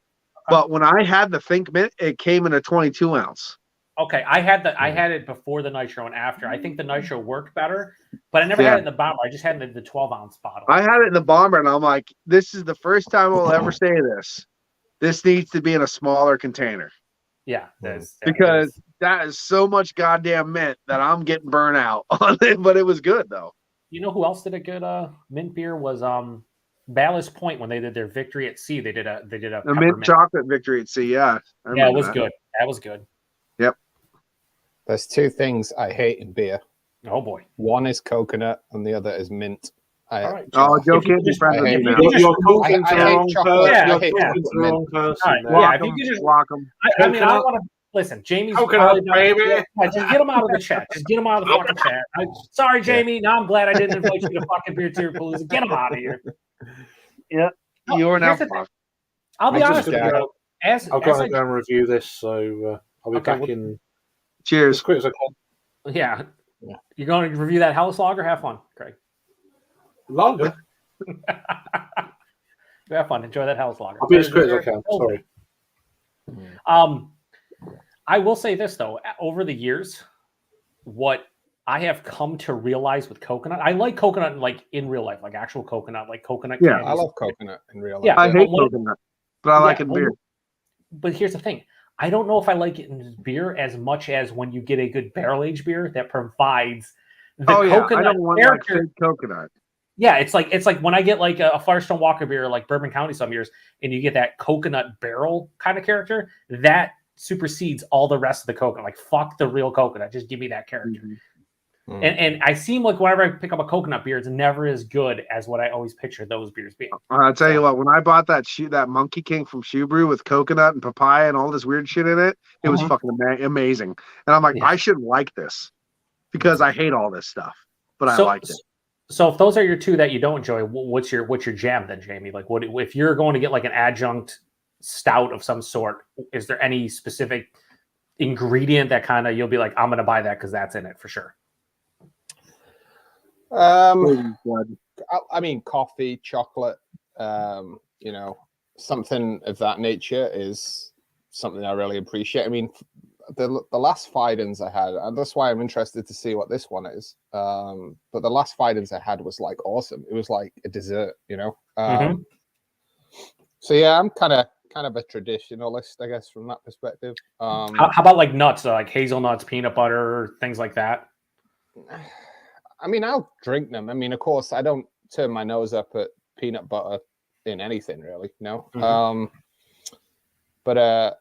But when I had the Think Mint, it came in a 22 ounce. Okay, I had it before the nitro and after. I think the nitro worked better, but I never had it in the bomber. I just had it in the 12-ounce bottle. I had it in the bomber, and I'm like, this is the first time I'll ever say this. This needs to be in a smaller container. Yeah, because that is so much goddamn mint that I'm getting burnt out on it. But it was good though. You know who else did a good mint beer was Ballast Point when they did their Victory at Sea. They did a mint chocolate Victory at Sea. Yeah, yeah, it was good. That was good. Yep. There's two things I hate in beer. Oh boy. One is coconut, and the other is mint. Joe can't be friends with me now. You're talking to the wrong person. You're talking to the wrong person. Yeah, if you could just block them. I mean, I want to listen. Jamie's coconut, baby. Yeah, just get him out of the chat. Just get him out of the fucking chat. Sorry, Jamie. Now I'm glad I didn't invite you to fucking Beer Tier Palooza. Get him out of here. Yeah, you're now. I'll be honest with you. I've got to go and review this, so I'll be back in. Cheers. As quick as I can. Yeah. You're going to review that Hellas Lager? Have fun, Craig. Lager? Have fun. Enjoy that Hellas Lager. I'll be as quick as I can. Sorry. I will say this, though. Over the years, what I have come to realize with coconut, I like coconut like in real life, like actual coconut, like coconut candies. I love coconut in real life. Yeah, I hate coconut, but I like it in beer. But here's the thing. I don't know if I like it in beer as much as when you get a good barrel-aged beer that provides the coconut I don't want character. like coconut. Yeah, it's like when I get like a Firestone Walker beer, like Bourbon County some years, and you get that coconut barrel kind of character, that supersedes all the rest of the coconut. Like, fuck the real coconut. Just give me that character. Mm-hmm. And I seem like whenever I pick up a coconut beer, it's never as good as what I always picture those beers being. I'll tell you what, when I bought that Monkey King from Shoe Brew with coconut and papaya and all this weird shit in it, it was fucking amazing. And I'm like, I shouldn't like this because I hate all this stuff, but I liked it. So if those are your two that you don't enjoy, what's your jam then, Jamie? Like, what if you're going to get like an adjunct stout of some sort? Is there any specific ingredient that kind of you'll be like, I'm going to buy that because that's in it for sure? I mean, coffee, chocolate, you know, something of that nature is something I really appreciate. I mean, the last Fidens I had, and that's why I'm interested to see what this one is. But the last Fidens I had was like awesome. It was like a dessert, you know. So yeah, I'm kind of a traditionalist, I guess, from that perspective. How about like nuts, like hazelnuts, peanut butter, things like that? I mean, I'll drink them. I mean, of course, I don't turn my nose up at peanut butter in anything, really. No. But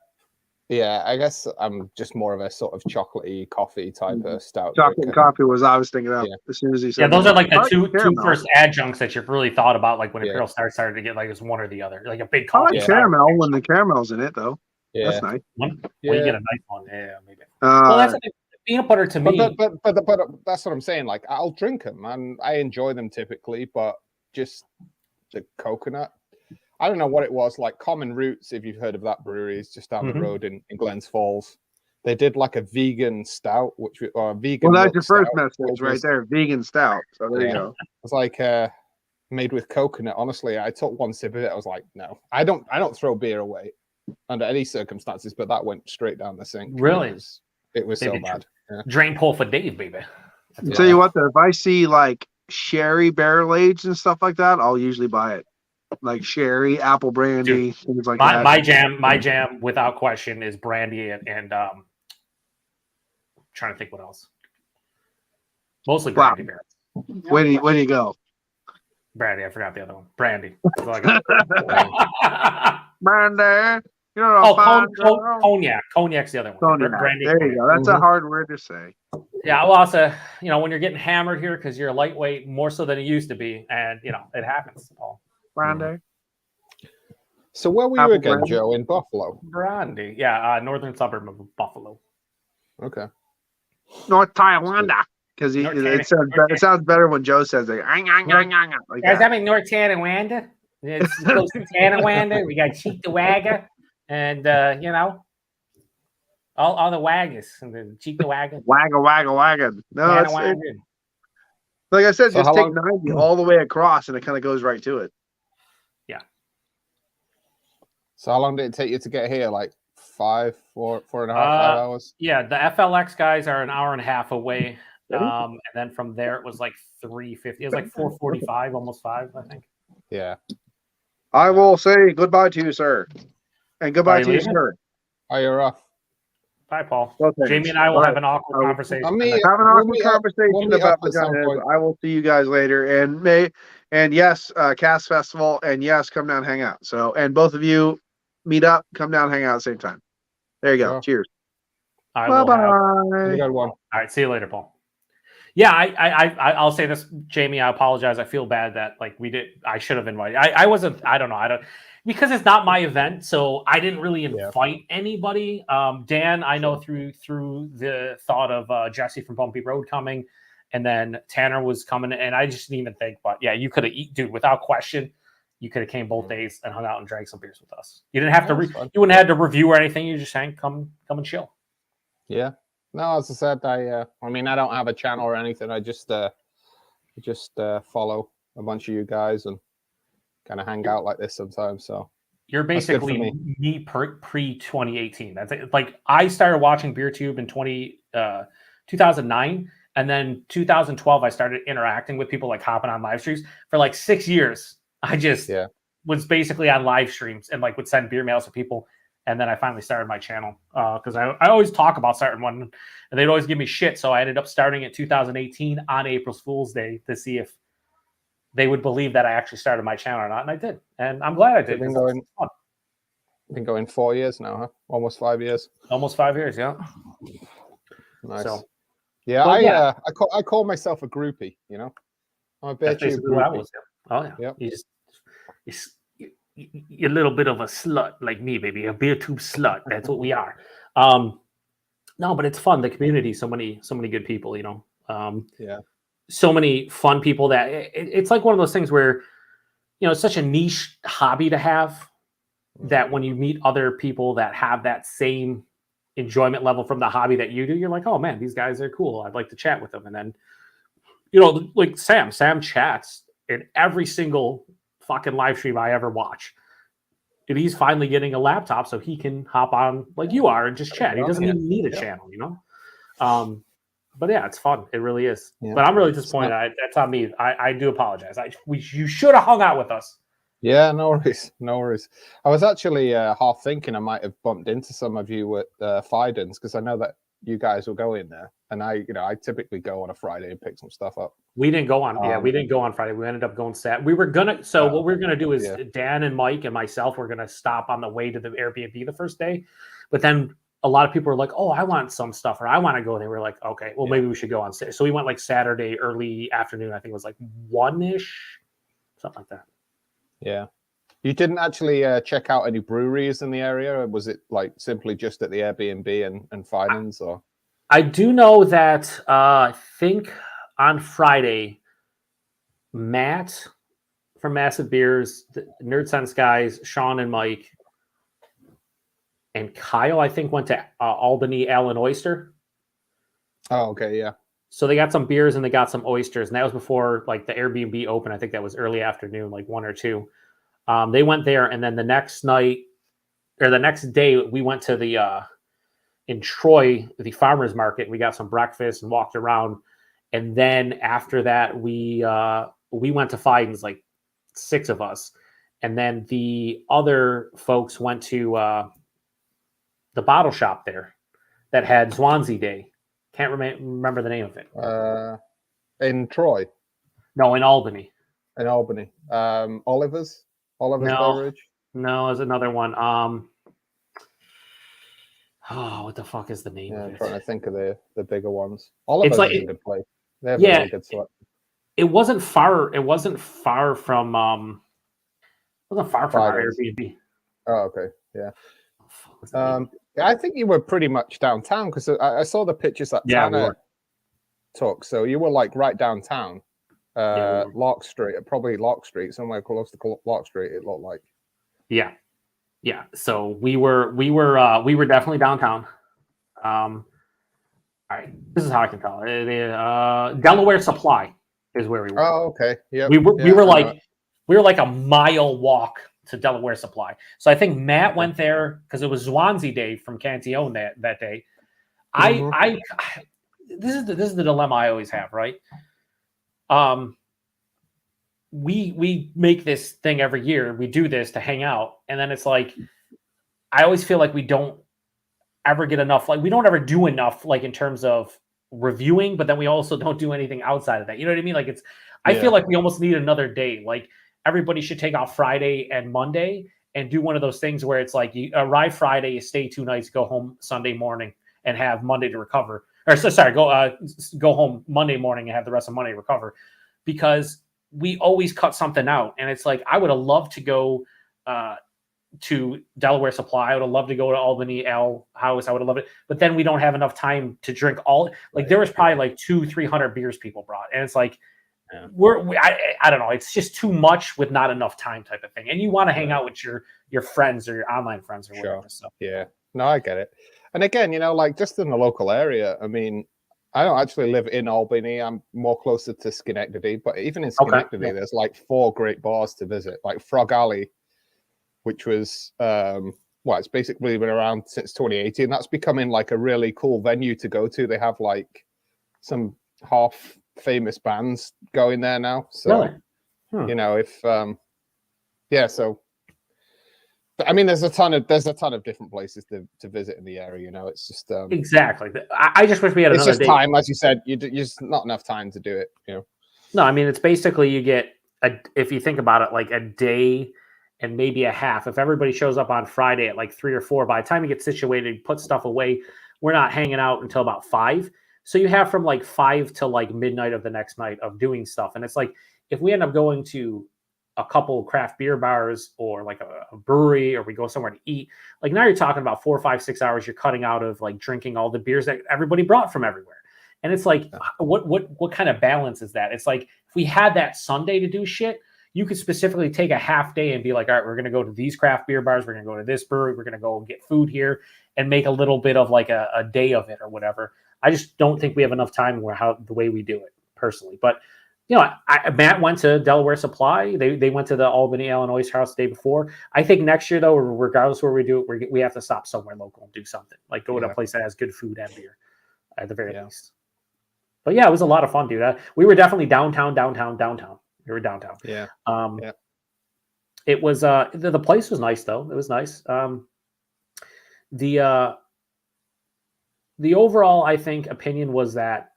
yeah, I guess I'm just more of a sort of chocolatey coffee type of stout. Chocolate and coffee was I was thinking of as soon as he said. Yeah, those that. are like the I two caramel. first adjuncts that you've really thought about, like when Imperial Stout started to get like it's one or the other, like a big I coffee. like caramel when the caramel's in it, though. Yeah. That's nice. When you get a nice one, yeah, maybe. Uh, Well, that's peanut butter to me. But that's what I'm saying. Like, I'll drink them and I enjoy them typically, but just the coconut. I don't know what it was. Like Common Roots, if you've heard of that brewery, is just down the road in Glens Falls. They did like a vegan stout, or a vegan. Well, that's your first stout, message right there, vegan stout. So there you go. It's like made with coconut. Honestly, I took one sip of it. I was like, no, I don't throw beer away under any circumstances. But that went straight down the sink. Really, it was so bad. Drain pull for Dave, baby. I'll tell you what, though, if I see like sherry barrel aged and stuff like that, I'll usually buy it. Like sherry, apple brandy, things like that. My jam, without question, is brandy and trying to think what else. Mostly brandy beer. Where do you go? Brandy, I forgot the other one. Brandy. Brandy. You know, cognac. Cognac's the other one. Brandy, there you go. That's a hard word to say. Yeah, well, also, when you're getting hammered here because you're a lightweight more so than it used to be, and it happens, Paul. Brandy. So where were you again, Joe? In Buffalo? Brandy. Yeah, northern suburb of Buffalo. Okay. North Taiwanda. Because it sounds better when Joe says it. Like guys, I'm in North Taiwanda. It's close to Taiwanda. We got Cheektowaga. And, all the wagons. And the Cheektowaga. Wagga. No, it's like I said, so just take 90 all the way across and it kind of goes right to it. Yeah. So how long did it take you to get here? Like 4 and a half, 5 hours? Yeah, the FLX guys are an hour and a half away. And then from there it was like 3:50. It was like 4:45, almost 5, I think. Yeah. I will say goodbye to you, sir. And goodbye to you, sir. Oh, you're off. Bye, Paul. Well, Jamie and I will have an awkward conversation. Have an awkward conversation about vaginas. I will see you guys later. And yes, Cast Festival, and yes, come down, hang out. So, and both of you meet up, come down, hang out at the same time. There you go. Cheers. Bye bye. All right, see you later, Paul. Yeah, I'll say this, Jamie. I apologize. I feel bad that I should have invited. I wasn't. I don't know. Because it's not my event, so I didn't really invite anybody. Dan, I know through the thought of Jesse from Bumpy Road coming, and then Tanner was coming, and I just didn't even think. But yeah, you could have, dude, without question, you could have came both days and hung out and drank some beers with us. You didn't have to. You wouldn't have to review or anything. You just come and chill. Yeah. No, as I said, I mean, I don't have a channel or anything. I just follow a bunch of you guys and kind of hang out like this sometimes. So you're basically me pre 2018. That's it. Like I started watching BeerTube in 2009, and then 2012 I started interacting with people, like hopping on live streams for like 6 years. I just was basically on live streams and like would send beer mails to people. And then I finally started my channel because I always talk about starting one, and they'd always give me shit. So I ended up starting it 2018 on April Fool's Day to see if they would believe that I actually started my channel or not. And I did. And I'm glad I did. Been going 4 years now, huh? Almost 5 years. Almost 5 years, yeah. Nice. So, yeah, I call myself a groupie, I'm a BeerTube groupie. Oh, yeah. Yep. You're a little bit of a slut like me, baby. A BeerTube slut. That's what we are. No, but it's fun. The community, so many good people, Yeah. so many fun people that it's like one of those things where, it's such a niche hobby to have that when you meet other people that have that same enjoyment level from the hobby that you do, you're like, oh man, these guys are cool. I'd like to chat with them. And then, like Sam chats in every single fucking live stream I ever watch. And he's finally getting a laptop so he can hop on like you are and just chat. He doesn't even need a channel, But yeah, it's fun. It really is. Yeah. But I'm really disappointed. That's on me. I do apologize. You should have hung out with us. Yeah, no worries. I was actually half thinking I might have bumped into some of you at Fidens because I know that you guys will go in there, and I typically go on a Friday and pick some stuff up. We didn't go on. We didn't go on Friday. We ended up going Saturday. We were gonna. So what we're gonna do is Dan and Mike and myself were gonna stop on the way to the Airbnb the first day, but then a lot of people were like, "Oh, I want some stuff," or "I want to go." They were like, "Okay, well maybe we should go on Saturday." So we went like Saturday early afternoon. I think it was like 1-ish, something like that. Yeah. You didn't actually check out any breweries in the area, or was it like simply just at the Airbnb and Fidens? Or I do know that I think on Friday, Matt from Massive Beers, the Nerd Sense guys, Sean and Mike, and Kyle, I think, went to Albany Ale and Oyster. Oh, okay, yeah. So they got some beers and they got some oysters, and that was before like the Airbnb opened. I think that was early afternoon, like 1 or 2. They went there, and then the next night or the next day, we went to the in Troy, the farmers market. We got some breakfast and walked around, and then after that, we went to Fidens, like 6 of us, and then the other folks went to the bottle shop there that had Swansea Day. Can't remember the name of it. In Troy? No, in Albany. In Albany. Oliver's Beverage? No, there's another one. What the fuck is the name of it? I'm trying to think of the bigger ones. Oliver's is a good place. They have a really good selection. It wasn't far from our Airbnb. Oh, okay. Yeah. I think you were pretty much downtown because I saw the pictures that Tanner took. So you were like right downtown. Lark Street, probably Lark Street, somewhere close to Lark Street. It looked like. Yeah. So we were definitely downtown. All right, this is how I can tell. Delaware Supply is where we were. Oh, okay. Yeah. We were like a mile walk to Delaware Supply. So I think Matt went there because it was Swansea Day from Cantillon that day. This is the dilemma I always have, right? We make this thing every year. We do this to hang out, and then it's like I always feel like we don't ever get enough. Like we don't ever do enough, like in terms of reviewing, but then we also don't do anything outside of that. You know what I mean? Like I feel like we almost need another day. Like everybody should take off Friday and Monday and do one of those things where it's like you arrive Friday, you stay 2 nights, go home Sunday morning, and have Monday to recover. Or go home Monday morning and have the rest of Monday to recover, because we always cut something out. And it's like I would have loved to go to Delaware Supply. I would have loved to go to Albany Ale House. I would have loved it, but then we don't have enough time to drink all. Like there was probably like 200-300 beers people brought, and it's like I don't know. It's just too much with not enough time, type of thing. And you want to hang out with your friends or your online friends or whatever. So yeah, no, I get it. And again, like just in the local area, I mean, I don't actually live in Albany. I'm more closer to Schenectady, but even in Schenectady, there's like 4 great bars to visit, like Frog Alley, which was, it's basically been around since 2018. That's becoming like a really cool venue to go to. They have like some half famous bands going there now. So, so. I mean, there's a ton of different places to visit in the area. It's just exactly. I just wish we had another. It's just time, as you said. You just not enough time to do it. No, I mean it's basically you get if you think about it, like a day and maybe a half. If everybody shows up on Friday at like 3 or 4, by the time you get situated, put stuff away, we're not hanging out until about 5. So you have from like 5 to like midnight of the next night of doing stuff, and it's like if we end up going to a couple craft beer bars or like a brewery, or we go somewhere to eat, like now you're talking about 4, 5, 6 hours you're cutting out of like drinking all the beers that everybody brought from everywhere. And it's like, what kind of balance is that? It's like if we had that Sunday to do shit, you could specifically take a half day and be like, all right, we're going to go to these craft beer bars. We're going to go to this brewery. We're going to go and get food here and make a little bit of like a day of it or whatever. I just don't think we have enough time where the way we do it personally. But, you know, Matt went to Delaware Supply. They went to the Albany Ale and Oyster House the day before. I think next year, though, regardless of where we do it, we have to stop somewhere local and do something. Like go to a place that has good food and beer at the very least. But yeah, it was a lot of fun, dude. We were definitely downtown. We were downtown. Yeah. It was the place was nice though. It was nice. The overall, I think, opinion was that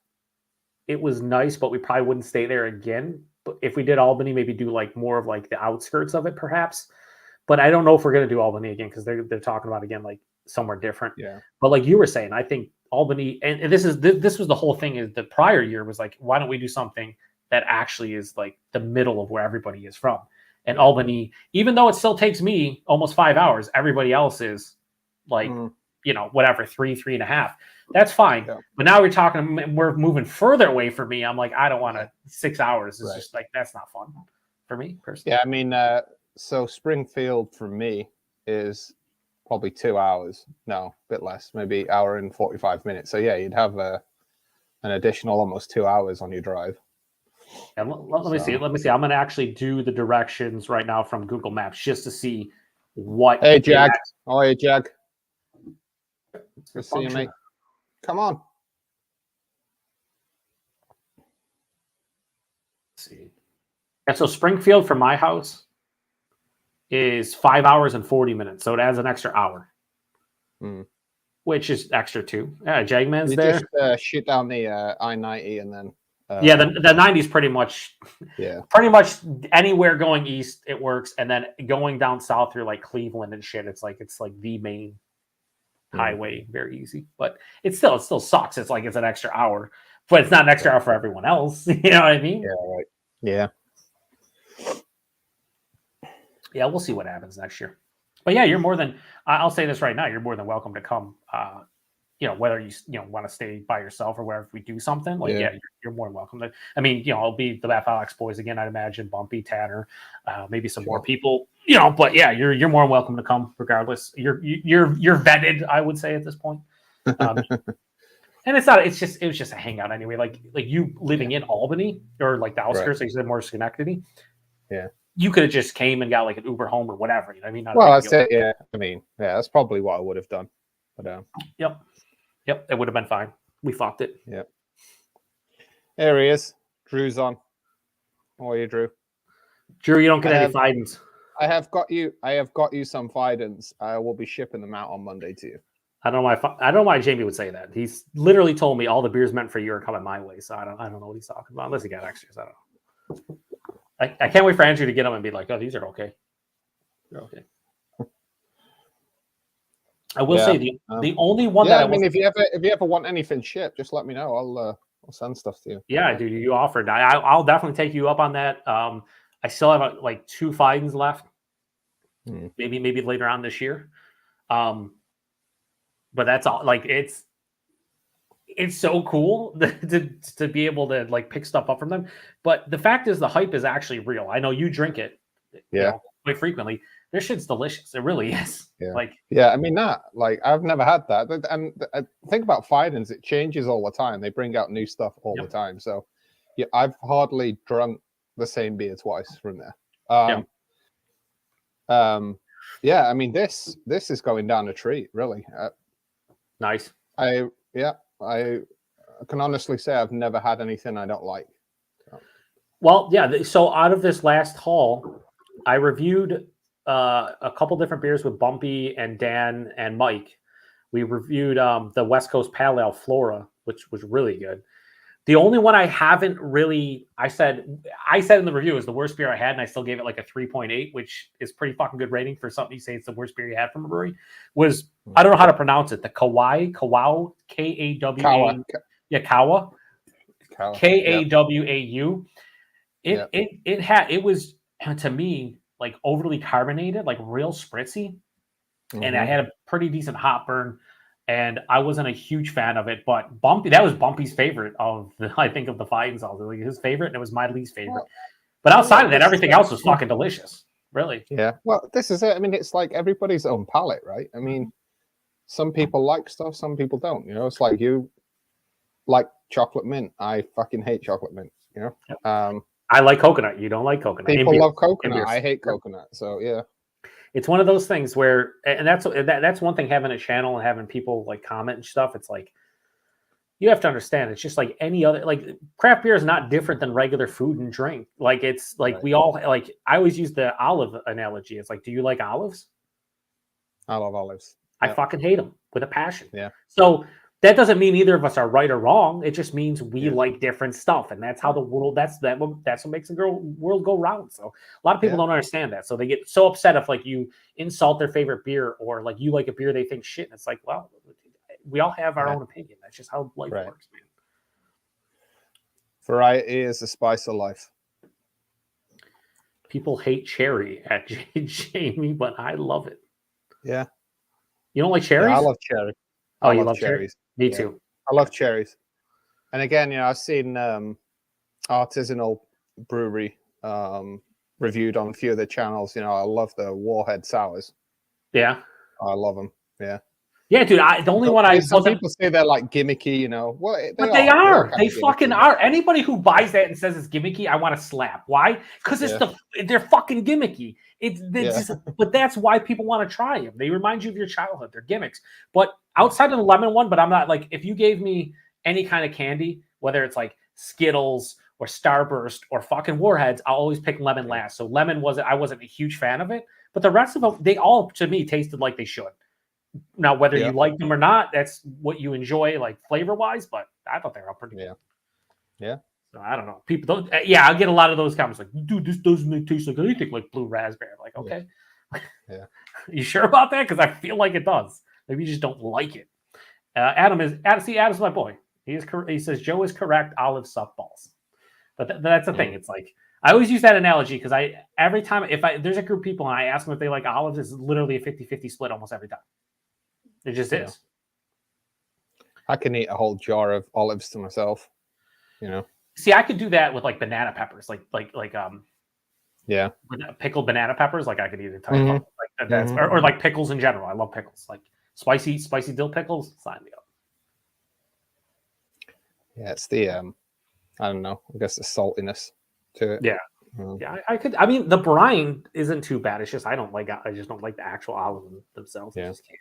it was nice, but we probably wouldn't stay there again. But if we did Albany, maybe do like more of like the outskirts of it, perhaps. But I don't know if we're gonna do Albany again because they're talking about again like somewhere different. Yeah. But like you were saying, I think Albany, and this was the whole thing. Is the prior year was like, why don't we do something that actually is like the middle of where everybody is from? And Albany, even though it still takes me almost 5 hours, everybody else is like, you know, whatever, 3.5. That's fine. Yeah. But now we're moving further away from me. I'm like, I don't want 6 hours. It's just like, that's not fun for me personally. Yeah. I mean, so Springfield for me is probably 2 hours. No, a bit less, maybe hour and 45 minutes. So yeah, you'd have an additional almost 2 hours on your drive. And let me see. I'm going to actually do the directions right now from Google Maps just to see what. Hey, Jag. Oh, hey, Jag. Good to see you, mate. Come on. Let's see. And so Springfield from my house is 5 hours and 40 minutes. So it adds an extra hour, which is extra too. Yeah, Jagman's you there. Just shoot down the I-90 and then. The 90 is pretty much anywhere going east it works, and then going down south through like Cleveland and shit. It's like the main highway, very easy. But it still sucks. It's like it's an extra hour, but it's not an extra hour for everyone else. You know what I mean? Yeah, right. Yeah. Yeah, we'll see what happens next year. But yeah, you're more than I'll say this right now. You're more than welcome to come. You know, whether you want to stay by yourself or wherever we do something, like you're more than welcome to. I mean, you know, it'll be the Alex boys again. I'd imagine Bumpy, Tanner, maybe some more people. You know, but yeah, you're more than welcome to come regardless. You're vetted, I would say at this point. And it was just a hangout anyway. Like you living in Albany or like the outskirts, like you said, more Schenectady. Yeah. You could have just came and got like an Uber home or whatever. You know what I mean? Well, that's it. Yeah. I mean, yeah, that's probably what I would have done. But Yep, it would have been fine. We fucked it. Yep. There he is. Drew's on. How are you, Drew? Drew, you don't get any Fidens. I have got you some Fidens. I will be shipping them out on Monday to you. I don't know why Jamie would say that. He's literally told me all the beers meant for you are coming my way. So I don't know what he's talking about unless he got extras. I don't know. I can't wait for Andrew to get them and be like, oh, these are okay. They're okay. I will say the only one that I mean, if you ever want anything shipped, just let me know. I'll send stuff to you. Yeah, dude, you offered. I'll definitely take you up on that. I still have like 2 Fidens left. Maybe later on this year. But that's all. Like it's so cool to be able to like pick stuff up from them. But the fact is, the hype is actually real. I know you drink it, quite frequently. This shit's delicious. It really is. Yeah. I mean, I've never had that. And think about Fidens. It changes all the time. They bring out new stuff all the time. So, yeah, I've hardly drunk the same beer twice from there. I mean, this is going down a treat, really. Nice. I can honestly say I've never had anything I don't like. Well, yeah. So out of this last haul, I reviewed a couple different beers with Bumpy and Dan and Mike. We reviewed the West Coast Pale Ale Flora, which was really good. The only one I haven't really, I said in the review is the worst beer I had, and I still gave it like a 3.8, which is pretty fucking good rating for something you say it's the worst beer you had from a brewery. Was I don't know how to pronounce it. The Kawau, Kawa, K-A-W-A, Kawa, K-A-W-A-U. It was to me like overly carbonated, like real spritzy, and I had a pretty decent hop burn. and I wasn't a huge fan of it. But that was Bumpy's favorite of I think of the fighting sauce. Like his favorite, and it was my least favorite. But outside of that, everything else was fucking delicious. Really. Yeah. Well, this is it. I mean, it's like everybody's own palate, right? I mean, some people like stuff, some people don't. You know, it's like you like chocolate mint. I fucking hate chocolate mint. You know. Yep. I like coconut. You don't like coconut. People love coconut. I hate coconut. So yeah. It's one of those things where, and that's one thing, having a channel and having people like comment and stuff. It's like, you have to understand, it's just like any other, like craft beer is not different than regular food and drink. Like it's like we all, like I always use the olive analogy. It's like, do you like olives? I love olives. I fucking hate them with a passion. Yeah. So that doesn't mean either of us are right or wrong. It just means we like different stuff, and that's how the world. That's what makes the world go round. So a lot of people don't understand that. So they get so upset if like you insult their favorite beer, or like you like a beer they think shit. And it's like, well, we all have our own opinion. That's just how life works, man. Variety is the spice of life. People hate cherry at Jamie, but I love it. Yeah. You don't like cherries? Yeah, I love cherry. Oh, you love cherries? Me too. I love cherries. And again, you know, I've seen artisanal brewery reviewed on a few of the channels. You know, I love the Warhead sours. Yeah. I love them. Yeah. Yeah, dude. The only one I some people say they're like gimmicky, you know. Well, but they are. They fucking are. Anybody who buys that and says it's gimmicky, I want to slap. Why? Because they're fucking gimmicky. But that's why people want to try them. They remind you of your childhood. They're gimmicks. But outside of the lemon one, but I'm not like, if you gave me any kind of candy, whether it's like Skittles or Starburst or fucking Warheads, I'll always pick lemon last. So lemon I wasn't a huge fan of it, but the rest of them, they all to me tasted like they should. Now, whether you like them or not, that's what you enjoy, like flavor wise. But I thought they were all pretty good. Yeah. So I don't know. People don't. Yeah, I get a lot of those comments like, "Dude, this doesn't taste like anything like blue raspberry." I'm like, okay, you sure about that? Because I feel like it does. Maybe you just don't like it. Adam's my boy. He says Joe is correct. Olive suck balls. But that's the thing. It's like I always use that analogy because every time there's a group of people and I ask them if they like olives, it's literally a 50-50 split almost every time. It just is. I can eat a whole jar of olives to myself. You know. See, I could do that with like banana peppers, like pickled banana peppers. Like I could eat an entire like that's or like pickles in general. I love pickles, like spicy dill pickles. Sign me up. Yeah, it's the I don't know. I guess the saltiness to it. Yeah, yeah. I could. I mean, the brine isn't too bad. It's just I just don't like the actual olives themselves. Yeah. I just can't.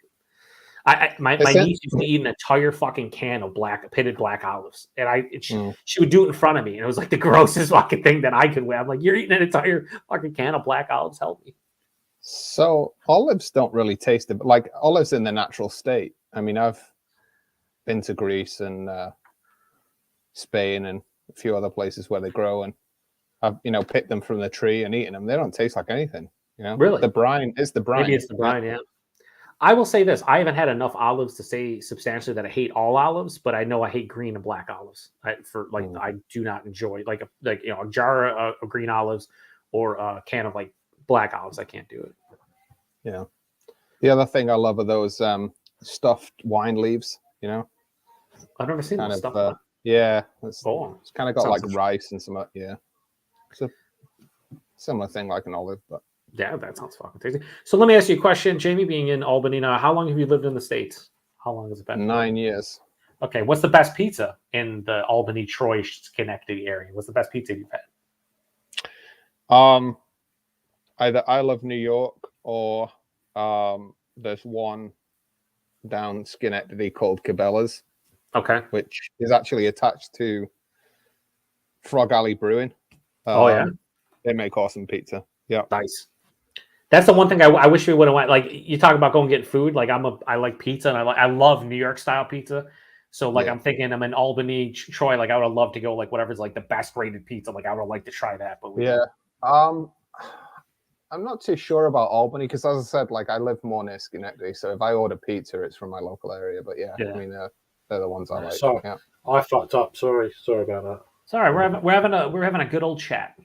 My niece used to eat an entire fucking can of pitted black olives, and she would do it in front of me, and it was like the grossest fucking thing that I could wear. I'm like, you're eating an entire fucking can of black olives? Help me. So olives don't really taste it, like olives in their natural state. I mean, I've been to Greece and Spain and a few other places where they grow, and I've picked them from the tree and eaten them. They don't taste like anything. You know, really. The brine is the brine. Maybe it's the brine, yeah. I will say this: I haven't had enough olives to say substantially that I hate all olives, but I know I hate green and black olives. I do not enjoy like a jar of green olives or a can of like black olives. I can't do it. Yeah. The other thing I love are those stuffed wine leaves. You know, I've never seen that stuff. Yeah, it's kind of got like rice and some. Yeah, it's a similar thing like an olive, but. Yeah, that sounds fucking tasty. So let me ask you a question, Jamie. Being in Albany now, how long have you lived in the States? How long has it been? 9 years. Okay, what's the best pizza in the Albany, Troy, Schenectady area? What's the best pizza you've had? Either I Love New York or there's one down Schenectady called Cabela's. Okay, which is actually attached to Frog Alley Brewing. They make awesome pizza. Yeah, nice. That's the one thing I wish we would have went. Like you talk about going and get food. Like I like pizza and I love New York style pizza. So like I'm thinking I'm in Albany, Troy. Like I would have loved to go like whatever's like the best rated pizza. Like I would have liked to try that. But I'm not too sure about Albany because as I said, like I live more near Schenectady. So if I order pizza, it's from my local area. But I mean they're the ones I like. Sorry, I fucked up. Sorry about that. Sorry, we're having a good old chat.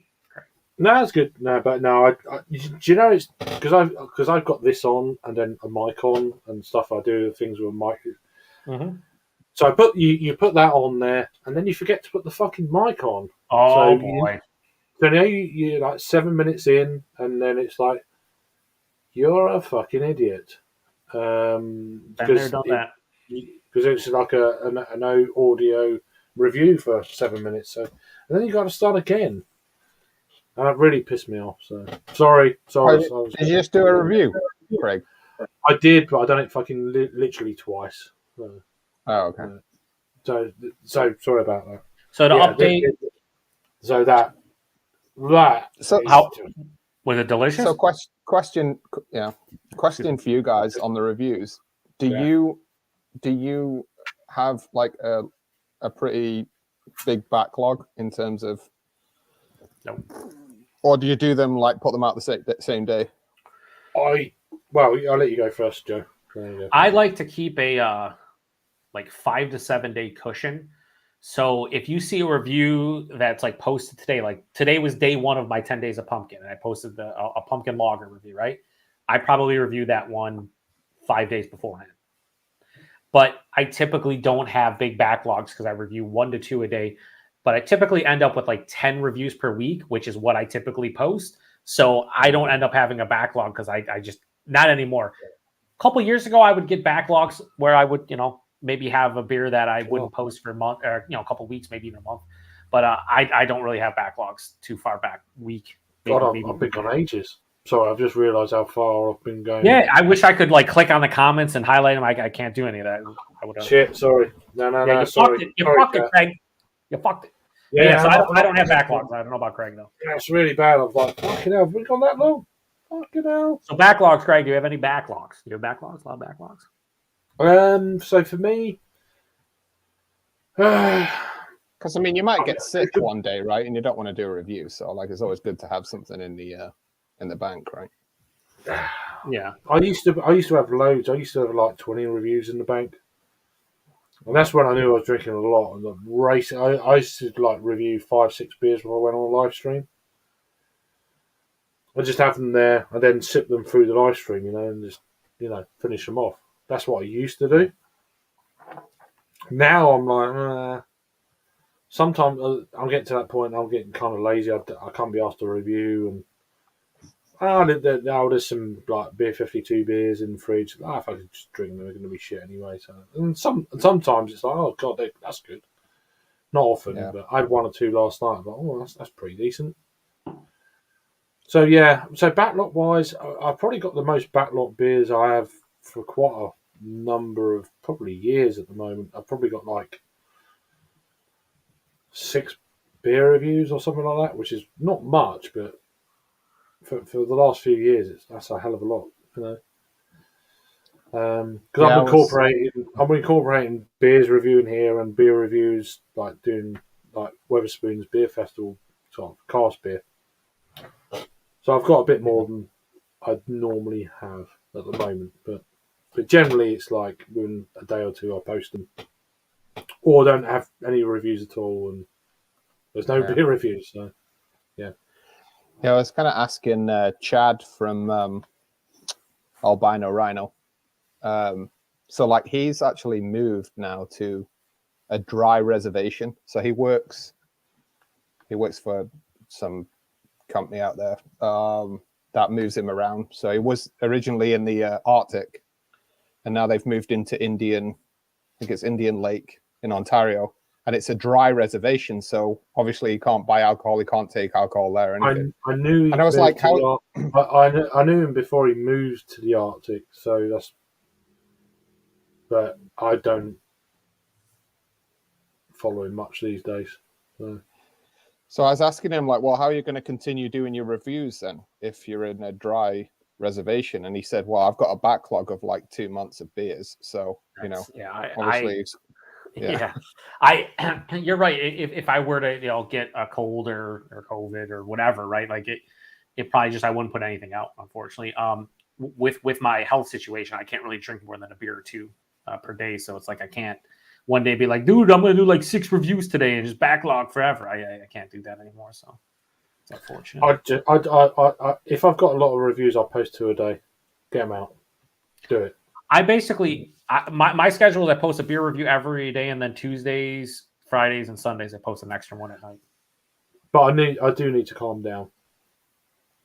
No, that's good. No, but no, do you know it's because I've got this on and then a mic on and stuff. I do things with a mic. Mm-hmm. So I put you put that on there, and then you forget to put the fucking mic on. Oh so boy! So now you're like 7 minutes in, and then it's like, you're a fucking idiot. Been there, done that. Because it's like a no audio review for 7 minutes. So, and then you got to start again. And that really pissed me off. So sorry. Did you just do a review, Craig? I did, but I done it fucking literally twice. So, Oh, okay. So sorry about that. So to update. So that. So how was it delicious? So question for you guys on the reviews. Do you have like a pretty big backlog in terms of? No. Or do you do them like put them out the same day? I'll let you go first, Joe. I like to keep a like 5 to 7 day cushion. So if you see a review that's like posted today, like today was day 1 of my 10 days of pumpkin, and I posted a pumpkin lager review, right? I probably review that one 5 days beforehand. But I typically don't have big backlogs because I review 1 to 2 a day. But I typically end up with like 10 reviews per week, which is what I typically post. So I don't end up having a backlog because I just, not anymore. A couple years ago, I would get backlogs where I would, maybe have a beer that I wouldn't post for a month or, a couple weeks, maybe even a month. But I don't really have backlogs too far back. Week. Maybe, I've been gone ages. Sorry, I've just realised how far I've been going. Yeah, I wish I could like click on the comments and highlight them. I can't do any of that. I would. Shit, sorry. No, sorry. You fucked it, Craig. You fucked it. Yeah, so I don't have backlogs. I don't know about Craig though. Yeah, it's really bad. I'm like, fucking hell, have we gone that long? Fucking hell. So backlogs, Craig. Do you have any backlogs? Do you have backlogs? A lot of backlogs. So for me, because I mean, you might get sick one day, right? And you don't want to do a review, so like, it's always good to have something in the bank, right? Yeah, I used to have loads. I used to have like 20 reviews in the bank, and that's when I knew I was drinking a lot. And the race, I used to like review 5-6 beers when I went on a live stream. I just have them there, and then sip them through the live stream, and just finish them off. That's what I used to do. Now I'm like, sometimes I'm getting to that point. I'm getting kind of lazy. I can't be asked to review, and there's some like beer 52 beers in the fridge. If I could just drink them, they're going to be shit anyway. So, and sometimes it's like, oh god, that's good. Not often, but I had 1 or 2 last night. But that's pretty decent. So yeah, backlog wise, I've probably got the most backlog beers I have for quite a number of probably years at the moment. I've probably got like 6 beer reviews or something like that, which is not much, but for the last few years, that's a hell of a lot, Because I'm incorporating beers reviewing here and beer reviews, like doing like Wetherspoons Beer Festival sort of cast beer. So I've got a bit more than I'd normally have at the moment, but generally it's like within a day or two I post them, or don't have any reviews at all, and there's no beer reviews. So yeah, I was kind of asking Chad from Albino Rhino. So like he's actually moved now to a dry reservation. So he works for some company out there that moves him around. So he was originally in the Arctic, and now they've moved into Indian Lake in Ontario, and it's a dry reservation. So obviously you can't buy alcohol, you can't take alcohol there. Or anything. I knew. And I was like, how? I knew him before he moved to the Arctic. So that's. But I don't follow him much these days. So I was asking him, like, well, how are you going to continue doing your reviews then if you're in a dry reservation? And he said, well, I've got a backlog of like 2 months of beers. So, obviously. You're right. If I were to, get a cold or COVID or whatever, right? Like it probably just, I wouldn't put anything out, unfortunately. With my health situation, I can't really drink more than a beer or 2 per day. So it's like, I can't one day be like, dude, I'm going to do like 6 reviews today and just backlog forever. I can't do that anymore. So it's unfortunate. If I've got a lot of reviews, I'll post 2 a day. Get them out. Do it. I basically my schedule is I post a beer review every day, and then Tuesdays, Fridays, and Sundays I post an extra one at night. But I do need to calm down.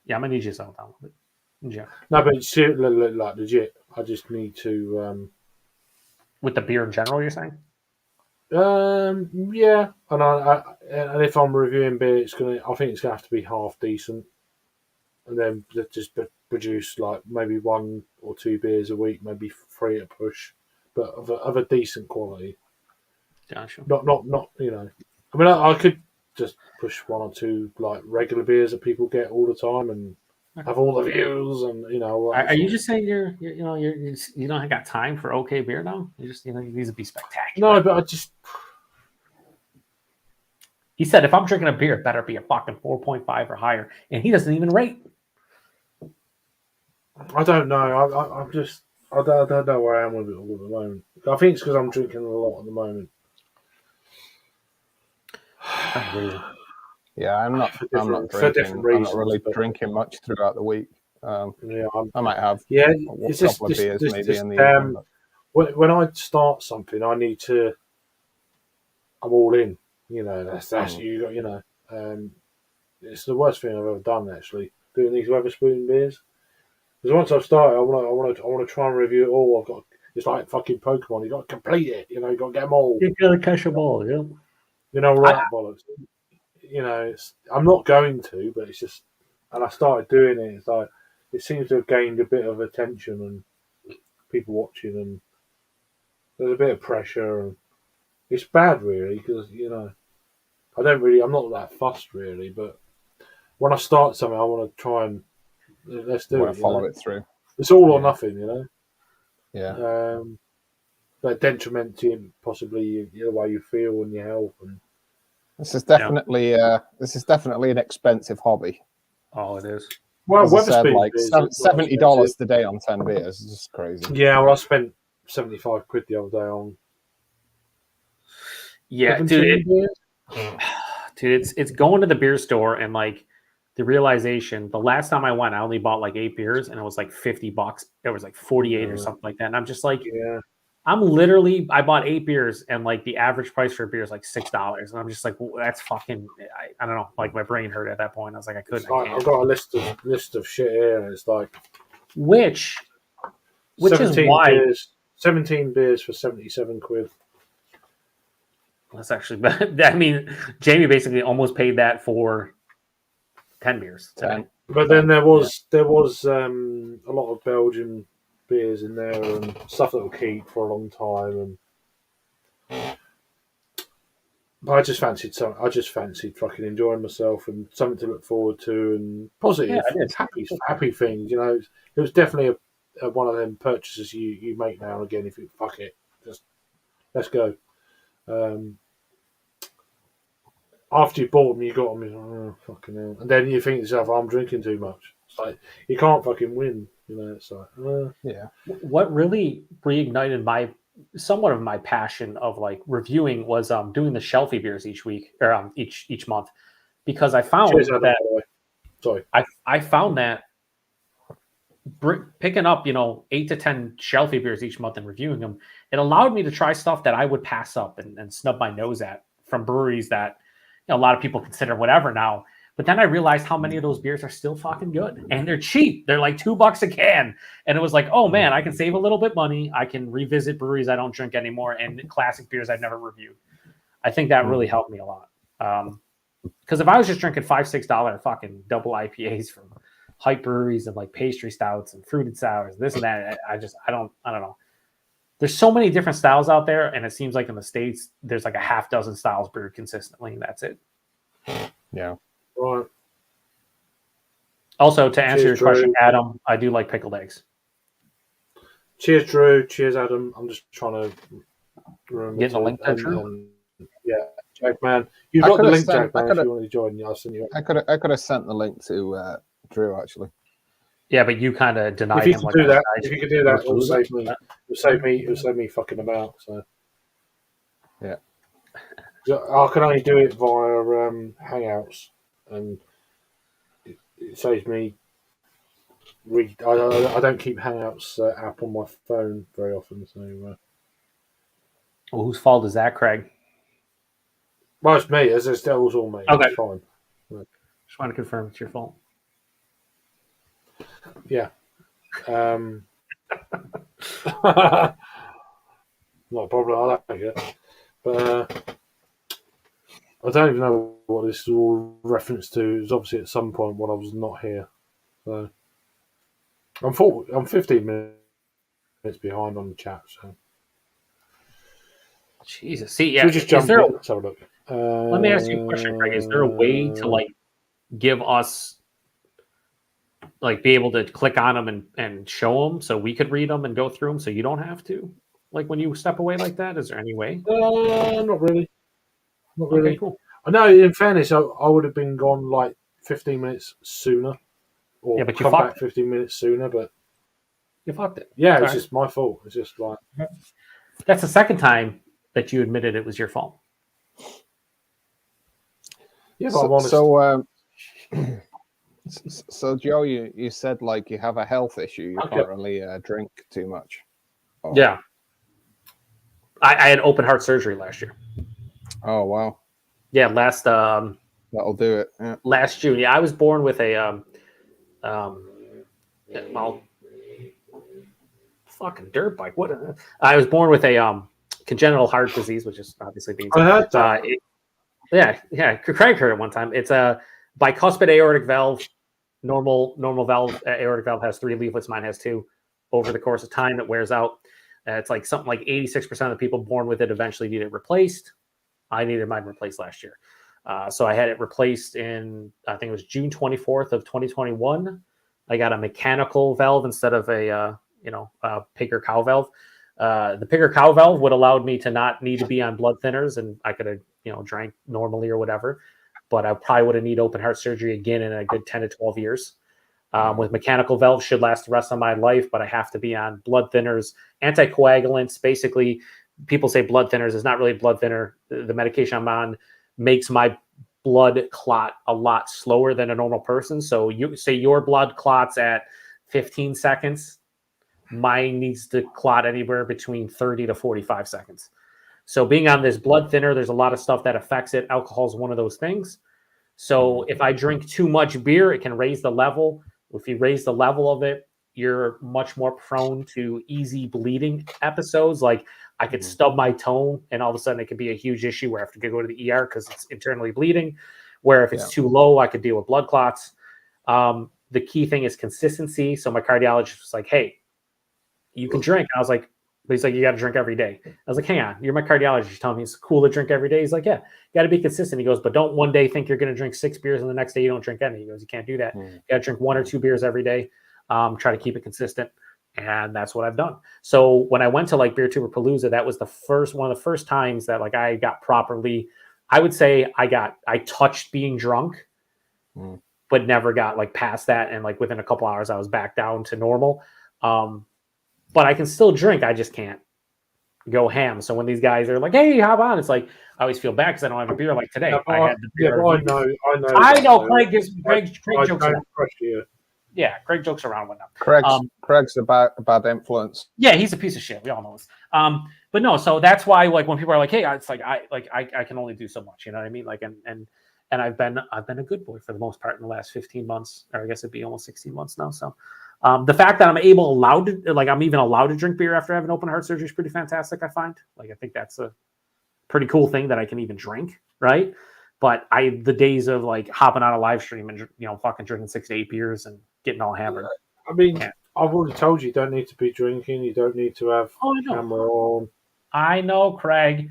Yeah, I'm gonna need you to settle down a little bit. Yeah. No, but like legit, I just need to. With the beer in general, you're saying? Yeah, and if I'm reviewing beer, I think it's gonna have to be half decent, and then just produce like maybe 1 or 2 beers a week, maybe 3 at push, but of a decent quality. Gotcha. Not you know. I mean, I could just push 1 or 2 like regular beers that people get all the time and have all the views and you know. Are you just saying you don't got time for okay beer now? You just you need to be spectacular. No, but I just. He said if I'm drinking a beer, it better be a fucking 4.5 or higher, and he doesn't even rate. I don't know. I'm just. I don't know where I am with it all at the moment. I think it's because I'm drinking a lot at the moment. Yeah, I'm not drinking. I'm not really drinking much throughout the week. Yeah, I might have a couple of beers maybe in the evening. When I start something, I need to. I'm all in. You know, that's you got. You know, it's the worst thing I've ever done actually. Doing these Wetherspoons beers. Because once I've started, I want to try and review it all. I've got. It's like fucking Pokemon. You got to complete it. You know, you got to get them all. You got to catch them all. Yeah. You know, right bollocks. You know, I'm not going to, but it's just. And I started doing it. It's like it seems to have gained a bit of attention and people watching, and there's a bit of pressure, and it's bad really because you know, I'm not that fussed really, but when I start something, I want to try and let's do it. Follow it through. It's all or nothing, you know. Yeah. But detriment to possibly the way you feel and your health. And this is definitely an expensive hobby. Oh, it is. Well, as I said, like $70 today on 10 beers is just crazy. Yeah, well, I spent 75 quid the other day on. Yeah, dude, it's going to the beer store and like the realization. The last time I went, I only bought like 8 beers and it was like $50. It was like 48 or something like that. And I'm just like, I bought 8 beers and like the average price for a beer is like $6. And I'm just like, well, that's fucking. I don't know. Like my brain hurt at that point. I was like, I couldn't. I've got a list of shit here, and it's like which is why 17 beers for 77 quid. That's actually bad. I mean, Jamie basically almost paid that for 10 beers today. But then there was a lot of Belgian beers in there and stuff that will keep for a long time. But I just fancied fucking enjoying myself and something to look forward to and positive, happy things. You know, it was definitely one of them purchases you make now and again. If you fuck it, just let's go. After you bought them, you got them. Oh, fucking hell. And then you think to yourself, I'm drinking too much. It's like, you can't fucking win. You know, it's like, yeah. What really reignited somewhat of my passion of like reviewing was doing the shelfie beers each week or each month, because I found I found that picking up 8 to 10 shelfie beers each month and reviewing them, it allowed me to try stuff that I would pass up and snub my nose at from breweries that a lot of people consider whatever now. But then I realized how many of those beers are still fucking good and they're cheap. They're like $2 a can. And it was like, oh man, I can save a little bit money. I can revisit breweries I don't drink anymore and classic beers I've never reviewed. I think that really helped me a lot. Because if I was just drinking $5-6 fucking double IPAs from hype breweries and like pastry stouts and fruited sours, this and that, I don't know. There's so many different styles out there, and it seems like in the States, there's like a half dozen styles brewed consistently, and that's it. Yeah. Right. Also, to answer your question, Adam, I do like pickled eggs. Cheers, Drew. Cheers, Adam. I'm just trying to remember. Get the link there, Drew? Yeah, Jack, man. You've got the link, Jack, man, if you want to join. I'll send you. I could have sent the link to Drew, actually. Yeah, but you kind of denied him. If you could do that, it'll save me. It'll save me fucking about. So yeah, I can only do it via Hangouts, and it saves me I don't keep Hangouts app on my phone very often. So, Well, whose fault is that, Craig? well, it's me. It's all me. Okay. It's fine. Just want to confirm it's your fault. Yeah. Not a problem. I don't think it. But I don't even know what this is all reference to. It was obviously at some point when I was not here. So I'm 15 minutes behind on the chat. So Jesus. See, should yeah. we just jump in? Let's have a look. Let me ask you a question, Craig. Is there a way to like give us, like, be able to click on them and show them so we could read them and go through them so you don't have to? Like when you step away like that, is there any way? Not really. Not really. Okay, cool. I know. In fairness, I would have been gone like 15 minutes sooner, or Yeah, but you come back fucked 15 minutes sooner. But You fucked it. yeah, Sorry. it's just my fault. It's just like That's the second time that you admitted it was your fault. yeah, but I'm honest. So Joe, you said like you have a health issue. You Okay. can't really drink too much. Oh. Yeah. I had open heart surgery last year. Oh wow. Yeah, last That'll do it. Yeah. last June. Yeah, I was born with a well, fucking dirt bike. What? I was born with a congenital heart disease, which is obviously being. I heard that. Yeah. Craig heard it one time. It's a bicuspid aortic valve. Normal valve aortic valve has 3 leaflets. Mine has 2. Over the course of time, it wears out. It's like something like 86% of the people born with it eventually need it replaced. I needed mine replaced last year. So I had it replaced in, I think it was June 24th of 2021. I got a mechanical valve instead of a pig or cow valve. The pig or cow valve would allowed me to not need to be on blood thinners, and I could have, drank normally or whatever. But I probably would have need open heart surgery again in a good 10 to 12 years. With mechanical valve should last the rest of my life, but I have to be on blood thinners, anticoagulants. Basically, people say blood thinners. It's not really blood thinner. The medication I'm on makes my blood clot a lot slower than a normal person. So you say your blood clots at 15 seconds, mine needs to clot anywhere between 30 to 45 seconds. So being on this blood thinner, there's a lot of stuff that affects it. Alcohol is one of those things. So if I drink too much beer, it can raise the level. If you raise the level of it, you're much more prone to easy bleeding episodes. Like I could stub my toe and all of a sudden it could be a huge issue where I have to go to the ER because it's internally bleeding. Where if it's too low, I could deal with blood clots. The key thing is consistency. So my cardiologist was like, hey, you can drink. I was like, but he's like, you got to drink every day. I was like, hang on, you're my cardiologist. You're telling me it's cool to drink every day. He's like, yeah, got to be consistent. He goes, but don't one day think you're going to drink 6 beers and the next day you don't drink any. He goes, you can't do that. You got to drink 1 or 2 beers every day. Try to keep it consistent. And that's what I've done. So when I went to like Beer Tuber Palooza, that was one of the first times that like I got properly, I would say I touched being drunk, but never got like past that. And like within a couple hours, I was back down to normal. But I can still drink. I just can't go ham. So when these guys are like, hey, hop on, it's like, I always feel bad because I don't have a beer like today. I had the beer. I know. Craig jokes around. Yeah, Craig jokes around with them. Craig's a bad influence. Yeah, he's a piece of shit. We all know this. But no, so that's why like when people are like, hey, it's like I can only do so much. You know what I mean? Like and I've been a good boy for the most part in the last 15 months, or I guess it'd be almost 16 months now. So the fact that I'm even allowed to drink beer after having open heart surgery is pretty fantastic. I find I think that's a pretty cool thing that I can even drink, right? But the days of like hopping on a live stream and fucking drinking 6 to 8 beers and getting all hammered. I mean, I've already told you don't need to be drinking. You don't need to have camera on. I know, Craig.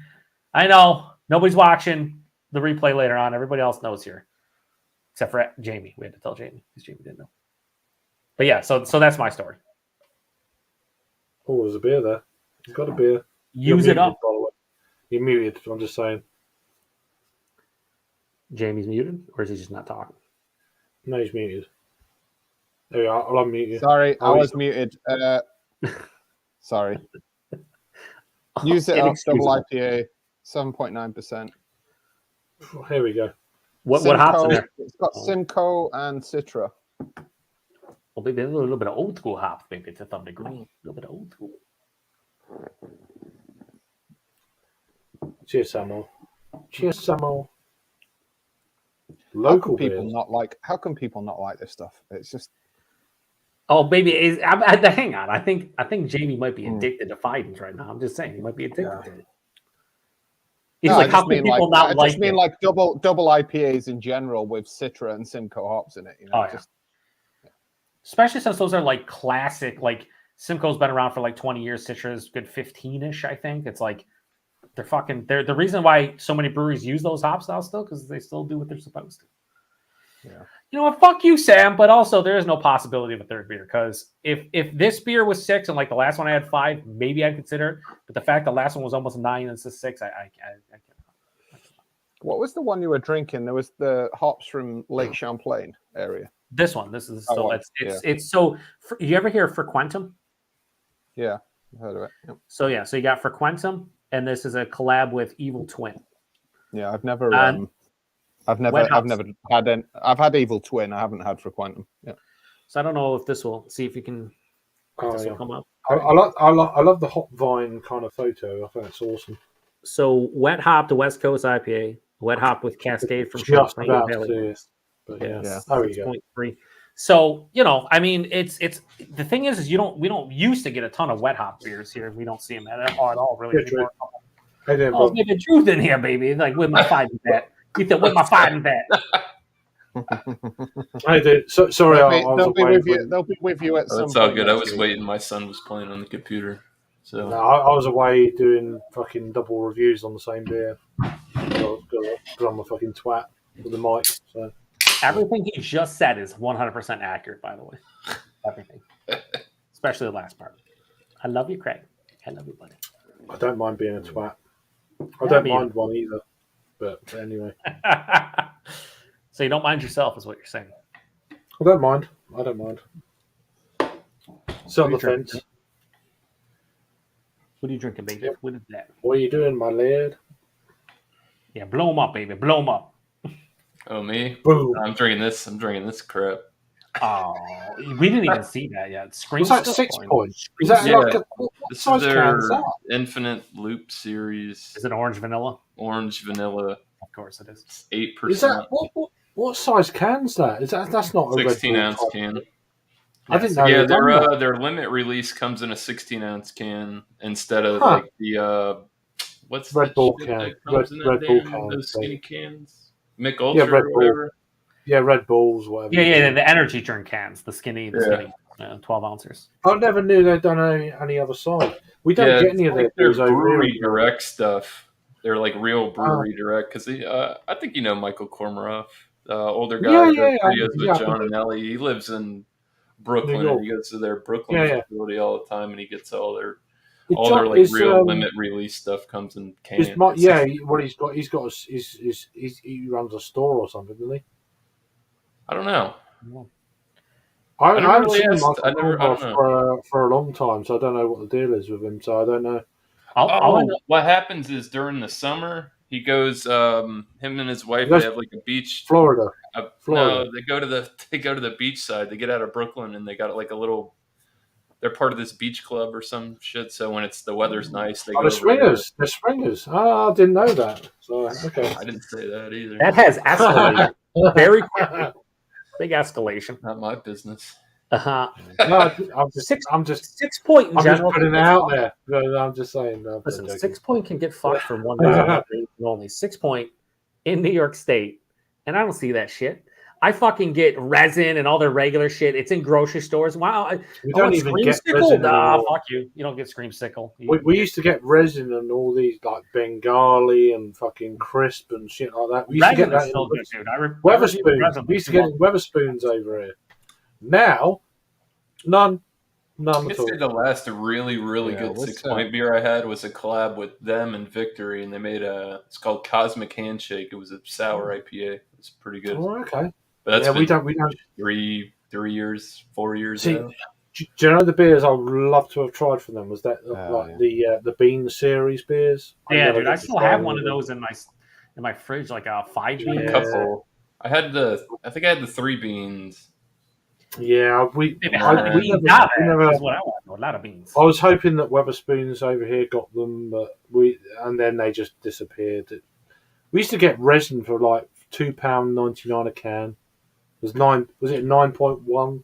I know. Nobody's watching the replay later on. Everybody else knows here, except for Jamie. We had to tell Jamie because Jamie didn't know. But yeah, so that's my story. Oh, there's a beer there. You've got a beer. Use it up. By the way. You're muted. I'm just saying. Jamie's muted, or is he just not talking? No, he's muted. There we are. I'll unmute you. Sorry, I was muted. Sorry. Use it up. Double IPA, 7.9%. Here we go. What hops in there? It's got Simcoe and Citra. Well, maybe a little bit of old school hops, maybe to some degree. A little bit of old school. Cheers, Samuel. Cheers, Samuel. How Local can people beers. not like? How can people not like this stuff? It's just. Oh, baby, hang on. I think Jamie might be addicted to Fidens right now. I'm just saying he might be addicted to it. He's No, like, I how just can mean people like, not I like just mean it? like double IPAs in general with Citra and Simcoe hops in it. You know, Oh, yeah. Especially since those are like classic. Like Simcoe's been around for like 20 years. Citra's good 15-ish, I think. It's like they're the reason why so many breweries use those hops now still, because they still do what they're supposed to. Yeah. You know what? Fuck you, Sam. But also, there is no possibility of a third beer, because if this beer was 6 and like the last one I had 5, maybe I'd consider it. But the fact the last one was almost 9 and it's a 6, I can't. What was the one you were drinking? There was the hops from Lake Champlain area. This one. This is still. one, It's so. You ever hear of Frequentum? Yeah, I've heard of it. Yep. So yeah, so you got Frequentum, and this is a collab with Evil Twin. Yeah, I've never had I've had Evil Twin. I haven't had Frequentum. Yeah. So I don't know if this will see if you can. This will come up. I love the hop vine kind of photo. I think it's awesome. So wet hop the West Coast IPA, wet hop with Cascade from Just Champlain about Valley. to see it. But Yeah, there you go. 6.3. So I mean, it's the thing is we don't used to get a ton of wet hop beers here. We don't see them at all really anymore. Hey there, Oh, Bob. get the truth in here, baby. Like with my fighting bet. You said with my fighting bet. Hey, dude. Sorry, I was they'll be away. with you. They'll be with you at some That's all point good. I next was week. waiting. My son was playing on the computer. So No, I was away doing fucking double reviews on the same beer. Because I'm a fucking twat with the mic. So Everything he just said is 100% accurate, by the way. Everything. Especially the last part. I love you, Craig. I love you, buddy. I don't mind being a twat. I don't mind one either. But anyway. So you don't mind yourself, is what you're saying. I don't mind. Sit on the fence. What are you drinking, baby? Yep. What is that? What are you doing, my lad? Yeah, blow them up, baby. Blow them up. oh me, Boom. I'm drinking this. I'm drinking this crap. Oh, we didn't even see that yet. Scream Was that still? 6 points? Is that Yeah. like what This is size their can is that? Infinite Loop series. Is it orange vanilla? Orange vanilla. Of course it is. 8%. Is that what size can's that? Is that's not a Red 16 Bull ounce type can? thing? I didn't know. Yeah, they'd done that. their limit release comes in a 16-ounce can instead of Huh. like the what's Red the Bull shit can. that comes in that Red Bull damn- can, those so- skinny cans. Mick Ultra Red or Bull. whatever. Yeah, Red Bulls, whatever. Yeah, the energy drink cans, the skinny, Yeah. 12 ounces. I never knew they'd done any other side. We don't get any of their their beers over brewery here. direct stuff. They're like real brewery direct because I think you know Michael Kormaroff, older guy that does videos with John and Ellie. He lives in Brooklyn and he goes to their Brooklyn facility all the time and he gets all their like real limit release stuff comes in cans. He runs a store or something, doesn't he? I don't know. I haven't really seen asked. Michael I don't Kormaroff know. for a long time, so I don't know what the deal is with him. So I don't know. What happens is during the summer he goes. Him and his wife they have like a beach. Florida. No, they go to the beach side. They get out of Brooklyn and they got like a little. They're part of this beach club or some shit. So when the weather's nice, they go. The swingers. The swingers. Oh, I didn't know that. So okay. I didn't say that either. That has escalated very quickly. Big escalation. Not my business. Uh-huh. No, I'm just 6 point in I'm general. just putting it out there. No, I'm just saying. No, Listen, 6 point can get fucked for one reason only. 6 point in New York State, and I don't see that shit. I fucking get resin and all their regular shit. It's in grocery stores. Wow, we don't even get Screamsicle? resin. Nah, fuck you. You don't get Screamsicle. We used to get resin and all these like Bengali and fucking crisp and shit like that. We used to get that still good, dude. Wetherspoons. We used to get Wetherspoons over here. Now, none I at could all. say the last really good 6 point beer I had was a collab with them and Victory, and they made it's called Cosmic Handshake. It was a sour IPA. It's pretty good. Oh, okay. But that's we don't 3 years, 4 years. See, now. do you know the beers I would love to have tried from them? Was that the Bean Series beers? Yeah, dude, I still have one of those in my fridge, like a 5 bean. A couple. I think I had the 3 beans. Yeah, we Never, never. that's what I want. A lot of beans. I was hoping that Wetherspoons over here got them, but and then they just disappeared. We used to get resin for like £2.99 a can. Was it 9.1%?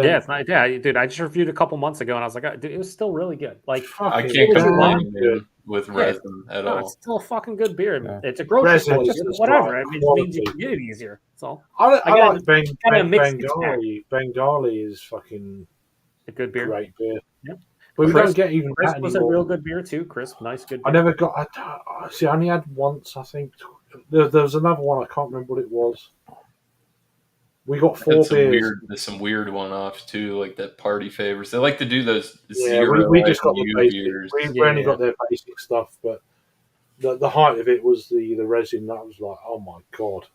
Yeah, it's not. Yeah, dude, I just reviewed a couple months ago, and I was like, dude, it was still really good. Like, I Fucking can't what you complain, want? man, with resin at no, all. it's still a fucking good beer. Yeah. It's a grocery Resin store, is just just whatever. like I mean, it just means you quality. can get it easier. That's all. I got like a mixed Bengali. Bengali is fucking A good beer. great beer. Yeah. But we Crisp- don't get even Crisp that was a anymore. real good beer too. Crisp, nice, good. I Beer. never got. I only had once. I think there was another one. I can't remember what it was. We got Had 4 some beers. some weird one-offs too, like that party favors. They like to do those Yeah, zero we just got the IBU basic. beers. We only got their basic stuff, but the height of it was the resin. That was like, oh my god.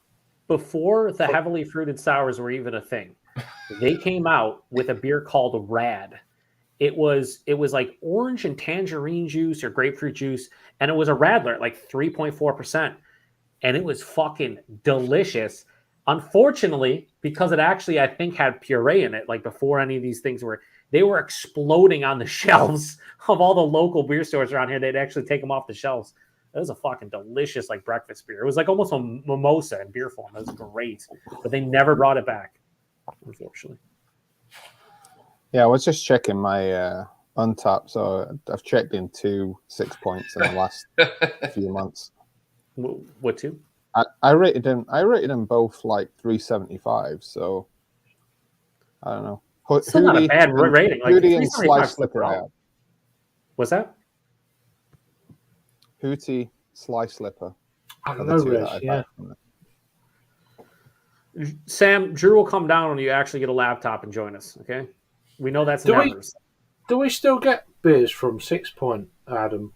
Before the heavily fruited sours were even a thing, they came out with a beer called Rad. It was like orange and tangerine juice or grapefruit juice, and it was a Radler, like 3.4%, and it was fucking delicious. Unfortunately, because it actually I think had puree in it, like before any of these things they were exploding on the shelves of all the local beer stores around here. They'd actually take them off the shelves. It was a fucking delicious like breakfast beer. It was like almost a mimosa in beer form. It was great, but they never brought it back, unfortunately. Yeah, I was just checking my Untapped, so I've checked in 2 6 points in the last few months. What two? I rated them both like 3.75. So I don't know. Still not a bad rating. Like Hootie and 3.75 Slice is Slipper. I had. What's that? Hootie, Slice Slipper. I don't know, Reg, yeah. Sam, Drew will come down when you actually get a laptop and join us. Okay, we know that's never. Do we still get beers from 6 Point, Adam?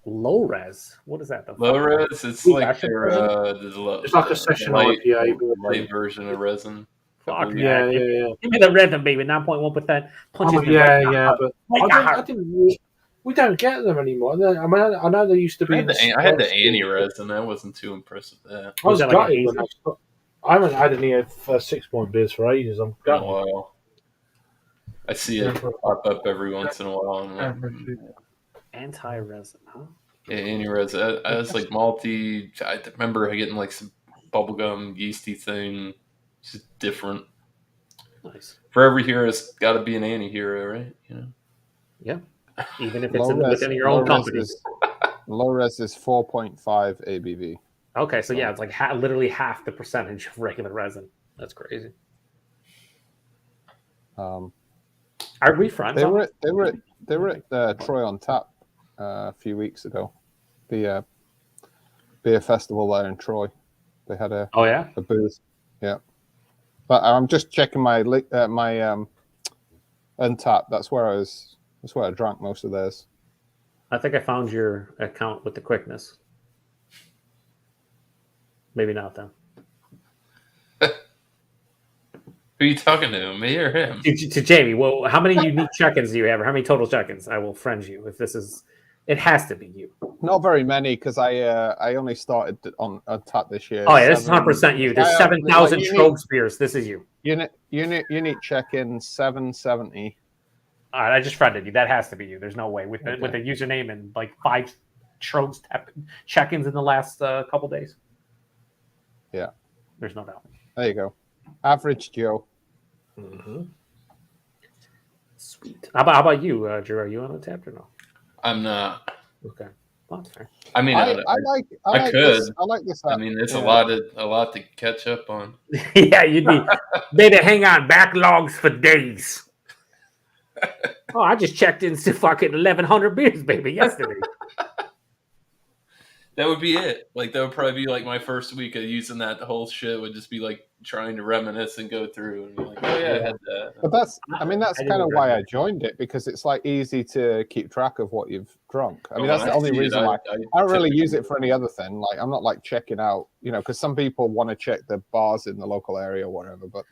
Low res. What is that? Low res. It's like their it's like a session light, IPA, light version of resin. Fuck yeah. Give me the rhythm, baby. 9.1%. Oh, yeah, but I didn't. We don't get them anymore. I mean, I know they used to be. I had the Annie resin. I wasn't too impressed with that. I was gutted when I haven't had any 6 Point beers for ages. I'm gutted. Wow. I see it pop up every once in a while. Anti-resin, huh? Yeah, Annie resin. I was like malty. I remember getting like some bubblegum yeasty thing. It's just different. Nice. For every hero, it's got to be an anti-hero, right? You know. Yeah. Even if it's within your own company. Low res is 4.5 ABV. Okay, so yeah, it's like literally half the percentage of regular resin. That's crazy. Are we friends? They were at Troy on Tap a few weeks ago. The beer festival there in Troy. They had a booth. Yeah, but I'm just checking my Untap. That's where I drank most of theirs. I think I found your account with the quickness. Maybe not then. Who are you talking to, me or him? To Jamie. Well, how many unique check-ins do you have, or how many total check-ins? I will friend you if this is. It has to be you. Not very many because I only started on Tap this year. Oh yeah, this is 100% you. There's 7,000 Trogs beers. This is you. Unique check-in 770. All right, I just friended you. That has to be you. There's no way with the username and like 5 Trogs check-ins in the last couple days. Yeah, there's no doubt. There you go. Average Joe. Mm-hmm. Sweet. How about you, Drew? Are you on Untapped or no? I'm not. Okay, well, that's fair. I mean, I could. This. I like this. I mean, it's a lot to catch up on. Yeah, you'd be. Baby, hang on, backlogs for days. Oh, I just checked into fucking 1,100 beers, baby, yesterday. That would be it. Like that would probably be like my first week of using that. The whole shit would just be like trying to reminisce and go through and be like, oh yeah, I had that. But that's kind of why I joined it, because it's like easy to keep track of what you've drunk. I mean, that's the only reason why I don't really use it for any other thing. Like I'm not like checking out, because some people want to check the bars in the local area or whatever, but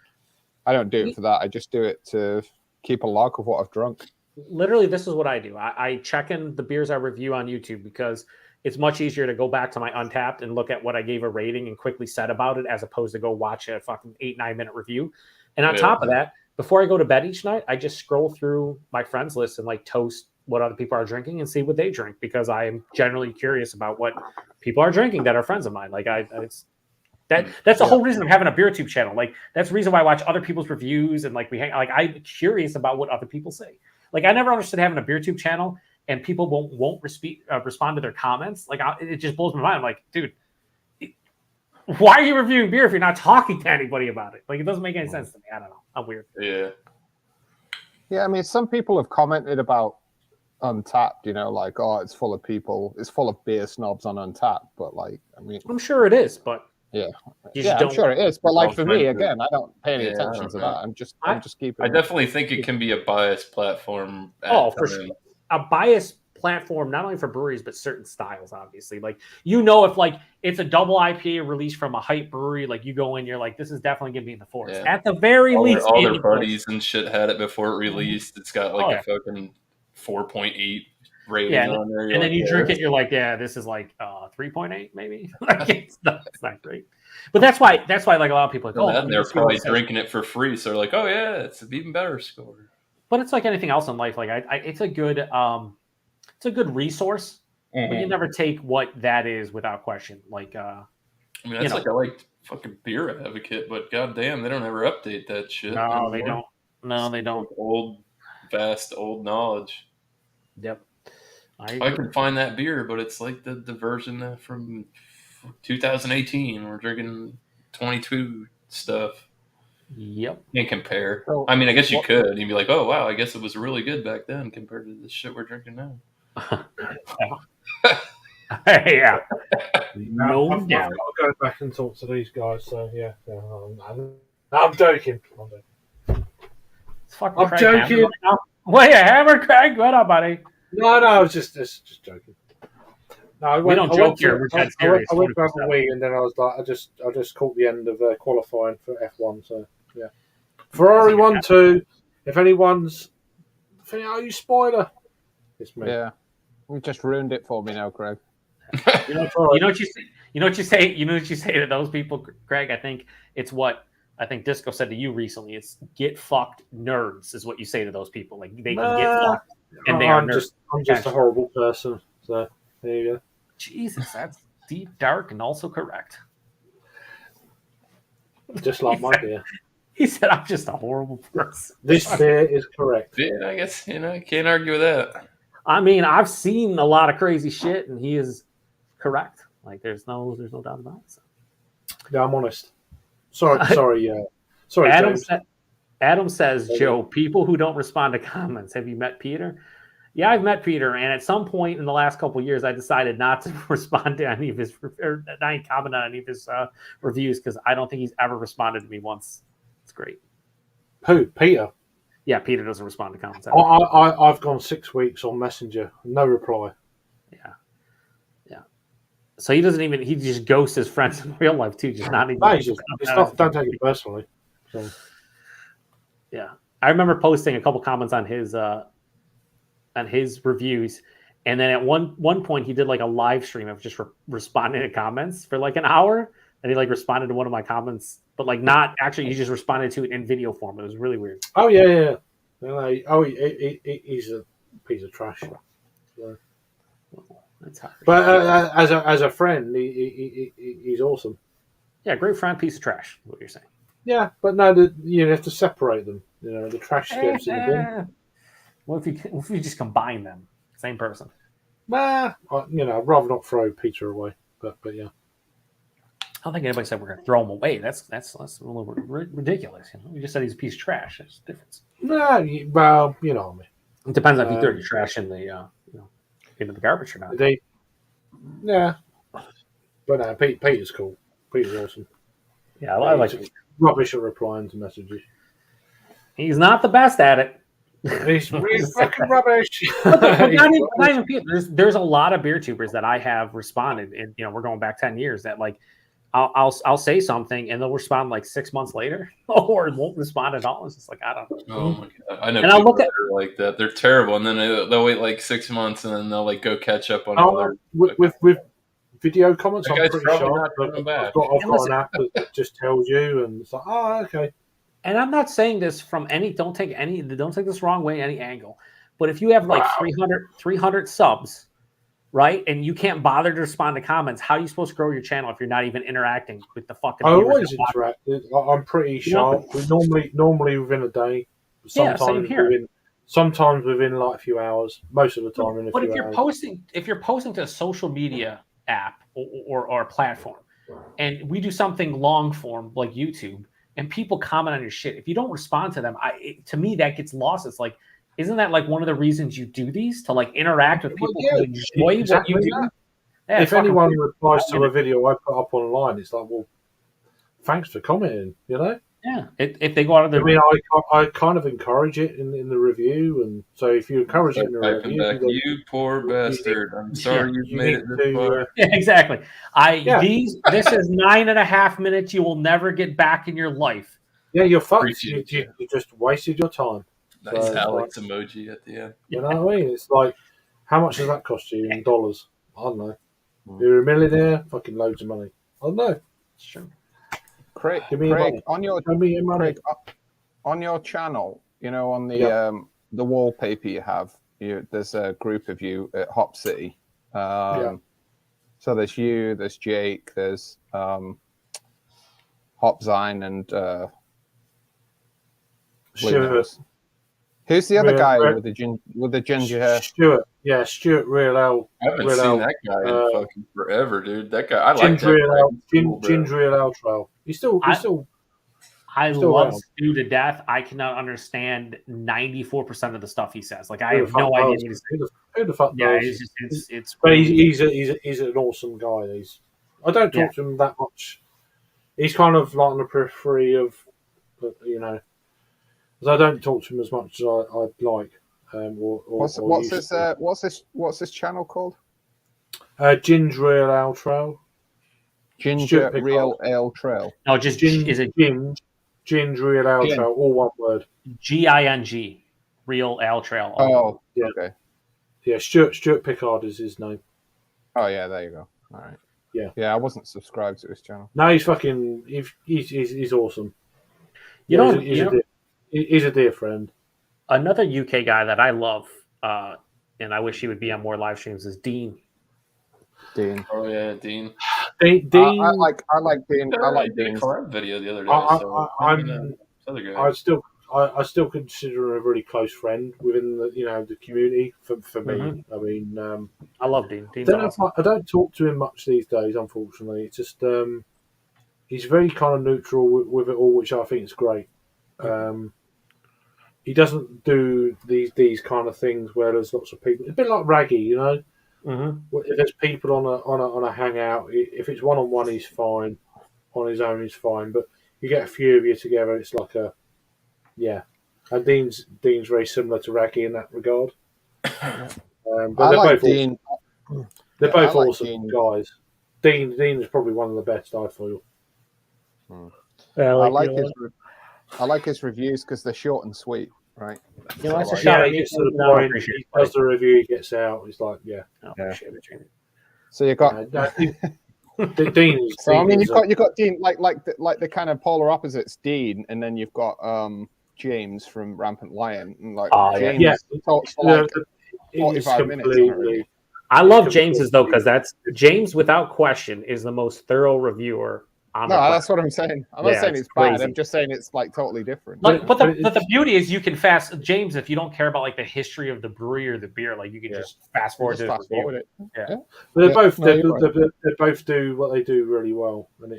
I don't do it for that. I just do it to keep a log of what I've drunk. Literally, this is what I do. I check in the beers I review on YouTube because it's much easier to go back to my Untapped and look at what I gave a rating and quickly said about it as opposed to go watch a fucking 8-9 minute review. And on top of that, before I go to bed each night, I just scroll through my friends list and like toast what other people are drinking and see what they drink, because I am generally curious about what people are drinking that are friends of mine. Like that's the whole reason I'm having a beer tube channel. Like that's the reason why I watch other people's reviews and like we hang. Like I'm curious about what other people say. Like I never understood having a beer tube channel and people won't respond to their comments. Like it just blows my mind. I'm like, dude, why are you reviewing beer if you're not talking to anybody about it? Like it doesn't make any sense to me. I don't know. I'm weird. Yeah. Yeah, I mean, some people have commented about Untapped, you know, like, oh, it's full of people, it's full of beer snobs on Untapped, but like, I mean, I'm sure it is, but I'm sure it is, but like for me, again, I don't pay any attention to that. I'm just keeping. I definitely think it can be a biased platform. For sure, a biased platform not only for breweries but certain styles. Obviously, like if like it's a double IPA released from a hype brewery, like you go in, you're like, this is definitely gonna be in the forest. At the very least, all their buddies and shit had it before it released. It's got like a fucking 4.8 rating on there. And then you drink it, you're like, yeah, this is like 3.8 maybe. Like it's not great. But that's why like a lot of people are like, they're probably drinking it for free, so they're like, oh yeah, it's an even better score. But it's like anything else in life. Like it's a good resource, but you never take what that is without question. Like I mean, that's like I like fucking Beer Advocate, but goddamn, they don't ever update that shit. No, anymore. They don't. No, they don't. Vast old knowledge. Yep. I can find that beer, but it's like the version from 2018. We're drinking 22 stuff. Yep. Can't compare. I mean, I guess you could. You'd be like, oh, wow, I guess it was really good back then compared to the shit we're drinking now. Yeah. No I've doubt. got to go back and talk to these guys, so yeah. I'm joking. I'm joking. Wait, Hammer Craig, what up, buddy? No, I was just joking. No, we don't joke here. We're dead serious. I went to have a wee, and then I was like, I just caught the end of qualifying for F1. So yeah, Ferrari 1-2. If anyone's, you spoiler, it's me. Yeah, you just ruined it for me now, Craig. You know what you say to those people, Craig. I think it's what Disco said to you recently. It's get fucked nerds is what you say to those people. Like they can get fucked, and they are nerds. I'm just a horrible person. So there you go. Jesus, that's deep, dark, and also correct. Just like my beer. He said, "I'm just a horrible person." This beer is correct. Yeah, I guess can't argue with that. I mean, I've seen a lot of crazy shit, and he is correct. Like there's no doubt about it. So. Yeah, I'm honest. Sorry. Adam says, Joe, people who don't respond to comments. Have you met Peter? Yeah, I've met Peter, and at some point in the last couple of years, I decided not to respond to any of his or not comment on any of his reviews because I don't think he's ever responded to me once. It's great. Who? Peter? Yeah, Peter doesn't respond to comments. I've gone 6 weeks on Messenger, no reply. Yeah. So he doesn't even. He just ghosts his friends in real life too. Just not even. Don't take it personally. So. Yeah, I remember posting a couple comments on his reviews, and then at one point he did like a live stream of just responding to comments for like an hour, and he like responded to one of my comments, but like not actually. He just responded to it in video form. It was really weird. Oh yeah. He's a piece of trash. So. That's hard. But as a friend, he's awesome. Yeah, great friend, piece of trash. What you're saying? Yeah, but no, you have to separate them. You know, the trash gets in the bin. What if you just combine them? Same person. I'd rather not throw Peter away. But yeah. I don't think anybody said we're going to throw him away. That's a little ridiculous. You know, we just said he's a piece of trash. That's the difference. No, well, you know what I mean. It depends if you throw your trash in the into the garbage or not. Yeah, but no, Peter's cool. Peter's awesome. Yeah, I like it. Rubbish at replying to messages. He's not the best at it. He's fucking rubbish. Not even Peter. There's a lot of beer tubers that I have responded, and we're going back 10 years. That like, I'll say something and they'll respond like 6 months later, or won't respond at all. It's just like I don't know. Oh my god, I know. And people that are like that. They're terrible, and then they'll wait like 6 months, and then they'll like go catch up on other with video comments. I'm pretty sure I've got an app that just tells you, and it's like, oh, okay. and I'm not saying this from don't take this wrong way, any angle. But if you have like 300 subs, right, and you can't bother to respond to comments, how are you supposed to grow your channel if you're not even interacting with the fucking I viewers always that watch? interacted. I'm pretty sharp. We normally within a day. Same here. Sometimes within like a few hours. Most of the time in a But few if you're hours. posting to a social media app or platform, and we do something long form like YouTube, and people comment on your shit, if you don't respond to them, to me that gets lost. It's like, isn't that like one of the reasons you do these, to like interact with people who enjoy what you do? Yeah, if anyone replies to a video I put up online, it's like, well, thanks for commenting, you know? Yeah. If they go out of their... I mean, I kind of encourage it in the review, and so if you encourage it in the review... Back, you poor bastard. I'm sorry you've made it this far. Yeah, exactly. This is 9.5 minutes you will never get back in your life. Yeah, you're fucked. You just wasted your time. Nice so Alex emoji at the end. You know what I mean? It's like, how much does that cost you in dollars? I don't know. You're a millionaire, fucking loads of money. I don't know. It's true. Craig, on your channel, you know, on the wallpaper you have, there's a group of you at Hop City. So there's you, there's Jake, there's Hopzine, and Stuart. Who's the other guy with the ginger hair? Stuart. Yeah, Stuart Real L. I haven't seen that guy in fucking forever, dude. That guy, I like that guy. Ginger Real L Trail. I love Stu to death. I cannot understand 94% of the stuff he says. Like, I have no idea what he's saying. Who the fuck knows? It's but he's an awesome guy. I don't talk to him that much. He's kind of like on the periphery of, you know, because I don't talk to him as much as I'd like. What's this channel called? Ginger Real Ale Trail. Ginger Real Ale Trail. No, just is it Ginger Real Ale Trail, all one word. GING, Real Ale Trail. Oh, yeah. Okay. Yeah, Stuart Pickard is his name. Oh yeah, there you go. All right. Yeah, I wasn't subscribed to his channel. No, he's fucking. He's awesome. He's a dear friend. Another UK guy that I love, and I wish he would be on more live streams, is Dean. Oh yeah, Dean. Dean. I like Dean. I like Dean's video the other day. I still consider him a really close friend within the community for me. I mean, I love Dean. I don't talk to him much these days, unfortunately. It's just he's very kind of neutral with it all, which I think is great. He doesn't do these kind of things where there's lots of people. It's a bit like Raggy, you know. If there's people on a hangout, if it's one-on-one, he's fine. On his own, he's fine. But you get a few of you together, it's like And Dean's very similar to Raggy in that regard. But they're both awesome guys. Dean is probably one of the best, I feel. I like his reviews because they're short and sweet, right? He gets to the point. He does the review. He gets out. He's like, So you got Dean. So I mean, you've got Dean like the kind of polar opposites, Dean, and then you've got James from Rampant Lion, and like James talks for like 45 minutes. I love James's though, because James without question is the most thorough reviewer. That's what I'm saying. I'm not saying it's bad. I'm just saying it's like totally different. But the beauty is you can James, if you don't care about like the history of the brewery or the beer, like you can just fast forward to it. Yeah. But they both do what they do really well, and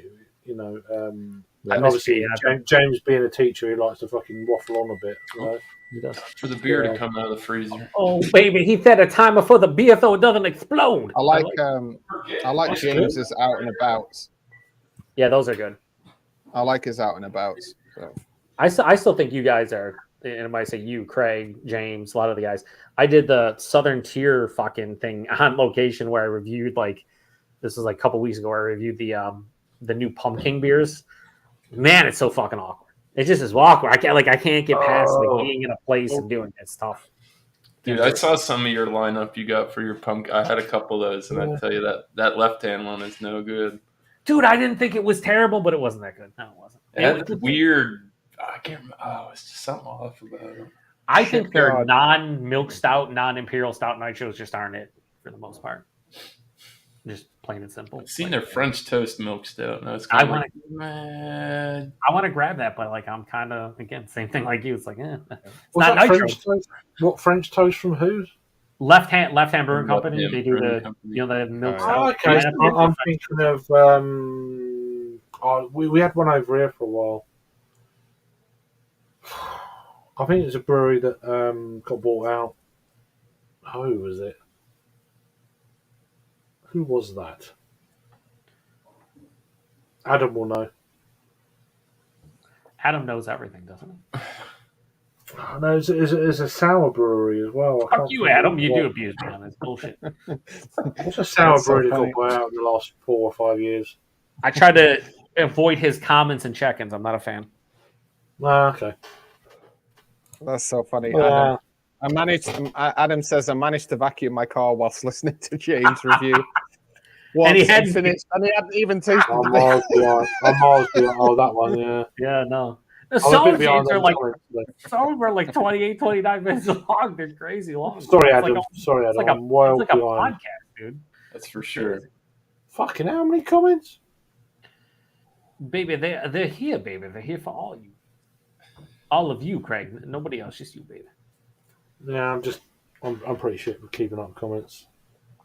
and obviously James being a teacher, he likes to fucking waffle on a bit. Right? He does. For the beer to come out of the freezer. Oh baby, he set a timer for the beer so it doesn't explode. I like James's out and abouts. Yeah, those are good. I like his out and abouts. So. I still think you guys are, and I might say you, Craig, James, a lot of the guys. I did the Southern Tier fucking thing on location where I reviewed this was like a couple weeks ago where I reviewed the new pumpkin beers. Man, it's so fucking awkward. It just is awkward. I can't get past being in a place and doing it. It's tough. Dude, I saw some of your lineup you got for your pumpkin. I had a couple of those, and I tell you that left-hand one is no good. Dude, I didn't think it was terrible, but it wasn't that good. No, it wasn't. It had weird. I can't remember. Oh, it's just something off about it. I think their God. non-milk stout, non-imperial stout nitros just aren't it for the most part. Just plain and simple. I've seen Like, their French toast milk stout. No, it's I kind of want like, I want to grab that, but like I'm kind of again same thing like you. It's like it's What's not that nitro. French toast? What French toast from who? Left hand brewing Left company. Hand They do Brewing the Company. the milk Oh, stout. Oh, okay. Pineapple. I'm thinking of. We had one over here for a while. I think it's a brewery that got bought out. Who was it? Who was that? Adam will know. Adam knows everything, doesn't he? Oh, no, it's a sour brewery as well. I Fuck can't you, think Adam. of You what- do abuse me on this bullshit. What's a sour That's so brewery that funny. got bought out in the last 4 or 5 years? I try to avoid his comments and check-ins. I'm not a fan. Ah, okay. That's so funny. Yeah. Adam says I managed to vacuum my car whilst listening to James' review. And he Once hadn't- finished, and he hadn't even tasted I'm it. miles behind. I'm miles behind. Oh, that one, yeah. Yeah, no. The I'm a sour bit behind games are on like comments today. some are like 28, 29 minutes long. They're crazy long. Sorry, It's Adam. like a, Sorry, it's Adam. like a, I'm well it's like a behind. podcast, dude. That's for sure. Fucking how many comments? Baby, they're here, baby. They're here for all you. All of you, Craig. Nobody else, just you, baby. Yeah, I'm pretty shit with keeping up comments.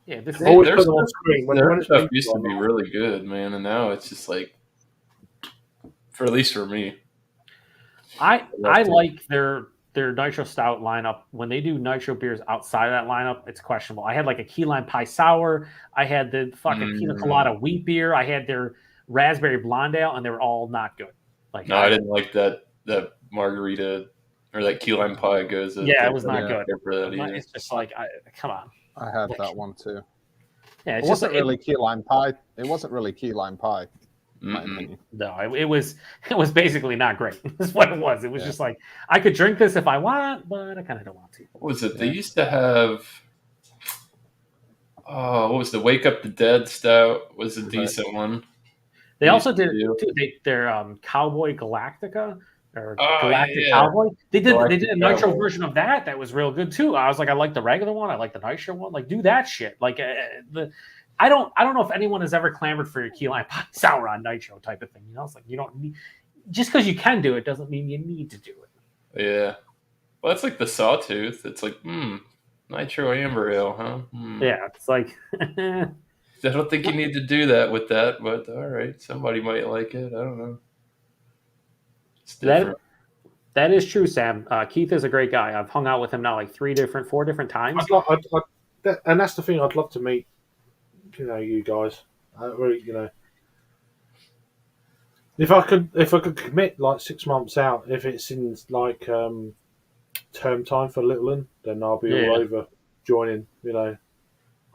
Yeah, this I always their put them on screen when Their it's stuff people used to on. be really good, man, and now it's just like, for at least for me. I love it. like their nitro stout lineup. When they do nitro beers outside of that lineup, it's questionable. I had like a key lime pie sour. I had the fucking pina colada wheat beer. I had their raspberry blonde ale, and they were all not good. Like No, I didn't like that margarita or that key lime pie goes. Yeah, it was not good. Either. It's just like, come on. I had that one too. Yeah, It it's just wasn't really key lime pie. It wasn't really key lime pie. In my opinion. No, it was basically not great. That's what it was. It was just like I could drink this if I want, but I kind of don't want to. What was it? They used to have. Oh, what was the Wake Up the Dead stout? Was a decent one. They also did their Cowboy Galactica or Galactic yeah. Cowboy. They did Galactic a nitro Cowboy. version of that was real good too. I was like, I like the regular one. I like the nitro one. Like, do that shit. Like I don't know if anyone has ever clamored for your key lime pie sour on nitro type of thing. You know, it's like you don't need just because you can do it doesn't mean you need to do it. Yeah. Well, that's like the Sawtooth. It's like, nitro amber ale, huh? Yeah, it's like. I don't think you need to do that with that, but all right, somebody might like it. I don't know. It's different. That is true, Sam. Keith is a great guy. I've hung out with him now like 4 different times. And that's the thing. I'd love to meet, you guys. Really, if I could commit like 6 months out, if it's in like term time for Littleton, then I'll be all over joining.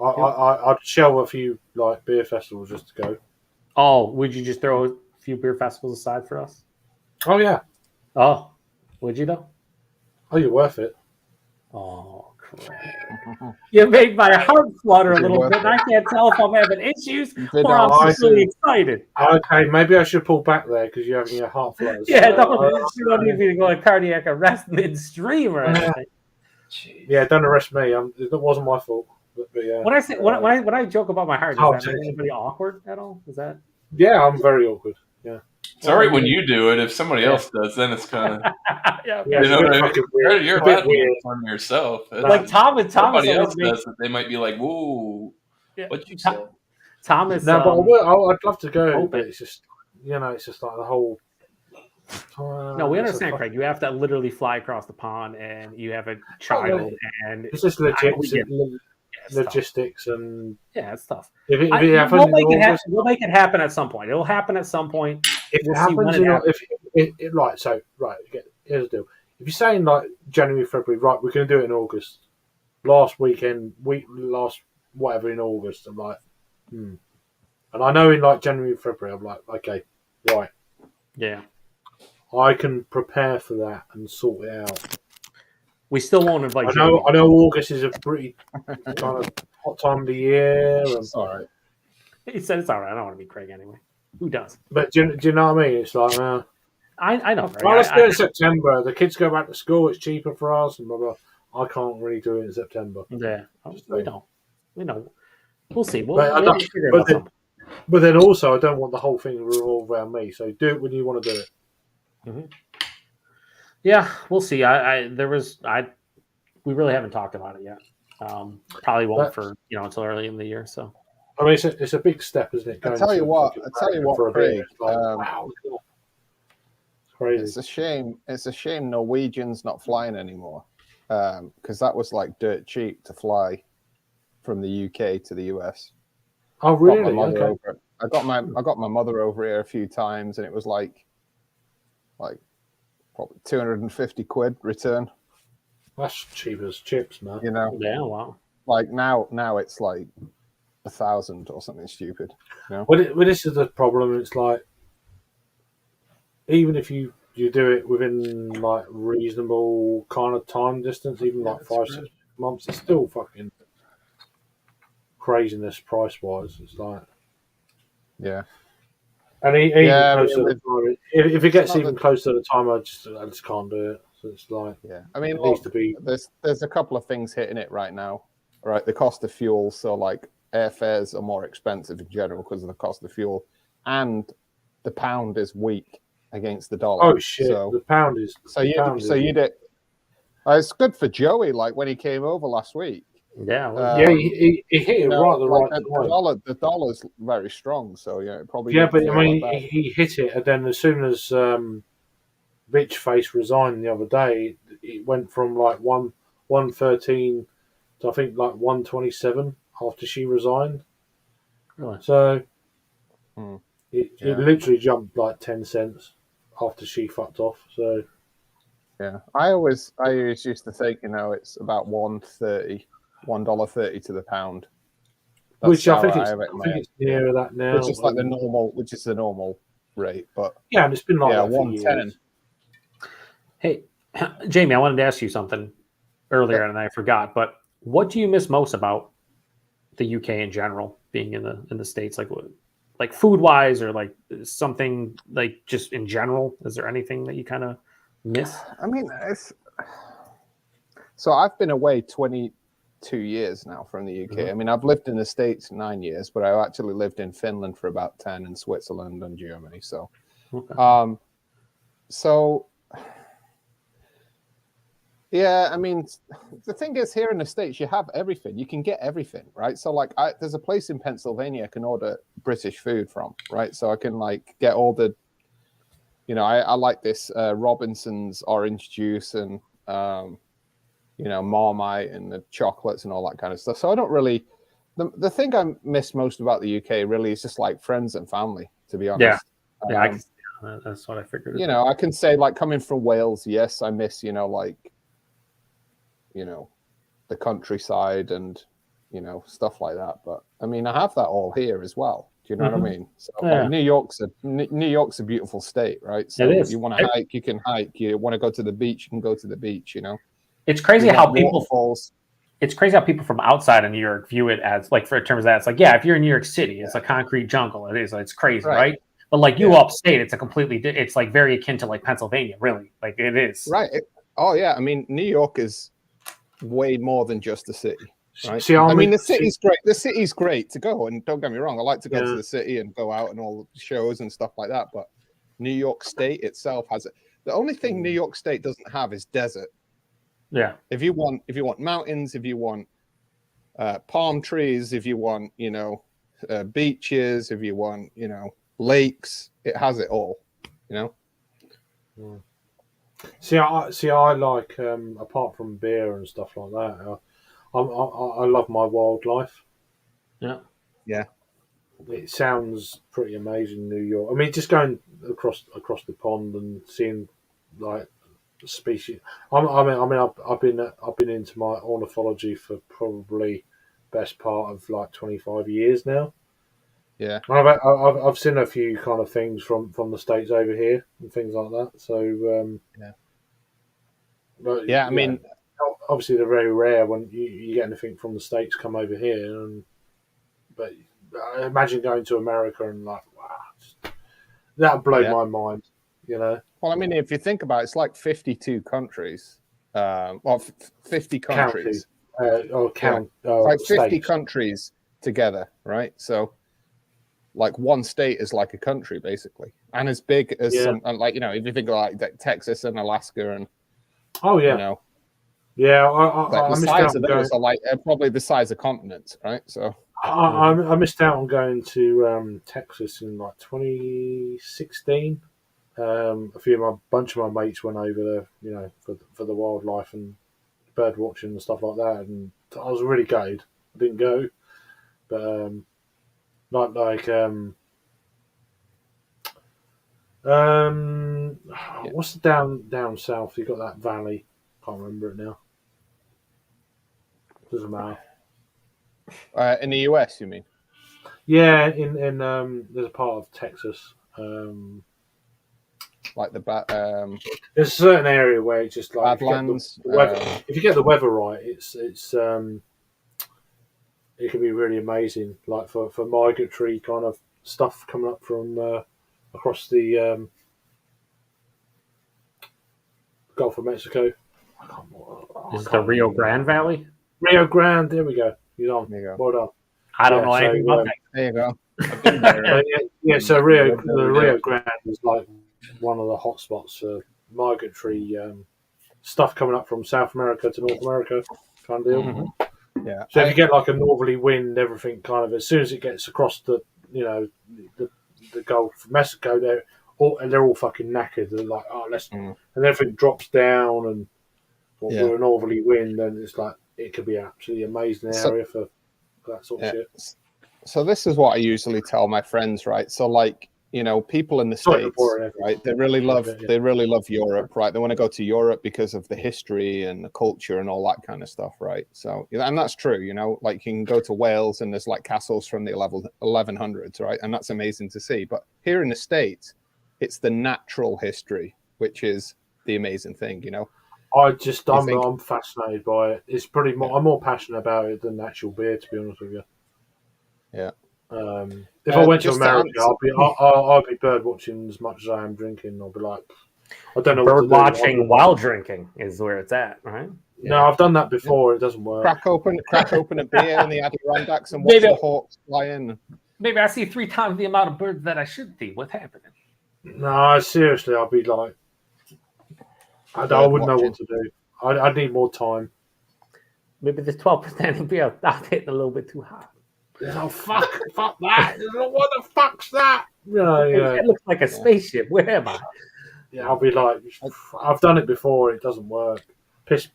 I'd shell a few like beer festivals just to go. Oh, would you just throw a few beer festivals aside for us? Oh yeah. Oh, would you though? Oh, you're worth it. Oh, crap. You make my heart flutter a little bit. And I can't tell if I'm having issues or I'm really excited. Okay, maybe I should pull back there because you're having your heart flutters. Yeah, you don't need me to go like cardiac arrest midstream or anything. Yeah, don't arrest me. It wasn't my fault. But yeah. When I say when I joke about my heart, does that make anybody awkward at all? Is that? Yeah, I'm very awkward. Yeah. It's all right when you do it. If somebody else does, then it's kind of yeah. You know what I mean? Weird. You're It's a bit allowed to weird. make fun of yourself. Like Thomas somebody else always makes- does it, they might be like, "Whoa, what you said?" Thomas. No, but I'd love to go. But it's just it's just like the whole. No, we understand, Craig. You have to literally fly across the pond, and you have a child, and it's just logistics and it's tough. If it happens, we'll make it happen at some point. It'll happen at some point. If it happens, here's the deal. If you're saying like January, February, right, we're going to do it in August. Last whatever in August, I'm like, And I know in like January, February, I'm like, okay, right, yeah, I can prepare for that and sort it out. We still won't invite. I know August is a pretty kind of hot time of the year. It's all right. He said it's all right. I don't want to be Craig anyway. Who does? But do you know what I mean? It's like, I know. Well, let's do it Right? in September. The kids go back to school. It's cheaper for us, and blah blah. I can't really do it in September. Yeah, Just we saying. know. We'll see. But I We'll don't- figure it but out then- sometime. But then also, I don't want the whole thing to revolve around me. So do it when you want to do it. Yeah, we'll see. We really haven't talked about it yet. Probably won't for until early in the year. So I mean, it's a big step, isn't it? I tell you what, for a Craig. beer. It's like, wow, it's crazy. It's a shame. It's a shame Norwegian's not flying anymore, because that was like dirt cheap to fly from the UK to the US. Oh, really? Okay. I got my mother over here a few times, and it was like probably 250 quid return. That's cheap as chips, man. You know? Yeah, wow. Like now it's like 1,000 or something stupid. You know? Well, this is the problem. It's like even if you do it within like reasonable kind of time distance, even like 5-6 months, it's still fucking craziness price wise. It's like yeah. And even close to the time, if it gets even closer to the time, I just can't do it. So it's like, I mean, it needs to be. There's a couple of things hitting it right now, right? The cost of fuel, so like airfares are more expensive in general because of the cost of fuel, and the pound is weak against the dollar. Oh shit! So, the pound is. You did. It's good for Joey. Like when he came over last week. Yeah, he hit it right at the right time. The dollar's very strong, so it probably. Yeah, but I mean, he hit it, and then as soon as Rich Face resigned the other day, it went from like 113 to I think like 127 after she resigned. Really? So it literally jumped like 10 cents after she fucked off. So yeah, I always used to think it's about $1.30 to the pound. That's which I think it's nearer that now. Which is like the normal rate, but yeah, and it's been like that for 110. years. Hey, Jamie, I wanted to ask you something earlier and I forgot. But what do you miss most about the UK in general, being in the States, like food wise, or like something like just in general? Is there anything that you kind of miss? I mean, so I've been away 22 years now from the UK. I mean, I've lived in the States 9 years, but I actually lived in Finland for about 10, and Switzerland and Germany. So, yeah, I mean, the thing is, here in the States, you have everything. You can get everything, right? So, like, there's a place in Pennsylvania I can order British food from, right? So I can, like, get all the, I like this Robinson's orange juice and, Marmite and the chocolates and all that kind of stuff. So I don't really, the thing I miss most about the UK really is just, like, friends and family, to be honest. Yeah, that's what I figured. I can say, like, coming from Wales, yes, I miss, the countryside and stuff like that. But I mean, I have that all here as well. Do you know what I mean? So New York's a beautiful state, right? So it is. You want to hike, you can hike. You want to go to the beach, you can go to the beach. It's crazy how people waterfalls. It's crazy how people from outside of New York view it as, like, for in terms of that, it's like, yeah, if you're in New York City, it's a concrete jungle. It's crazy, right? But like you upstate, it's it's like very akin to like Pennsylvania, really. Like it is. Right. Oh yeah. I mean, New York is way more than just a city. Right? The city's great. The city's great to go, and don't get me wrong, I like to go to the city and go out and all the shows and stuff like that. But New York State itself has it. The only thing New York State doesn't have is desert. Yeah. If you want mountains, if you want palm trees, if you want beaches, if you want lakes, it has it all. See, I like apart from beer and stuff like that, I love my wildlife. Yeah. It sounds pretty amazing, New York. I mean, just going across the pond and seeing like species. I've been into my ornithology for probably best part of like 25 years now. Yeah, I've seen a few kind of things from the States over here and things like that. So I mean, obviously they're very rare when you get anything from the States come over here. But I imagine going to America and like, wow, that blow my mind. Well, I mean, if you think about it, it's like 52 countries. 50 countries. Or count. It's like 50 states. countries together, right? So, like one state is like a country, basically. And as big as some, like, you know, if you think of like Texas and Alaska and, you know. Yeah, the size of those are like probably the size of continents, right? So I missed out on going to Texas in like 2016. Bunch of my mates went over there, you know, for the wildlife and bird watching and stuff like that, and I was really gutted. I didn't go, but what's the down south? You got that valley. Can't remember it now. Doesn't matter. In the US, you mean? Yeah, in there's a part of Texas. Like there's a certain area where it's just like Badlands. If you get the weather right, it's it can be really amazing. Like for migratory kind of stuff coming up from across the Gulf of Mexico. Is it the Rio Grande Valley? Rio Grande. There we go. You're on. There you go. Well done. I don't know anything about that. There you go. I've been there. So the Rio Grande is like one of the hot spots for migratory stuff coming up from South America to North America, kind of deal. Mm-hmm. Yeah. So if you get like a northerly wind, everything kind of as soon as it gets across the Gulf of Mexico, they're all fucking knackered. They're like, and everything drops down, and with a northerly wind, then it's like it could be an absolutely amazing area for that sort of shit. So this is what I usually tell my friends, right? So like, you know, people in the States, right? They really love Europe, right? They want to go to Europe because of the history and the culture and all that kind of stuff, right? So, and that's true, you know, like you can go to Wales and there's like castles from the 1100s, right? And that's amazing to see. But here in the States, it's the natural history, which is the amazing thing, you know? I'm fascinated by it. It's pretty more. I'm more passionate about it than actual beer, to be honest with you. Yeah. If I went to America, I'll be bird watching as much as I am drinking. I'll be like, I don't know. Bird watching while drinking is where it's at, right? Yeah. No, I've done that before. It doesn't work. Crack open a beer in the Adirondacks and watch the hawks fly in. Maybe I see 3 times the amount of birds that I should see. What's happening? No, seriously, I'll be like, I wouldn't know what to do. I'd need more time. Maybe this 12% in beer that's hitting a little bit too hot. Oh, fuck that. What the fuck's that? It looks like a spaceship. Where am I? Yeah, I'll be like, I've done it before. It doesn't work. Piss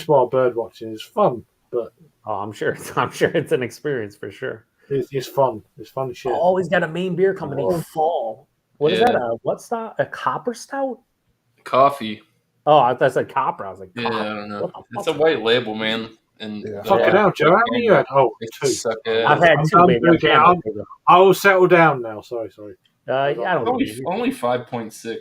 while bird watching is fun, but I'm sure it's an experience for sure. It's fun. It's fun shit. Oh, he's got a main beer company. Fall. What is that? What stout? A copper stout? Coffee. Oh, I thought I said copper. I was like, I don't know. It's a white label, man. And fucking hell, Joe. How many you had? Oh, 2. I've had 2. Maybe. I'll settle down now. Sorry. I don't only 5.6.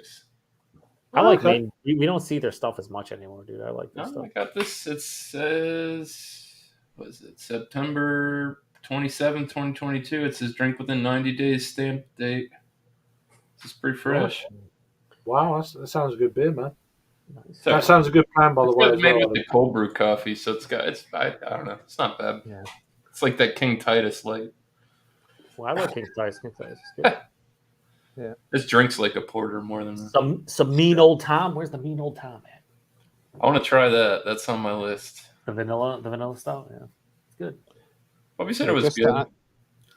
I like Maine. We don't see their stuff as much anymore, dude. I like their stuff. I got this. It says, what is it? September 27, 2022. It says drink within 90 days stamp date. It's pretty fresh. Wow, that sounds a good beer, man. So, that sounds a good plan, by the way. It's made with the cold brew coffee, so I don't know. It's not bad. Yeah. It's like that King Titus light. Well, I like King Titus. King Titus is good. Yeah. This drink's like a porter more than that. Some mean old Tom. Where's the mean old Tom at? I want to try that. That's on my list. The vanilla stout. Yeah, it's good. Bobby said it was good.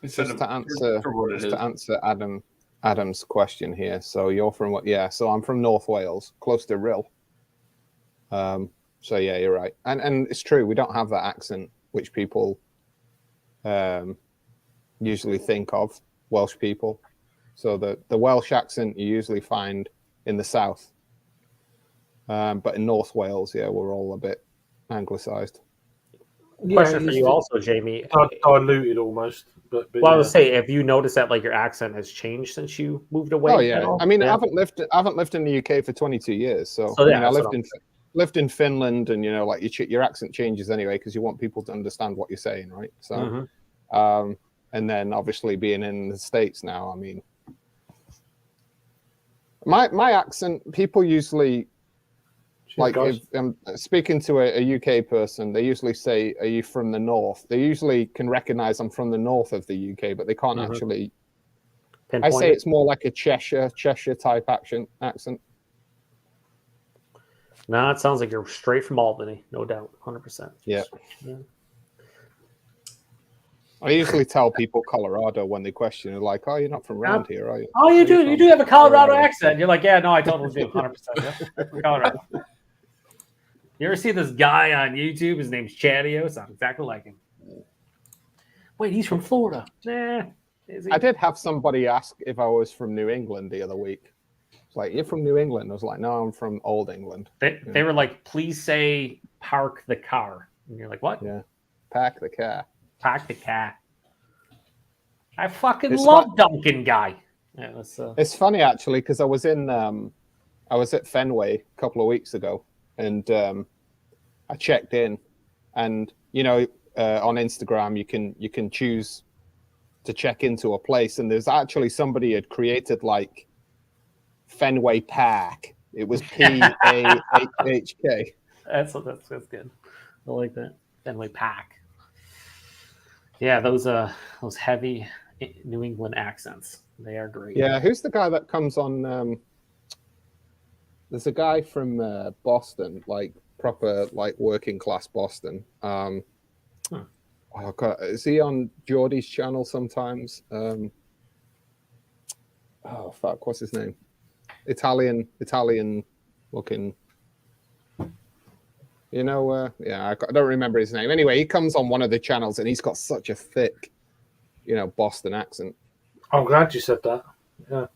To answer Adam's question here. So you're from what? Yeah. So I'm from North Wales, close to Rhyl. So yeah, you're right, and it's true. We don't have that accent which people usually think of, Welsh people. So the Welsh accent you usually find in the south, but in North Wales, yeah, we're all a bit anglicised. Question for you also, Jamie. Diluted almost. But I would say, if you notice that like your accent has changed since you moved away. Oh yeah, I mean, I haven't lived in the UK for 22 years, so I mean, I lived in Finland, and you know, like your accent changes anyway because you want people to understand what you're saying, right? So, and then obviously being in the States now, I mean, My accent, people usually like guys. if I'm speaking to a UK person, they usually say, "Are you from the north?" They usually can recognize I'm from the north of the UK, but they can't actually. Pinpoint I say it. it's more like a Cheshire type accent. No, it sounds like you're straight from Albany, no doubt, 100%. Yeah. Yeah. I usually tell people Colorado when they question it, like, "Oh, you're not from around here, are you?" Oh, you Where do. are You from? do have a Colorado accent. You're like, yeah, no, I totally do, 100%. Yeah, from Colorado. You ever see this guy on YouTube? His name's Chadio. Sounds exactly like him. Wait, he's from Florida. Nah. Is he? I did have somebody ask if I was from New England the other week. It's like, "You're from New England?" I was like, "No, I'm from Old England." They were like, please say park the car. And you're like, what? Yeah. Park the car. Park the car. I fucking It's love fun- Duncan guy. Yeah, that's, It's funny actually because I was at Fenway a couple of weeks ago, and I checked in, and on Instagram you can choose to check into a place, and there's actually somebody had created like Fenway Park. It was PAHK. That's good. I like that. Fenway Park. Yeah, those heavy New England accents. They are great. Yeah, who's the guy that comes on? There's a guy from Boston, like proper like working class Boston. Oh God, is he on Geordie's channel sometimes? Oh fuck, what's his name? Italian looking. Yeah, I don't remember his name. Anyway, he comes on one of the channels and he's got such a thick, Boston accent. I'm glad you said that. Yeah.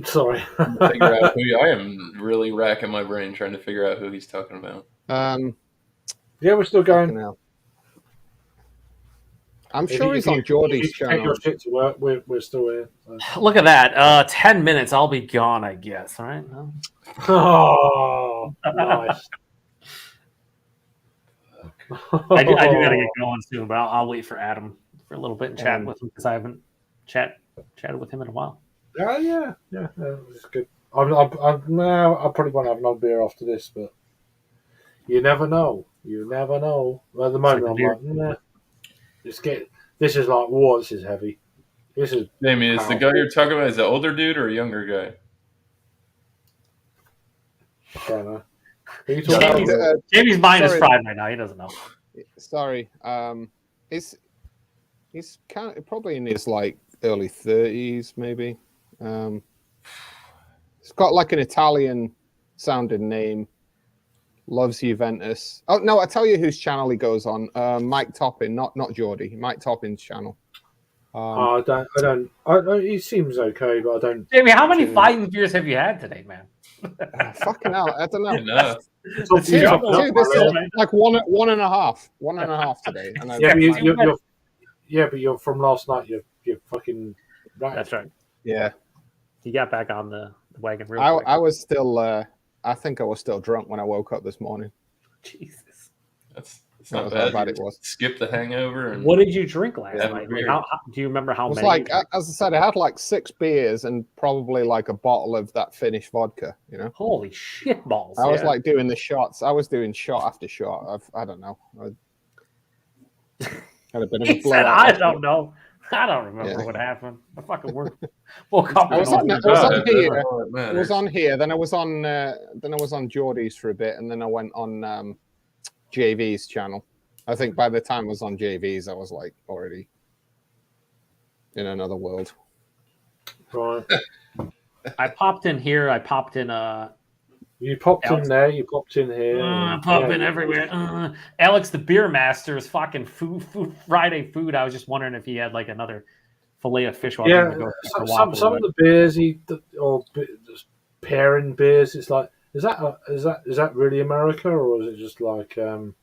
Sorry. I am really racking my brain trying to figure out who he's talking about. Yeah, we're still going. I'm sure he's on Geordie's Take channel. your shit to work. We're still here. So. Look at that. 10 minutes. I'll be gone, I guess. All right. No? Oh, nice. I do gotta get going soon, but I'll wait for Adam for a little bit and chat with him because I haven't chatted with him in a while. Yeah, it's good. I probably won't have another beer after this, but you never know. You never know. At the moment, I'm like, nah. This is like, whoa, this is heavy. This is. Jamie, is the guy you're talking about is an older dude or a younger guy? I don't know. Jamie's mind is fried right now. He doesn't know. Sorry. He's kind of probably in his like early 30s, maybe. He's got like an Italian sounding name. Loves Juventus. Oh no, I tell you whose channel he goes on. Mike Toppin, not Geordie. Mike Toppin's channel. I don't. He seems okay, but I don't. Jamie, how many fighting beers have you had today, man? Fucking hell, I don't know. Enough. This is like one and a half today. And but you're from last night. You're fucking right. That's right. Yeah. You got back on the wagon real quick. I was still. I think I was still drunk when I woke up this morning. Jesus. That's not bad. How bad it was. Skip the hangover. And what did you drink last night? Like, do you remember how it was many? Like, as I said, I had like 6 beers and probably like a bottle of that Finnish vodka, Holy shit balls. I was like doing the shots. I was doing shot after shot. I don't know. I had a bit of a blowout. I don't know. I don't remember what happened. I fucking woke up. I was on here. I was on here. Then I was on Geordie's for a bit, and then I went on JV's channel. I think by the time I was on JV's, I was like already in another world. Right. I popped in here. I popped in. You popped in there. You popped in here. Popping everywhere. Alex, the beer master, is fucking food Friday food. I was just wondering if he had like another fillet of fish. Some of the beers or just pairing beers. It's like, is that really America, or is it just like who?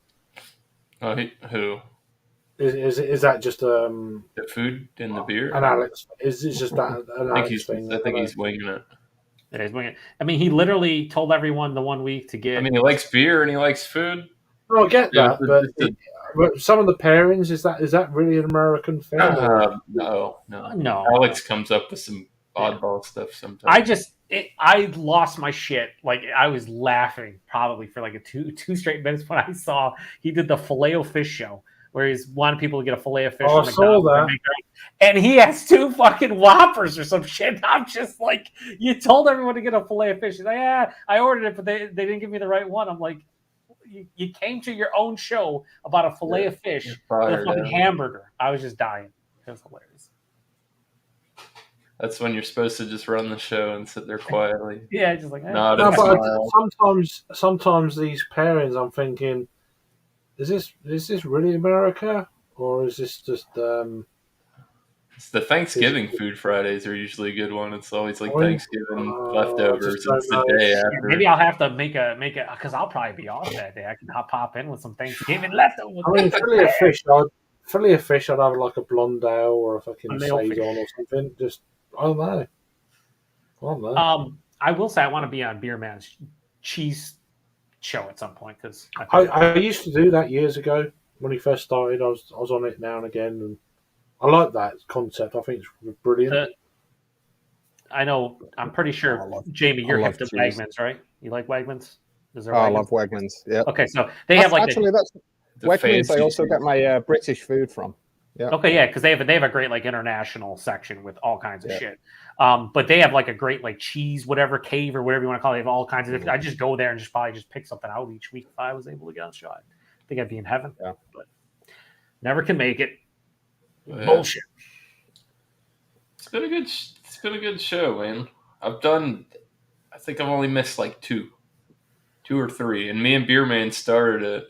Is that just the food and the beer? And Alex, is it just that? I think he's winging it. Yeah, he's winging it. I mean, he literally told everyone the one week to get. I mean, he likes beer and he likes food. No, I get that, but But some of the pairings, is that really an American thing? No. No. Alex comes up with some oddball stuff sometimes. I lost my shit. Like I was laughing probably for like two straight minutes when I saw he did the Filet-O-Fish show where he's wanting people to get a fillet of fish. Oh, I saw that. And he has 2 fucking Whoppers or some shit. I'm just like, you told everyone to get a fillet of fish. He's like, yeah, I ordered it, but they didn't give me the right one. I'm like, you came to your own show about a fillet of fish with a fucking hamburger. I was just dying. It was hilarious. That's when you're supposed to just run the show and sit there quietly. Yeah, just like sometimes these pairings, I'm thinking, is this really America, or is this just? It's the Thanksgiving food Fridays are usually a good one. It's always like Thanksgiving leftovers. It's the day after. Maybe I'll have to make it because I'll probably be off that day. I can pop in with some Thanksgiving leftovers. I mean, fillet of fish, I'd have like a blondale or a fucking saison or something. Just I don't know. I will say I want to be on Beer Man's cheese show at some point because I used to do that years ago when he first started. I was on it now and again, and I like that concept. I think it's brilliant. I know. I'm pretty sure, Jamie, you're hip to Wegmans, right? You like Wegmans? I love Wegmans. Yeah. Okay, so they have like that's Wegmans. I also get my British food from. Yeah. Okay, yeah, because they have a great like international section with all kinds of shit. But they have like a great like cheese, whatever cave or whatever you want to call it. They have all kinds of different. I just go there and probably pick something out each week if I was able to get on show. I think I'd be in heaven. Yeah. But never can make it. Yeah. Bullshit. It's been a good show, man. I think I've only missed like 2 or 3, and me and Beerman started it.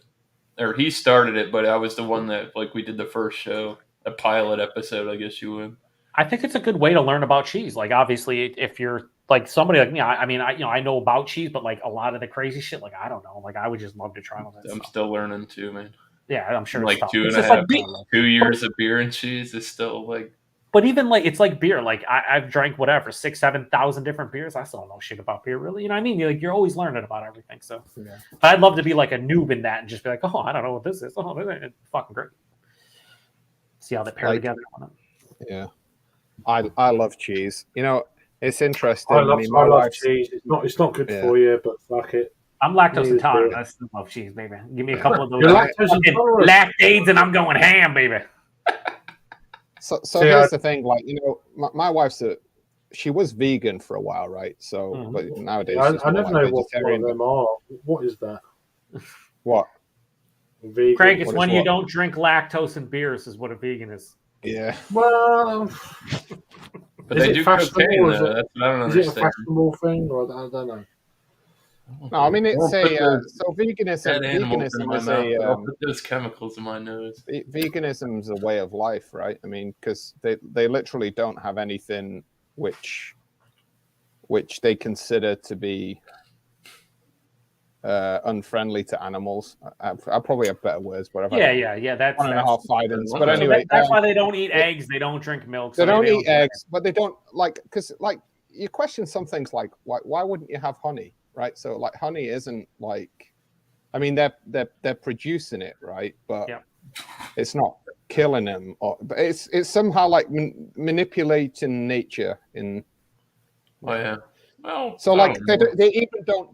Or he started it, but I was the one that like we did the first show, a pilot episode, I guess you would. I think it's a good way to learn about cheese. Like obviously, if you're like somebody like me, I know about cheese, but like a lot of the crazy shit, like I don't know. Like I would just love to try all that. I'm still learning too, man. Yeah, I'm sure. Like it's 2.5, 2 years of beer and cheese is still like. But even like it's like beer. Like I've drank whatever 6,000-7,000 different beers. I still don't know shit about beer, really. You know what I mean? You're always learning about everything. So, but I'd love to be like a noob in that and just be like, oh, I don't know what this is. Oh, it's fucking great. See how they pair together. Yeah, I love cheese. You know, it's interesting. I love cheese. It's not good for you, but fuck it. I'm lactose intolerant. I still love cheese, baby. Give me a couple of those lactades, and I'm going ham, baby. So here's the thing, like, you know, my wife's she was vegan for a while, right? So, but nowadays I never know what them are. What is that? What? Vegan. Craig, it's when you don't drink lactose in beers is what a vegan is. Yeah. Well, but they do cocaine, though. That's what I don't understand. Is it a fashionable thing, or I don't know? No, I mean it's so veganism. Veganism is I'll put those chemicals in my nose. Veganism is a way of life, right? I mean, because they literally don't have anything which they consider to be unfriendly to animals. I probably have better words, but I've yeah. That's 1.5 items. But anyway, that's why they don't eat eggs. They don't drink milk. They don't eat eggs, but they don't because you question some things like why wouldn't you have honey? Right, so like honey isn't like, I mean they're producing it, right? But it's not killing them, but it's somehow like manipulating nature in. Oh yeah. Well, so like they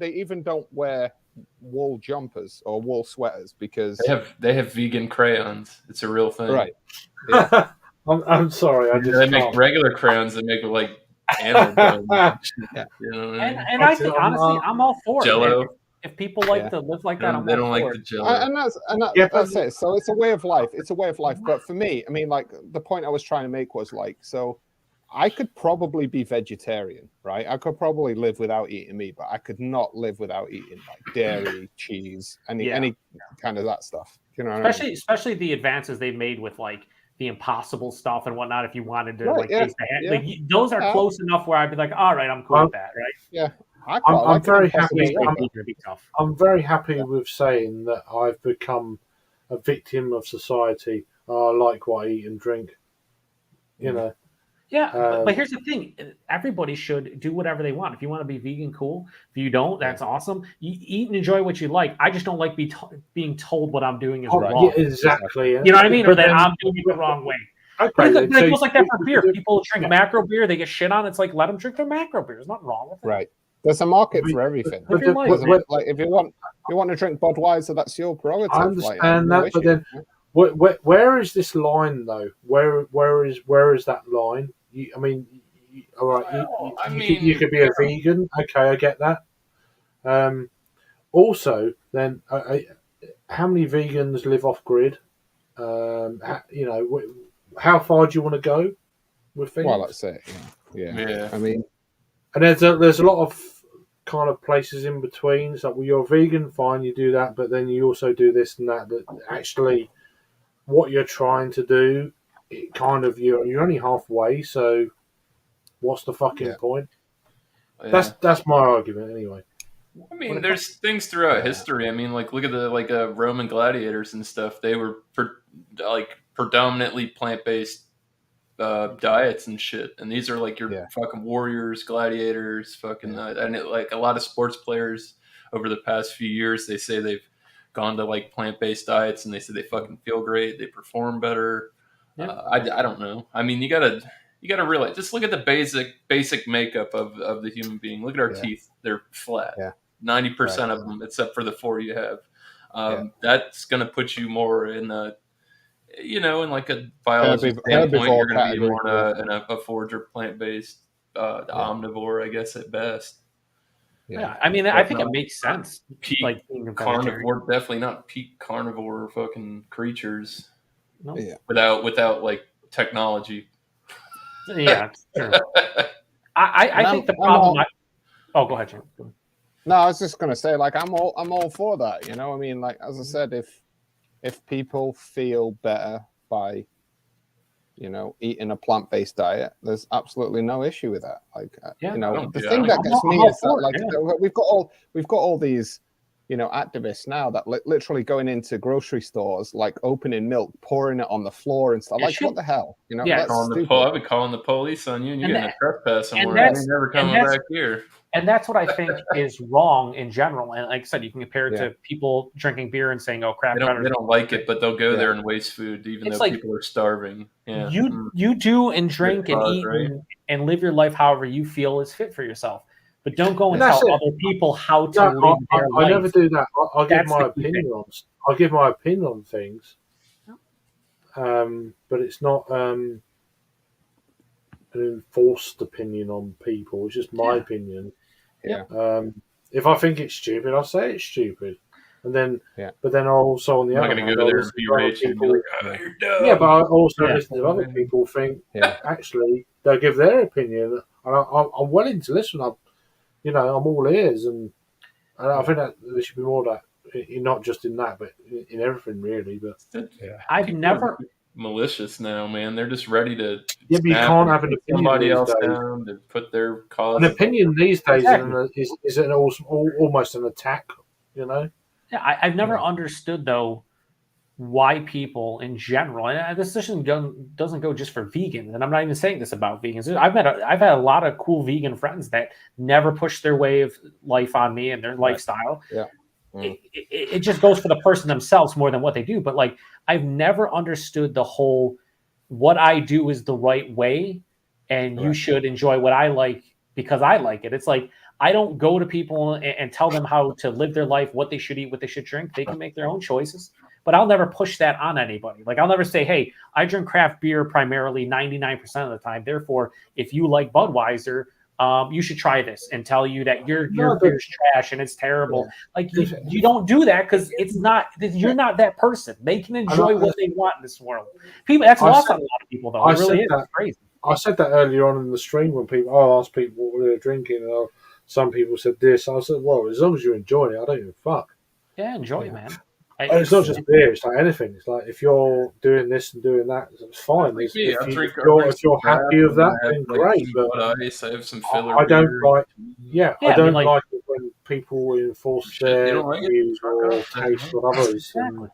even don't wear wool jumpers or wool sweaters because they have vegan crayons. It's a real thing, right? Yeah. I'm sorry, they make regular crayons that make like. Animal you know what I mean? And I think honestly, I'm all for Jello. it. If people like to live like that, they don't like the Jello. And that's it. So it's a way of life. It's a way of life. But for me, I mean, like the point I was trying to make was like, so I could probably be vegetarian, right? I could probably live without eating meat, but I could not live without eating like dairy, cheese, any kind of that stuff. You know, especially the advances they've made with like the Impossible stuff and whatnot. If you wanted to taste the like, those are close enough where I'd be like, all right, I'm cool with that, right? Yeah, I'm very happy. I'm very happy with saying that I've become a victim of society. I like what I eat and drink. You know, Yeah, but here's the thing: everybody should do whatever they want. If you want to be vegan, cool. If you don't, that's awesome. You eat and enjoy what you like. I just don't like being told what I'm doing is wrong. Yeah, exactly. You know what I mean, or that I'm doing it the wrong way. Okay, but it goes like that for beer. People drink macro beer, they get shit on. It's like, let them drink their macro beer. There's nothing wrong with it. Right. There's a market for everything. Like if you want to drink Budweiser, that's your prerogative. I understand that, but then where is this line though? Where is that line? I mean, all right. You could be a vegan. Okay, I get that. Also, then, how many vegans live off grid? How far do you want to go with things? Well, that's it. Yeah. I mean, and there's a lot of kind of places in between. It's like, well, you're vegan, fine, you do that, but then you also do this and that. That actually, what you're trying to do, it kind of you're only halfway. So, what's the fucking point? Yeah. That's my argument anyway. I mean, there's things throughout history. I mean, like look at the Roman gladiators and stuff. They were predominantly plant-based diets and shit, and these are like your fucking warriors, gladiators, fucking like a lot of sports players over the past few years. They say they've gone to like plant-based diets, and they say they fucking feel great, they perform better. I don't know. I mean, you gotta realize. Just look at the basic makeup of the human being. Look at our teeth; they're flat. 90% of them, except for the 4 you have. That's gonna put you more in a in like a biology standpoint, you're going to be more in a forager, plant-based omnivore, I guess, at best. Yeah, I mean, I think it makes sense. Peak like carnivore, definitely not peak carnivore fucking creatures. No. Without like technology. Yeah, true. I think the problem. Go ahead, Jim. No, I was just going to say, like, I'm all for that. You know, I mean, like as I said, if people feel better by, eating a plant-based diet, there's absolutely no issue with that. Like, the thing that gets me is that, like, we've got all these, activists now that literally going into grocery stores, like opening milk, pouring it on the floor and stuff. Like, what the hell? I've been calling the police on you, and you're getting a trespass somewhere. You're never coming back here. And that's what I think is wrong in general. And like I said, you can compare it to people drinking beer and saying, "Oh, crap." They don't like it, but they'll go there and waste food, even though people are starving. Yeah. You do and drink and eat and live your life however you feel is fit for yourself. But don't go and tell other people how to live their life. I never do that. I'll give my opinion on. I'll give my opinion on things. But it's not an enforced opinion on people. It's just my opinion. Yeah. If I think it's stupid, I'll say it's stupid, and then, but then also on the other hand, go there and be raging and be like, "Oh, you're dumb." Yeah, but I also listen to other people think. Actually, they'll give their opinion, and I'm willing to listen. I'm all ears, and I think that there should be more of that, not just in that, but in everything really. But I've never. Malicious now, man. They're just ready to. Yeah, but you can't have an opinion. Somebody else down to put their cause. An opinion these days is almost an attack. Yeah, I've never understood though why people in general, and this doesn't go just for vegans, and I'm not even saying this about vegans. I've had a lot of cool vegan friends that never push their way of life on me and their lifestyle. Yeah. It just goes for the person themselves more than what they do. But like, I've never understood the whole what I do is the right way, and you should enjoy what I like because I like it. It's like I don't go to people and tell them how to live their life, what they should eat, what they should drink. They can make their own choices, but I'll never push that on anybody. Like I'll never say, "Hey, I drink craft beer primarily 99% of the time. Therefore, if you like Budweiser, you should try this," and tell you that your beer's trash and it's terrible. Like you don't do that because you're not that person. They can enjoy what they want in this world. People, that's lost on a lot of people though. It really is. It's crazy. I said that earlier on in the stream when I asked people what they're drinking, and some people said this. I said, "Well, as long as you're enjoying it, I don't give a fuck." Yeah, enjoy it, man. It's not just beer; it's like anything. It's like if you're doing this and doing that, it's fine. Like if you're happy with that, then great. But I have some filler. I don't like. Yeah, I don't like it when people enforce their views or taste on others. Exactly.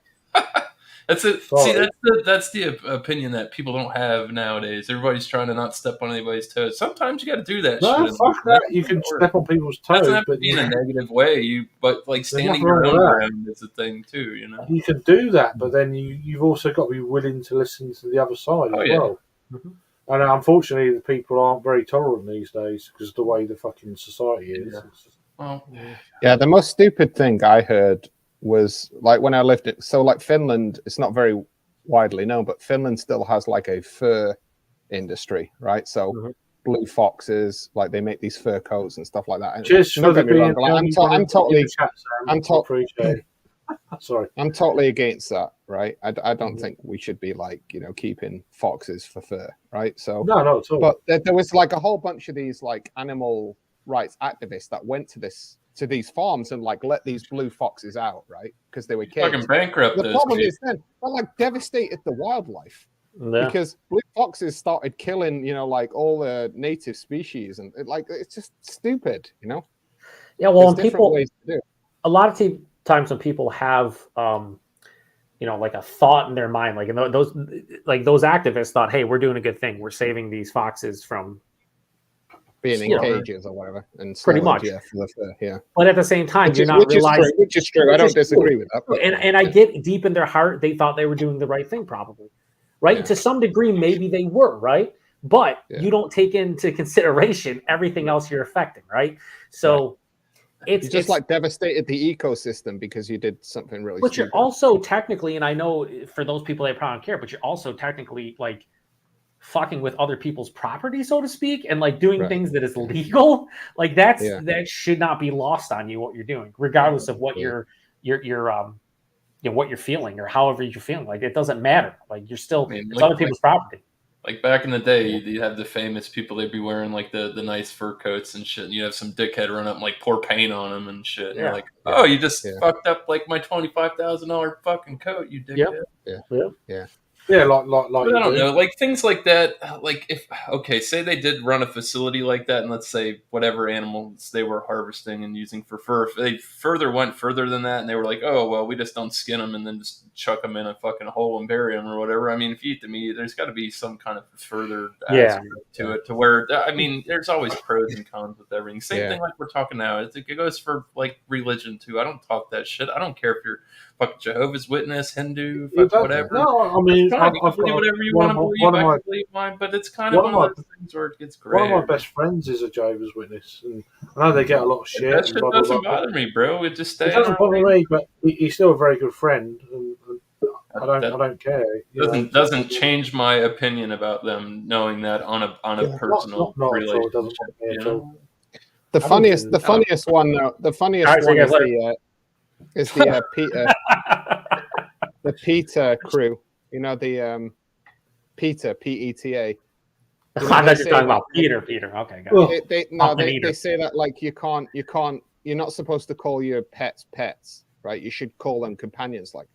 That's it. Sorry. See, that's the opinion that people don't have nowadays. Everybody's trying to not step on anybody's toes. Sometimes you got to do that No, shit. fuck that. You can step on people's It doesn't toes, have to but be in a negative way. But like standing nothing your wrong own with that. ground is a thing too. You know. you can do that, but then you've also got to be willing to listen to the other side Oh, as yeah. well. And unfortunately, the people aren't very tolerant these days because of the way the fucking society is. Well, Yeah, the most stupid thing I heard was like when I lived it. So like Finland, it's not very widely known, but Finland still has like a fur industry, right? So blue foxes, like they make these fur coats and stuff like that. And Cheers don't for get me wrong, being. like, I'm totally, appreciate it. Sorry, I'm totally against that, right? I don't think we should be like keeping foxes for fur, right? So no, not at all. But there was like a whole bunch of these like animal rights activists that went to these farms and like let these blue foxes out, right? Because they were caged. fucking bankrupt. The those problem kids. is then that like devastated the wildlife Yeah. because blue foxes started killing, like all the native species, and it's just stupid, Yeah, well, There's and different people, ways to do it. a lot of times when people have, like a thought in their mind, like those activists thought, hey, we're doing a good thing. We're saving these foxes from Being in cages or whatever, and pretty slaughtered, much. yeah, for the fur, yeah. But at the same time, Which you're is- not which is realizing true, which is true. I don't disagree with that, but- And I get deep in their heart, they thought they were doing the right thing, probably, right? Yeah. To some degree, maybe they were, right? But Yeah. you don't take into consideration everything else you're affecting, right? So You just like devastated the ecosystem because you did something really but stupid. you're also technically, and I know for those people they probably don't care, but you're also technically like fucking with other people's property, so to speak, and like doing Right. things that is legal. Like that should not be lost on you what you're doing, regardless of what you're what you're feeling or however you're feeling. Like it doesn't matter. Like you're still it's other people's property. Like back in the day, you'd have the famous people. They'd be wearing like the nice fur coats and shit. And you have some dickhead run up and like pour paint on them and shit. And you're like, oh, you just fucked up like my $25,000 fucking coat, you dickhead. Yeah, like But I don't know, like things like that. Like say they did run a facility like that, and let's say whatever animals they were harvesting and using for fur, if they went further than that, and they were like, oh well, we just don't skin them and then just chuck them in a fucking hole and bury them or whatever. I mean, if you eat the meat, there's got to be some kind of further aspect to it, to where I mean, there's always pros and cons with everything. Same thing like we're talking now. It goes for like religion too. I don't talk that shit. I don't care if you're fucking Jehovah's Witness, Hindu, whatever. No, I mean, I've got whatever you want to believe. I can believe mine, but it's kind of one of those things where it gets gray. One of my best friends is a Jehovah's Witness, and I know they get a lot of shit. That shit doesn't bother me, bro. It just It doesn't bother me, but he's still a very good friend, and I don't care. Doesn't change my opinion about them knowing that on a personal relationship. The funniest one though. The funniest one is the Peter. The Peter crew, the Peter, PETA. I thought you were talking about Peter. Okay, got it. They say that like you're not supposed to call your pets, right? You should call them companions. Like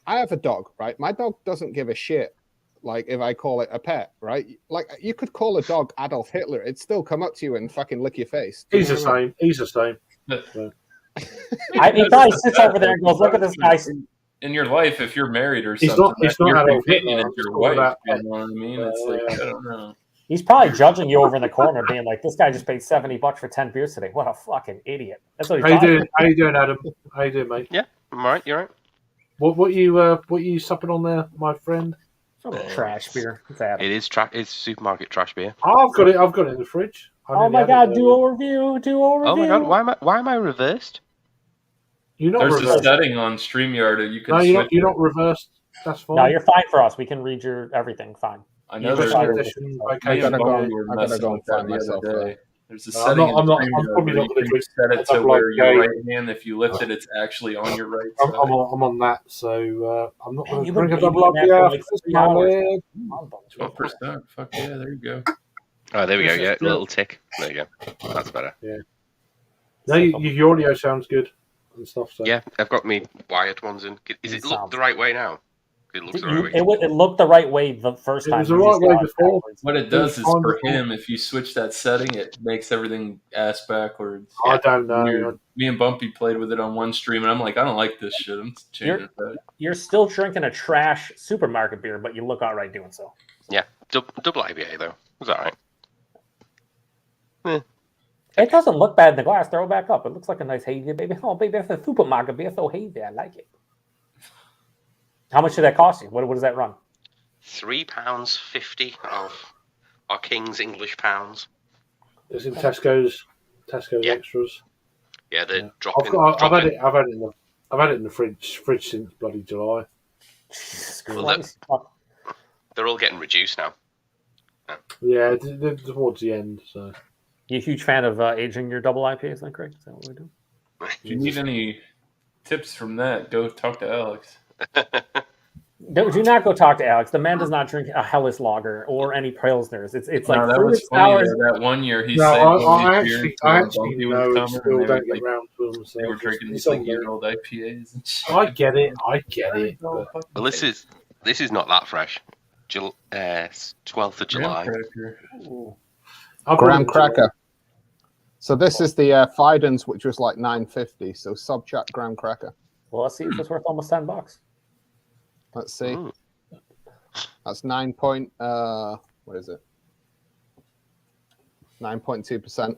I have a dog, right? My dog doesn't give a shit. Like if I call it a pet, right? Like you could call a dog Adolf Hitler, it'd still come up to you and fucking lick your face. He's the same. He's the same. He probably sits over there and goes, "Look at this guy." In your life, if you're married or something, he's not your Adolf companion Hitler, is your wife. You know what I mean? It's like I don't know. He's probably judging you over in the corner, being like, "This guy just paid $70 for 10 beers today. What a fucking idiot!" That's what he's doing? How you doing, Adam? How you doing, mate? Yeah, I'm all right. You all right? What you supping on there, my friend? Some trash beer. It's supermarket trash beer. I've got it in the fridge. Oh my god! Duo review. Oh my god! Why am I reversed? There's a setting on StreamYard you can. No, you're not reversed. That's fine. No, you're fine for us. We can read your everything. Fine. I know there's I gotta go and find myself. There's a setting in StreamYard where you can set it to where your right hand, if you lift it, it's actually on your right side. I'm on that, so I'm not going to drink a been double eating that for IPA. like 3 hours. 12%. Fuck yeah, there you go. Oh, there we go. Yeah, little tick. There you go. That's better. Yeah. No, your audio sounds good and stuff. So. Yeah, I've got me wired ones in. Is it look the right way now? It looks the right way. It looked the right way the first time. It was the right way before. What it does is for him, if you switch that setting, it makes everything ass backwards. I don't know. Weird. Me and Bumpy played with it on one stream, and I'm like, I don't like this shit. I'm changing it. You're still drinking a trash supermarket beer, but you look all right doing so. Yeah, double IPA though. It's all right. It doesn't look bad in the glass. Throw it back up. It looks like a nice hazy, baby. Oh, baby, that's a supermarket beer. So hazy. I like it. How much did that cost you? What does that run? £3.50 of our King's English pounds. It's in Tesco's extras. Yeah, they're dropping. I've had it in the fridge since bloody July. Well, they're all getting reduced now. Yeah, they're towards the end. So, you a huge fan of aging your double IPAs, then, Craig? Is that what we do? If you need any tips from that, go talk to Alex. Do not go talk to Alex. The man does not drink a Helles lager or any Pilsners. It's like that was funny. That one year he said, I actually know it still don't get round to them. So they were drinking these like year-old IPAs and shit. I get it. Well, this is not that fresh. 12th of July. Graham cracker. So this is the Fidens, which was like $9.50. So sub-chat graham cracker. Well, let's see if it's worth almost $10. Let's see. That's 9 point. What is it? 9.2%.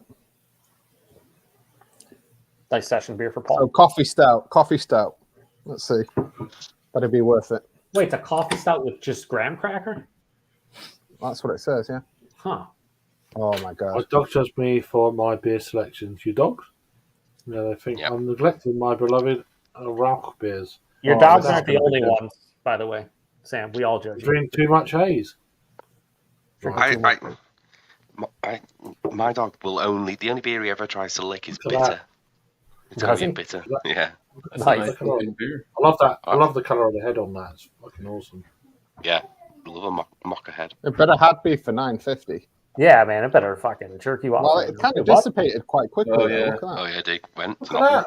Nice session beer for Paul. So coffee stout. Let's see. That'd be worth it. Wait, it's a coffee stout with just graham cracker? That's what it says. Yeah. Huh. Oh my god. My dog judged me for my beer selections. Your dogs? Yeah, they think I'm neglecting my beloved Rauch beers. Your dogs aren't the only ones, by the way, Sam. We all judge you. Drink too much haze. My dog will only. The only beer he ever tries to lick is bitter. It's only bitter. Yeah. That's nice. Beer. I love that. I love the colour of the head on that. It's fucking awesome. Yeah, love a mocha head. It better had beef for $9.50. Yeah, man, it better fucking jerk you off. Well, it kind of dissipated quite quickly. Oh yeah, they went.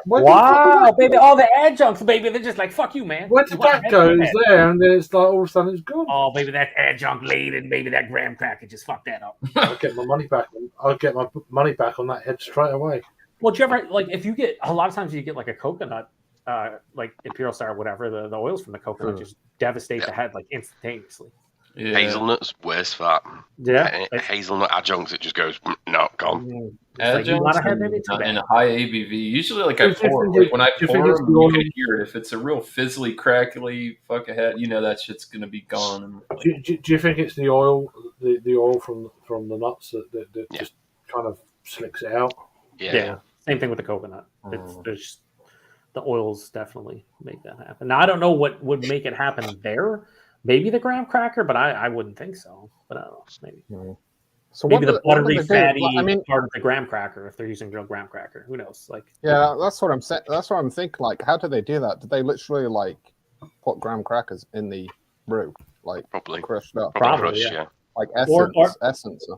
Wow, baby, all the adjuncts, baby, they're just like, fuck you, man. Where did that go? It's there, and then it's like all of a sudden it's gone. Oh, baby, that adjunct laden, baby, that graham cracker just fucked that up. I'll get my money back. I'll get my money back on that head straight away. Well, do you ever, like, if you get, a lot of times you get like a coconut, like Imperial Star or whatever, the oils from the coconut just devastate the head like instantaneously. Yeah. Hazelnut's worse for that. Yeah, hazelnut adjuncts, it just goes no, gone. Adjuncts and a high ABV. Usually, like I pour, like when I pour them, you can hear it. If it's a real fizzly, crackly fuck ahead, you know that shit's gonna be gone. Do you think it's the oil, the oil from the nuts that just kind of slicks it out? Yeah. Same thing with the coconut. It's the oils definitely make that happen. Now I don't know what would make it happen there. Maybe the graham cracker, but I wouldn't think so. But I don't know, maybe. So maybe the buttery, fatty part of the graham cracker, if they're using real graham cracker. Who knows? Like, yeah, that's what I'm saying. That's what I'm thinking. Like, how do they do that? Did they literally like put graham crackers in the brew, like probably crushed up? Probably, yeah. Like essence.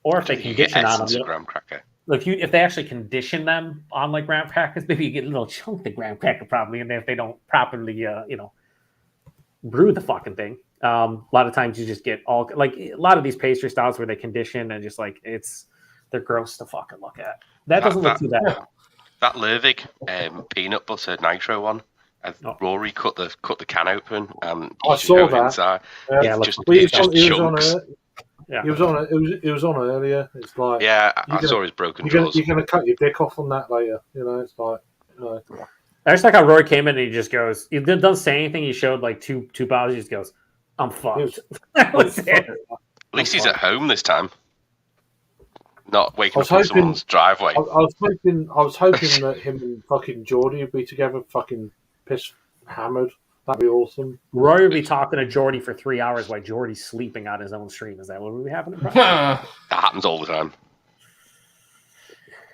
Or if they condition on them, graham cracker. If they actually condition them on like graham crackers, maybe you get a little chunk of graham cracker probably, and then if they don't properly, brew the fucking thing. A lot of times you just get all like a lot of these pastry styles where they condition and just like they're gross to fucking look at. That doesn't look too bad. That Lervig peanut butter nitro one. Rory cut the can open and I saw that. Inside. Yeah, he was on it. It was on earlier. It's like I saw his broken jaws. You're gonna cut your dick off on that later. It's like. I just like how Rory came in and he just goes, he doesn't say anything. He showed like two bottles. He just goes, I'm fucked. That was it. At least he's at home this time. Not waking up in someone's driveway. I was hoping that him and fucking Geordie would be together, fucking piss hammered. That'd be awesome. Rory would be talking to Geordie for 3 hours while Geordie's sleeping on his own stream. Is that what would be happening? That happens all the time.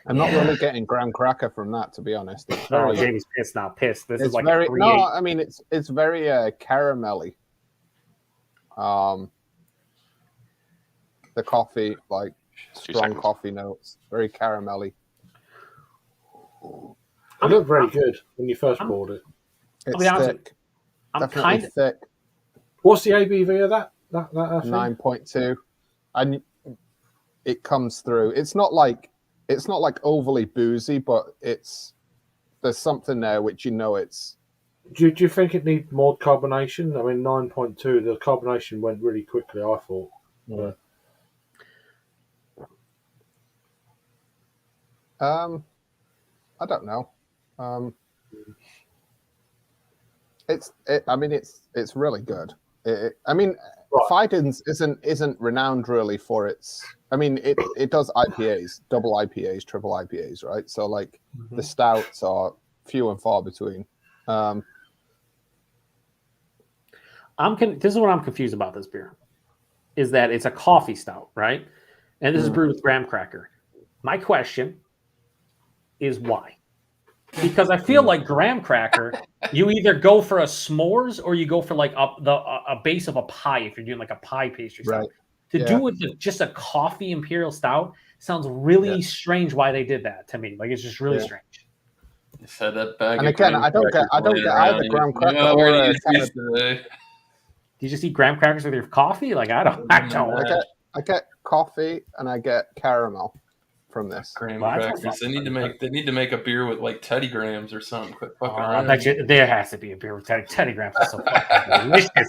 I'm not really getting graham cracker from that, to be honest. Jamie's pissed now. Pissed. This is like very I mean it's very caramelly. The coffee, like strong coffee notes, very caramelly. It looked very good when you first poured it. It's thick. I'm kind of thick. What's the ABV of that? That 9.2, and it comes through. It's not like overly boozy, but there's something there which it's. Do you think it needs more carbonation? I mean, 9.2. The carbonation went really quickly. I thought. Yeah. I don't know. It's really good. Fidens isn't renowned really for its. I mean, it does IPAs, double IPAs, triple IPAs, right? So like the stouts are few and far between. This is what I'm confused about this beer, is that it's a coffee stout, right? And this is brewed with graham cracker. My question is why? Because I feel like graham cracker, you either go for a s'mores or you go for like a base of a pie if you're doing like a pie pastry stout. Right. To do with just a coffee imperial stout sounds really strange why they did that to me. Like it's just really strange. You said that bag. And again, I don't get either graham cracker or Did you just eat graham crackers with your coffee? Like I don't. I get coffee and I get caramel from this. Graham crackers. They need to make a beer with like Teddy Grahams or something. Quit fucking I around. bet you there has to be a beer with Teddy Grahams. Is so fucking delicious.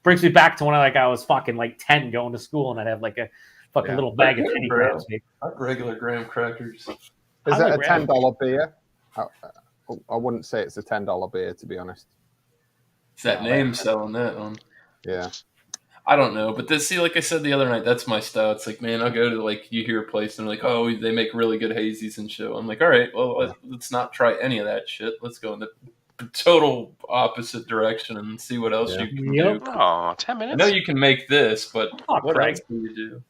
Brings me back to when I was fucking like 10 going to school and I'd have like a fucking little bag of Teddy Grahams. Regular graham crackers. Is it a $10 beer? I wouldn't say it's a $10 beer, to be honest. It's that name selling that one. Yeah. I don't know, but like I said the other night, that's my style. It's like, man, I'll go to like, you hear a place and they're like, oh, they make really good hazies and shit. I'm like, all right, well, let's not try any of that shit. Let's go in the total opposite direction and see what else you can do. Oh, 10 minutes. I know you can make this, but what else do you do?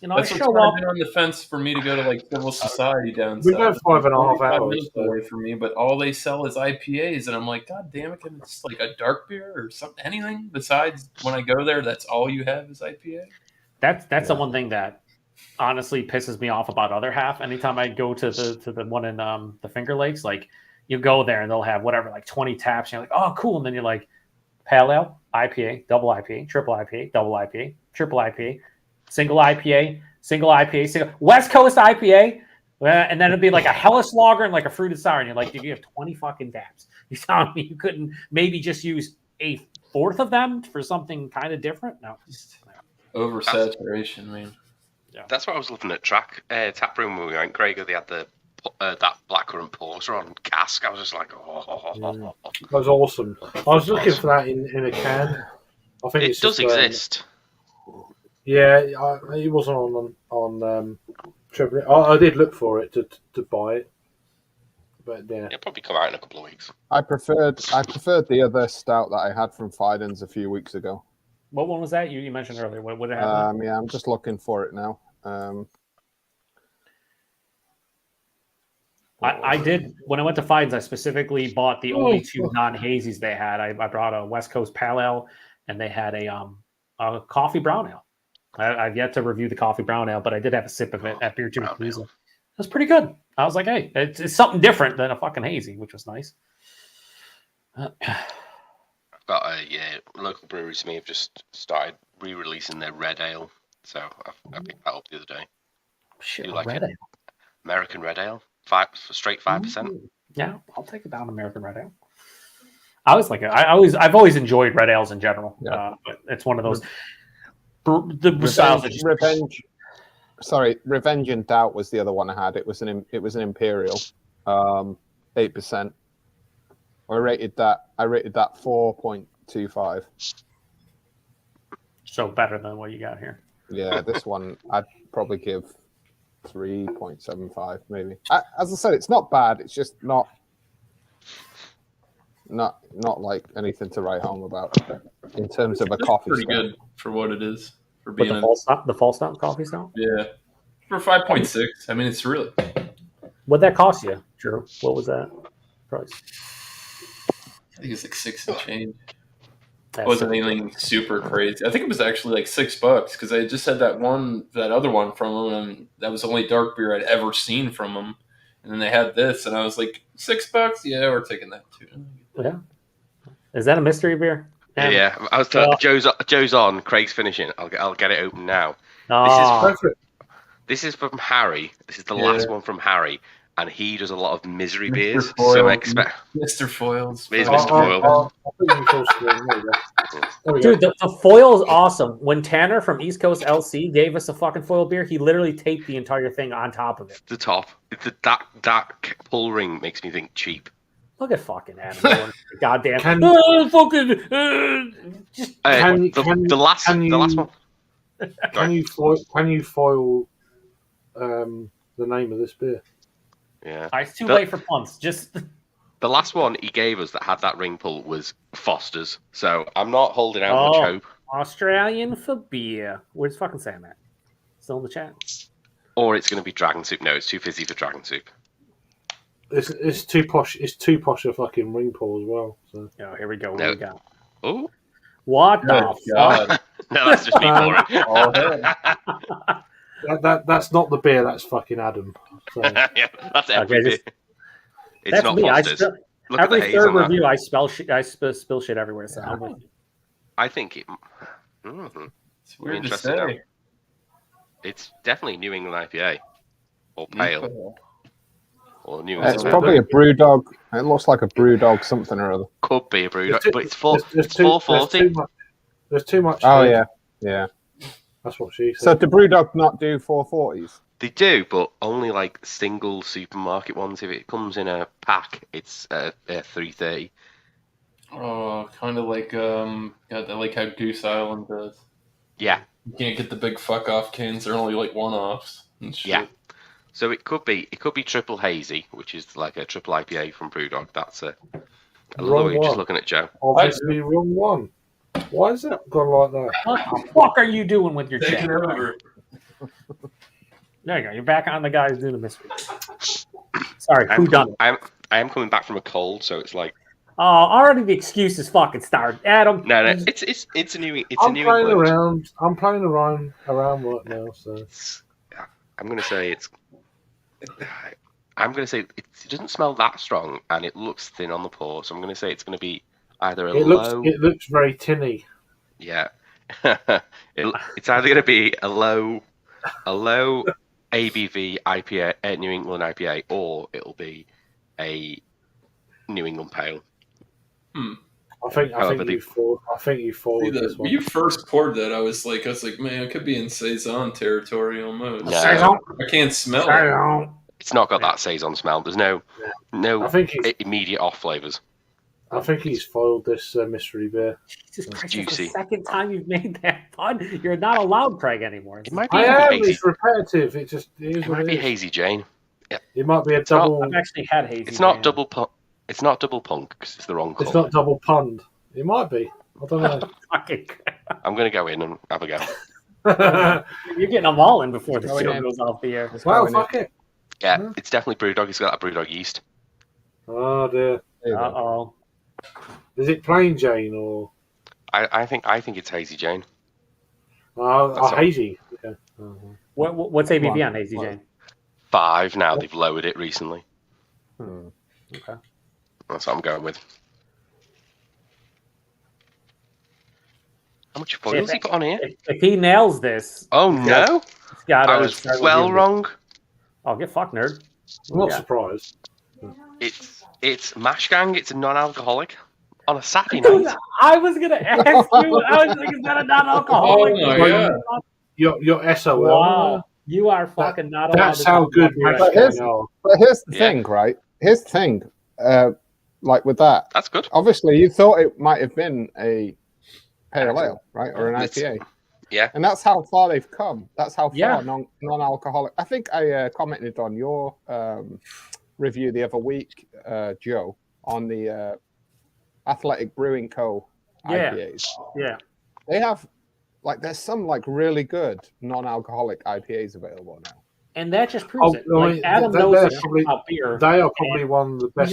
You know, that's I what's show kind up of been on the fence for me to go to like civil society down We south. go 5.5 hours minutes away from me, but all they sell is IPAs, and I'm like, God damn it! Can it's like a dark beer or something? Anything besides when I go there, that's all you have is IPA. That's the one thing that honestly pisses me off about other half. Anytime I go to the one in the Finger Lakes, like you go there and they'll have whatever like 20 taps, and you're like, oh cool, and then you're like, pale ale, IPA, double IPA, triple IPA, double IPA, triple IPA, single IPA, single West Coast IPA, and then it'd be like a Helles lager and like a fruited sour, and you're like, you have 20 fucking taps. You telling me you couldn't maybe just use a fourth of them for something kind of different? No. Oversaturation, man. Yeah. That's what I was looking at tap room when we went. Gregor, they had that blackcurrant porter on cask. I was just like, that was awesome. I was looking for that in a can. I think it does exist. Yeah, it wasn't on Triple. I did look for it to buy it, but yeah, it'll probably come out in a couple of weeks. I preferred the other stout that I had from Fidens a few weeks ago. What one was that you mentioned earlier? What did it have? Yeah, I'm just looking for it now. I did when I went to Fidens. I specifically bought the only two non-hazies they had. I brought a West Coast Pale Ale, and they had a coffee brown ale. I've yet to review the coffee brown ale, but I did have a sip of it at Beer Two Palooza. It was pretty good. I was like, hey, it's something different than a fucking hazy, which was nice. I've got local breweries to me have just started re-releasing their red ale, so I picked that up the other day. Shit, you like red it? Ale. American red ale, straight 5%. Yeah, I'll take it down. American red ale. I was like, I've always enjoyed red ales in general. Yeah. But it's one of those. The styles are just... Revenge and Doubt was the other one I had. It was an Imperial, 8%. I rated that 4.25. So better than what you got here. Yeah, this one I'd probably give 3.75 maybe. As I said, it's not bad. It's just not like anything to write home about in terms of a coffee. Pretty good for what it is. For being the false stout coffee stout. Yeah, for 5.6. I mean, it's really. What'd that cost you, Drew? What was that price? I think it's like 6 and change. It wasn't anything super crazy. I think it was actually like $6 because I just had that other one from them, and that was the only dark beer I'd ever seen from them. And then they had this, and I was like, $6? Yeah, we're taking that too. Yeah. Is that a mystery beer? Yeah, I was Joe's on. Craig's finishing. I'll get it open now. Oh. This is from Harry. This is the last one from Harry, and he does a lot of misery Mr. beers. Foyle. So expect Mr. Foils. Here's Mr. Foyle. Dude, the foil is awesome. When Tanner from East Coast LC gave us a fucking foil beer, he literally taped the entire thing on top of it. The top. That pull ring makes me think cheap. Look at fucking Adam. Goddamn. Just the last one. Can you foil the name of this beer? Yeah. It's too late for punts. Just the last one he gave us that had that ring pull was Foster's. So I'm not holding out much hope. Australian for beer. Where's fucking saying that? Still in the chat. Or it's going to be Dragon Soup. No, it's too fizzy for Dragon Soup. It's too posh. It's too posh a fucking ring pull as well. So. Oh, here we go. No. What we got? Oh. What the fuck? No, that's just me for it. That's not the beer. That's fucking Adam. So. Yeah, that's every beer. It's that's not me. Foster's. Look at the every haze third on that. review, I spill shit everywhere. So I'm with you. I think it. It's weird to interesting. say. It's definitely New England IPA or pale. Or New It's probably a brew dog. It looks like a brew dog something or other. Could be a brew dog, but it's 440. There's too much. Oh yeah. That's what she said. So do brew dog not do 440s? They do, but only like single supermarket ones. If it comes in a pack, it's 330. Oh, kind of like like how Goose Island does. Yeah. You can't get the big fuck off cans. They're only like one-offs and shit. Yeah. So it could be triple hazy, which is like a triple IPA from Brewdog. That's a low. Just looking at Joe. Obviously, wrong one. Why is it gone like that? What the fuck are you doing with your Taking chat? over. There you go. You're back on the guys doing the mystery. Sorry, who done it? I am coming back from a cold, so it's like. Oh, already the excuses fucking started. Adam. No, it's a new. I'm playing around. I'm playing around right now. So I'm gonna say it doesn't smell that strong, and it looks thin on the pour. So I'm gonna say it's gonna be either a low. It looks very tinny. Yeah, it's either gonna be a low ABV IPA, New England IPA, or it'll be a New England Pale. I think you forward this one. When you first poured that, I was like, man, it could be in Saison territory almost. No. I can't smell it. It's not got that Saison smell. There's no immediate off flavors. I think he's foiled this mystery beer. Jesus Christ, juicy. it's the second time you've made that pun. You're not allowed, Craig, anymore. It might be hazy. It's repetitive. It might be Hazy Jane. Yeah. It might be a double. I've actually had Hazy. It's not double punk. It's not double punk because it's the wrong colour. It's not double pund. It might be. I don't know. I'm going to go in and have a go. You're getting them all in before the show goes off the air. Well, fuck it. Yeah, it's definitely Brewdog. It's got that Brewdog yeast. Oh dear. Uh-oh. Is it plain Jane or? I think it's Hazy Jane. Hazy. Okay. What's ABV on Hazy Jane? 5 now. They've lowered it recently. Okay. That's what I'm going with. How much foil has he put on here? If he nails this, oh no! I was well wrong. Oh, get fucked, nerd. I'm not surprised. It's Mash Gang. It's a non-alcoholic on a Saturday night. I was gonna ask you. I was like, is that a non-alcoholic? Oh, yeah. Your SOL. Wow, you are fucking not. That's how good Mash Gang are. But here's the thing, right? Here's the thing. Like with that, that's good. Obviously, you thought it might have been a pale ale, right, or an IPA. Yeah, and that's how far they've come. That's how far non-alcoholic. I think I commented on your review the other week, Joe, on the Athletic Brewing Co. IPAs. Yeah, they have there's some really good non-alcoholic IPAs available now. And that just proves it. Like Adam knows about beer. They are probably one of the best.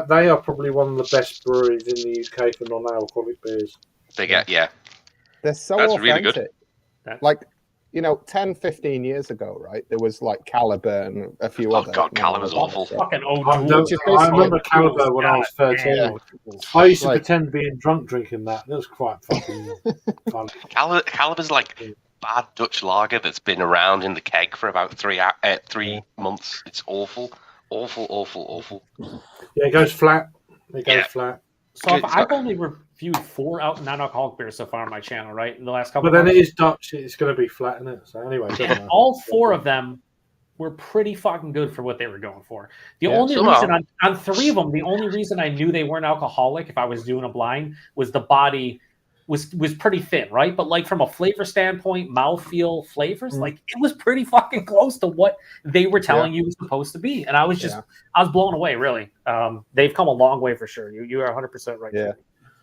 They are probably one of the best breweries in the UK for non-alcoholic beers. They get They're so that's authentic. really good. Like 10, 15 years ago, right? There was like Caliber and a few other. God, Caliber's awful. Fucking I remember Caliber when I was 13. Yeah. I used to pretend being drunk drinking that. That was quite fucking fun. Caliber's like bad Dutch lager that's been around in the keg for about 3 months. It's awful. Awful. Yeah, it goes flat. Flat. So I've only reviewed 4 non-alcoholic beers so far on my channel, right? In the last couple. But then months. it is Dutch. It's going to be flat, isn't it? So anyway, And all 4 of them were pretty fucking good for what they were going for. The only reason on 3 of them, the only reason I knew they weren't alcoholic if I was doing a blind was the body was pretty thin, right? But like from a flavor standpoint, mouthfeel, flavors, like it was pretty fucking close to what they were telling you was supposed to be. And I was I was blown away, really. They've come a long way for sure. You are 100% right. Yeah.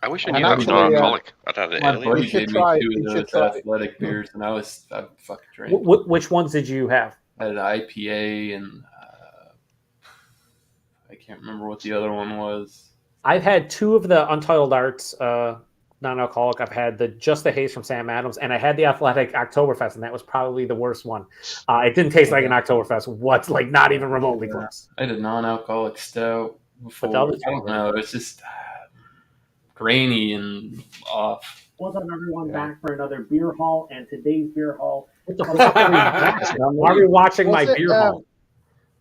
I wish I knew that was non-alcoholic. I'd had it My earlier. buddy gave me 2 of those athletic beers, and I fucking drank. Which ones did you have? I had an IPA, and I can't remember what the other one was. I've had 2 of the Untitled Arts non-alcoholic. I've had just the haze from Sam Adams, and I had the Athletic Oktoberfest, and that was probably the worst one. It didn't taste like an Oktoberfest. What's like not even remotely close. I had a non-alcoholic stout before. But I don't know. It's just grainy and off. What's up, everyone? Back for another beer haul, and today's beer haul. What the fuck are we watching? Why are we watching my beer haul?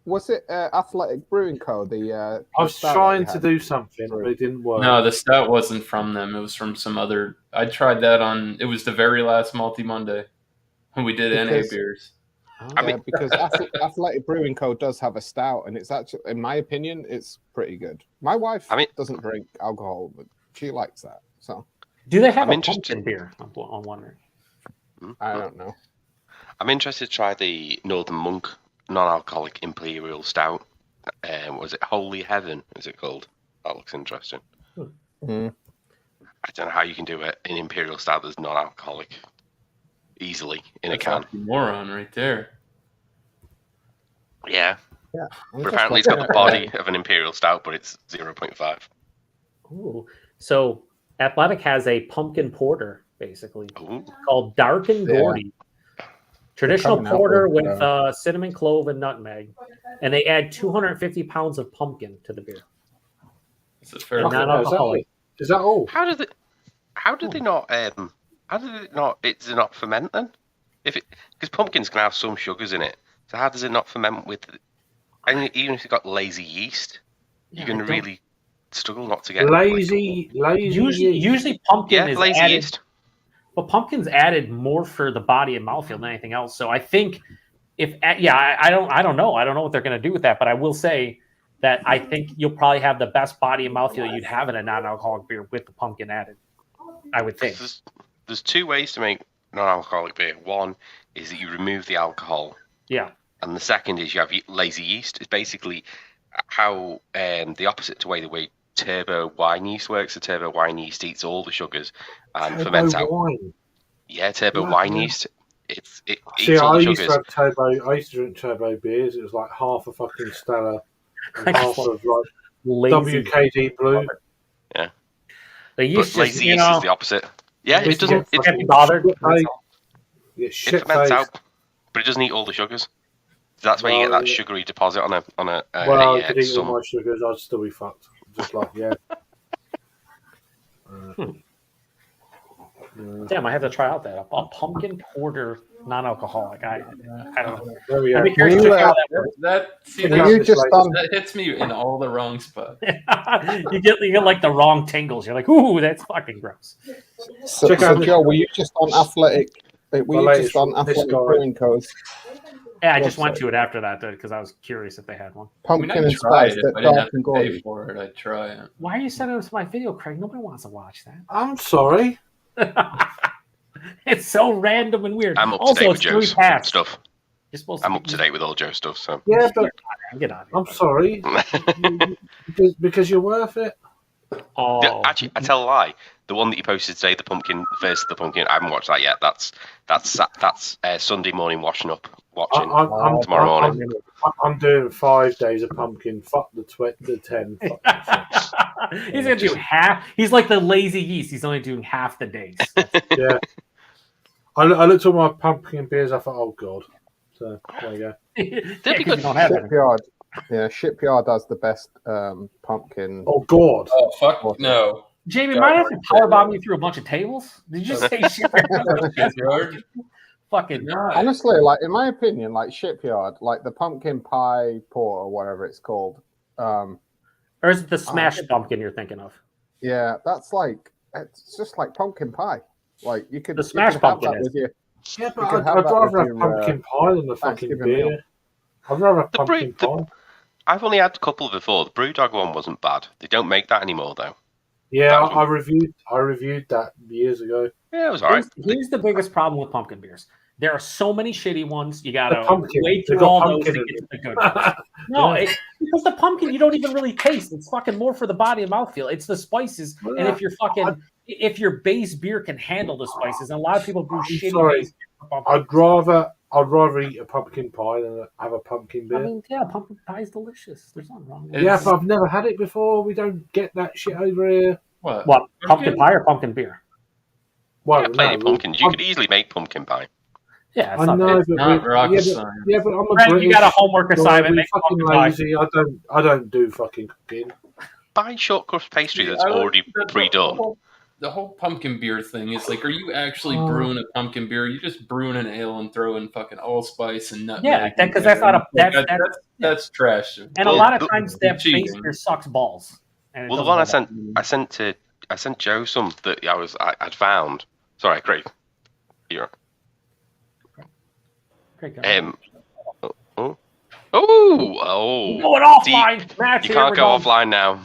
Was it Athletic Brewing Co? I was trying to do something, but it didn't work. No, the stout wasn't from them. It was from some other. I tried that on. It was the very last Multi Monday when we did NA beers. Because Athletic Brewing Co does have a stout, and it's actually, in my opinion, it's pretty good. My wife doesn't drink alcohol, but she likes that. So, do they have a pumpkin beer? I'm wondering. I don't know. I'm interested to try the Northern Monk non-alcoholic Imperial Stout. Was it Holy Heaven? Is it called? That looks interesting. I don't know how you can do an Imperial Stout that's non-alcoholic easily in a can. Moron, right there. Yeah. But apparently it's got the body of an Imperial Stout, but it's 0.5. Ooh. So Athletic has a pumpkin porter, basically, called Dark and Gordy. Traditional porter with cinnamon, clove, and nutmeg, and they add 250 pounds of pumpkin to the beer. Is it fair? Non-alcoholic. Is that all? How did they not? It's not ferment then? Because pumpkins can have some sugars in it, so how does it not ferment with? And even if you've got lazy yeast, you're going to really struggle not to get lazy. Usually pumpkin is lazy added. yeast. But pumpkin's added more for the body and mouthfeel than anything else. So I think I don't know. I don't know what they're going to do with that. But I will say that I think you'll probably have the best body and mouthfeel you'd have in a non-alcoholic beer with the pumpkin added. I would think. There's 2 ways to make non-alcoholic beer. One is that you remove the alcohol. Yeah. And the second is you have lazy yeast. It's basically how the opposite to the way turbo wine yeast works. The turbo wine yeast eats all the sugars and ferments out. Yeah, turbo wine yeast. It eats all the sugars. I used to drink turbo beers. It was like half a fucking Stella and half of like WKD Blue. Yeah. But lazy yeast is the opposite. Yeah, it doesn't. It bothered. It ferments out, but it doesn't eat all the sugars. So that's why you get that sugary deposit on a. Well, I could eat all my sugars. I'd still be fucked. Just like Damn, I have to try out that a pumpkin porter non-alcoholic. I don't know. There we go. I'd be curious to check out that. That hits me in all the wrong spots. you get like the wrong tingles. You're like, ooh, that's fucking gross. So Joe, were you just on Athletic? Were you just on Athletic Brewing Co? Yeah, I just went to it after that because I was curious if they had one. Pumpkin and spice. spice. If I didn't have to pay for it, I'd try it. Why are you sending us my video, Craig? Nobody wants to watch that. I'm sorry. It's so random and weird. I'm up to date with Joe's stuff. You're supposed to I'm up to date with all Joe's stuff. So yeah, but get on. I'm sorry because you're worth it. Oh, actually, I tell a lie. The one that you posted today, the pumpkin versus the pumpkin, I haven't watched that yet. That's Sunday morning watching tomorrow morning. I'm doing 5 days of pumpkin. Fuck the 10. He's gonna do half. He's like the lazy yeast. He's only doing half the days. Yeah. I looked at my pumpkin beers. I thought, oh god. So there you go. They'd be good. Shipyard. Yeah, Shipyard has the best pumpkin. Oh god. Oh fuck no. Jamie, might I have to powerbomb you through a bunch of tables? Did you say Shipyard? Fucking honestly, like in my opinion, like Shipyard, like the pumpkin pie port or whatever it's called. Or is it the smashed pumpkin you're thinking of? Yeah, that's like it's just like pumpkin pie. Like you could the smashed pumpkin with you. Yeah, but I'd rather have pumpkin pie than the fucking beer. Meal. I'd rather have pumpkin pie. I've only had a couple before. The Brewdog one wasn't bad. They don't make that anymore though. Yeah, I reviewed that years ago. Yeah, it was alright. Here's the biggest problem with pumpkin beers. There are so many shitty ones. You gotta wait They through got all those pumpkin to in get to the good ones. No, because the pumpkin you don't even really taste. It's fucking more for the body and mouthfeel. It's the spices, and if your base beer can handle the spices, and a lot of people brew shitty base beer. I'd rather eat a pumpkin pie than have a pumpkin beer. I mean, yeah, pumpkin pie is delicious. There's nothing wrong with it. Yeah, but I've never had it before. We don't get that shit over here. What? Pumpkin pie or pumpkin beer? Well, plenty of pumpkins. You could easily make pumpkin pie. Yeah, I know, but not rocket science. Yeah, but I'm a Brent, British. you got a homework assignment. Make fucking pumpkin pie. lazy. I don't do fucking cooking. Buy short crust pastry that's already pre-done. The whole pumpkin beer thing is like, are you actually brewing a pumpkin beer? You just brewing an ale and throwing fucking allspice and nutmeg. Yeah, because that's not a that's trash. And a lot of times that base beer sucks balls. Well, the one I sent Joe some that I'd found. Sorry, Craig. Here. Going offline, Matt. You can't go offline now.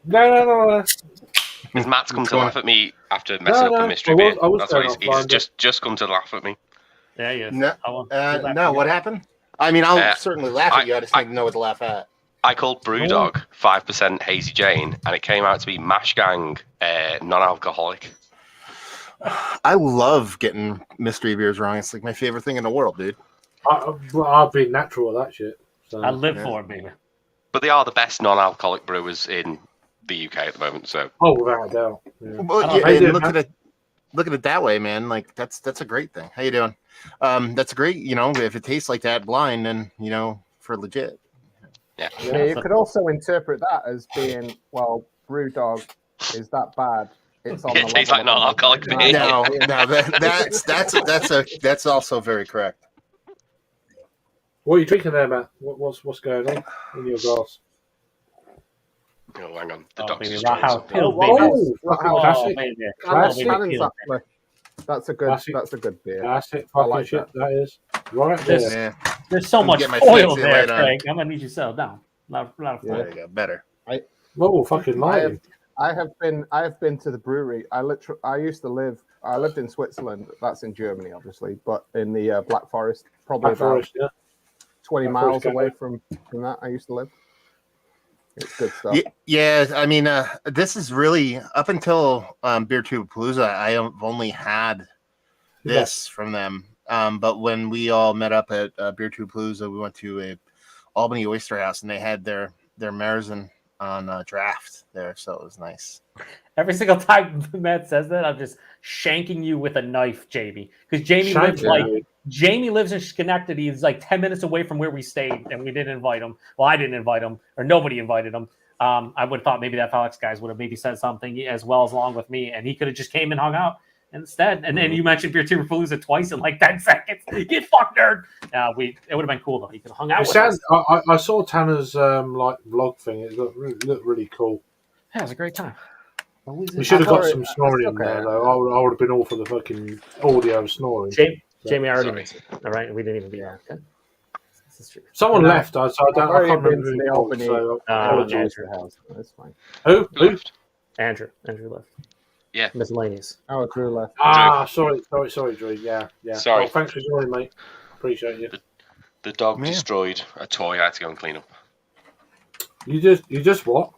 No. Because Matt's come to laugh at me after messing up the mystery beer. That's why he's just come to laugh at me. Yeah, yes. No, what happened? I mean, I'll certainly laugh at you. I just need to know what to laugh at. I called Brewdog 5% Hazy Jane, and it came out to be Mash Gang non-alcoholic. I love getting mystery beers wrong. It's like my favorite thing in the world, dude. I've been natural with that shit. So. I live for it, baby. But they are the best non-alcoholic brewers in the UK at the moment. So without a doubt. Yeah. Well, yeah, look at it that way, man. Like that's a great thing. How you doing? That's great. You know, if it tastes like that blind, then for legit. Yeah. You could also interpret that as being, well, Brewdog is that bad. It's on it tastes like non-alcoholic beer. No, that's also very correct. What are you drinking there, Matt? What's going on in your glass? Oh, hang on. That's a good beer. Classic fucking shit. That is right there. There's so much oil there, Craig. I'm gonna need you to settle down. Not there you go. Better. Fucking light. I have been to the brewery. I lived in Switzerland. That's in Germany, obviously, but in the Black Forest, probably about 20 miles away from that. I used to live. It's good stuff. Yeah, I mean, this is really up until Beer Tube Palooza. I have only had this from them. But when we all met up at Beer Tube Palooza, we went to a Albany Oyster House, and they had their Marzen on draft there, so it was nice. Every single time Matt says that, I'm just shanking you with a knife, Jamie, because Jamie lives in Schenectady. He's like 10 minutes away from where we stayed, and we didn't invite him. Well, I didn't invite him, or nobody invited him. I would have thought maybe that Felix guys would have maybe said something as well as along with me, and he could have just came and hung out instead. And then you mentioned Beer Tube Palooza twice in like 10 seconds. Get fucked, nerd. It would have been cool though. He could have hung out with us. I saw Tanner's vlog thing. It looked really cool. Yeah, it was a great time. We should have got some snoring in there though. I would have been all for the fucking audio snoring. Jamie already. All right, we didn't even be there. Okay. This is true. Someone left. I can't remember who Albany. So Andrew house. That's fine. Who left? Andrew left. Yeah. Miscellaneous. Oh, Drew left. Sorry, Drew. Yeah. Sorry. Oh, thanks for joining, mate. Appreciate you. The dog destroyed a toy. I had to go and clean up. You just what?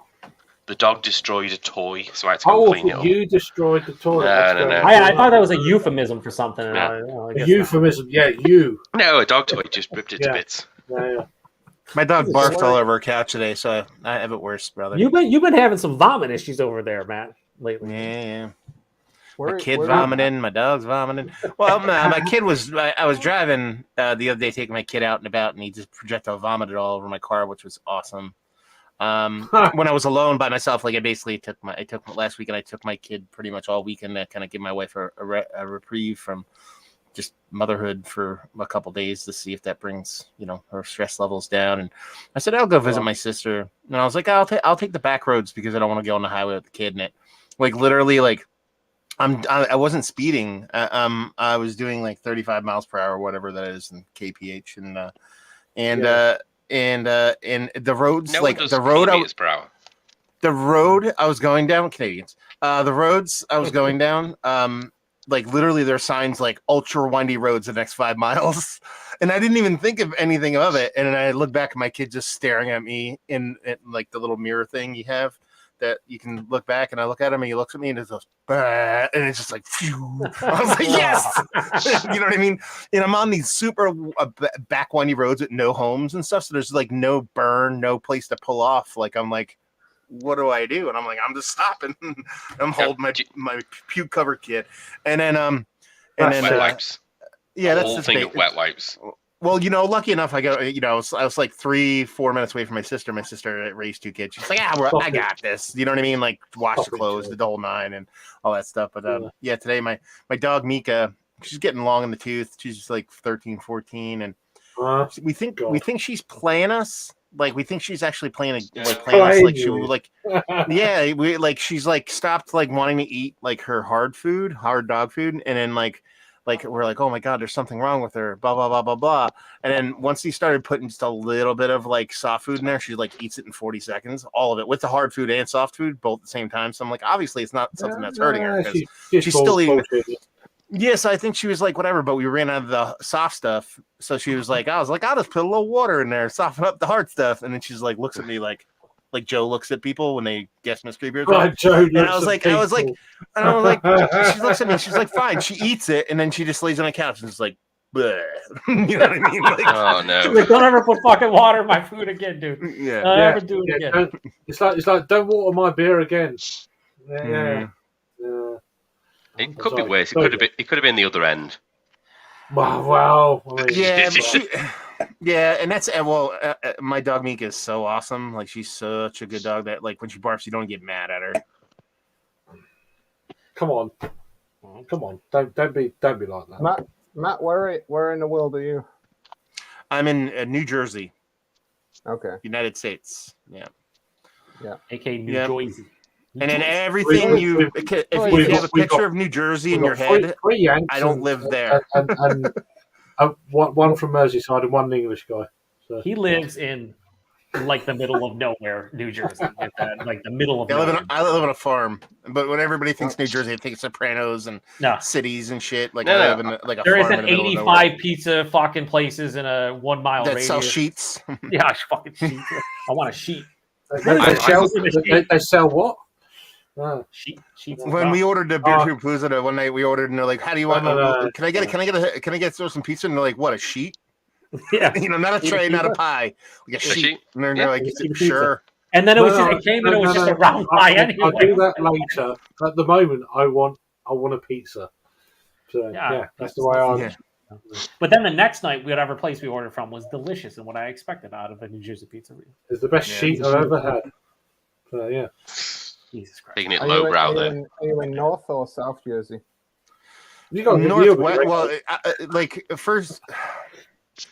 The dog destroyed a toy, so I had to go and clean it up. You destroyed the toy. No. I thought that was a euphemism for something. A euphemism, you. No, a dog toy just ripped it to bits. Yeah. My dog barfed all over our couch today, so I have it worse, brother. You've been having some vomit issues over there, Matt, lately. Yeah. Where, kid where- vomiting, my dog's vomiting. Well, my kid was. I was driving the other day, taking my kid out and about, and he just projectile vomited all over my car, which was awesome. When I was alone by myself, like I took last weekend. I took my kid pretty much all weekend to kind of give my wife a reprieve from just motherhood for a couple days to see if that brings her stress levels down. And I said I'll go visit my sister, and I was like I'll take the back roads because I don't want to go on the highway with the kid in it. Like literally, like I wasn't speeding. I was doing like 35 miles per hour, whatever that is in kph, and the roads, No like one does the road kilometers per hour. the road I was going down, Canadians. The roads I was going down, like literally there's signs like ultra windy roads the next 5 miles. And I didn't even think of anything of it. And then I look back at my kid just staring at me in like the little mirror thing you have that you can look back, and I look at him and he looks at me and it goes, bah, and it's just like, phew. I was like, yes. You know what I mean? And I'm on these super back windy roads with no homes and stuff. So there's like no burn, no place to pull off. Like, I'm like, what do I do? And I'm like, I'm just stopping. I'm holding my puke covered kid. And then, wet wipes. Yeah, the that's whole just thing of wet wipes. Well, lucky enough, I was like 3-4 minutes away from my sister. My sister raised 2 kids. She's like, I got this. You know what I mean? Like, wash the clothes, the whole 9 and all that stuff. But yeah, today my dog Mika, she's getting long in the tooth. She's just like 13, 14, and we think she's playing us. Like, we think she's actually playing us. Like, she like, yeah, she's like stopped like wanting to eat like her hard dog food, and then like we're like, oh my god, there's something wrong with her, blah blah blah blah blah. And then once he started putting just a little bit of like soft food in there, she like eats it in 40 seconds, all of it, with the hard food and soft food both at the same time. So I'm like, obviously it's not something that's hurting her, because she's still eating. Yes, I think she was like, whatever, but we ran out of the soft stuff, so she was like, I'll just put a little water in there, soften up the hard stuff. And then she's like, looks at me like Joe looks at people when they guess mystery beer. And I was like, she looks at me, she's like, fine. She eats it, and then she just lays on the couch and is like, bleh. You know what I mean? Like, oh no! Like, don't ever put fucking water in my food again, dude. Yeah, don't ever do it again. It's like don't water my beer again. Yeah. It could be worse. It could have been the other end. Wow. I mean, yeah, and that's my dog Mika is so awesome. Like, she's such a good dog that like when she barks, you don't get mad at her. Come on. Don't be like that. Matt, where in the world are you? I'm in New Jersey. Okay. United States. Yeah. AK New Jersey. And then everything if you have a picture of New Jersey in your head, I don't live there. And one from Merseyside and one English guy. So. He lives in like the middle of nowhere, New Jersey. Like the middle of nowhere. I live on a farm, but when everybody thinks New Jersey, they think Sopranos and cities and shit. Like, I live in like a there farm isn't 85 pizza fucking places in a 1 mile that radius. sell sheets. Yeah, fucking sheets. I want a sheet. They sell what? Sheets. When we ordered the beer tube Palooza one night, we ordered and they're like, "How do you want? Can I get some pizza?" And they're like, "What, a sheet?" Yeah, not a tray, not a pie, like a sheet. And they're like, "Sure." And then it came and it was just a round pie anyway. I'll do that later. At the moment, I want a pizza. So that's the way I. Yeah. But then the next night, whatever place we ordered from was delicious and what I expected out of a New Jersey pizzeria. It's the best sheet I've ever had. So yeah. Jesus Christ. Taking it lowbrow there. Are you in North or South Jersey? You got Northwest. Well, first,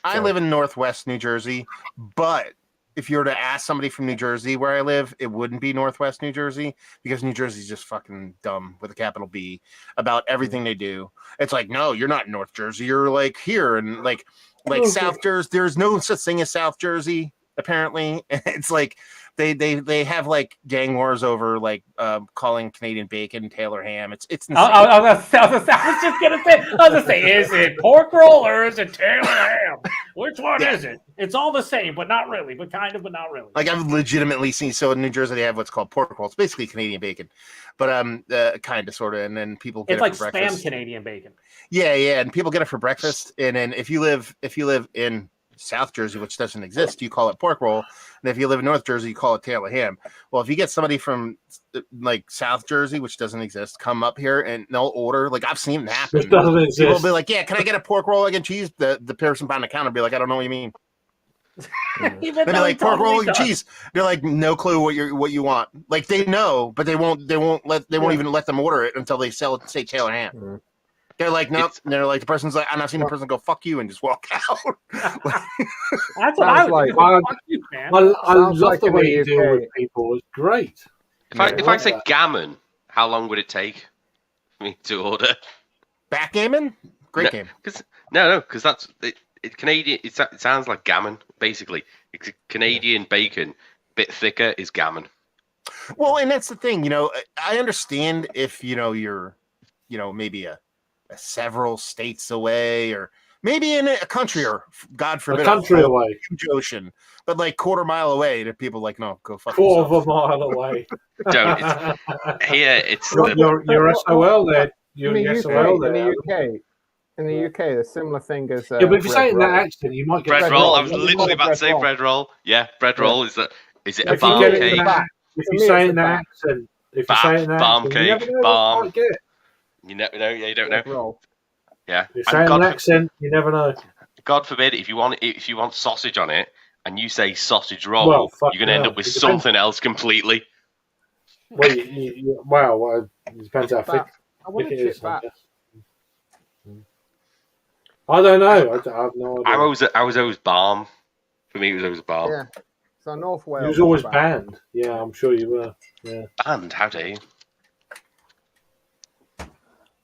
I live in Northwest New Jersey, but if you were to ask somebody from New Jersey where I live, it wouldn't be Northwest New Jersey, because New Jersey's just fucking dumb with a capital B about everything they do. It's like, no, you're not in North Jersey. You're like here, and like South Jersey. There's no such thing as South Jersey. Apparently, it's like they have like gang wars over like calling Canadian bacon Taylor ham. It's insane. I was just gonna say, is it pork roll or is it Taylor ham? Which one is it? It's all the same, but not really, but kind of, but not really. Like, I've legitimately seen, so in New Jersey they have what's called pork roll. It's basically Canadian bacon, but kind of, sort of, and then people get it for breakfast. Spam Canadian bacon. Yeah, and people get it for breakfast, and then if you live in South Jersey, which doesn't exist, you call it pork roll. And if you live in North Jersey, you call it tail of ham. Well, if you get somebody from like South Jersey, which doesn't exist, come up here and they'll order, like I've seen it happen. It doesn't exist. People will be like, yeah, can I get a pork roll, egg and cheese? The person behind the counter will be like, I don't know what you mean. They'll be like, pork roll, egg and cheese. They're like, no clue what you want. Like they know, but they won't even let them order it until they say tail of ham. Mm. They're like, nope. They're like, the person's like, and I've seen the person go, fuck you, and just walk out. That's what I was like. Fuck you, man. I Sounds love like the in way the you deal UK. with people. It's great. If I say gammon, how long would it take for me to order? Backgammon? Great game. Because that's Canadian. It sounds like gammon, basically. It's Canadian bacon, bit thicker is gammon. Well, and that's the thing, I understand if, you're, maybe several states away or maybe in a country or God forbid A country away. Huge ocean, but like quarter-mile away, that people like, no, go fuck Quarter yourself. of a mile away. Don't. Here, it's You're SOL there. You're In the SOL UK, there. in the UK, there's a similar thing as Yeah, but if you say it in that roll. accent, you might get bread roll. I was roll. literally about to say Bread roll. bread roll. Yeah, bread roll. Is it a If you barm get it in cake? that, if you say it in that accent, Barm cake, you never know what you barm. might get. You never know. Yeah, you don't know. Bread roll. Yeah. You And say it in an accent, you never know. God forbid, if you want sausage on it, and you say sausage roll, Well, fuck you're going to end no. up with It depends. something else completely. Well, it depends how thick I want it to is. chip I back. guess. I don't know. I have no idea. I was always balm. For me, it was always balm. Yeah. So North Wales. You was always back. banned. Yeah, I'm sure you were. Yeah. And how dare you?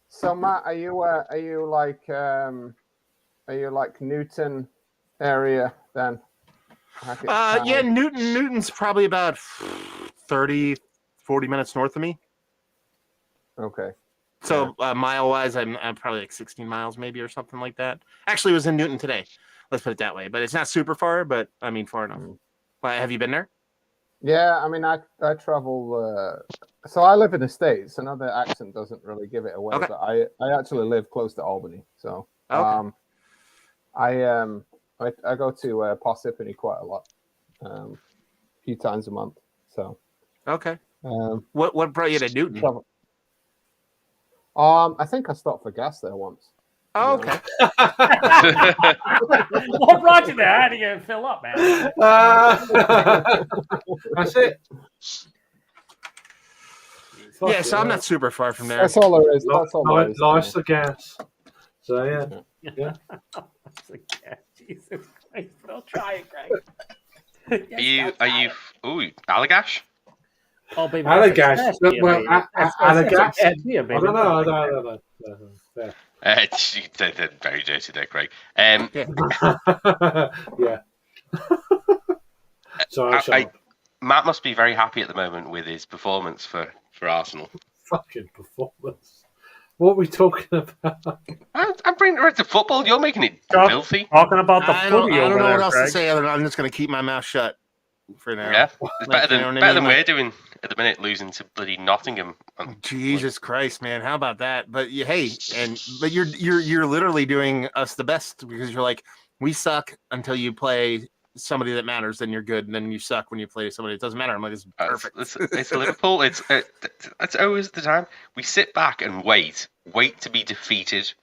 So Matt, are you like Newton area then? Yeah, Newton's probably about 30, 40 minutes north of me. Okay. So mile-wise, I'm probably like 16 miles maybe or something like that. Actually, it was in Newton today. Let's put it that way. But it's not super far, but I mean far enough. Have you been there? Yeah, I mean, I travel. So I live in the States. I know the accent doesn't really give it away, Okay. but I actually live close to Albany. So Okay. I go to Parsippany quite a lot, a few times a month. So Okay. What brought you to Newton? travel. I think I stopped for gas there once. Oh, okay. What brought you there? I had to get fill up, man. That's it. Yeah, so I'm not super far from there. That's all there is. That's all there is. Life's the gas. So yeah. Jesus Christ! Don't try it, Greg. Are you? Ooh, Allagash. Oh, baby. Allagash. Well, Allagash. I Baby. don't know. I don't know. Yeah. They're very dirty there, Craig. Yeah. So Matt must be very happy at the moment with his performance for Arsenal. Fucking performance. What are we talking about? I'm bringing it right to football. You're making it filthy. Talking about the I don't footy know over what there, else Greg. to say other than I'm just going to keep my mouth shut for now. Yeah, it's better you know than what I mean? we're doing at the minute, losing to bloody Nottingham. Jesus Christ, man! How about that? But but you're literally doing us the best because you're like, we suck until you play somebody that matters, then you're good, and then you suck when you play somebody that doesn't matter. I'm like, this is perfect. It's Liverpool. It's always the time we sit back and wait to be defeated.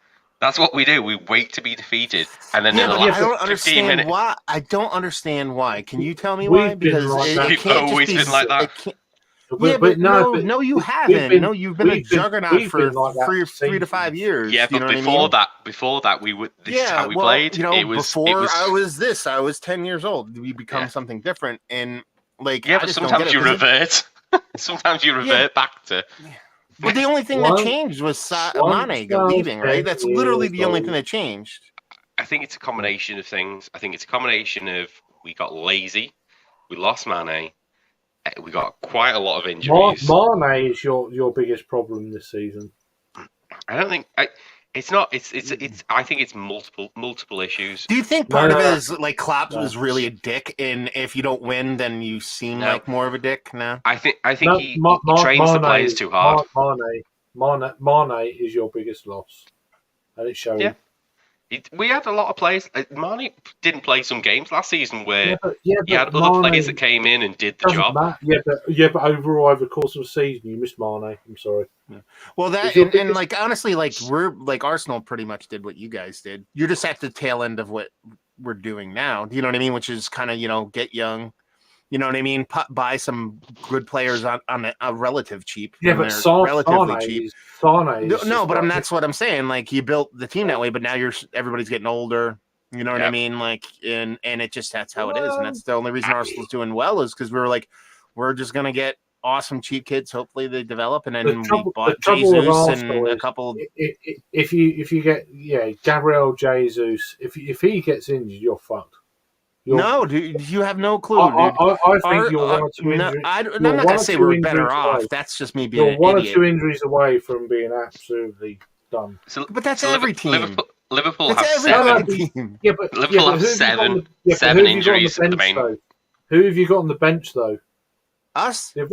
That's what we do. We wait to be defeated, and then in the I last don't 15 understand minutes, why. I don't understand why. Can you tell me We've why? been Because like that. We've always been like that. No, you haven't. No, you've been a juggernaut for like that 3 to 5 years. Yeah, you but know what I mean? before that, we would. This is how we played. You know, it was I was 10 years old. We become something different, and like Yeah, I but just don't sometimes get it, you 'cause revert. Sometimes you revert back to. But the only thing that changed was Mane leaving, right? That's literally the only thing that changed. I think it's a combination of things. I think it's a combination of we got lazy, we lost Mane, we got quite a lot of injuries. Mane is your biggest problem this season. I don't think it's not. It's. I think it's multiple issues. Do you think part of it is like Klopp was really a dick, and if you don't win, then you seem like more of a dick? No, I think he trains the players too hard. Mane is your biggest loss, and it shows. Yeah. We had a lot of players. Marnie didn't play some games last season where he had other players that came in and did the job. But overall, over the course of the season, you missed Marnie. I'm sorry. Yeah. Well, that and like honestly, like we're like Arsenal pretty much did what you guys did. You're just at the tail end of what we're doing now. Do you know what I mean? Which is kind of get young. You know what I mean? Buy some good players on a relative cheap. Yeah, but relatively cheap. No, but that's what I'm saying. Like you built the team that way, but now everybody's getting older. You know what I mean? Like, and it just that's how it is, and that's the only reason Arsenal's doing well is because we were like, we're just gonna get awesome cheap kids. Hopefully they develop, and then we bought Jesus and a couple. If you get Gabriel Jesus, if he gets injured, you're fucked. No, dude, you have no clue. I think you're 1 or 2 injuries. I'm not gonna say we're better off. That's just me being you're 1 or 2 injuries away from being absolutely done. But that's every team. Liverpool have 7. Yeah, but Liverpool have 7 injuries at the main. Who have you got on the bench though? Us? You're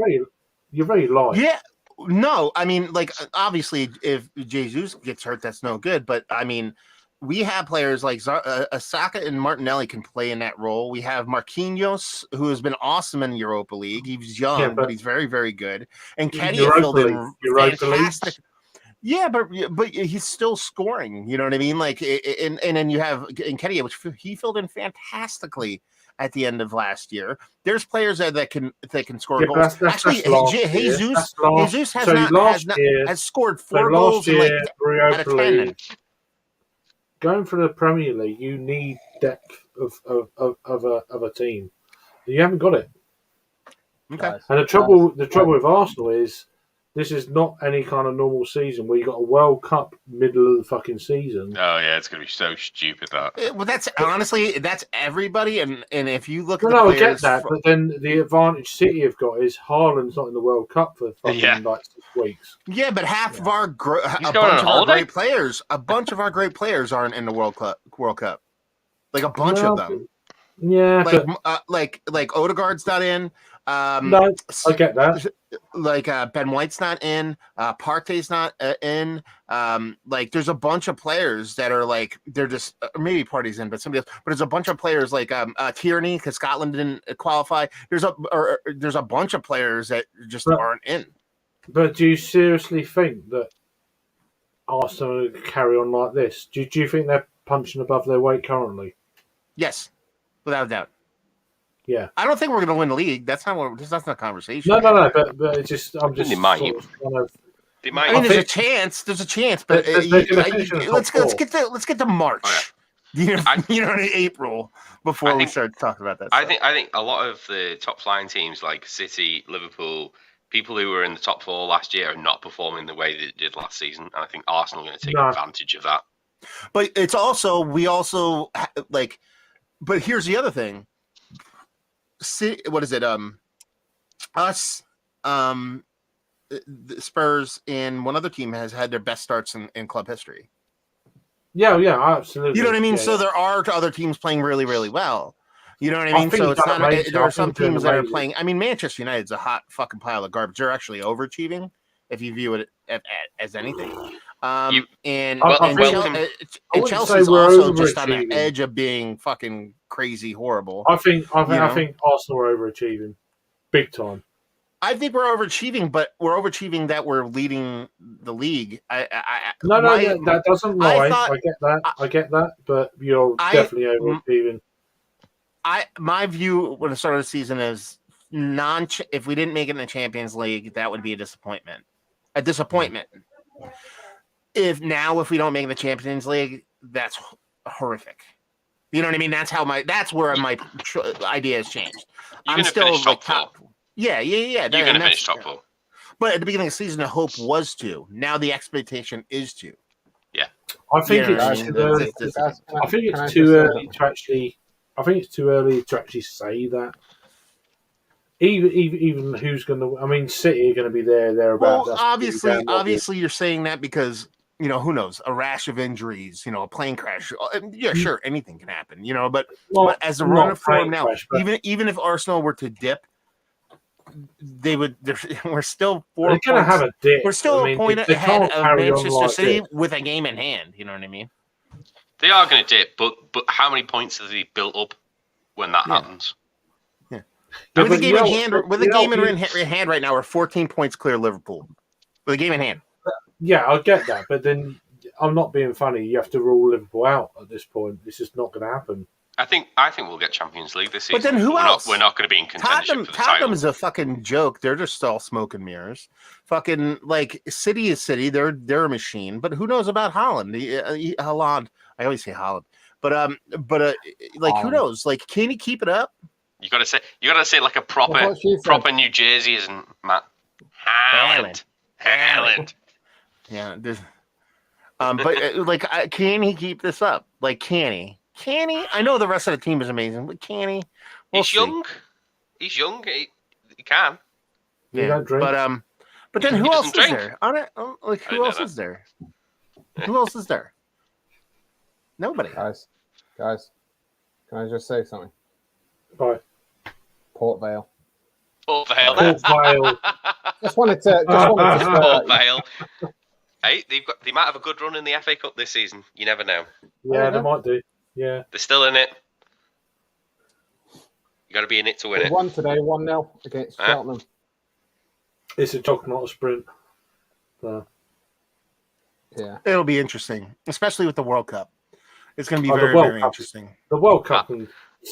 very light. Yeah. No, I mean, like obviously, if Jesus gets hurt, that's no good. But I mean, we have players like Asaka and Martinelli can play in that role. We have Marquinhos, who has been awesome in the Europa League. He's young, but he's very, very good. And Kenny filled in fantastic. Yeah, but he's still scoring. You know what I mean? Like, and then you have Kenny, which he filled in fantastically at the end of last year. There's players that can score goals. Actually, Jesus has scored 4 goals in out of 10. Going for the Premier League, you need depth of a team. You haven't got it. Okay. And the trouble with Arsenal is this is not any kind of normal season where you got a World Cup middle of the fucking season. Oh yeah, it's gonna be so stupid that. Well, that's honestly everybody, and if you look at I get that, but then the advantage City have got is Haaland's not in the World Cup for fucking like 6 weeks. Yeah, but half of our great players aren't in the World Cup. Like a bunch of them. Yeah, like Odegaard's not in. No, I get that. Like Ben White's not in. Partey's not in. Like there's a bunch of players that are like they're just maybe Partey's in, but somebody else. But there's a bunch of players like Tierney because Scotland didn't qualify. There's a bunch of players that just aren't in. But do you seriously think that Arsenal carry on like this? Do you think they're punching above their weight currently? Yes, without a doubt. Yeah, I don't think we're going to win the league. That's not a conversation. No. But it's just I'm just. They might. I mean, there's a chance. There's a chance, but let's get to March. April before we start talking about that. I think a lot of the top flying teams like City, Liverpool, people who were in the top 4 last year are not performing the way they did last season, and I think Arsenal are going to take advantage of that. But it's also But here's the other thing. What is it? Us, the Spurs, and one other team has had their best starts in club history. Yeah, absolutely. You know what I mean? Yeah, so there are other teams playing really, really well. You know what I mean? So it's not. There are some teams that are playing. I mean, Manchester United's a hot fucking pile of garbage. They're actually overachieving if you view it as anything. And Chelsea's also just on the edge of being fucking crazy horrible. I think Arsenal are overachieving big time. I think we're overachieving, but we're overachieving that we're leading the league. That doesn't lie. I get that, but you're definitely overachieving. My view when the start of the season is if we didn't make it in the Champions League, that would be a disappointment. A disappointment. If we don't make it in the Champions League, that's horrific. You know what I mean? That's where my idea has changed. I'm still like top. Yeah. You're going to finish top 4. But at the beginning of the season, the hope was to. Now the expectation is to. Yeah. I think it's too early to actually. I think it's too early to actually say that. Even who's going to? I mean, City are going to be thereabouts. Well, obviously, you're saying that because who knows? A rash of injuries, a plane crash. Yeah, sure, anything can happen. But as a run of form now, even if Arsenal were to dip, they would. We're still 4 points. They're going to have a dip. We're still a point ahead of Manchester City with a game in hand. You know what I mean? They are going to dip, but how many points has he built up when that happens? Yeah. Yeah, With the but game you in know- hand, but with the you know- game in hand right now, we're 14 points clear of Liverpool. With the game in hand. Yeah, I get that, but then I'm not being funny. You have to rule Liverpool out at this point. This is not going to happen. I think we'll get Champions League this season. But then who else? We're not going to be in contention for the Tottenham title. is a fucking joke. They're just all smoke and mirrors. Fucking like City is City. They're a machine. But who knows about Holland? Holland. I always say Holland. But like who knows? Like, can he keep it up? You got to say like a proper New Jersey, isn't Matt? Haaland. Yeah. But like, can he keep this up? Like, can he? Can he? I know the rest of the team is amazing, but can he? He's young. He's young. He can. Yeah, but then who else is drink. there? Like, who else is there? Who else is there? Nobody. Guys, can I just say something? Right. Port Vale. Port Vale. Just wanted to. Port Vale. Hey, they might have a good run in the FA Cup this season. You never know. Yeah, they might do. Yeah. They're still in it. You got to be in it to win it. Won today, 1-0 against Cheltenham. It's a jog, not a sprint. So. Yeah, it'll be interesting, especially with the World Cup. It's going to be the very, World very Cup, interesting. The World Cup.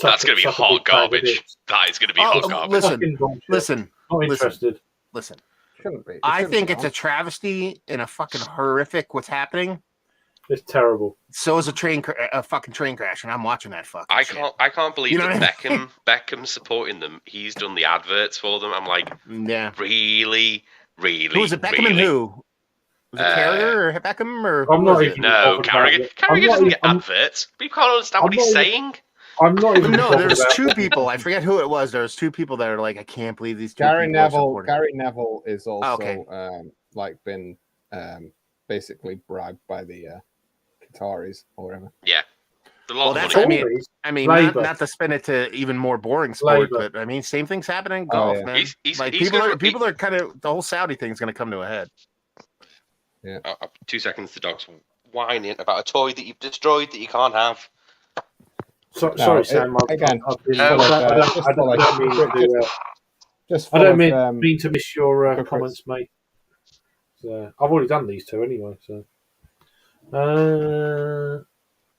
That's going to be hot garbage. That is going to be hot garbage. Listen. Not interested. Listen. Shouldn't be. I think it's a travesty and a fucking horrific what's happening. It's terrible. So is a fucking train crash, and I'm watching that fucking I can't believe that I mean? Beckham's supporting them. He's done the adverts for them. I'm like, yeah, really. Who was it? Beckham and who? Was it Carragher or Beckham or? I'm not even. No, Carragher. Carragher doesn't get adverts. People can't understand what he's saying. I'm not even. No, there's two people. I forget who it was. There's two people that are like, I can't believe these two Gary people are Neville. supporting. Gary Neville is also Okay. been basically bribed by the Qataris or whatever. Yeah. Well, that's I mean, not to spin it to even more boring sport, but I mean, same thing's happening in golf, man. People are kind of the whole Saudi thing is going to come to a head. Yeah. 2 seconds. The dog's whining about a toy that you've destroyed that you can't have. Sorry, Sam. I don't mean to miss your comments, mate. So, I've already done these two anyway. So,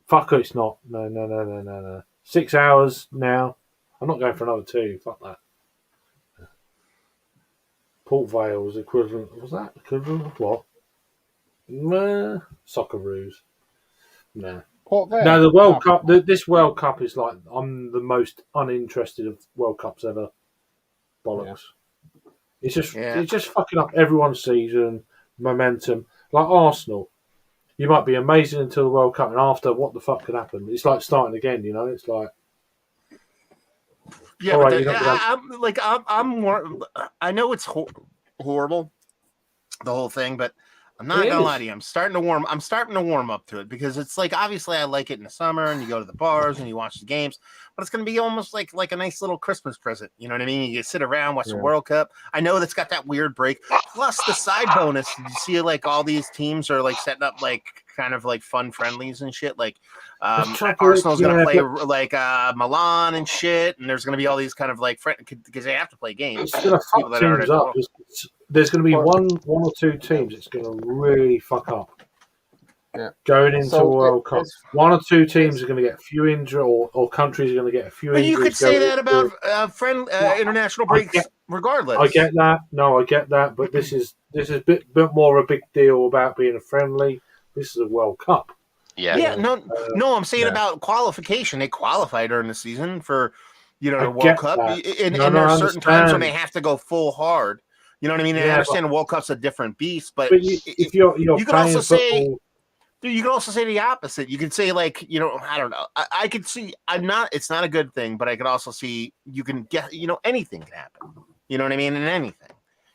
fuck it, it's not. No. 6 hours now. I'm not going for another 2. Fuck that. Port Vale was equivalent. Was that equivalent of what? Socceroos. No. No, the World Cup. This World Cup is like I'm the most uninterested of World Cups ever. Bollocks. Yeah. It's just fucking up everyone's season, momentum. Like Arsenal, you might be amazing until the World Cup, and after, what the fuck could happen? It's like starting again. You know, it's like. Yeah, I'm more. I know it's horrible, the whole thing, but. I'm not gonna lie to you. I'm starting to warm up to it because it's like obviously I like it in the summer and you go to the bars and you watch the games, but it's gonna be almost like a nice little Christmas present. You know what I mean? You sit around, watch the World Cup. I know that's got that weird break. Plus the side bonus, you see like all these teams are like setting up like kind of like fun friendlies and shit. Like Arsenal's gonna play like Milan and shit, and there's gonna be all these kind of like because they have to play games. It's gonna fuck teams up. There's going to be one or two teams it's going to really fuck up. Yeah. Going into a World Cup. 1 or 2 teams are going to get a few injuries, or countries are going to get a few injuries. But you could say that about international breaks regardless. I get that. No, I get that. But this is a bit more of a big deal about being a friendly. This is a World Cup. Yeah. Yeah. No. I'm saying about qualification. They qualify during the season for the World Cup, and there's certain times when they have to go full hard. You know what I mean? I understand the World Cup's a different beast, but if you're you could also football, you could also say the opposite. You could say like I don't know. I could see it's not a good thing, but I could also see you can get anything can happen. You know what I mean? And anything.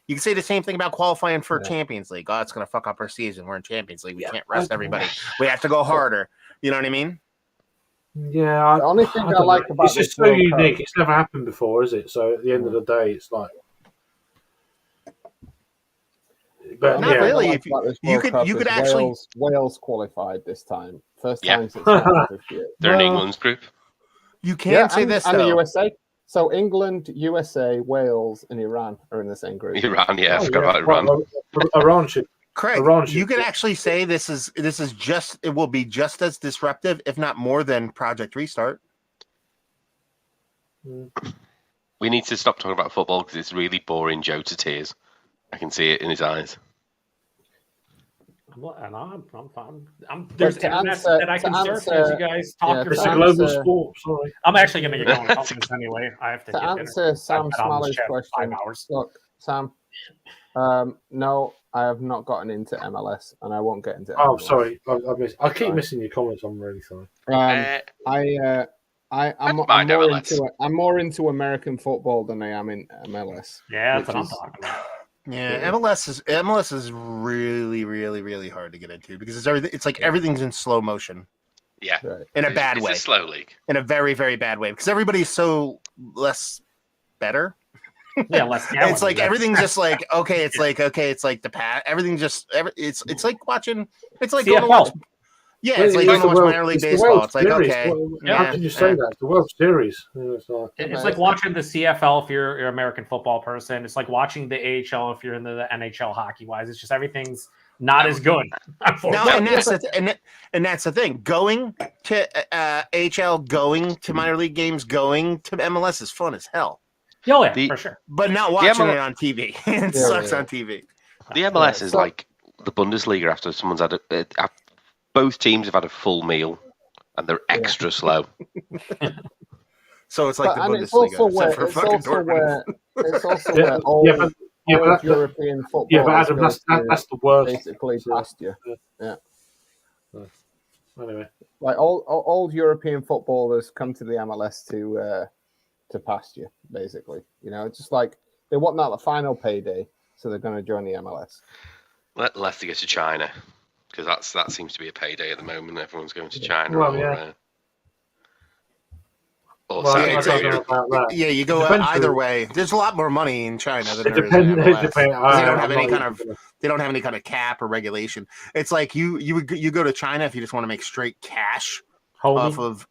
You can say the same thing about qualifying for Champions League. Oh, it's going to fuck up our season. We're in Champions League. We can't rest everybody. We have to go harder. You know what I mean? Yeah. The only thing I like about it's just so unique. It's never happened before, is it? So at the end of the day, it's like. But Not yeah, really. What I If like about this you World could, Cup you could is actually. Wales qualified this time. First Yeah. time since 1958. They're in Well, England's group. You can say this and the though. USA. So England, USA, Wales, and Iran are in the same group. Iran, yeah, I Oh, forgot yeah. about Iran. Iran should. Craig, Iran you should- can actually say this is just it will be just as disruptive, if not more than Project Restart. We need to stop talking about football because it's really boring Joe to tears. I can see it in his eyes. I'm fine. There's to internet answer- that I can to surf answer- as you guys talk. yeah, to It's a about. global answer- sport. Sorry. I'm actually gonna get going on this anyway. I have to To get dinner. answer Sam I've been on this Smalley's chat for question, 5 hours. look, Sam, no, I have not gotten into MLS, and I won't get into. Oh, MLS. sorry. I keep Sorry. missing your comments. I'm really sorry. I'm more into American football than I am in MLS. Yeah, that's which what I'm is- talking about. Yeah, MLS is really, really, really hard to get into because it's everything. It's like everything's in slow motion. Yeah, Right. In a bad it's way. a slow league. In a very, very bad way because everybody's so less better. Yeah, less. It's like everything's just like okay. It's like the pat. Everything just it's like watching. It's like going to watch. Yeah, it's like going to watch minor league baseball. It's like okay. How can you say that? It's the World Series. It's like watching the CFL if you're an American football person. It's like watching the AHL if you're in the NHL hockey wise. It's just everything's not as good. No, and that's the thing. Going to AHL, going to minor league games, going to MLS is fun as hell. Oh yeah, for sure. But not watching it on TV. It sucks on TV. The MLS is like the Bundesliga after someone's had both teams have had a full meal and they're extra slow. So it's like the and it's Bundesliga. also where except for fucking Dortmund. it's also Yeah, where all but European football. Yeah, but Adam, that's the worst. Basically past you. Yeah. Anyway, Like all European footballers come to the MLS to past you, basically. You know, it's just like they want that the final payday, so they're going to join the MLS. Unless they go to China, because that seems to be a payday at the moment. Everyone's going to China. Well, yeah, you go either way. There's a lot more money in China than there is in MLS. They don't have any kind of cap or regulation. It's like you go to China if you just want to make straight cash off of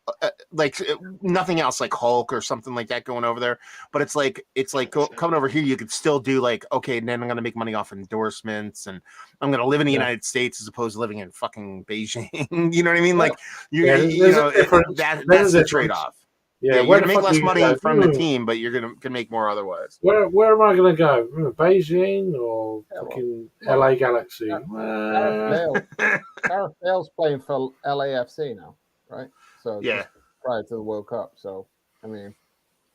like nothing else, like Hulk or something like that going over there. But it's like coming over here, you could still do like, okay, then I'm going to make money off endorsements, and I'm going to live in the United States as opposed to living in fucking Beijing. You know what I mean? Like that's the trade off. Yeah, you're gonna make less money from the team, but you're gonna make more otherwise. Where am I gonna go? Beijing or fucking LA Galaxy? Gareth Bale's playing for LAFC now, right? So prior to the World Cup. So I mean,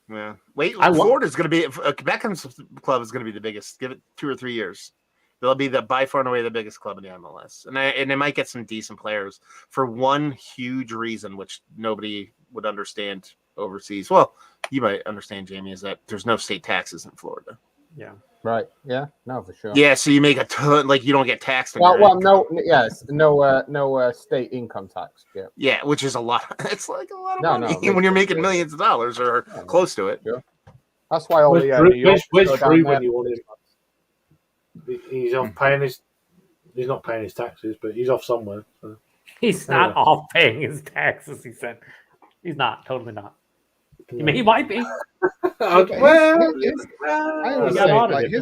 yeah. Wait, Florida's gonna be Beckham's club is gonna be the biggest. Give it 2 or 3 years. They'll be by far and away the biggest club in the MLS, and they might get some decent players for one huge reason, which nobody would understand overseas. Well, you might understand, Jamie, is that there's no state taxes in Florida. Yeah. Right. Yeah. No, for sure. Yeah. So you make a ton, like you don't get taxed. No state income tax. Yeah. Yeah, which is a lot. It's like a lot of money when you're making millions of dollars or close to it. Yeah. That's why all where's free when you want him? He's off paying his. He's not paying his taxes, but he's off somewhere. So. He's not off paying his taxes. He said he's not. Totally not. He might be. Here's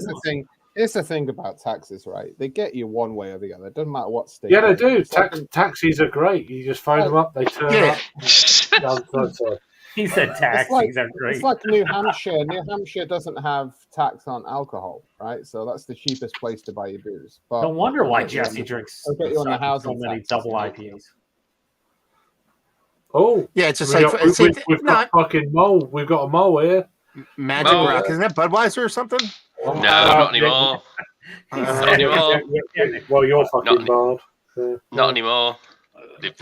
the thing. Here's the thing about taxes, right? They get you one way or the other. It doesn't matter what state. Yeah, they do. Taxis are great. You just phone them up, they turn up. Sorry. He said taxis are great. It's like New Hampshire. New Hampshire doesn't have tax on alcohol, right? So that's the cheapest place to buy your booze. But no wonder why Jesse drinks so many double IPAs. Oh, yeah, it's just we've got fucking mole. We've got a mole here. Magic Rock, isn't it Budweiser or something? No, not anymore. Not anymore. Well, you're fucking bad. Not anymore. They've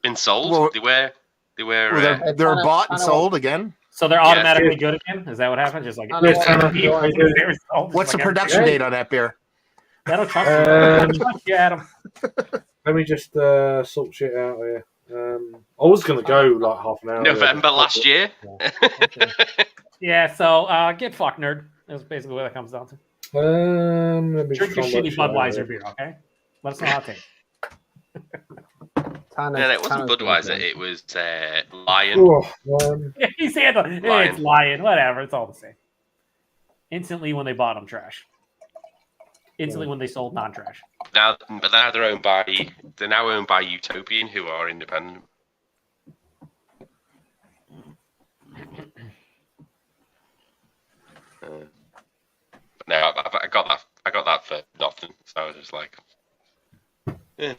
been sold. Well, they're bought and sold again. So they're automatically good again? Is that what happened? Just like what's the production date on that beer? That'll trust you, Adam. Let me just sort shit out here. I was going to go like half an hour. November last year. Yeah, so get fucked, nerd. That's basically what it comes down to. Let me Drink your find shitty what Budweiser beer, okay? Let us know how it tastes. No, it wasn't Budweiser. It was Lion. He's handling. It's Lion. Whatever. It's all the same. Instantly when they bought them, trash. Instantly when they sold non-trash. Now they're now owned by Utopian, who are independent. No, I got that for nothing. So I was just like, yeah.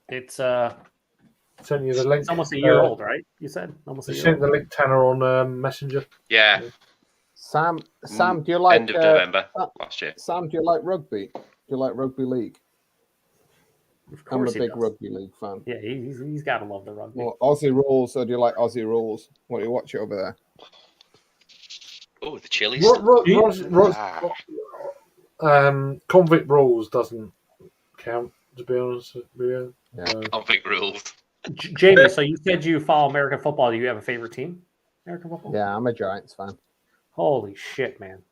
It's send you the link. It's almost a year old, right? You said almost a year. Sent the link, Tanner, on Messenger. Yeah. Sam, do you like end of November last year? Sam, do you like rugby? Do you like rugby league? I'm a big rugby league fan. Yeah, he's got to love the rugby. Well, Aussie rules, or do you like Aussie rules? What do you watch it over there? Oh, the chilies. Convict rules doesn't count, to be honest with you. Convict rules. Jamie, so you said you follow American football. Do you have a favorite team? American football? Yeah, I'm a Giants fan. Holy shit, man!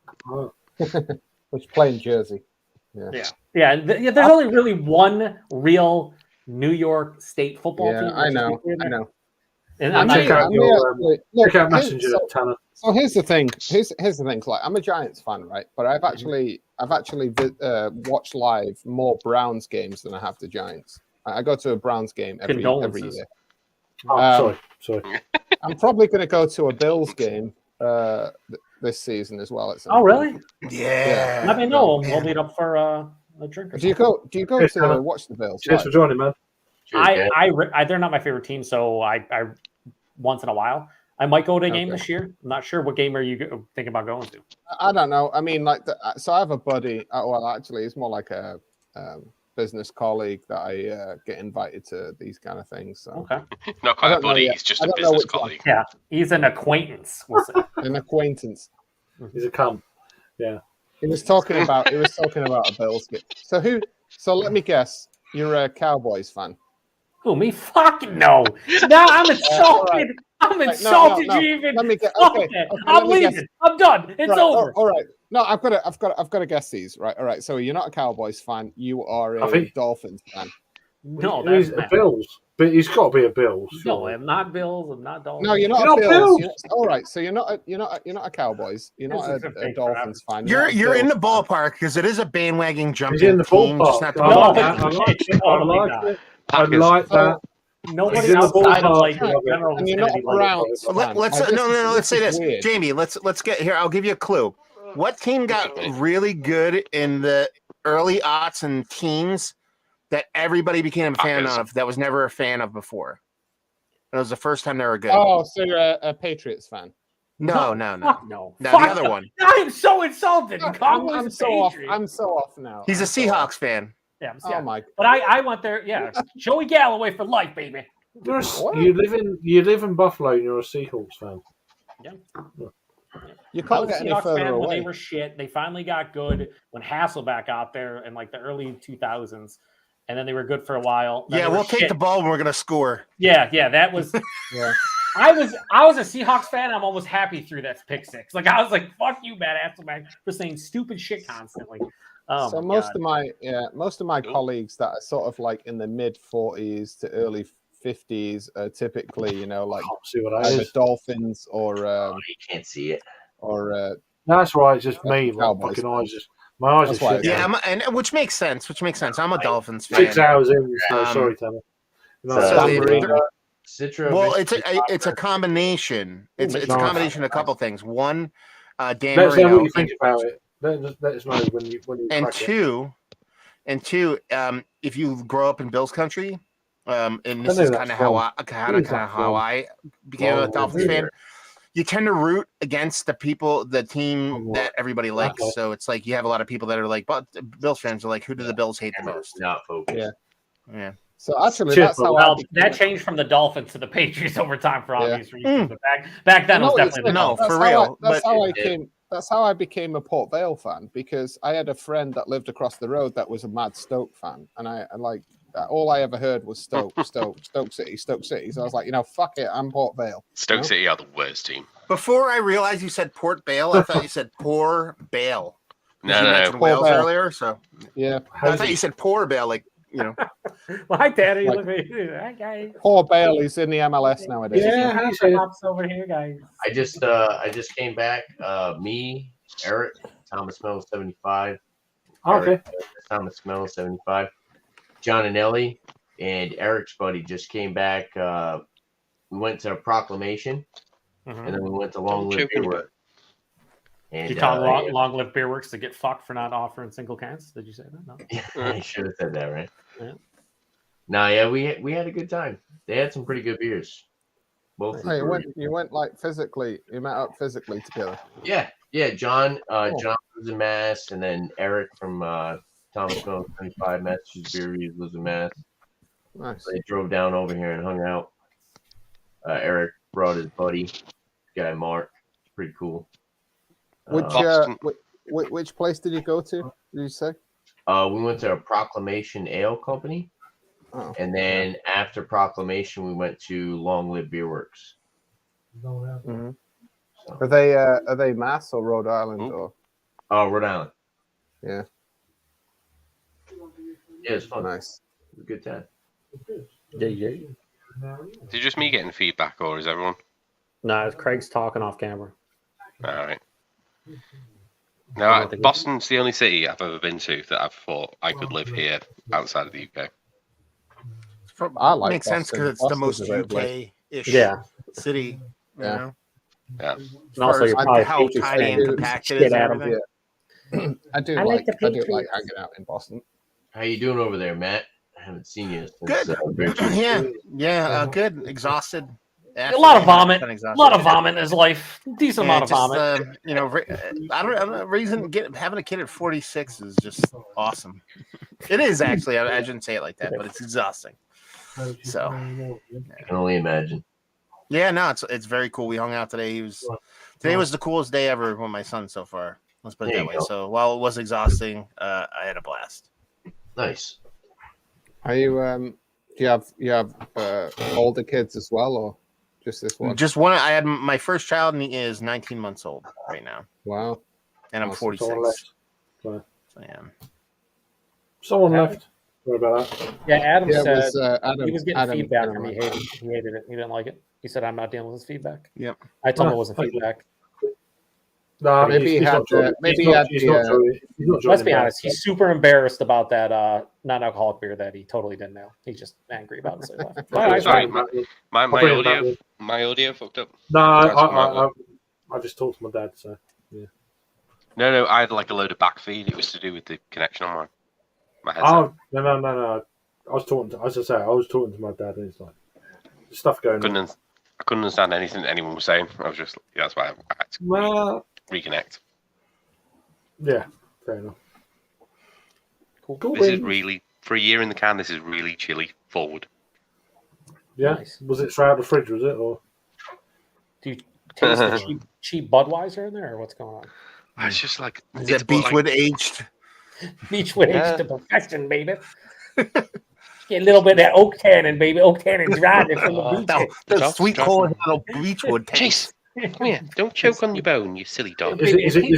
Which play in Jersey? Yeah. There's only really one real New York State football team. I know. And check out Messenger, Tanner. So here's the thing. Here's the thing. Like, I'm a Giants fan, right? But I've actually watched live more Browns games than I have the Giants. I go to a Browns game every year. Sorry. I'm probably going to go to a Bills game this season as well. Really? Yeah. Let me know. We'll meet up for a drink. Do you go to watch the Bills? Cheers for joining, man. They're not my favorite team, so I once in a while I might go to a game this year. I'm not sure. What game are you thinking about going to? I don't know. I mean, so I have a buddy. Well, actually, it's more like a business colleague that I get invited to these kind of things. So. Okay. Not quite a buddy. He's just a business colleague. Yeah, he's an acquaintance. We'll say. An acquaintance. He's a cunt. Yeah. He was talking about a Bills game. So let me guess. You're a Cowboys fan. Who, me? Fucking no. Now I'm insulted. Right. I'm insulted. No. You even. Let me get. Okay. I'm leaving. I'm done. It's over. All right. No, I've got to guess these. Right. All right. So you're not a Cowboys fan. You are a Dolphins fan. No, he's a Bills. But he's got to be a Bills. No, I'm not Bills. I'm not Dolphins. No, you're not Bills. All right. So you're not a Cowboys. You're not a Dolphins fan. You're in the ballpark because it is a bandwagon jumping team. Just not the I like that. Nobody outside of like general. And you're not a Browns fan. Let's say this, weird. Jamie. Let's get here. I'll give you a clue. What team got really good in the early aughts and teens that everybody became a fan of that was never a fan of before? It was the first time they were good. Oh, so you're a Patriots fan? No. No, the other one. I'm so insulted. I'm so off now. He's a Seahawks fan. Yeah, oh my God. But I went there. Yeah, Joey Galloway for life, baby. You live in Buffalo and you're a Seahawks fan. Yeah. You can't get any further away. When they were shit, they finally got good when Hasselbeck got there in like the early 2000s, and then they were good for a while. Yeah, we'll take the ball and we're gonna score. Yeah, that was. Yeah. I was a Seahawks fan. I'm almost happy through that pick six. Like I was like, "Fuck you, Matt Hasselbeck, for saying stupid shit constantly." So most of my colleagues that are sort of like in the mid 40s to early 50s are typically, like either Dolphins or you can't see it. Or that's right, it's just me. My fucking eyes my eyes are shit. Yeah, and which makes sense. I'm a Dolphins fan. 6 hours in, so sorry, Tanner. Well, it's a combination. It's a combination of a couple things. One, Dan Let us know Marino, what you think about it. Let us know when you and two, if you grow up in Bills country, and this is kind of how I became a Dolphins fan. You tend to root against the team that everybody likes. Okay. So it's like you have a lot of people that are like, but Bills fans are like, who do the Bills hate the most? Not focused. Yeah. So actually, that's how that changed from the Dolphins to the Patriots over time for obvious reasons. But back then, it was definitely for real. That's how I became a Port Vale fan, because I had a friend that lived across the road that was a mad Stoke fan, and I like all I ever heard was Stoke City. So I was like, fuck it, I'm Port Vale. Stoke City are the worst team. Before I realized you said Port Vale, I thought you said Poor Bale. No, you no. mentioned Poor whales bear. earlier, so Yeah. I thought you said poor bear, like Well, hi, Daddy. Like- Look at you. Hi, guys. Poor Bale is in the MLS nowadays. Yeah, how you say it? Pops over here, guys. I just came back. Me, Eric, Thomas Mills 75. Okay. Eric, Thomas Mills 75. John and Ellie and Eric's buddy just came back. We went to Proclamation, and then we went to Long Live Beer Works. And Did you tell Long Live Beer Works to get fucked for not offering single cans? Did you say that? No. I should have said that, right? Yeah. No, yeah, we had a good time. They had some pretty good beers. Both. Oh, you went like physically. You met up physically together. Yeah. John was in Mass, and then Eric from Thomas Mills 25 Massachusetts Brewery was in Mass. Nice. They drove down over here and hung out. Eric brought his buddy, guy Mark. Pretty cool. Which place did you go to? Did you say? We went to a Proclamation Ale Company, and then after Proclamation, we went to Long Live Beer Works. Mm-hmm. So. Are they Mass or Rhode Island or? Oh, Rhode Island. Yeah. Yeah, it's fun. Nice. It was a good time. Yeah. Is it just me getting feedback, or is everyone? No, Craig's talking off camera. All right. No, Boston's the only city I've ever been to that I've thought I could live here outside of the UK. I like makes sense because it's the most UK-ish city. You know? Yeah. And also, you're probably how tiny and compacted it is. Yeah. I do like hanging out in Boston. How you doing over there, Matt? I haven't seen you since. Good. Good. Exhausted. A lot of vomit. A lot of vomit in his life. Decent amount of vomit. I don't know. Reason having a kid at 46 is just awesome. It is actually. I shouldn't say it like that, but it's exhausting. So I can only imagine. Yeah, no, it's very cool. We hung out today. Today was the coolest day ever with my son so far. Let's put it that way. So while it was exhausting, I had a blast. Nice. Are you do you have older kids as well, or just this one? Just one. I had my first child, and he is 19 months old right now. Wow. And I'm 46. So yeah. Someone left. What about that? Yeah, Adam said Adam, he was getting feedback from me. He hated it. He didn't like it. He said, "I'm not dealing with his feedback." Yep. I told him it wasn't feedback. No, maybe he had. Let's be honest. He's super embarrassed about that non-alcoholic beer that he totally didn't know. He's just angry about it. So Sorry, my audio fucked up. No, I just talked to my dad. So yeah. No, I had like a load of backfeed. It was to do with the connection on my headset. Oh no. I was talking to my dad, and it's like there's stuff going on. I couldn't understand anything anyone was saying. I was just that's why I had to reconnect. Yeah, fair enough. Cool. This is really for a year in the can. This is really chilly forward. Yeah, nice. Was it straight out of the fridge? Was it, or do you taste the cheap Budweiser in there, or what's going on? It's just like is that Beechwood aged? Beechwood aged to perfection, baby. Get a little bit of that oak tannin, baby. Oak tannin dryness from the beach. The sweet corn Beechwood taste. Come here, don't choke on your bone, you silly dog. Is it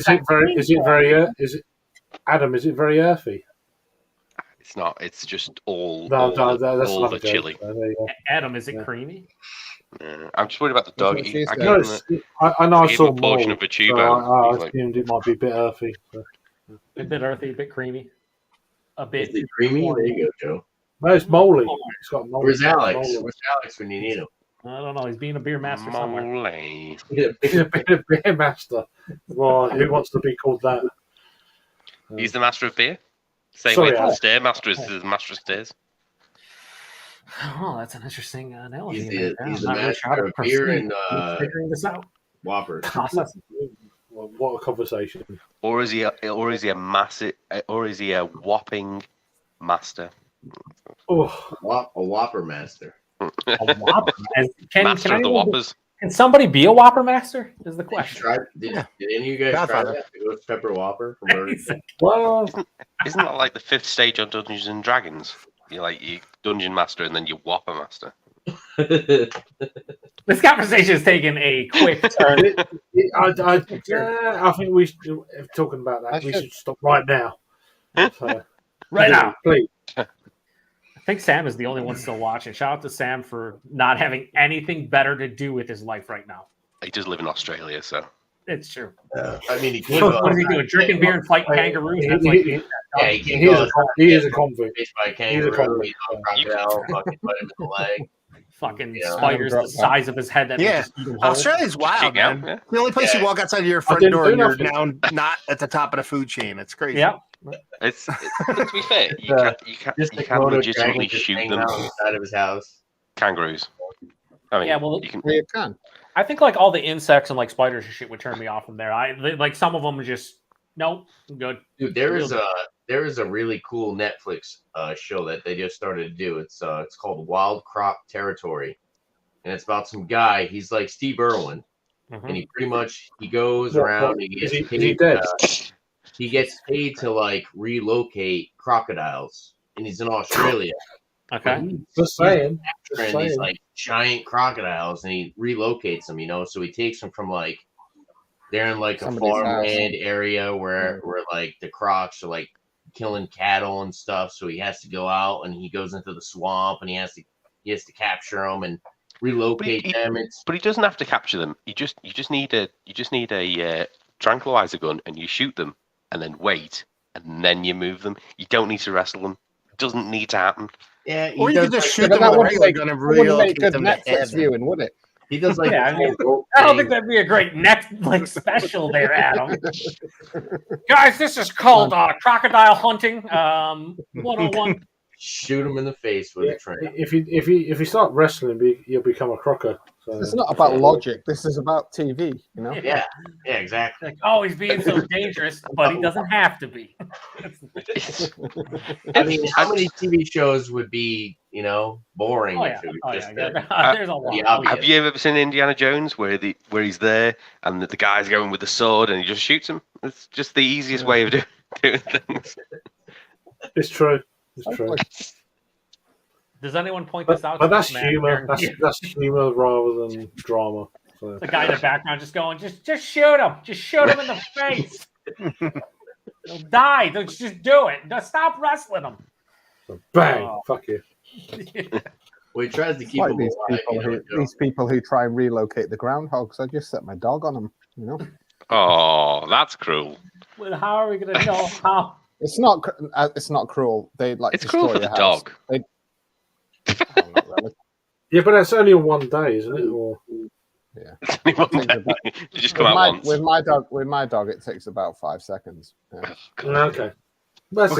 Adam? Is it very earthy? It's not. It's just all the chili. Adam, is it creamy? I'm just worried about the dog. I know I saw a portion of a tube. I assumed it might be a bit earthy. So. A bit earthy, a bit creamy. A bit creamy. There you go, Joe. No, it's moldy. It's got moldy. Where's Alex? Where's Alex when you need him? I don't know. He's being a beer master somewhere. He's a beer master. Well, who wants to be called that? He's the master of beer. Same way the stair master is the master of stairs. Oh, that's an interesting analogy. He's the master of beer and figuring this out. Whoppers. What a conversation. Or is he a massive? Or is he a whopping master? Oh, a Whopper master. A Whopper? Master of the Whoppers. Can somebody be a Whopper master? Is the question. Did any of you guys try that? The Ghost Pepper Whopper from Burger King? Well, isn't that like the 5th stage on Dungeons and Dragons? You're like you dungeon master and then you Whopper master. This conversation is taking a quick turn. I think we should, talking about that, we should stop right now. Right now. Please. I think Sam is the only one still watching. Shout out to Sam for not having anything better to do with his life right now. He does live in Australia, so. It's true. I mean, what is he doing? Drinking beer and fighting kangaroos? That's like He is a convict. By a kangaroo, crocodile, fucking bite him in the leg. Fucking spiders the size of his head. That Yeah, just eat him whole. Australia's wild, man. Yeah. The only place you walk outside of your front door, and you're now not at the top of the food chain. It's crazy. Yeah. It's to be fair, you can legitimately shoot them. Outside of his house. Kangaroos. I mean, Yeah, well, You can. I think like all the insects and like spiders and shit would turn me off from there. Like some of them are just nope, I'm good. Dude, there is a really cool Netflix show that they just started to do. It's called Wild Crop Territory, and it's about some guy. He's like Steve Irwin, and he pretty much goes around. And Is he dead? He gets paid to like relocate crocodiles, and he's in Australia. Okay. Just saying. And these like giant crocodiles, and he relocates them. So he takes them from like they're in like Somebody's a farmland area where like the crocs are like killing cattle and stuff. So he has to go out and he goes into the swamp and he has to capture them and relocate them. But he doesn't have to capture them. You just need a tranquilizer gun and you shoot them and then wait and then you move them. You don't need to wrestle them. It doesn't need to happen. Yeah, Or you could just shoot them that with a wouldn't regular make, gun and that wouldn't make relocate good them to Netflix heaven. viewing, would it? He does like Yeah, I don't think that'd be a great next like special there, Adam. Guys, this is called crocodile hunting. 101. Shoot him in the face with a train. If you start wrestling, you'll become a crocker. So. It's not about logic. This is about TV. Yeah, exactly. Like, oh, he's being so dangerous, but he doesn't have to be. I mean, how many TV shows would be, boring if it was just there's a lot. Have you ever seen Indiana Jones where he's there and the guy's going with the sword and he just shoots him? It's just the easiest way of doing things. It's true. It's true. Does anyone point this out? But that's man? humor. That's humor rather than drama. So. The guy in the background just going, just shoot him. Just shoot him in the face. He'll die. Just do it. Stop wrestling him. So bang. Fuck you. Well, he tries to keep Like him alive. these people who try and relocate the groundhogs. I just set my dog on them. Oh, that's cruel. Well, how are we going to know how? It's not cruel. They like it's cruel for the dog. Not really. Yeah, but that's only on one day, isn't it? Or yeah, it's only one day. You just come out once. With my dog, it takes about 5 seconds. Yeah. Okay. That's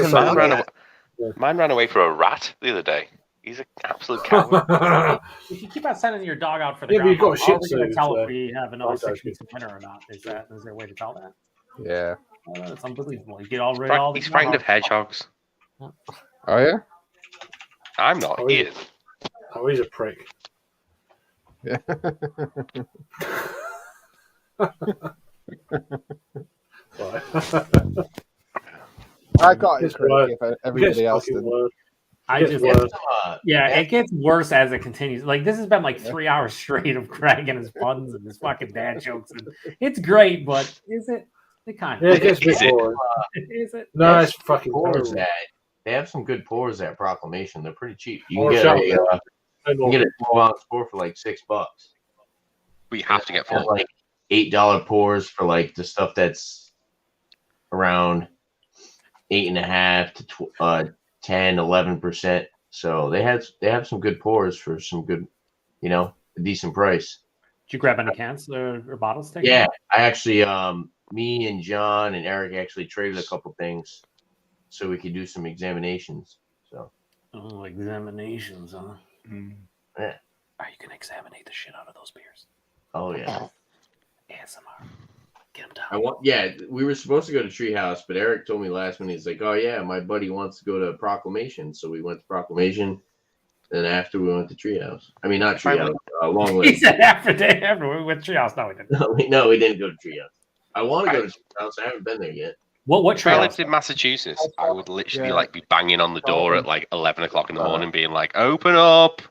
Mine ran away for a rat the other day. He's an absolute coward. If you keep on sending your dog out for the but you've got a shih how are we going to tzu, tell so if we have another 6 weeks of winter or not? Is there a way to tell that? Yeah. That's unbelievable. You get all He's frightened of hedgehogs. Oh yeah. I'm not. He is. Oh, he's a prick. Yeah. I got it. If everybody else did. It gets worse as it continues. Like this has been like 3 hours straight of Craig and his puns and his fucking dad jokes, and it's great, but is it? It kind of it gets a bit boring. Is it? No, it's fucking pours terrible. They have some good pours at Proclamation. They're pretty cheap. You Or can get shot. a 12-ounce pour for like $6. We have to get They have, full. like $8 pours for like the stuff that's around 8.5 to 10-11%. So they have some good pours for some good, a decent price. Did you grab any cans or bottles? Yeah, I actually, me and John and Eric actually traded a couple things so we could do some examinations. So. Oh, examinations, huh? Yeah. Are you gonna examine the shit out of those beers? Oh yeah. ASMR. Get them down. We were supposed to go to Treehouse, but Eric told me last minute. He's like, "Oh yeah, my buddy wants to go to Proclamation," so we went to Proclamation. Then after we went to Treehouse. I mean, not Treehouse. Long He List. said after we went to Treehouse. No, we didn't. No, we didn't go to Treehouse. I want to go to Treehouse. I haven't been there yet. What If I lived in Massachusetts, I would literally be banging on the door at like 11 o'clock in the morning, being like, "Open up!"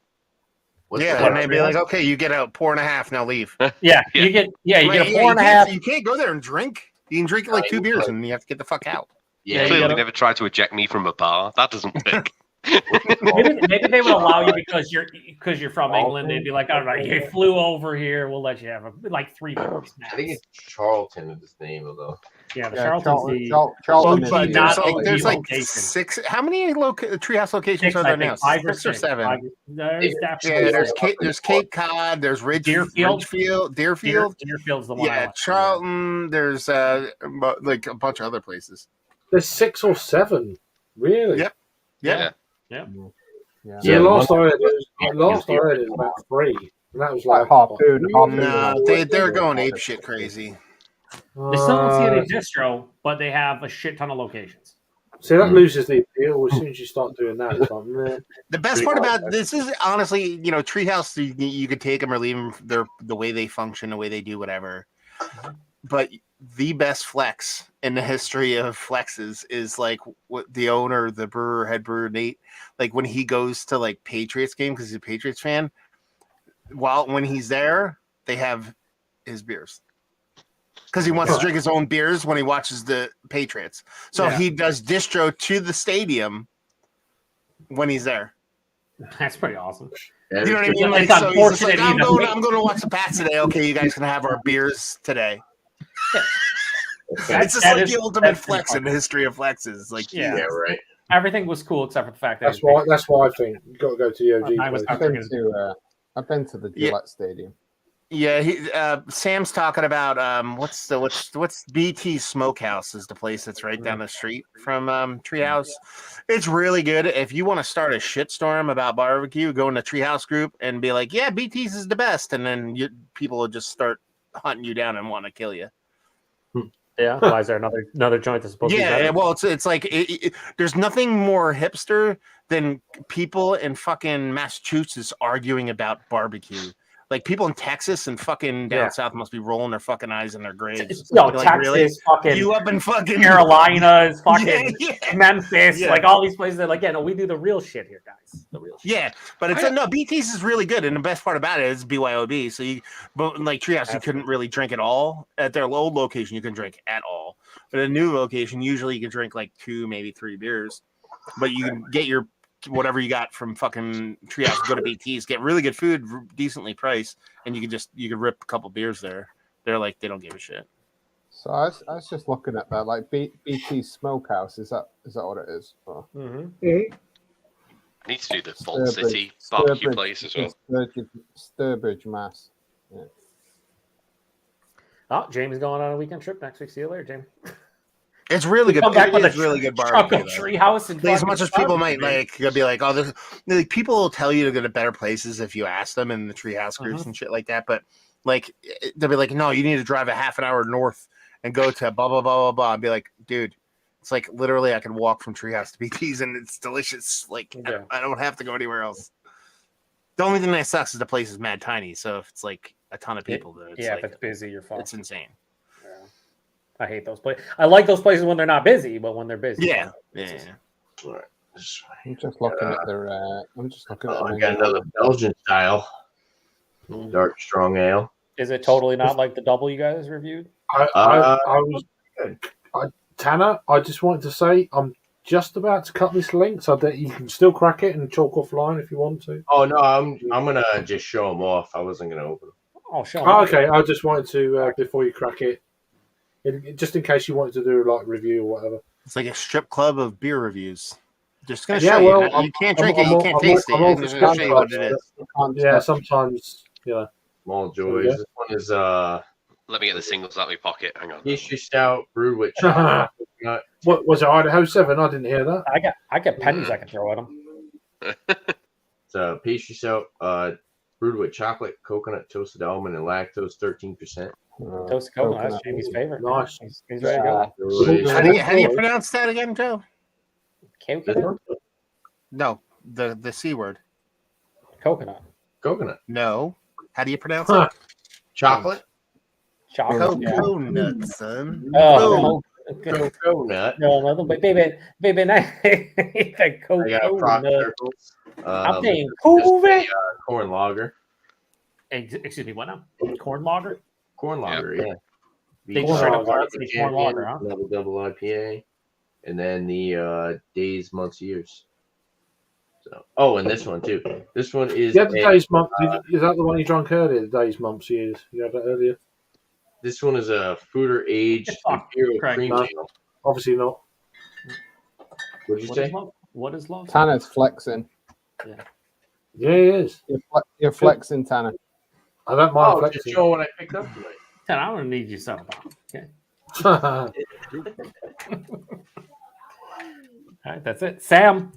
And they'd be like, okay, you get a pour and a half, now leave. Yeah, you get a pour and a half. You can't go there and drink. You can drink like 2 beers and you have to get the fuck out. Yeah, clearly never tried to eject me from a bar. That doesn't work. Maybe they would allow you because you're from England. They'd be like, all right, you flew over here. We'll let you have like 3 beers. I think it's Charlton is his name, though. Yeah, the Charlton's Charlton. There's like 6. How many treehouse locations are there now? 6 or 7. There's Cape Cod. There's Deerfield. Deerfield's the one. Yeah, Charlton. There's like a bunch of other places. There's 6 or 7. Really? Yep. Yeah. So last I heard it was about 3. And that was like Harpoon. No, they're going ape shit crazy. They still don't see any distro, but they have a shit ton of locations. See, that loses the appeal as soon as you start doing that. It's like, meh. The best part about this is honestly, treehouse. You could take them or leave them. The way they function, the way they do whatever. But the best flex in the history of flexes is like what the owner, the brewer, head brewer Nate, like when he goes to like Patriots game because he's a Patriots fan. When he's there, they have his beers. Because he wants to drink his own beers when he watches the Patriots. So he does distro to the stadium when he's there. That's pretty awesome. You know what I mean? Like, so he's just like, I'm going to watch the Pats today. Okay, you guys can have our beers today. It's just like the ultimate flex in the history of flexes. Like, yeah, right. Everything was cool except for the fact that that's why I think you've got to go to the OG. I've been to the Gillette Stadium. Yeah, Sam's talking about what's BT Smokehouse is the place that's right down the street from Treehouse. It's really good. If you want to start a shitstorm about barbecue, go in the Treehouse group and be like, "Yeah, BT's is the best," and then people will just start hunting you down and want to kill you. Yeah, why is there another joint that's supposed to be better? Yeah, well, it's like there's nothing more hipster than people in fucking Massachusetts arguing about barbecue. Like people in Texas and fucking down south must be rolling their fucking eyes in their graves. No, like, Texas, really? fucking you up in fucking Carolinas, fucking Memphis, Yeah. like all these places. They're like, no, we do the real shit here, guys. The real shit. Yeah, but it's BT's is really good, and the best part about it is BYOB. So but like Treehouse, you couldn't really drink at all at their old location. You couldn't drink at all, but at a new location, usually you can drink like 2, maybe 3 beers, but you can get your whatever you got from fucking Treehouse. Go to BT's, get really good food, decently priced, and you can rip a couple beers there. They're like they don't give a shit. So I was just looking at that, like BT Smokehouse. Is that what it is? Oh. I need to do the Vault City barbecue place as well. Sturbridge, Mass. Yeah. Oh, Jamie's going on a weekend trip next week. See you later, Jamie. It's really good. It's really good barbecue. Treehouse and as much as people might be like, oh, like people will tell you to go to better places if you ask them in the Treehouse groups and shit like that. But like they'll be like, no, you need to drive a half an hour north and go to blah blah blah blah blah. I'd be like, dude, it's like literally I can walk from Treehouse to BT's and it's delicious. Like I don't have to go anywhere else. The only thing that sucks is the place is mad tiny. So if it's like a ton of people, if it's busy, you're fine. It's insane. I hate those places. I like those places when they're not busy, but when they're busy, yeah. Right. I'm just looking at their. I'm just looking at. I got another Belgian style dark strong ale. Is it totally not like the double you guys reviewed? Tanner, I just wanted to say I'm just about to cut this link so that you can still crack it and talk offline if you want to. Oh no, I'm gonna just show them off. I wasn't gonna open them. Oh, sure. Okay, I just wanted to before you crack it. Just in case you wanted to do like review or whatever. It's like a strip club of beer reviews. Just gonna show you. You can't drink it. You can't taste it. I'm just gonna show you what it is. Yeah, sometimes. Yeah. Small joys. This one is Let me get the singles out of my pocket. Hang on. pastry stout brewed with chocolate. What was it? Idaho 7? I didn't hear that. I got pennies I can throw at them. It's a pastry stout brewed with chocolate, coconut, toasted almond, and lactose, 13%. Toasted coconut. That's Jamie's favorite. Nice. He's ready to go. How do you pronounce that again, Joe? Coconut? No, the C word. Coconut. Coconut. No. How do you pronounce it? Chocolate. Chocolate. Coconut, son. Oh, Coconut. No, but baby, I got Proc coconut. Circles. I'm saying just COVID. a, corn lager. Excuse me, what now? Corn lager? Corn lager, yeah. They The straight up Lager call it corn lager, huh? double IPA, and then the days, months, years. So, and this one too. This one is the days, months. Is that the one you drank earlier? The days, months, years. You had that earlier. This one is a fruiter aged imperial cream ale. Obviously not. What'd you say? What is love? Tanner's flexing. Yeah. Yeah, he is. You're flexing, Tanner. I don't mind flexing. Just show what I picked up tonight. Tanner, I don't need you something about. Okay. All right, that's it. Sam,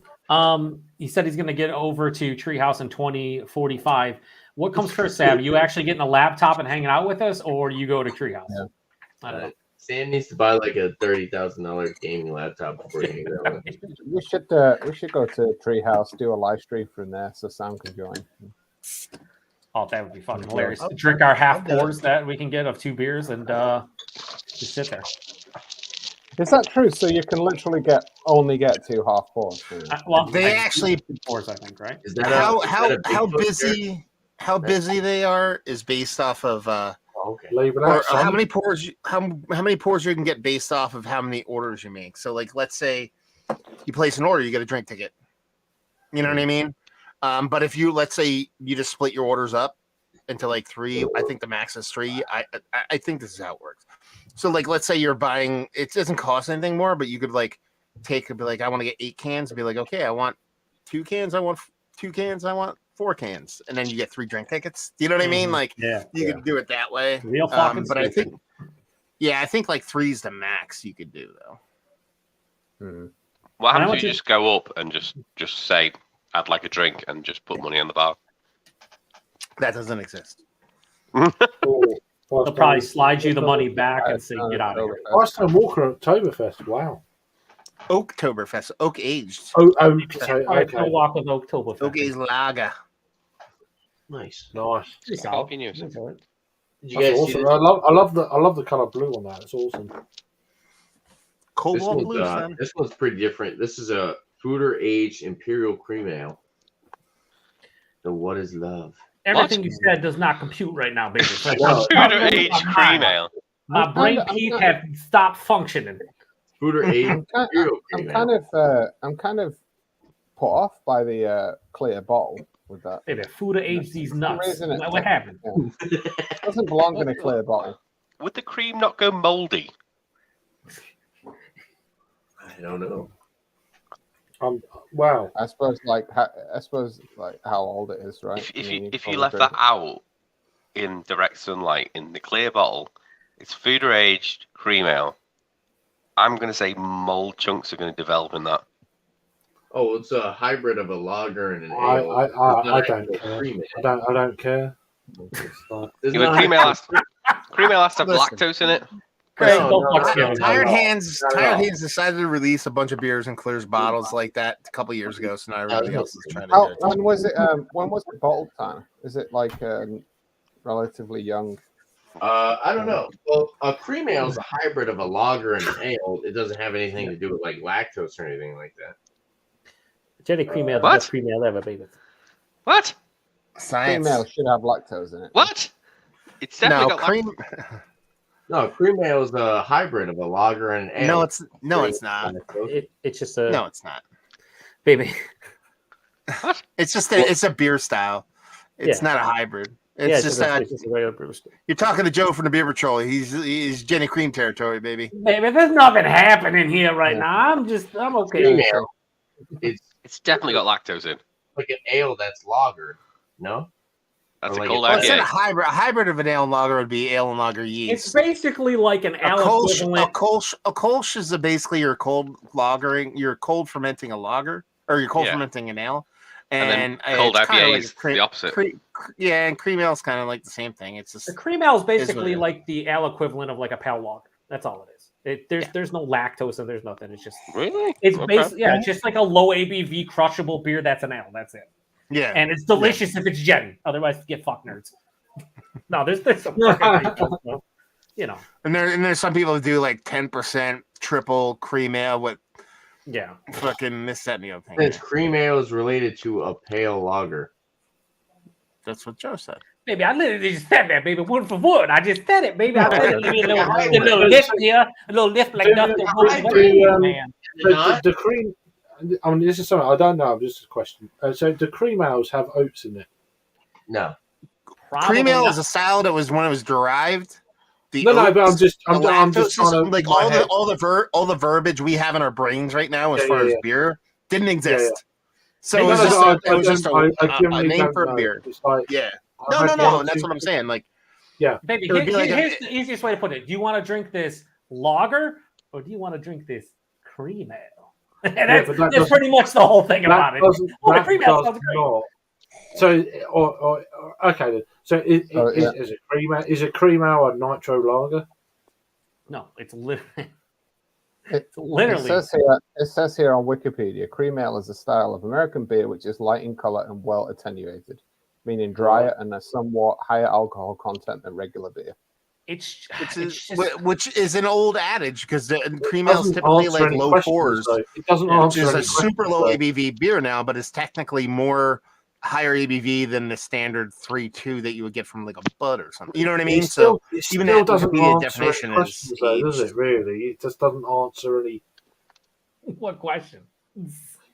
he said he's going to get over to Treehouse in 2045. What comes first, Sam? You actually getting a laptop and hanging out with us, or you go to Treehouse? Yeah. I don't know. Sam needs to buy like a $30,000 gaming laptop before he hangs out with us. We should go to Treehouse, do a live stream from there, so Sam can join. Oh, that would be fucking hilarious. Drink our half pours that we can get of 2 beers and just sit there. Is that true? So you can literally only get 2 half pours. Well, They actually pours, I think, right? Is that how busy they are is based off of label or out, son. how many pours how many pours you can get based off of how many orders you make. So like let's say you place an order, you get a drink ticket. You know what I mean? But if let's say you just split your orders up into like 3, I think the max is 3. I think this is how it works. So like let's say you're buying, it doesn't cost anything more, but you could like be like, I want to get 8 cans, and be like, okay, I want 2 cans, I want 2 cans, I want 4 cans, and then you get 3 drink tickets. Do you know what I mean? Like, you could do it that way. Real fucking but I think like 3 is the max you could do though. What happens if you just go up and just say, I'd like a drink, and just put money on the bar? That doesn't exist. They'll probably slide you the money back and say, get out of here. Last time Walker at Oktoberfest. Wow. Oktoberfest, oak aged. Okay. Walk with Oktoberfest. Oak aged lager. Nice. Helping you. Did you That's guys awesome. see I love the color blue on that. It's awesome. Cobalt blue, son. This one's pretty different. This is a fruiter aged imperial cream ale. So what is love? Everything you said does not compute right now, baby. Fruiter aged cream ale. My brain peak had stopped functioning. Fruiter aged imperial cream ale. I'm kind of put off by the clear bottle with that. Baby, Fuda aged these nuts. What happened? Yeah. It doesn't belong in a clear bottle. Would the cream not go moldy? I don't know. Wow. I suppose how old it is, right? If you left that out in direct sunlight in the clear bottle, it's fruiter aged cream ale. I'm going to say mold chunks are going to develop in that. Oh, it's a hybrid of a lager and an ale. I don't care. I don't care. Cream ale has to have lactose in it. Tired Hands decided to release a bunch of beers in clear bottles like that a couple years ago. So now everybody else is trying to do it. When was it bottled, Tanner? Is it like relatively young? I don't know. Well, a cream ale is a hybrid of a lager and an ale. It doesn't have anything to do with like lactose or anything like that. Jenny cream ale, the best cream ale ever, baby. What? Cream ale should have lactose in it. What? It's definitely got cream. No, cream ale is a hybrid of a lager and an ale. No, it's not. It's just a no, it's not, baby. It's just it's a beer style. It's not a hybrid. It's just a regular brew. You're talking to Joe from the Beer Patrol. He's Jenny Cream territory, baby. Baby, there's nothing happening here right now. I'm okay. Cream ale. It's definitely got lactose in. Like an ale that's lagered. No. That's Or a like cold Well, it's not IPA. a hybrid. A hybrid of an ale and lager would be ale and lager yeast. It's basically like an ale equivalent. A Kolsch is basically your cold lagering. You're cold fermenting a lager, or you're cold fermenting an ale. And then cold IPA is the opposite. And cream ale is kind of like the same thing. It's just The cream ale is basically like the ale equivalent of like a pale lager. That's all it is. There's no lactose and there's nothing. It's just really. It's basically it's just like a low ABV crushable beer. That's an ale. That's it. Yeah, and it's delicious if it's Jenny. Otherwise, get fucked, nerds. No, there's some, you know. And there's some people who do like 10% triple cream ale with fucking this, that, and the other thing. This cream ale is related to a pale lager. That's what Joe said. Baby, I literally just said that, baby, word for word. I just said it, baby. I said it. A little lift here, a little lift like nothing. Man. The cream. I mean, this is something I don't know. Just a question. So, do cream ales have oats in it? No. Cream ale is a style that was when it was derived. But I'm just trying to like all the verbiage we have in our brains right now as far as beer didn't exist. So it was just a name for a beer. Like, no. That's what I'm saying. Like, baby, here's the easiest way to put it. Do you want to drink this lager or do you want to drink this cream ale? And that's pretty much the whole thing about it. The cream ale sounds great. So, okay then. So, is it cream ale? Is it cream ale a nitro lager? No, it's literally. It says here on Wikipedia, cream ale is a style of American beer which is light in color and well attenuated, meaning drier and a somewhat higher alcohol content than regular beer. Which is an old adage because the cream ale is typically like low fours. It doesn't answer It's a super low ABV beer now, but it's technically more higher ABV than the standard 3.2 that you would get from like a Bud or something. You know what I mean? It still doesn't answer definition questions, though, does it? Really, it just doesn't answer any. What question?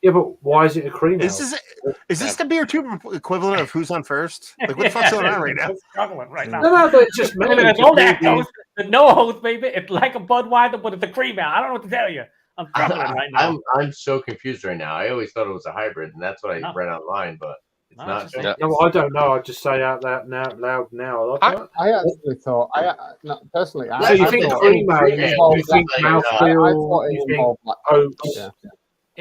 Yeah, but why is it a cream ale? Is this the beer tube equivalent of Who's on First? Like, what the fuck's going on right now? Struggling right now. No, but it's just no host, baby. It's like a Budweiser, but it's a cream ale. I don't know what to tell you. I'm struggling right now. I'm so confused right now. I always thought it was a hybrid, and that's what I read online, but it's not. No, I don't know. I just say out loud now. I actually thought, personally, so you think cream ale? You think mouthfeel? You think oats?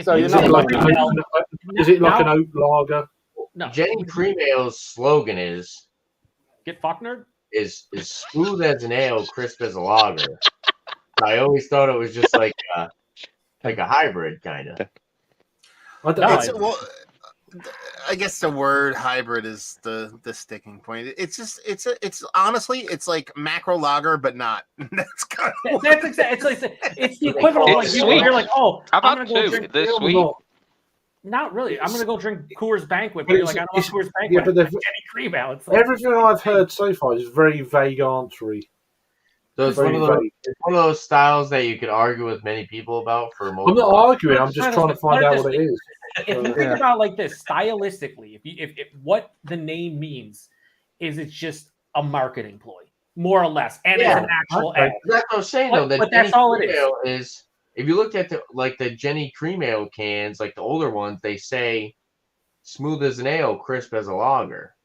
So is it like an oat lager? No. Jenny Cream Ale's slogan is "Get fucked, nerd." Is smooth as an ale, crisp as a lager. I always thought it was just like a hybrid kind of. I guess the word hybrid is the sticking point. It's honestly it's like macro lager, but not. That's kind of it's the equivalent of like you're like, oh, how I'm about gonna go drink this sweet? Not really. I'm gonna go drink Coors Banquet, but you're like, I don't want Coors Banquet. Yeah, but Jenny Cream Ale. It's like, everything I've heard so far is very vague answery. So it's one of those styles that you could argue with many people about for most. I'm not arguing. I'm just trying to find out what it is. If you think about like this stylistically, if what the name means is it's just a marketing ploy, more or less, and it's an actual ale. That's what I'm saying though. But that's all it is. If you looked at the Jenny Cream Ale cans, like the older ones, they say smooth as an ale, crisp as a lager.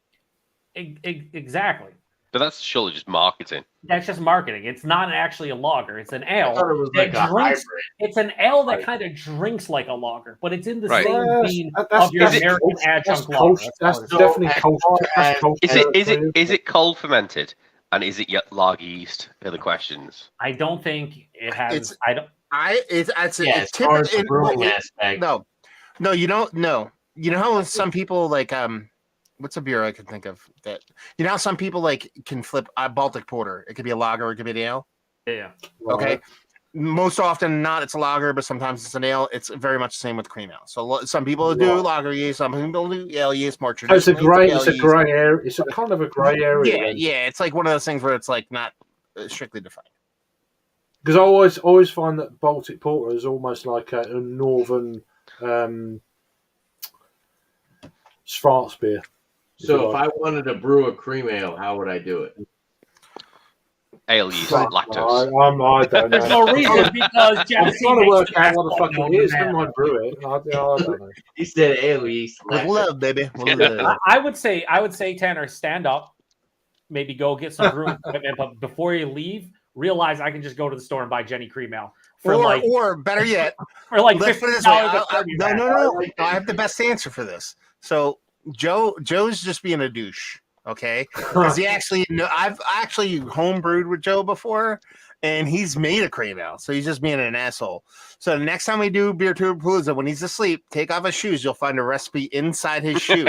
Exactly. But that's surely just marketing. That's just marketing. It's not actually a lager. It's an ale. I thought it was like a hybrid. It's an ale that kind of drinks like a lager, but it's in the same vein of your American adjunct lager. That's definitely culture. Is it cold fermented? And is it lager yeast? Are the questions. I don't think it has. As far as the brewing aspect. No, you don't know. You know how some people like what's a beer I can think of that? You know how some people like can flip Baltic Porter. It could be a lager, or it could be an ale. Yeah. Okay. Most often not, it's a lager, but sometimes it's an ale. It's very much the same with cream ale. So some people do lager yeast, some people do ale yeast more traditionally. It's a grey area. It's a kind of a grey area. Yeah. It's like one of those things where it's like not strictly defined. Because I always find that Baltic Porter is almost like a northern Schwarz beer. So if I wanted to brew a cream ale, how would I do it? Ale yeast, lactose. I don't know. There's no reason because I'm trying to work out what the fuck it is. Never mind brew it. I don't know. He said ale yeast. With love, baby. I would say, Tanner, stand up. Maybe go get some brewing equipment, but before you leave, realize I can just go to the store and buy Jenny Cream Ale or better yet, for like let's put it this way. No. I have the best answer for this. So Joe's just being a douche, okay? Because I've actually homebrewed with Joe before, and he's made a cream ale, so he's just being an asshole. So the next time we do Beer Tour Palooza, when he's asleep, take off his shoes. You'll find a recipe inside his shoe.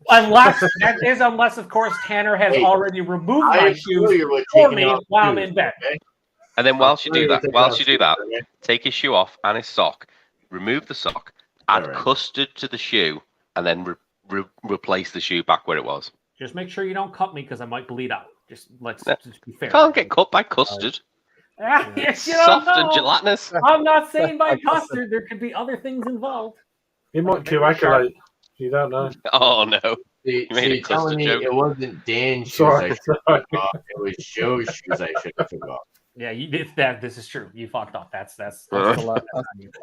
unless of course Tanner has already removed my shoes for me while I'm in bed. Okay? And then whilst you do that, take his shoe off and his sock, remove the sock, add custard to the shoe, and then replace the shoe back where it was. Just make sure you don't cut me because I might bleed out. Just be fair. Can't get cut by custard. Soft and gelatinous. I'm not saying by custard. There could be other things involved. It might coagulate. You don't know. Oh no! See, You made a telling custard me joke. it wasn't Dan's shoes Sorry, I should have took off. It was Joe's shoes I should have took off. Yeah, this is true. You fucked up. That's the level.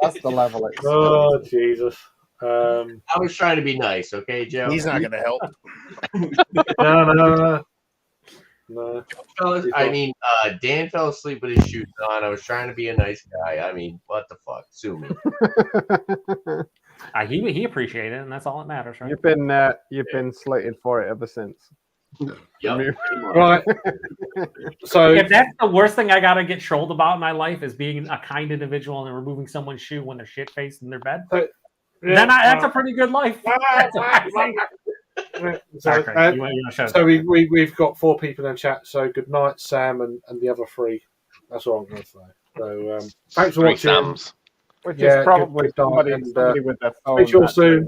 That's the level. Oh Jesus! I was trying to be nice, okay, Joe? He's not going to help. No. Fellas, I mean, Dan fell asleep with his shoes on. I was trying to be a nice guy. I mean, what the fuck? Sue me. He appreciated it, and that's all that matters, right? You've been slated for it ever since. Yep. Right. So if that's the worst thing I gotta get trolled about in my life is being a kind individual and removing someone's shoe when they're shit faced in their bed, then that's a pretty good life. So we've got 4 people in chat. So good night, Sam, and the other 3. That's all I'm going to say. So thanks for watching. Sams. Which is probably good night, somebody with their phone. Speak to you all soon.